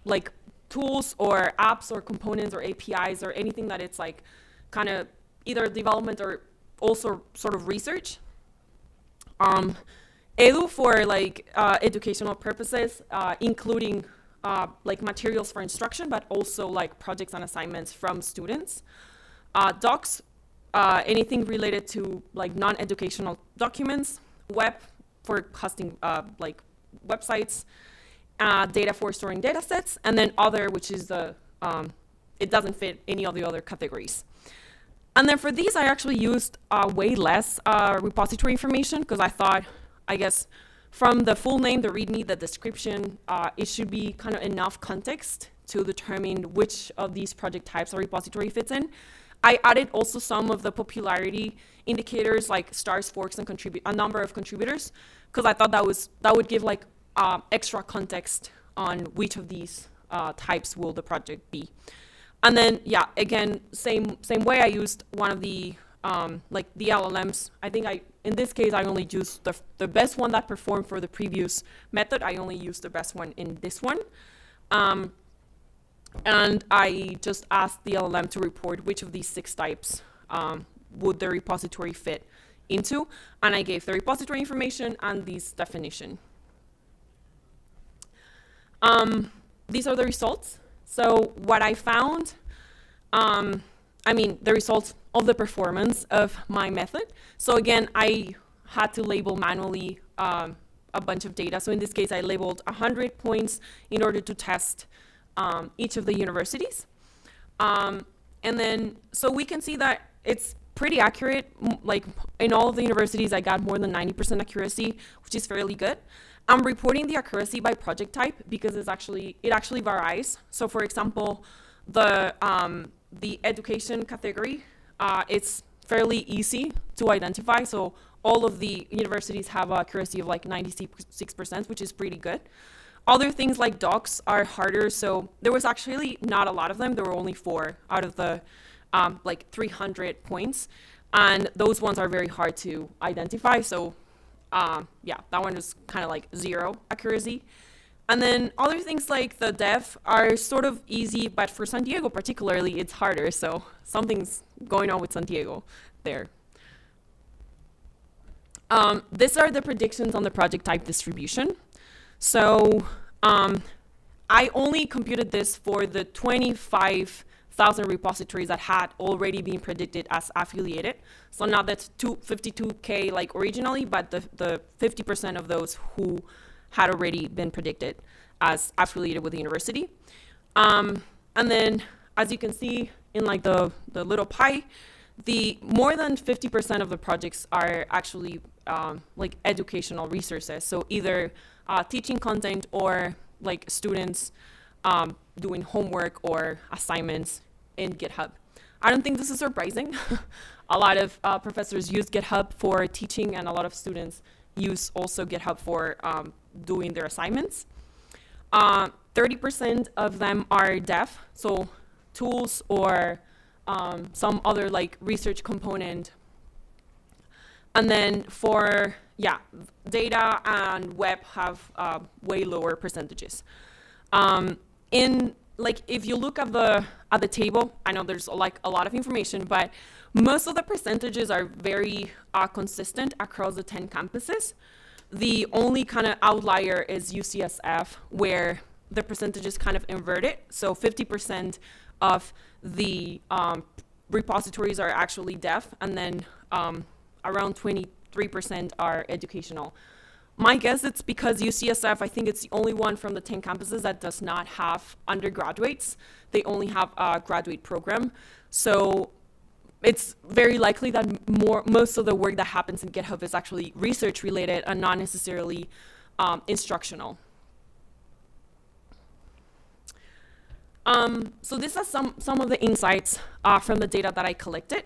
like tools or apps or components or APIs or anything that it's like kind of either development or also sort of research. Edu for like educational purposes, including like materials for instruction, but also like projects and assignments from students. Docs, anything related to like non-educational documents. Web for hosting like websites. Data for storing data sets, and then other, which is the, it doesn't fit any of the other categories. And then for these, I actually used way less repository information because I thought, I guess, from the full name, the README, the description, it should be kind of enough context to determine which of these project types a repository fits in. I added also some of the popularity indicators like stars, forks, and a number of contributors, because I thought that would give like extra context on which of these types will the project be. And then, yeah, again, same way I used one of the, like the LLMs. I think in this case, I only used the best one that performed for the previous method. I only used the best one in this one. And I just asked the LLM to report which of these 6 types would the repository fit into. And I gave the repository information and this definition. These are the results. So what I found, I mean, the results of the performance of my method. So again, I had to label manually a bunch of data. So in this case, I labeled 100 points in order to test each of the universities. And then, so we can see that it's pretty accurate. Like in all of the universities, I got more than 90% accuracy, which is fairly good. I'm reporting the accuracy by project type because it actually varies. So for example, the education category, it's fairly easy to identify. So all of the universities have accuracy of like 96%, which is pretty good. Other things like docs are harder. So there was actually not a lot of them. There were only 4 out of the like 300 points. And those ones are very hard to identify. So yeah, that one is kind of like 0 accuracy. And then other things like the dev are sort of easy, but for San Diego particularly, it's harder. So something's going on with San Diego there. These are the predictions on the project type distribution. So I only computed this for the 25,000 repositories that had already been predicted as affiliated. So not that 52K like originally, but the 50% of those who had already been predicted as affiliated with the university. And then as you can see in like the little pie, the more than 50% of the projects are actually like educational resources. So either teaching content or like students doing homework or assignments in GitHub. I don't think this is surprising. A lot of professors use GitHub for teaching, and a lot of students use also GitHub for doing their assignments. 30% of them are dev, so tools or some other like research component. And then for, yeah, data and web have way lower percentages. In like, if you look at the table, I know there's like a lot of information, but most of the percentages are very consistent across the 10 campuses. The only kind of outlier is UCSF, where the percentage is kind of inverted. So 50% of the repositories are actually dev, and then around 23% are educational. My guess it's because UCSF, I think it's the only one from the 10 campuses that does not have undergraduates. They only have a graduate program. So it's very likely that most of the work that happens in GitHub is actually research related and not necessarily instructional. So these are some of the insights from the data that I collected.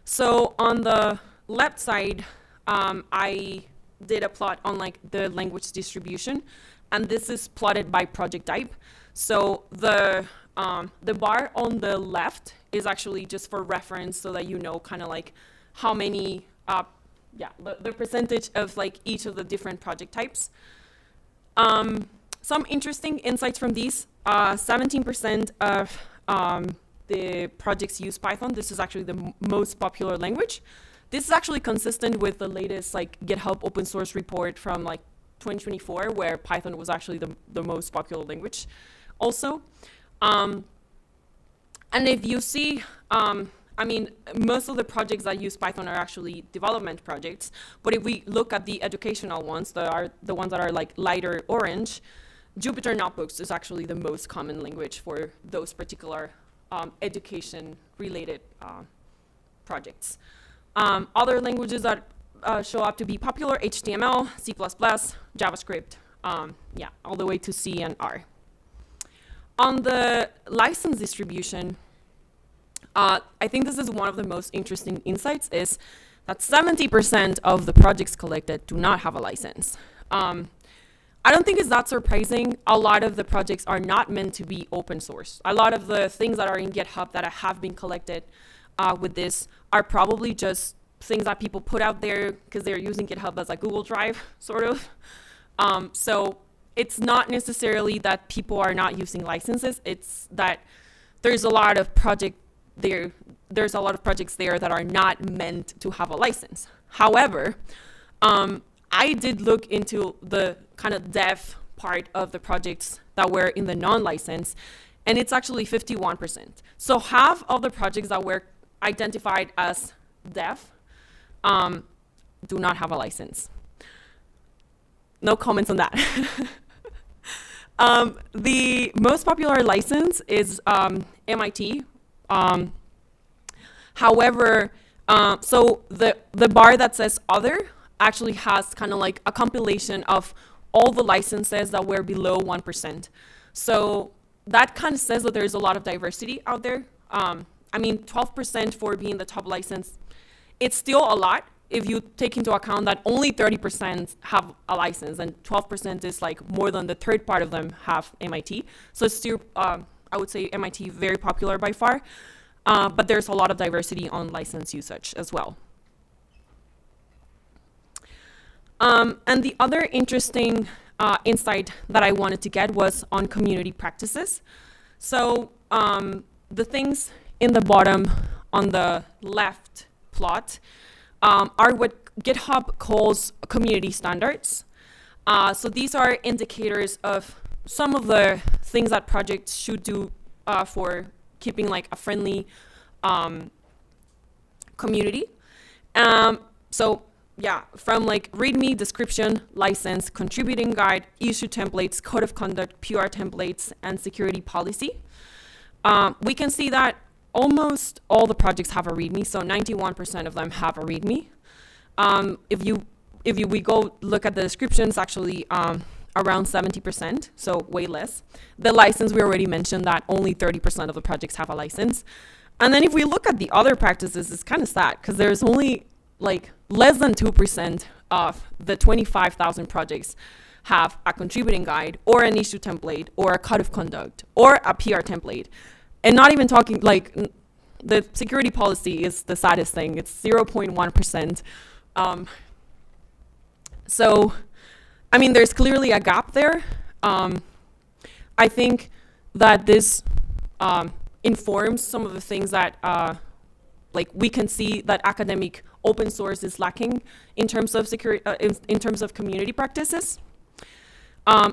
So on the left side, I did a plot on like the language distribution, and this is plotted by project type. So the bar on the left is actually just for reference, so that you know kind of like how many, the percentage of like each of the different project types. Some interesting insights from these: 17% of the projects use Python. This is actually the most popular language. This is actually consistent with the latest like GitHub open source report from like 2024, where Python was actually the most popular language also. And if you see, I mean, most of the projects that use Python are actually development projects, but if we look at the educational ones, that are the ones that are like lighter orange, Jupyter Notebooks is actually the most common language for those particular education-related projects. Other languages that show up to be popular: HTML, C++, JavaScript, all the way to C and R. On the license distribution, I think this is one of the most interesting insights, is that 70% of the projects collected do not have a license. I don't think it's that surprising. A lot of the projects are not meant to be open source. A lot of the things that are in GitHub that have been collected with this are probably just things that people put out there because they're using GitHub as a Google Drive, sort of. So it's not necessarily that people are not using licenses. It's that there's a lot of there's a lot of projects there that are not meant to have a license. However, I did look into the kind of dev part of the projects that were in the non-license, and it's actually 51%. So half of the projects that were identified as dev do not have a license. No comments on that. The most popular license is MIT. However, so the bar that says other actually has kind of like a compilation of all the licenses that were below 1%. So that kind of says that there's a lot of diversity out there. I mean, 12% for being the top license, it's still a lot if you take into account that only 30% have a license, and 12% is like more than the third part of them have MIT. So it's still, I would say MIT very popular by far, but there's a lot of diversity on license usage as well. And the other interesting insight that I wanted to get was on community practices. So the things in the bottom on the left plot are what GitHub calls community standards. So these are indicators of some of the things that projects should do for keeping like a friendly community. So yeah, from like README, description, license, contributing guide, issue templates, code of conduct, PR templates, and security policy. We can see that almost all the projects have a README, so 91% of them have a README. If we go look at the descriptions, actually around 70%, so way less. The license, we already mentioned that only 30% of the projects have a license. And then if we look at the other practices, it's kind of sad because there's only like less than 2% of the 25,000 projects have a contributing guide or an issue template or a code of conduct or a PR template. And not even talking, like, the security policy is the saddest thing. It's 0.1%. So, I mean, there's clearly a gap there. I think that this informs some of the things that, like, we can see that academic open source is lacking in terms of security, in terms of community practices.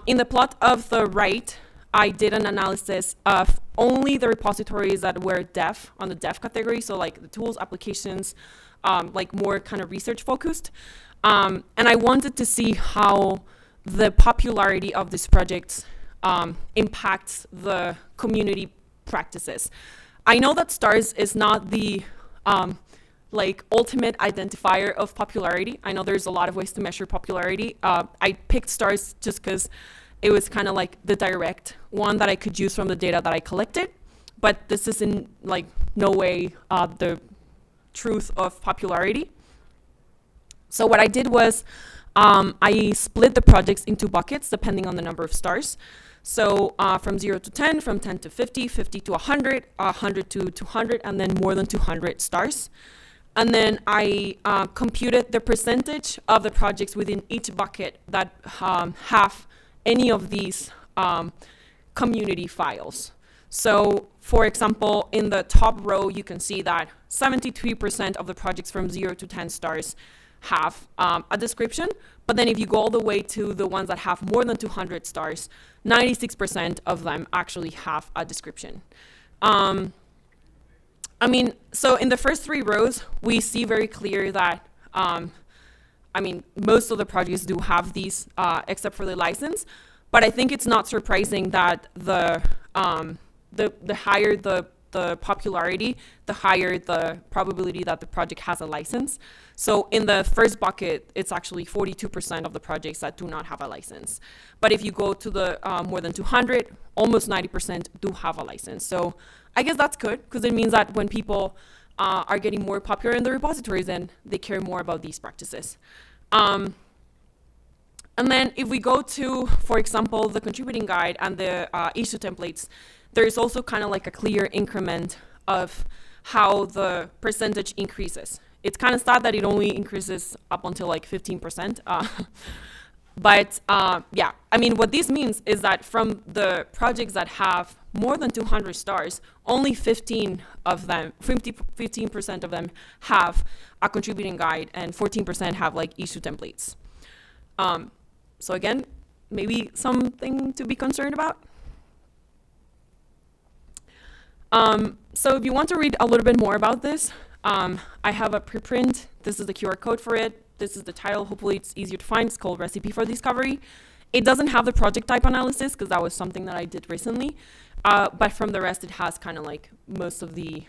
In the plot of the right, I did an analysis of only the repositories that were dev on the dev category, so like the tools, applications, like more kind of research focused. And I wanted to see how the popularity of these projects impacts the community practices. I know that stars is not the like ultimate identifier of popularity. I know there's a lot of ways to measure popularity. I picked stars just because it was kind of like the direct one that I could use from the data that I collected, but this is in like no way the truth of popularity. So what I did was I split the projects into buckets depending on the number of stars. So from 0 to 10, from 10 to 50, 50 to 100, 100 to 200, and then more than 200 stars. And then I computed the percentage of the projects within each bucket that have any of these community files. So for example, in the top row, you can see that 73% of the projects from 0 to 10 stars have a description. But then if you go all the way to the ones that have more than 200 stars, 96% of them actually have a description. I mean, so in the first three rows, we see very clear that, I mean, most of the projects do have these, except for the license. But I think it's not surprising that the higher the popularity, the higher the probability that the project has a license. So in the first bucket, it's actually 42% of the projects that do not have a license. But if you go to the more than 200, almost 90% do have a license. So I guess that's good because it means that when people are getting more popular in the repositories, then they care more about these practices. And then if we go to, for example, the contributing guide and the issue templates, there's also kind of like a clear increment of how the percentage increases. It's kind of sad that it only increases up until like 15%. But yeah, I mean, what this means is that from the projects that have more than 200 stars, only 15% of them have a contributing guide and 14% have like issue templates. So again, maybe something to be concerned about. So if you want to read a little bit more about this, I have a preprint. This is the QR code for it. This is the title. Hopefully it's easier to find. It's called Recipe for Discovery. It doesn't have the project type analysis because that was something that I did recently. But from the rest, it has kind of like most of the,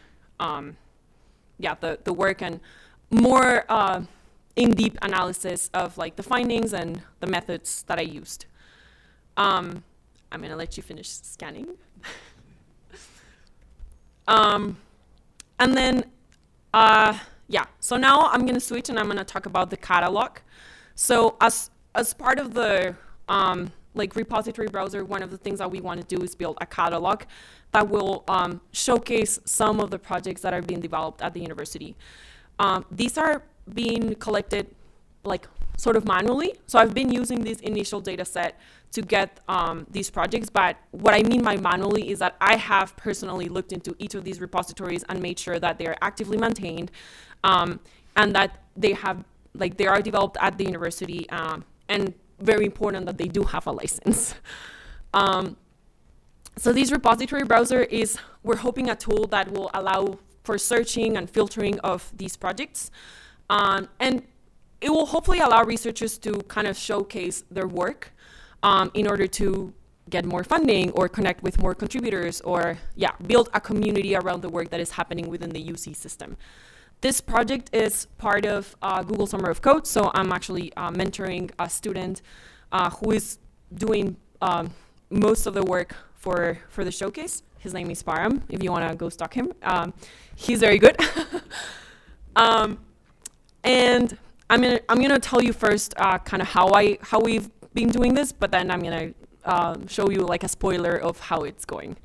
yeah, the work and more in-depth analysis of like the findings and the methods that I used. I'm gonna let you finish scanning. And then, yeah, so now I'm gonna switch and I'm gonna talk about the catalog. So as part of the like repository browser, one of the things that we want to do is build a catalog that will showcase some of the projects that are being developed at the university. These are being collected like sort of manually. So I've been using this initial data set to get these projects, but what I mean by manually is that I have personally looked into each of these repositories and made sure that they are actively maintained and that they have they are developed at the university and very important that they do have a license. So this repository browser we're hoping a tool that will allow for searching and filtering of these projects. And it will hopefully allow researchers to kind of showcase their work in order to get more funding or connect with more contributors or build a community around the work that is happening within the UC system. This project is part of Google Summer of Code, so I'm actually mentoring a student who is doing most of the work for the showcase. His name is Param, if you want to go stalk him. He's very good. And I'm gonna tell you first kind of how we've been doing this, but then I'm gonna show you like a spoiler of how it's going.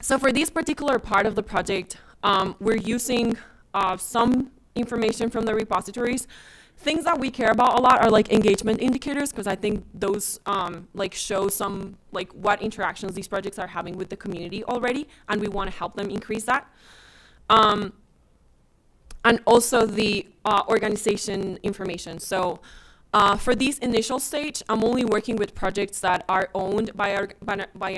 So for this particular part of the project, we're using some information from the repositories. Things that we care about a lot are like engagement indicators, because I think those show some what interactions these projects are having with the community already, and we want to help them increase that. And also the organization information. So for this initial stage, I'm only working with projects that are owned by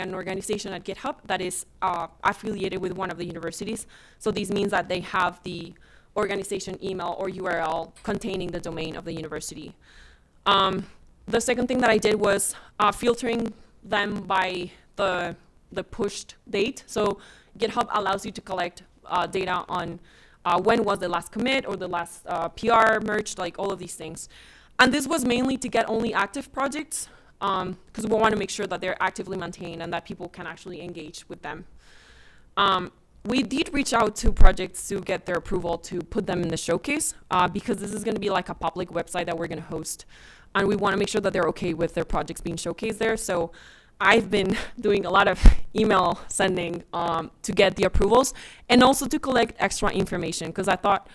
an organization at GitHub that is affiliated with one of the universities. So this means that they have the organization email or URL containing the domain of the university. The second thing that I did was filtering them by the pushed date. So GitHub allows you to collect data on when was the last commit or the last PR merged, like all of these things. And this was mainly to get only active projects because we want to make sure that they're actively maintained and that people can actually engage with them. We did reach out to projects to get their approval to put them in the showcase because this is going to be like a public website that we're going to host. And we want to make sure that they're okay with their projects being showcased there. So I've been doing a lot of email sending to get the approvals and also to collect extra information because I thought,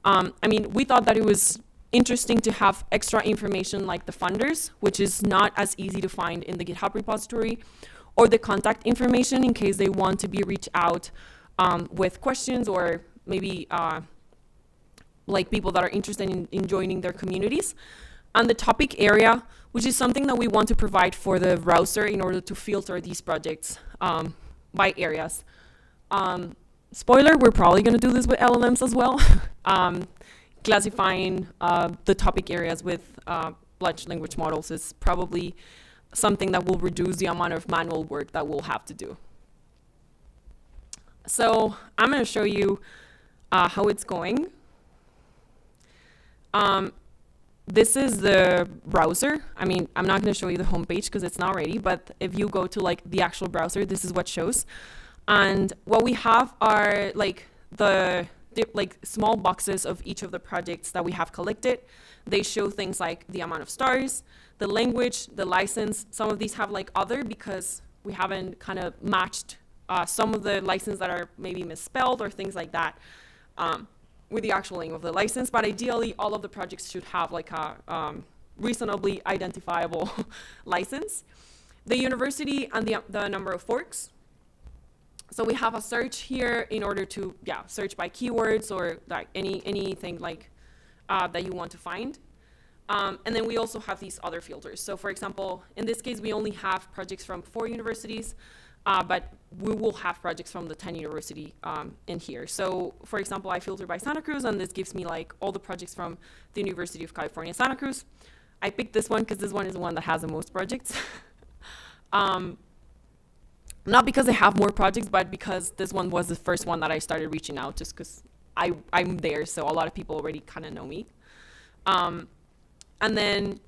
we thought that it was interesting to have extra information like the funders, which is not as easy to find in the GitHub repository, or the contact information in case they want to be reached out with questions or maybe like people that are interested in joining their communities. And the topic area, which is something that we want to provide for the browser in order to filter these projects by areas. Spoiler, we're probably going to do this with LLMs as well. Classifying the topic areas with large language models is probably something that will reduce the amount of manual work that we'll have to do. So I'm going to show you how it's going. This is the browser. I'm not going to show you the homepage because it's not ready, but if you go to like the actual browser, this is what shows. And what we have are like the small boxes of each of the projects that we have collected. They show things like the amount of stars, the language, the license. Some of these have like other because we haven't kind of matched some of the license that are maybe misspelled or things like that with the actual name of the license. But ideally, all of the projects should have like a reasonably identifiable license. The university and the number of forks. So we have a search here in order to search by keywords or like anything like that you want to find. And then we also have these other filters. So for example, in this case, we only have projects from 4 universities, but we will have projects from the 10 university in here. So for example, I filter by Santa Cruz, and this gives me like all the projects from the University of California, Santa Cruz. I picked this one because this one is the one that has the most projects. Not because they have more projects, but because this one was the first one that I started reaching out just because I'm there, so a lot of people already kind of know me. And then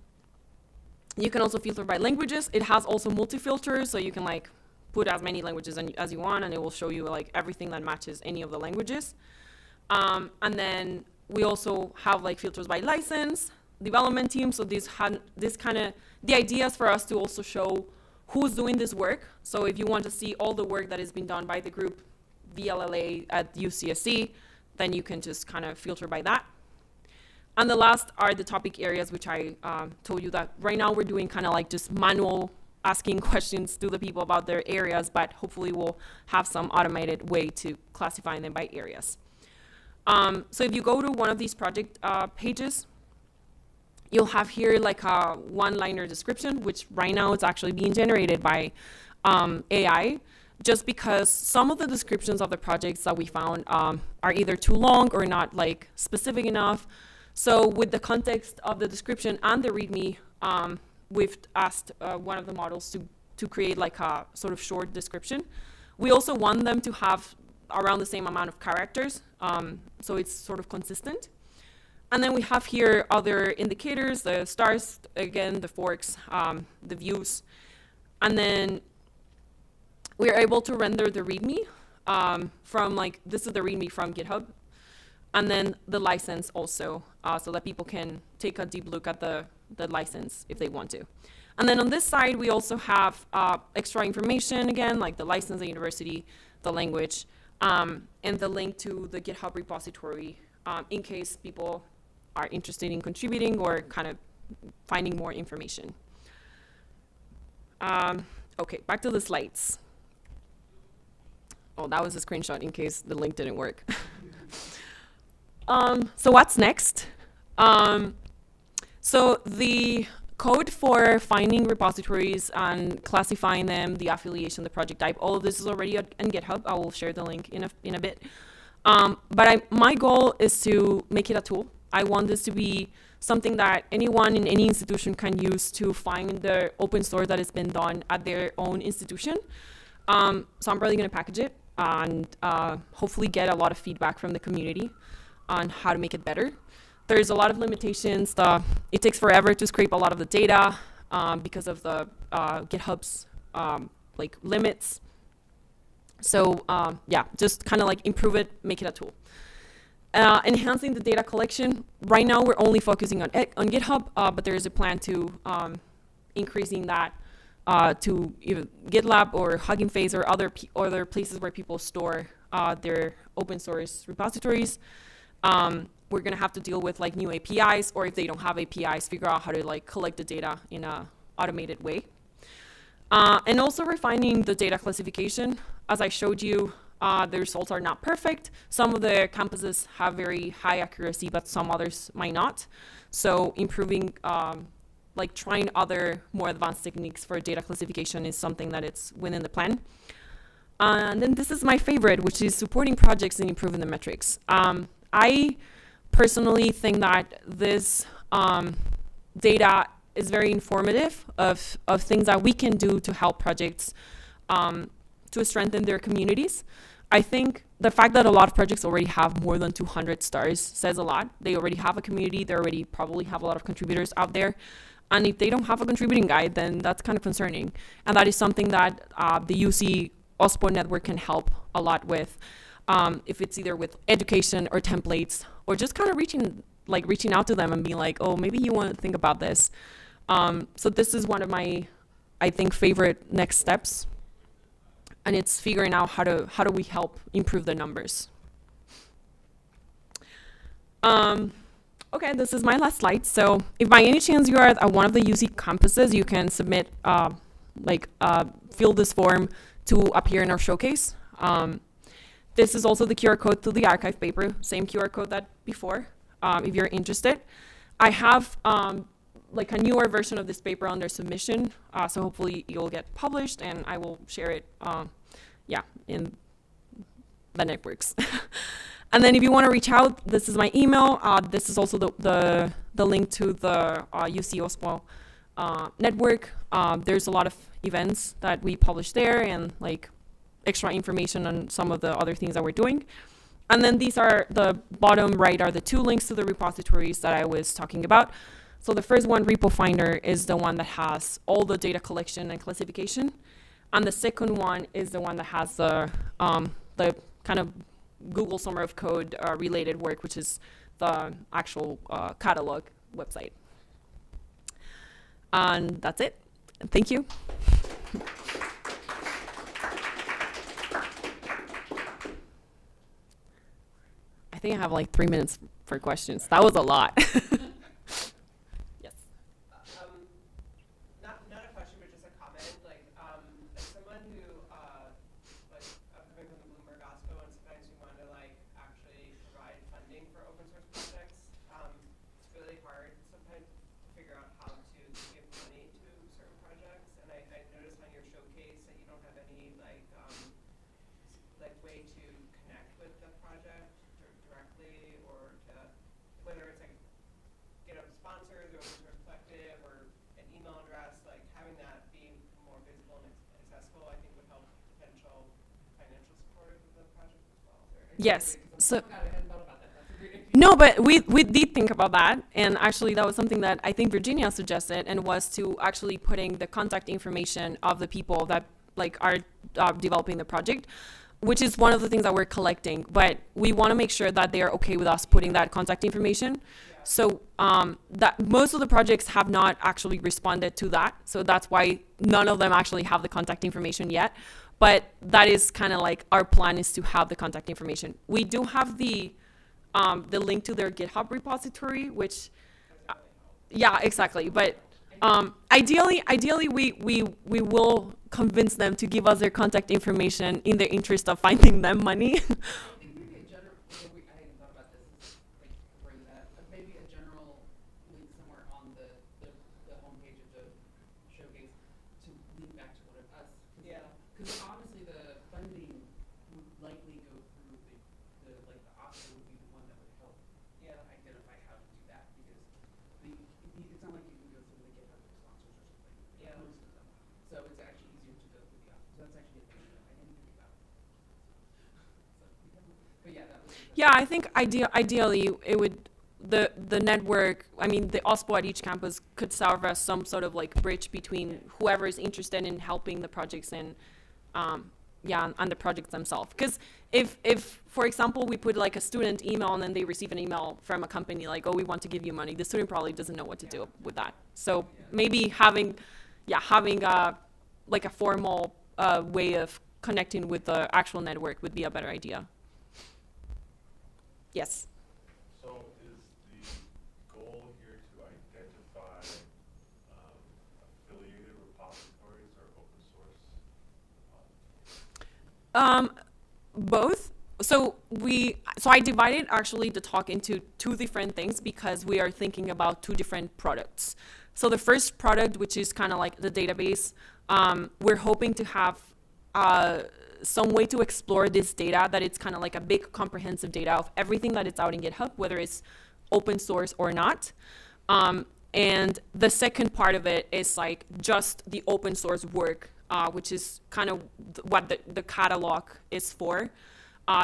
you can also filter by languages. It has also multi-filters, so you can like put as many languages as you want, and it will show you like everything that matches any of the languages. And then we also have like filters by license, development team. So this kind of, the idea is for us to also show who's doing this work. So if you want to see all the work that has been done by the group VLLA at UCSC, then you can just kind of filter by that. And the last are the topic areas, which I told you that right now we're doing kind of like just manual asking questions to the people about their areas, but hopefully we'll have some automated way to classify them by areas. So if you go to one of these project pages, you'll have here like a one-liner description, which right now it's actually being generated by AI, just because some of the descriptions of the projects that we found are either too long or not like specific enough. So with the context of the description and the README, we've asked one of the models to create like a sort of short description. We also want them to have around the same amount of characters, so it's sort of consistent. And then we have here other indicators, the stars, again, the forks, the views. And then we're able to render the README from like, this is the README from GitHub. And then the license also, so that people can take a deep look at the license if they want to. And then on this side, we also have extra information, again, like the license, the university, the language, and the link to the GitHub repository in case people are interested in contributing or kind of finding more information. Okay, back to the slides. Oh, that was a screenshot in case the link didn't work. So what's next? So the code for finding repositories and classifying them, the affiliation, the project type, all of this is already on GitHub. I will share the link in a bit. But my goal is to make it a tool. I want this to be something that anyone in any institution can use to find the open source that has been done at their own institution. So I'm probably going to package it and hopefully get a lot of feedback from the community on how to make it better. There's a lot of limitations. It takes forever to scrape a lot of the data because of the GitHub's like limits. So yeah, just kind of like improve it, make it a tool. Enhancing the data collection. Right now we're only focusing on GitHub, but there is a plan to increasing that to either GitLab or Hugging Face or other places where people store their open source repositories. We're gonna have to deal with like new APIs, or if they don't have APIs, figure out how to like collect the data in a automated way. And also refining the data classification. As I showed you, the results are not perfect. Some of the campuses have very high accuracy, but some others might not. So improving, like trying other more advanced techniques for data classification is something that it's within the plan. And then this is my favorite, which is supporting projects and improving the metrics. I personally think that this data is very informative of things that we can do to help projects to strengthen their communities. I think the fact that a lot of projects already have more than 200 stars says a lot. They already have a community. They already probably have a lot of contributors out there. And if they don't have a contributing guide, then that's kind of concerning. And that is something that the UC OSPO network can help a lot with. If it's either with education or templates, or just kind of reaching out to them and being like, oh, maybe you want to think about this. So this is one of my, I think, favorite next steps. And it's figuring out how do we help improve the numbers. Okay, this is my last slide. So if by any chance you are at one of the UC campuses, you can submit, fill this form to appear in our showcase. This is also the QR code to the archive paper, same QR code that before, if you're interested. I have like a newer version of this paper under submission, so hopefully you'll get published and I will share it, in the networks. And then if you want to reach out, this is my email. This is also the link to the UC OSPO network. There's a lot of events that we publish there and like extra information on some of the other things that we're doing. And then these are the bottom right are the two links to the repositories that I was talking about. So the first one, Repo Finder, is the one that has all the data collection and classification. And the second one is the one that has the kind of Google Summer of Code related work, which is the actual catalog website. And that's it. Thank you. I think I have like 3 minutes for questions. That was a lot. Yes. Not a question, but just a comment. Like, as someone who, like, I'm coming from the Bloomberg OSPO, and sometimes we want to like actually provide funding for open source projects. It's really hard sometimes to figure out how to give money to certain projects. And I noticed on your showcase that you don't have any like way to connect with the project directly, or to, whether it's like GitHub sponsors or open source collective or an email address, like having that be more visible and accessible, I think would help potential financial supporters of the project as well. Yes. So. No, but we did think about that, and actually that was something that I think Virginia suggested, and was to actually putting the contact information of the people that like are developing the project, which is one of the things that we're collecting. But we want to make sure that they are okay with us putting that contact information. So that most of the projects have not actually responded to that, so that's why none of them actually have the contact information yet. But that is kind of like our plan, is to have the contact information. We do have the link to their GitHub repository, which, yeah, exactly. But ideally, we will convince them to give us their contact information in the interest of finding them money. Maybe a general, I hadn't thought about this, like, bring that, maybe a general link somewhere on the homepage of the showcase to link back to one of us. Yeah. Because obviously the funding would likely go through the OSCE would be the one that would help identify how to do that, because it's not like you can go through the GitHub sponsors or something. Yeah. Most of them. So it's actually easier to go through the OSCE. So that's actually a thing that I didn't think about. But yeah, that was. Yeah, I think ideally it would, the network, I mean, the OSPO at each campus could serve as some sort of like bridge between whoever is interested in helping the projects and and the projects themselves. Because if for example we put like a student email and then they receive an email from a company like, oh, we want to give you money, the student probably doesn't know what to do with that. So maybe having like a formal way of connecting with the actual network would be a better idea. Yes. So is the goal here to identify affiliated repositories or open source repositories? Both. So I divided actually the talk into two different things, because we are thinking about two different products. So the first product, which is kind of like the database, we're hoping to have some way to explore this data, that it's kind of like a big comprehensive data of everything that is out in GitHub, whether it's open source or not. And the second part of it is like just the open source work, which is kind of what the catalog is for,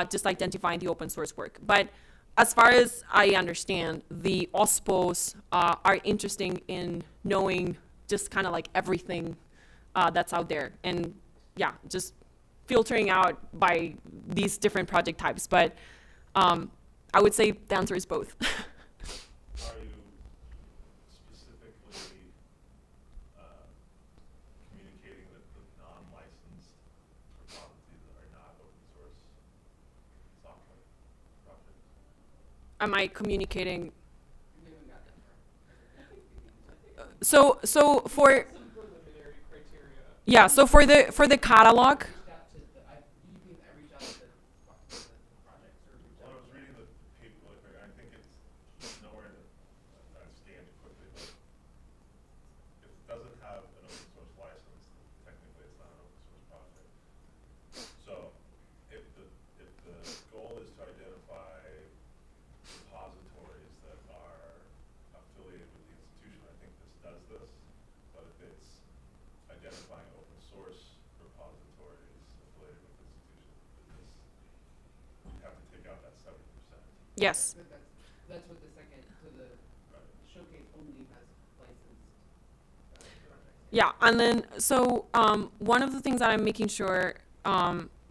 just identifying the open source work. But as far as I understand, the OSPOs are interested in knowing just kind of like everything that's out there, and just filtering out by these different project types. But I would say the answer is both. Are you specifically communicating with the non-licensed repositories that are not open source software projects? Am I communicating? So for so for the catalog. When I was reading the paper, I think it's nowhere that I scanned it quickly, but if it doesn't have an open source license, technically it's not an open source project. So if the goal is to identify repositories that are affiliated with the institution, I think this does this. But if it's identifying open source repositories, Yes. That's what the second, so the showcase only has licensed projects. Yeah, and then so one of the things that I'm making sure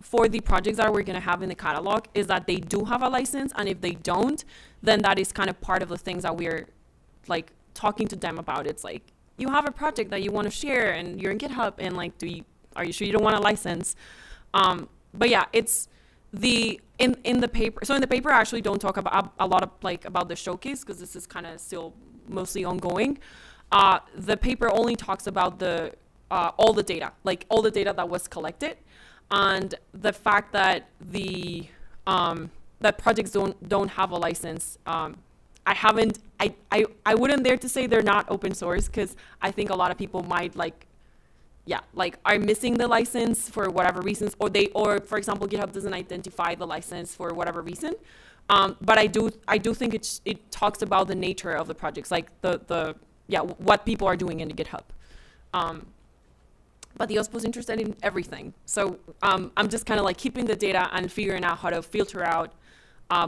for the projects that we're gonna have in the catalog is that they do have a license, and if they don't, then that is kind of part of the things that we're like talking to them about. It's like, you have a project that you want to share and you're in GitHub, and like, are you sure you don't want a license? But yeah, it's in the paper. So in the paper, I actually don't talk about a lot of like about the showcase, because this is kind of still mostly ongoing. The paper only talks about the all the data, like all the data that was collected, and the fact that the that projects don't have a license. I wouldn't dare to say they're not open source, because I think a lot of people might are missing the license for whatever reasons, or for example, GitHub doesn't identify the license for whatever reason. But I do think it talks about the nature of the projects, like what people are doing in the GitHub. But the OSPO is interested in everything. So I'm just kind of like keeping the data and figuring out how to filter out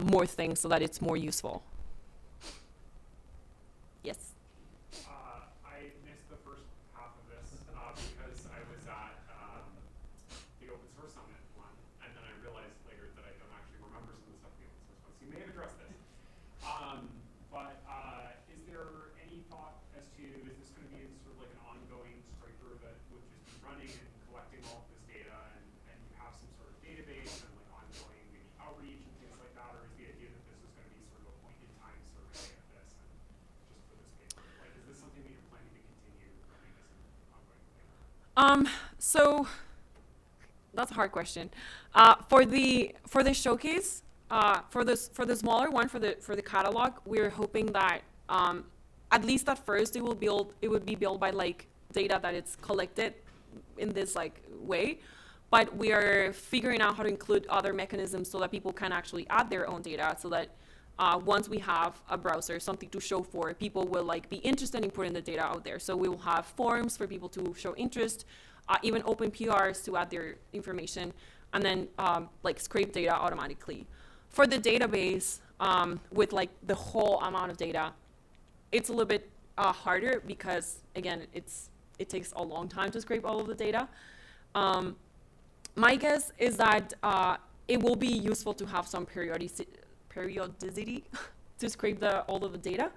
more things so that it's more useful. Yes. I missed the first half of this because I was at the Open Source Summit one, and then I realized later that I don't actually remember some of the stuff the Open Source one. So you may have addressed this. But is there any thought as to, is this going to be sort of like an ongoing striker that would just be running and collecting all of this data, and you have some sort of database and like ongoing maybe outreach and things like that, or is the idea that this is going to be sort of a point in time survey of this and just for this paper? Like, is this something that you're planning to continue running as an ongoing thing? So that's a hard question. For the showcase, for the smaller one, for the catalog, we're hoping that at least at first it would be built by like data that it's collected in this like way, but we are figuring out how to include other mechanisms so that people can actually add their own data, so that once we have a browser, something to show for, people will like be interested in putting the data out there. So we will have forms for people to show interest, even open PRs to add their information, and then like scrape data automatically. For the database, with like the whole amount of data, it's a little bit harder because again, it takes a long time to scrape all of the data. My guess is that it will be useful to have some periodicity to scrape all of the data.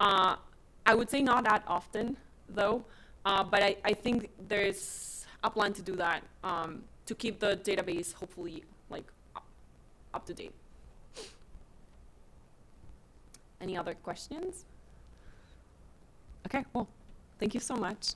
I would say not that often though, but I think there's a plan to do that, to keep the database hopefully like up to date. Any other questions? Okay, well, thank you so much.